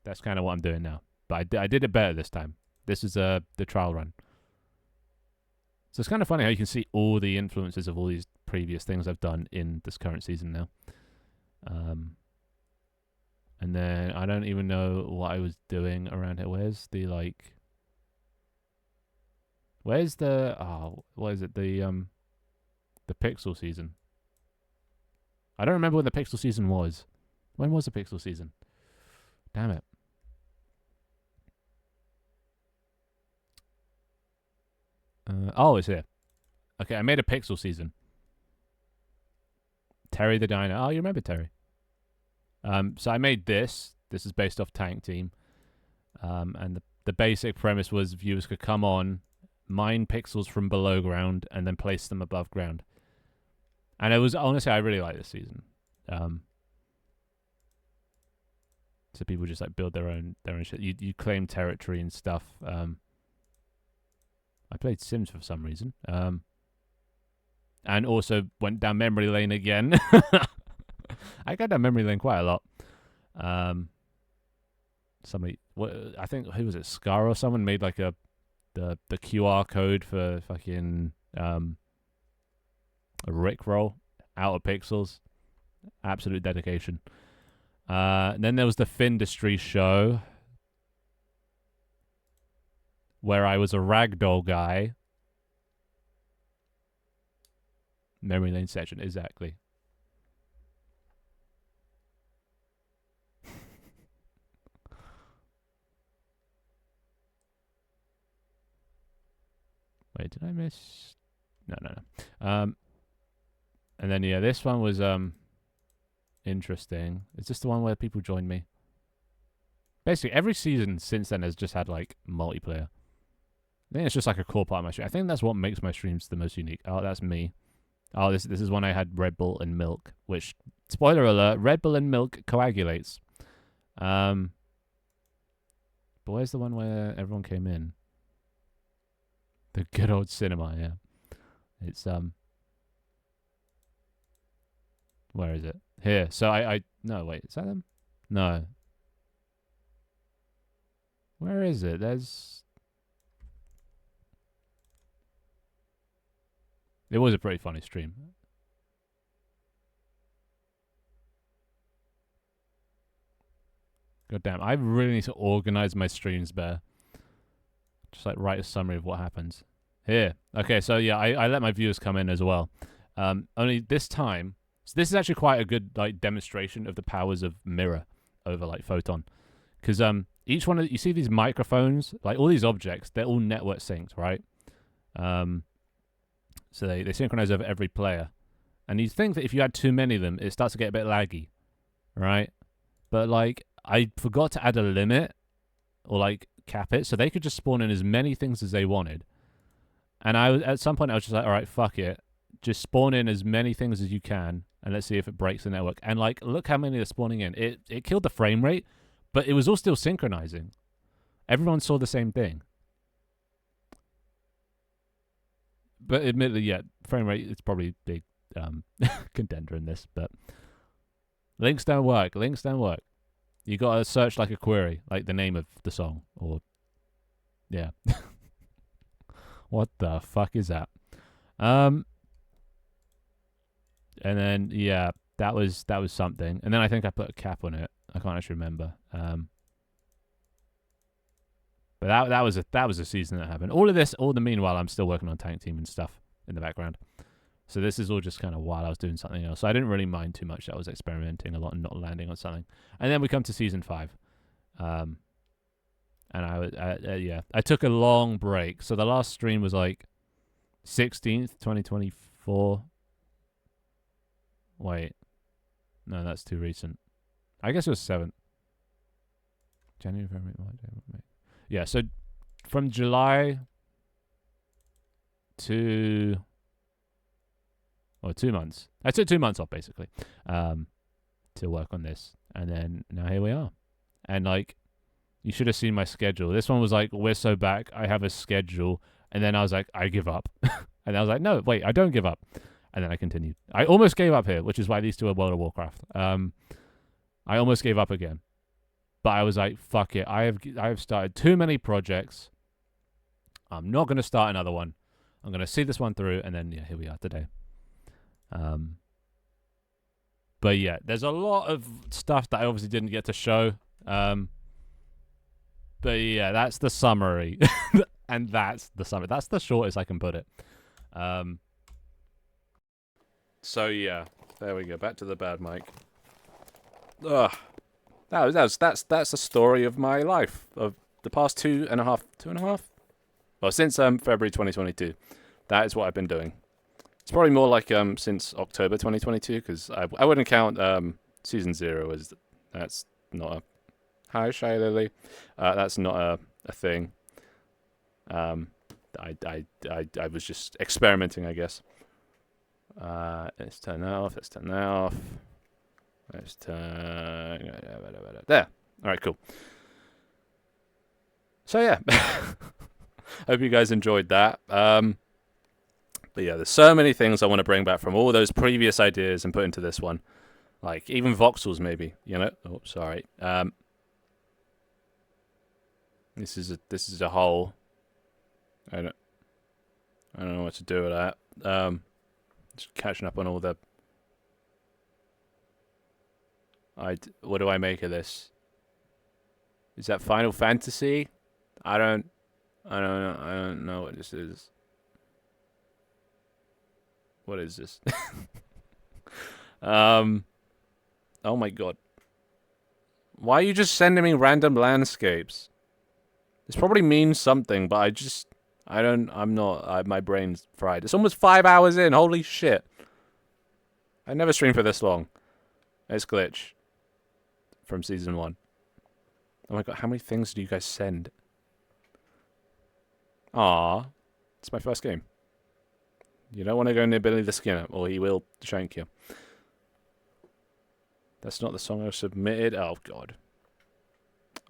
That's kind of what I'm doing now. But I did it better this time. This is the trial run. So it's kind of funny how you can see all the influences of all these previous things I've done in this current season now. And then I don't even know what I was doing around here. Where's the what is it? The Pixel season. I don't remember when the Pixel season was. When was the Pixel season? Damn it. It's here. Okay, I made a Pixel season. Terry the Diner. Oh, you remember Terry? So I made this. This is based off Tank Team. And the basic premise was viewers could come on, mine pixels from below ground, and then place them above ground. And it was, honestly, I really like this season. So people just like build their own shit. You claim territory and stuff. I played Sims for some reason. And also went down memory lane again. I go down memory lane quite a lot. Somebody, I think, who was it? Scar or someone made like the QR code for fucking a Rickroll out of pixels. Absolute dedication. Then there was the Findustry show where I was a ragdoll guy. Memory lane section, exactly. Wait, did I miss? No. And then yeah, this one was interesting. Is this the one where people join me? Basically, every season since then has just had like multiplayer. I think it's just like a core part of my stream. I think that's what makes my streams the most unique. Oh, that's me. Oh, this is when I had Red Bull and milk, which, spoiler alert, Red Bull and milk coagulates. But where's the one where everyone came in? The good old cinema, yeah. It's where is it? Here. So I no, wait, is that them? No. Where is it? It was a pretty funny stream. God damn, I really need to organize my streams better. Just like write a summary of what happens. Here. Okay, so yeah, I let my viewers come in as well. Only this time, so this is actually quite a good like demonstration of the powers of Mirror over like Photon. Because each one of you see these microphones, like all these objects, they're all network synced, right? So they synchronize over every player. And you think that if you had too many of them, it starts to get a bit laggy, right? But like I forgot to add a limit or like cap it, so they could just spawn in as many things as they wanted. And at some point I was just like, all right, fuck it, just spawn in as many things as you can, and let's see if it breaks the network. And like, look how many are spawning in. It killed the frame rate, but it was all still synchronizing. Everyone saw the same thing. But admittedly, yeah, frame rate is probably a big contender in this. But links don't work. You gotta search like a query, like the name of the song, or yeah. What the fuck is that? And then yeah, that was something. And then I think I put a cap on it. I can't actually remember. But that was a season that happened. All the meanwhile, I'm still working on Tank Team and stuff in the background. So this is all just kind of while I was doing something else. So I didn't really mind too much that I was experimenting a lot and not landing on something. And then we come to season 5. And I took a long break. So the last stream was like 16th, 2024. Wait. No, that's too recent. I guess it was 7th. January, February, March, April, May. Yeah, so from July to 2 months. I took 2 months off basically to work on this, and then now here we are. And like, you should have seen my schedule. This one was like, we're so back. I have a schedule, and then I was like, I give up, and I was like, no, wait, I don't give up, and then I continued. I almost gave up here, which is why these two are World of Warcraft. I almost gave up again. But I was like, fuck it. I have started too many projects. I'm not going to start another one. I'm going to see this one through, and then, yeah, here we are today. But, yeah, there's a lot of stuff that I obviously didn't get to show. But, yeah, that's the summary. And that's the summary. That's the shortest I can put it. So, yeah, there we go. Back to the bad mic. Ugh. That's the story of my life of the past 2.5. Well, since February 2022, that is what I've been doing. It's probably more like since October 2022, because I wouldn't count season 0 as That's not a... Hi, Shy Lily. That's not a thing. I was just experimenting, I guess. Let's turn that off. Let's turn that off. Let's turn... There. All right, cool. So, yeah. Hope you guys enjoyed that. But yeah, there's so many things I want to bring back from all those previous ideas and put into this one. Like, even voxels, maybe, you know? Oh, sorry. This is a whole... I don't know what to do with that. Just catching up on all the... What do I make of this? Is that Final Fantasy? I don't know what this is. What is this? Oh my god. Why are you just sending me random landscapes? This probably means something, but my brain's fried. It's almost 5 hours in, holy shit. I never streamed for this long. It's Glitch. From Season 1. Oh my god, how many things do you guys send? Ah, it's my first game. You don't want to go near Billy the Skinner, or he will shank you. That's not the song I submitted. Oh god.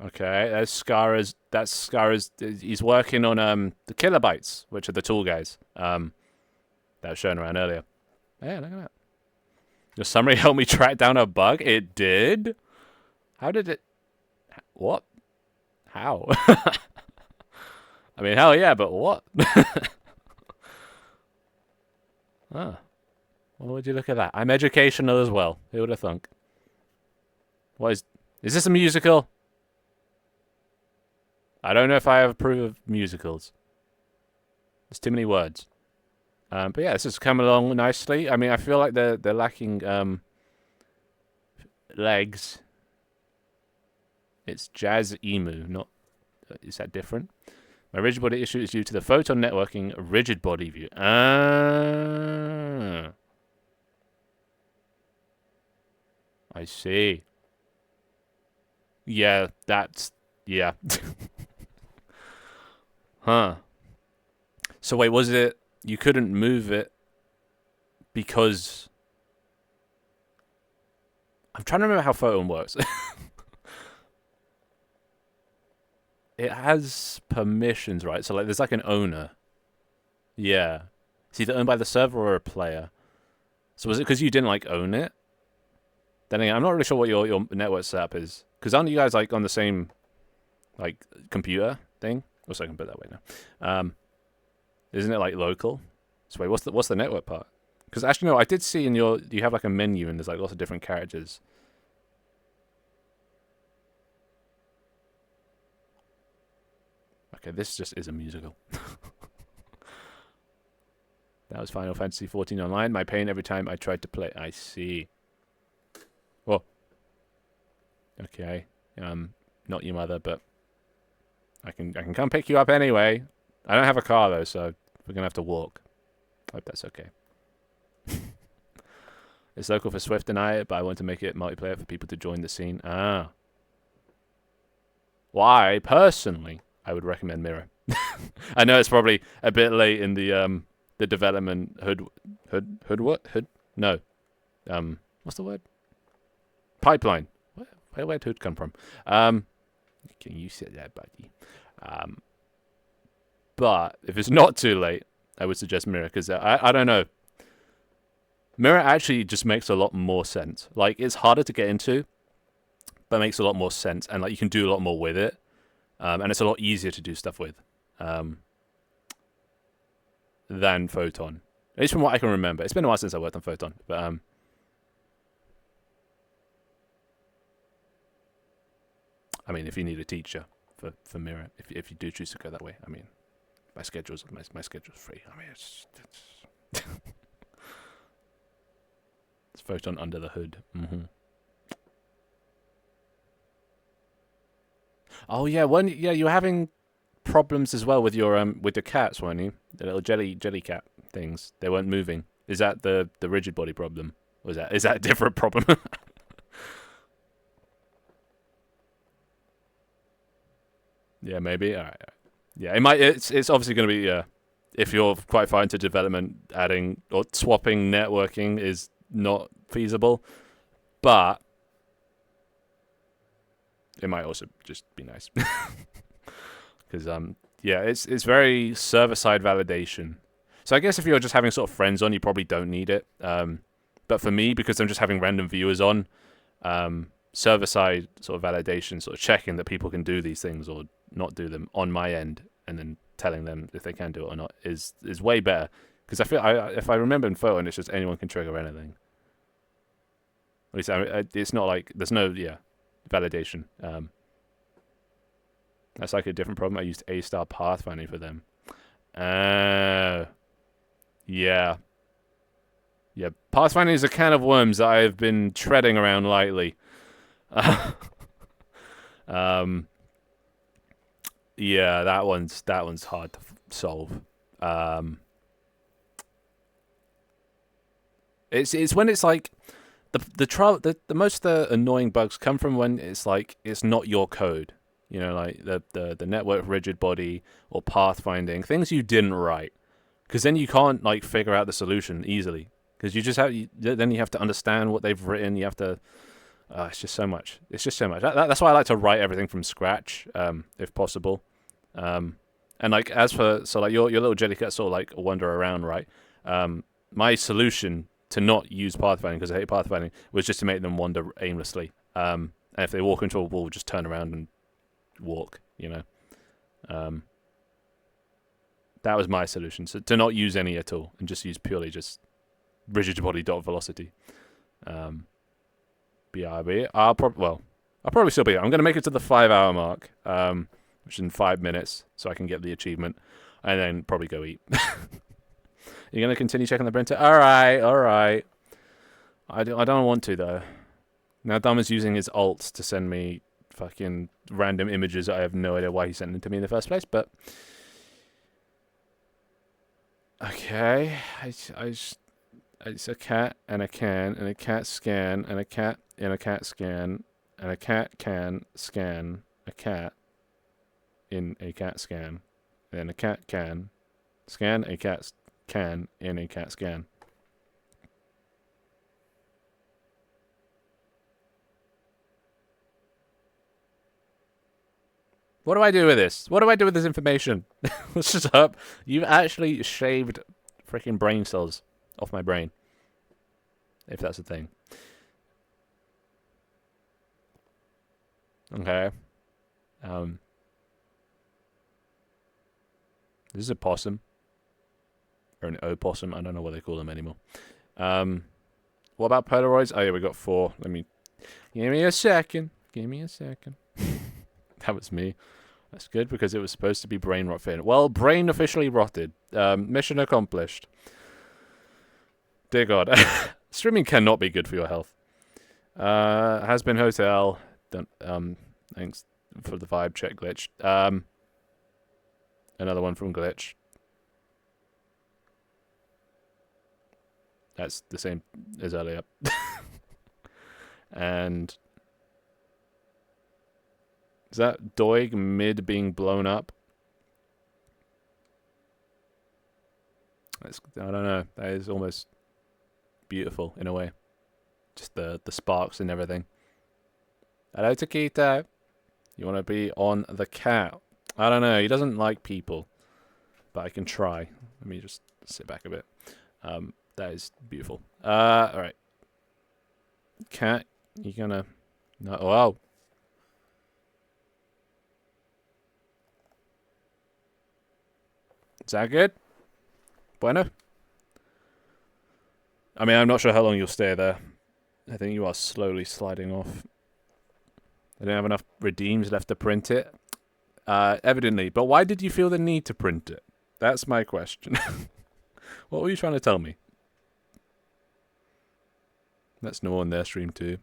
Okay, that's Scara's. He's working on the Kilobytes, which are the tool guys. That was shown around earlier. Yeah, look at that. Does somebody help me track down a bug? It did. How did it? What? How? I mean, hell yeah, but what? Ah. Well, would you look at that? I'm educational as well. Who would have thunk? What is this a musical? I don't know if I approve of musicals. There's too many words. But yeah, this has come along nicely. I mean, I feel like they're lacking legs. It's Jazz Emu, not... Is that different? My rigid body issue is due to the photon networking rigid body view. Ah. I see. Yeah, that's... Yeah. Huh. So wait, was it... You couldn't move it because... I'm trying to remember how photon works. It has permissions, right? So like, there's like an owner. Yeah. It's either owned by the server or a player. So was it because you didn't like own it? Then again, I'm not really sure what your network setup is. Because aren't you guys like on the same like computer thing? Also, I can put it that way now. Isn't it like local? So wait, what's the network part? Because actually no, I did see in you have like a menu and there's like lots of different characters. Okay, this just is a musical. That was Final Fantasy XIV Online. My pain every time I tried to play. I see. Whoa. Okay. Not your mother, but I can come pick you up anyway. I don't have a car though, so we're gonna have to walk. I hope that's okay. It's local for Swift and I, but I want to make it multiplayer for people to join the scene. Ah. Why, personally, I would recommend Mirror. I know it's probably a bit late in the development no. What's the word? Pipeline. Where'd hood come from? Can you say that, buddy? But if it's not too late, I would suggest Mirror, because I don't know. Mirror actually just makes a lot more sense. Like, it's harder to get into, but it makes a lot more sense, and like you can do a lot more with it. And it's a lot easier to do stuff with than Photon. At least from what I can remember. It's been a while since I worked on Photon. But I mean, if you need a teacher for Mirror, if you do choose to go that way, I mean, my schedule's free. I mean, it's it's Photon under the hood. Mm-hmm. Oh yeah, you were having problems as well with your cats, weren't you? The little jelly cat things. They weren't moving. Is that the rigid body problem? Or is that a different problem? Yeah, maybe. All right. Yeah, it might. It's obviously going to be. If you're quite far into development, adding or swapping networking is not feasible, but it might also just be nice because yeah, it's very server side validation. So I guess if you're just having sort of friends on, you probably don't need it. But for me, because I'm just having random viewers on, server side sort of validation, sort of checking that people can do these things or not do them on my end, and then telling them if they can do it or not is way better. Because I feel if I remember in Photon, it's just anyone can trigger anything. At least it's not like there's no validation. That's like a different problem. I used A-Star Pathfinding for them. Yeah. Yeah, Pathfinding is a can of worms that I have been treading around lightly. Yeah, that one's hard to solve. It's when it's like the most annoying bugs come from when it's like it's not your code. You know, like the network rigid body or pathfinding things you didn't write, because then you can't like figure out the solution easily. Because you just then you have to understand what they've written. You have to. It's just so much. It's just so much. That's why I like to write everything from scratch, if possible. And like as for like your little Jellycat sort of like wander around, right? My solution to not use pathfinding, because I hate pathfinding, was just to make them wander aimlessly. And if they walk into a wall, just turn around and walk. You know. That was my solution. So to not use any at all and just use purely just rigid body dot velocity. BRB. I'll probably still be here. I'm going to make it to the 5-hour mark, which is in 5 minutes, so I can get the achievement, and then probably go eat. You're going to continue checking the printer? All right. I don't want to, though. Now Dom is using his alts to send me fucking random images. I have no idea why he sent them to me in the first place, but... Okay. It's a cat and a can and a cat scan and a cat in a cat scan and a cat can scan a cat in a cat scan and a cat can scan a cat can in a cat scan. What do I do with this? What do I do with this information? Let's just up. You've actually shaved freaking brain cells off my brain. If that's a thing. Okay. This is a possum. Or an opossum. I don't know what they call them anymore. What about Polaroids? Oh yeah, we got 4. Give me a second. That was me. That's good because it was supposed to be brain rot fin. Well, brain officially rotted. Mission accomplished. Dear God. Streaming cannot be good for your health. Has been Hotel. Thanks for the vibe check glitch. Another one from Glitch. That's the same as earlier. And is that Doig mid being blown up? I don't know. That is almost beautiful in a way. Just the sparks and everything. Hello, Taquito. You want to be on the cat? I don't know. He doesn't like people. But I can try. Let me just sit back a bit. That is beautiful. Alright. Cat, you gonna... No, wow. Is that good? Bueno? I mean, I'm not sure how long you'll stay there. I think you are slowly sliding off. I don't have enough redeems left to print it. Evidently. But why did you feel the need to print it? That's my question. What were you trying to tell me? That's no on their stream too.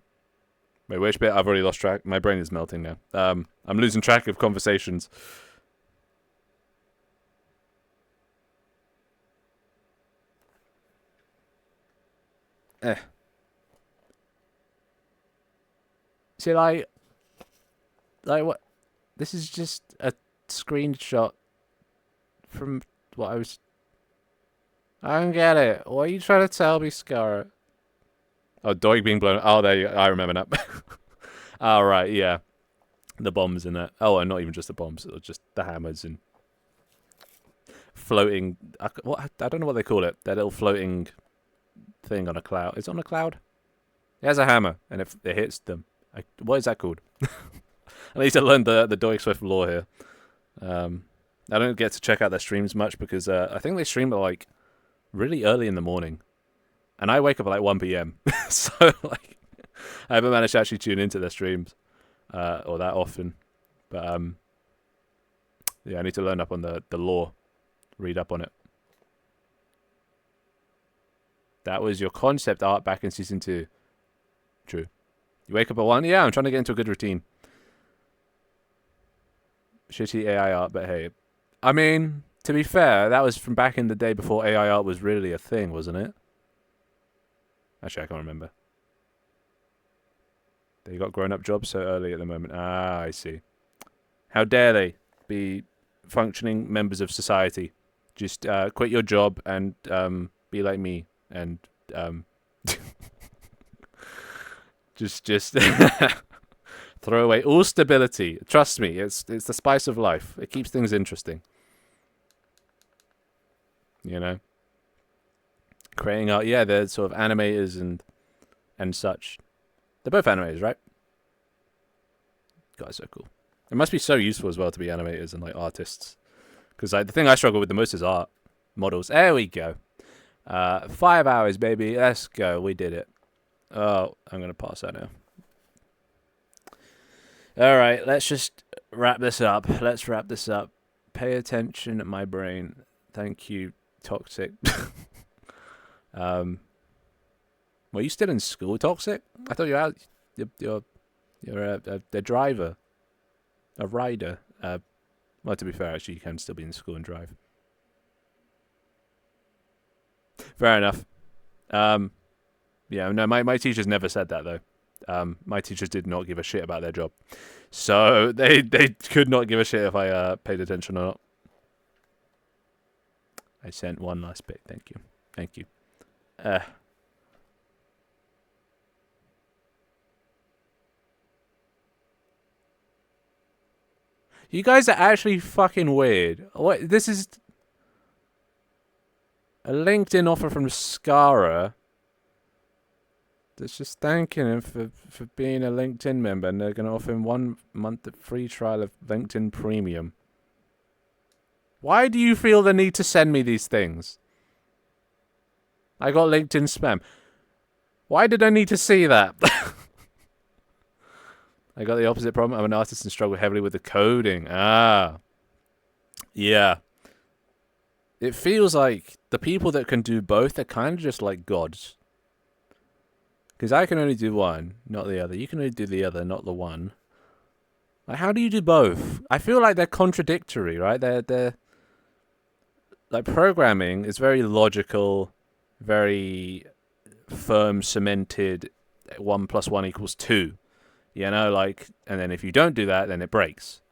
Wait, which bit? I've already lost track. My brain is melting now. I'm losing track of conversations. See, like what? This is just a screenshot from what I was... I don't get it. What are you trying to tell me, Scarra? Oh, Doig being blown. Oh, there you go. I remember now. Oh, right, yeah. The bombs and that. Oh, and not even just the bombs. It was just the hammers and floating... I don't know what they call it. That little floating thing on a cloud. Is it on a cloud? It has a hammer, and if it hits them... what is that called? I need to learn the Doig Swift lore here. I don't get to check out their streams much because I think they stream at like really early in the morning, and I wake up at like 1 p.m. So like I haven't managed to actually tune into their streams or that often. But yeah, I need to learn up on the lore, read up on it. That was your concept art back in season 2. True. You wake up at 1? Yeah, I'm trying to get into a good routine. Shitty AI art, but hey. I mean, to be fair, that was from back in the day before AI art was really a thing, wasn't it? Actually, I can't remember. They got grown-up jobs so early at the moment. Ah, I see. How dare they be functioning members of society? Just quit your job and be like me and just throw away all stability. Trust me, it's the spice of life. It keeps things interesting. You know? Creating art, yeah, they're sort of animators and such. They're both animators, right? God, so cool. It must be so useful as well to be animators and like artists. Because like, the thing I struggle with the most is art. Models. There we go. 5 hours, baby. Let's go. We did it. Oh, I'm going to pass that now. All right, let's just wrap this up. Let's wrap this up. Pay attention at my brain. Thank you, Toxic. Were you still in school, Toxic? I thought you were out. You're a driver, a rider. Well, to be fair, actually, you can still be in school and drive. Fair enough. Yeah, no, my teachers never said that though. My teachers did not give a shit about their job, so they could not give a shit if I paid attention or not. I sent one last bit. Thank you. You guys are actually fucking weird. What? This is a LinkedIn offer from Scarra. That's just thanking him for being a LinkedIn member, and they're going to offer him 1 month of free trial of LinkedIn Premium. Why do you feel the need to send me these things? I got LinkedIn spam. Why did I need to see that? I got the opposite problem. I'm an artist and struggle heavily with the coding. Ah. Yeah. It feels like the people that can do both are kind of just like gods. Because I can only do one, not the other. You can only do the other, not the one. Like, how do you do both? I feel like they're contradictory, right? They're like, programming is very logical, very firm, cemented. 1 + 1 = 2. You know, like, and then if you don't do that, then it breaks.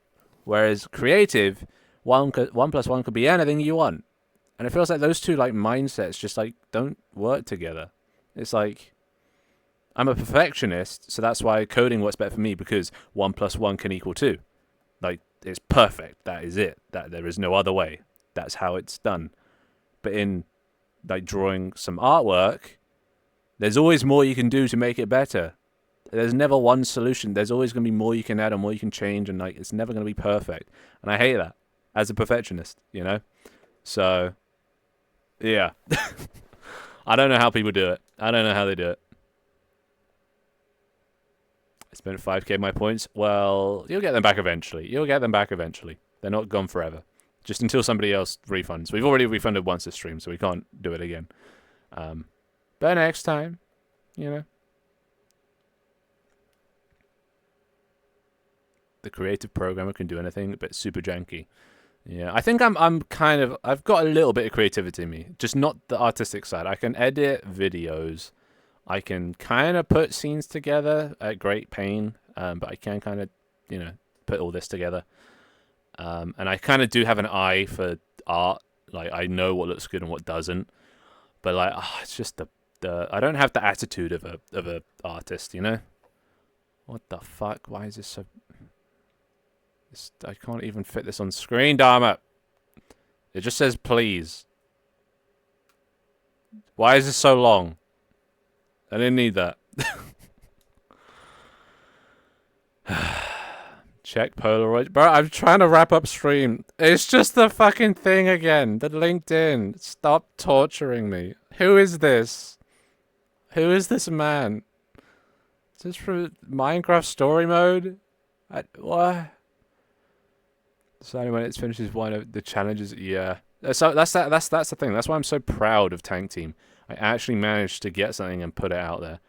Whereas creative, 1 + 1 could be anything you want. And it feels like those two like mindsets just like don't work together. It's like, I'm a perfectionist, so that's why coding works better for me, because 1 + 1 can = 2. Like, it's perfect. That is it. That there is no other way. That's how it's done. But in like drawing some artwork, there's always more you can do to make it better. There's never one solution. There's always going to be more you can add and more you can change, and like it's never going to be perfect. And I hate that as a perfectionist, you know? So, yeah. I don't know how people do it. I don't know how they do it. I spent 5k my points. Well, you'll get them back eventually. They're not gone forever. Just until somebody else refunds. We've already refunded once this stream, so we can't do it again. But next time, you know. The creative programmer can do anything, but super janky. Yeah, I think I'm kind of... I've got a little bit of creativity in me. Just not the artistic side. I can edit videos. I can kind of put scenes together at great pain. But I can kind of, you know, put all this together. And I kind of do have an eye for art. Like I know what looks good and what doesn't. But like, it's just the I don't have the attitude of a artist, you know. What the fuck? Why is this so? I can't even fit this on screen, damn it. It just says please. Why is this so long? I didn't need that. Check Polaroid. Bro, I'm trying to wrap up stream. It's just the fucking thing again. The LinkedIn. Stop torturing me. Who is this? Who is this man? Is this from Minecraft story mode? What? So when it finishes one of the challenges, yeah. So that's the thing. That's why I'm so proud of Tank Team. I actually managed to get something and put it out there.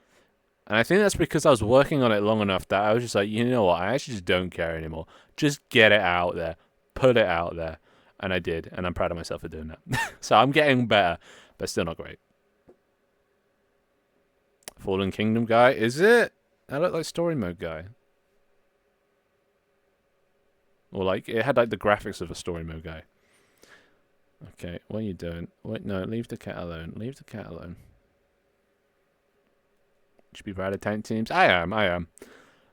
And I think that's because I was working on it long enough that I was just like, you know what? I actually just don't care anymore. Just get it out there. Put it out there. And I did. And I'm proud of myself for doing that. So I'm getting better, but still not great. Fallen Kingdom guy. Is it? I look like story mode guy. Or like, it had like the graphics of a story mode guy. Okay, what are you doing? Wait, no, leave the cat alone. Leave the cat alone. Should be proud of Tank Teams. I am.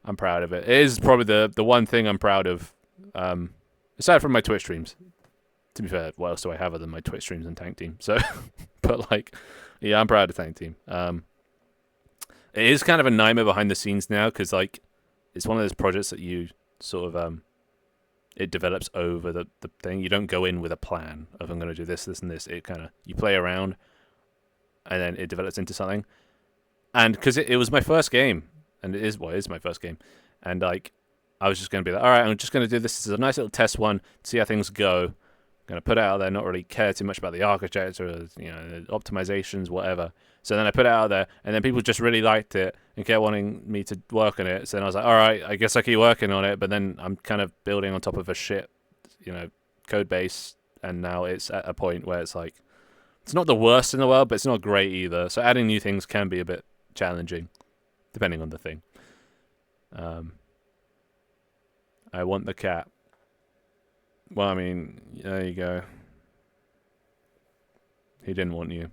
I'm proud of it. It is probably the one thing I'm proud of. Aside from my Twitch streams. To be fair, what else do I have other than my Twitch streams and Tank Team? So, but like, yeah, I'm proud of Tank Team. It is kind of a nightmare behind the scenes now because like, it's one of those projects that you sort of it develops over the thing. You don't go in with a plan of I'm going to do this, this, and this. It kind of you play around, and then it develops into something. And because it was my first game, and it is my first game, and like I was just going to be like, all right, I'm just going to do this. This is a nice little test one, see how things go. I'm going to put it out there, not really care too much about the architecture, or, the optimizations, whatever. So then I put it out there, and then people just really liked it and kept wanting me to work on it. So then I was like, all right, I guess I keep working on it. But then I'm kind of building on top of a shit, code base, and now it's at a point where it's like, it's not the worst in the world, but it's not great either. So adding new things can be a bit challenging, depending on the thing. I want the cat. Well, I mean, there you go. He didn't want you.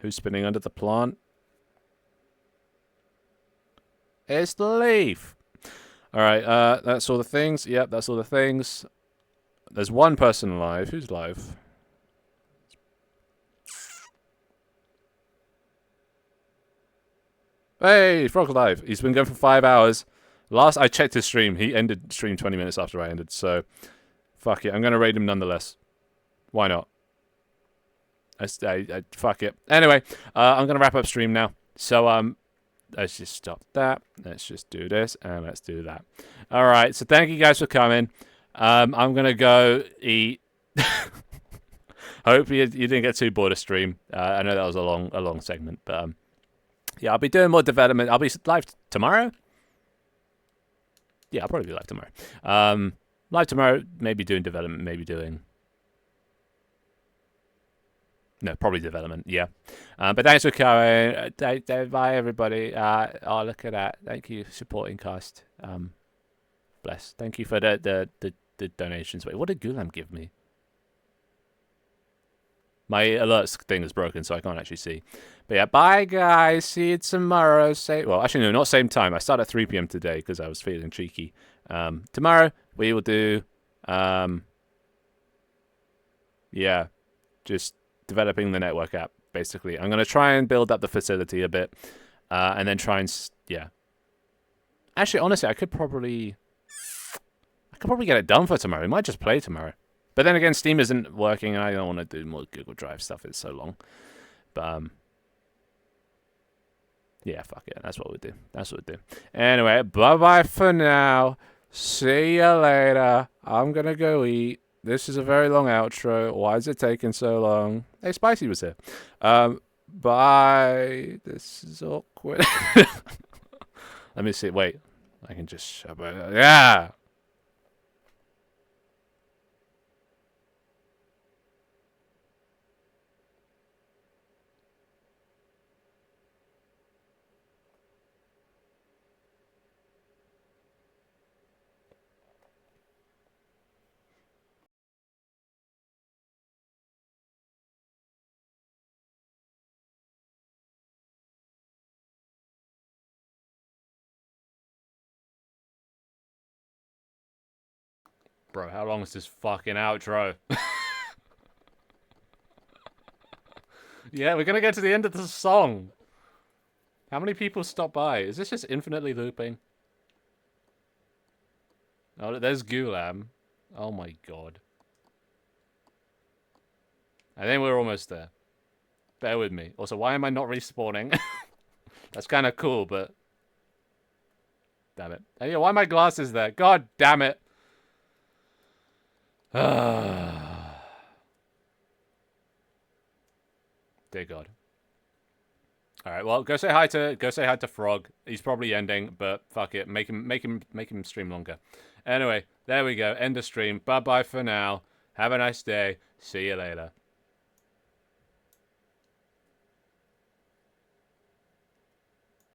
Who's spinning under the plant? It's the leaf. All right, that's all the things. Yep, that's all the things. There's one person live. Who's live? Hey, Frog's live. He's been going for 5 hours. Last I checked his stream, he ended stream 20 minutes after I ended. So, fuck it. I'm going to raid him nonetheless. Why not? Fuck it. Anyway, I'm going to wrap up stream now. So, let's just stop that. Let's just do this, and let's do that. All right, so thank you guys for coming. I'm going to go eat. Hope you didn't get too bored of stream. I know that was a long segment, but yeah, I'll be doing more development. I'll be live tomorrow. Yeah, I'll probably be live tomorrow. Live tomorrow, maybe doing development, maybe doing... No, probably development, yeah. But thanks for coming. Bye, everybody. Oh, look at that. Thank you for supporting Cast. Bless. Thank you for the donations. Wait, what did Gulam give me? My alerts thing is broken, so I can't actually see. But yeah, bye, guys. See you tomorrow. Well, actually, no, not same time. I start at 3 p.m. today because I was feeling cheeky. Tomorrow, we will do... yeah, just... developing the network app, basically. I'm going to try and build up the facility a bit, and then try and, yeah. Actually, honestly, I could probably get it done for tomorrow. We might just play tomorrow. But then again, Steam isn't working, and I don't want to do more Google Drive stuff. It's so long. But, yeah, fuck it. That's what we'll do. Anyway, bye-bye for now. See you later. I'm going to go eat. This is a very long outro. Why is it taking so long? Hey, Spicy was here. Bye. This is awkward. Let me see. Wait. I can just shove it. Yeah. Bro, how long is this fucking outro? Yeah, we're gonna get to the end of the song. How many people stop by? Is this just infinitely looping? Oh, there's Gulam. Oh my god. I think we're almost there. Bear with me. Also, why am I not respawning? That's kind of cool, but... Damn it. And yeah, why are my glasses there? God damn it. Dear God. All right, well, go say hi to Frog. He's probably ending, but fuck it, make him stream longer. Anyway, there we go. End of stream. Bye bye for now. Have a nice day. See you later.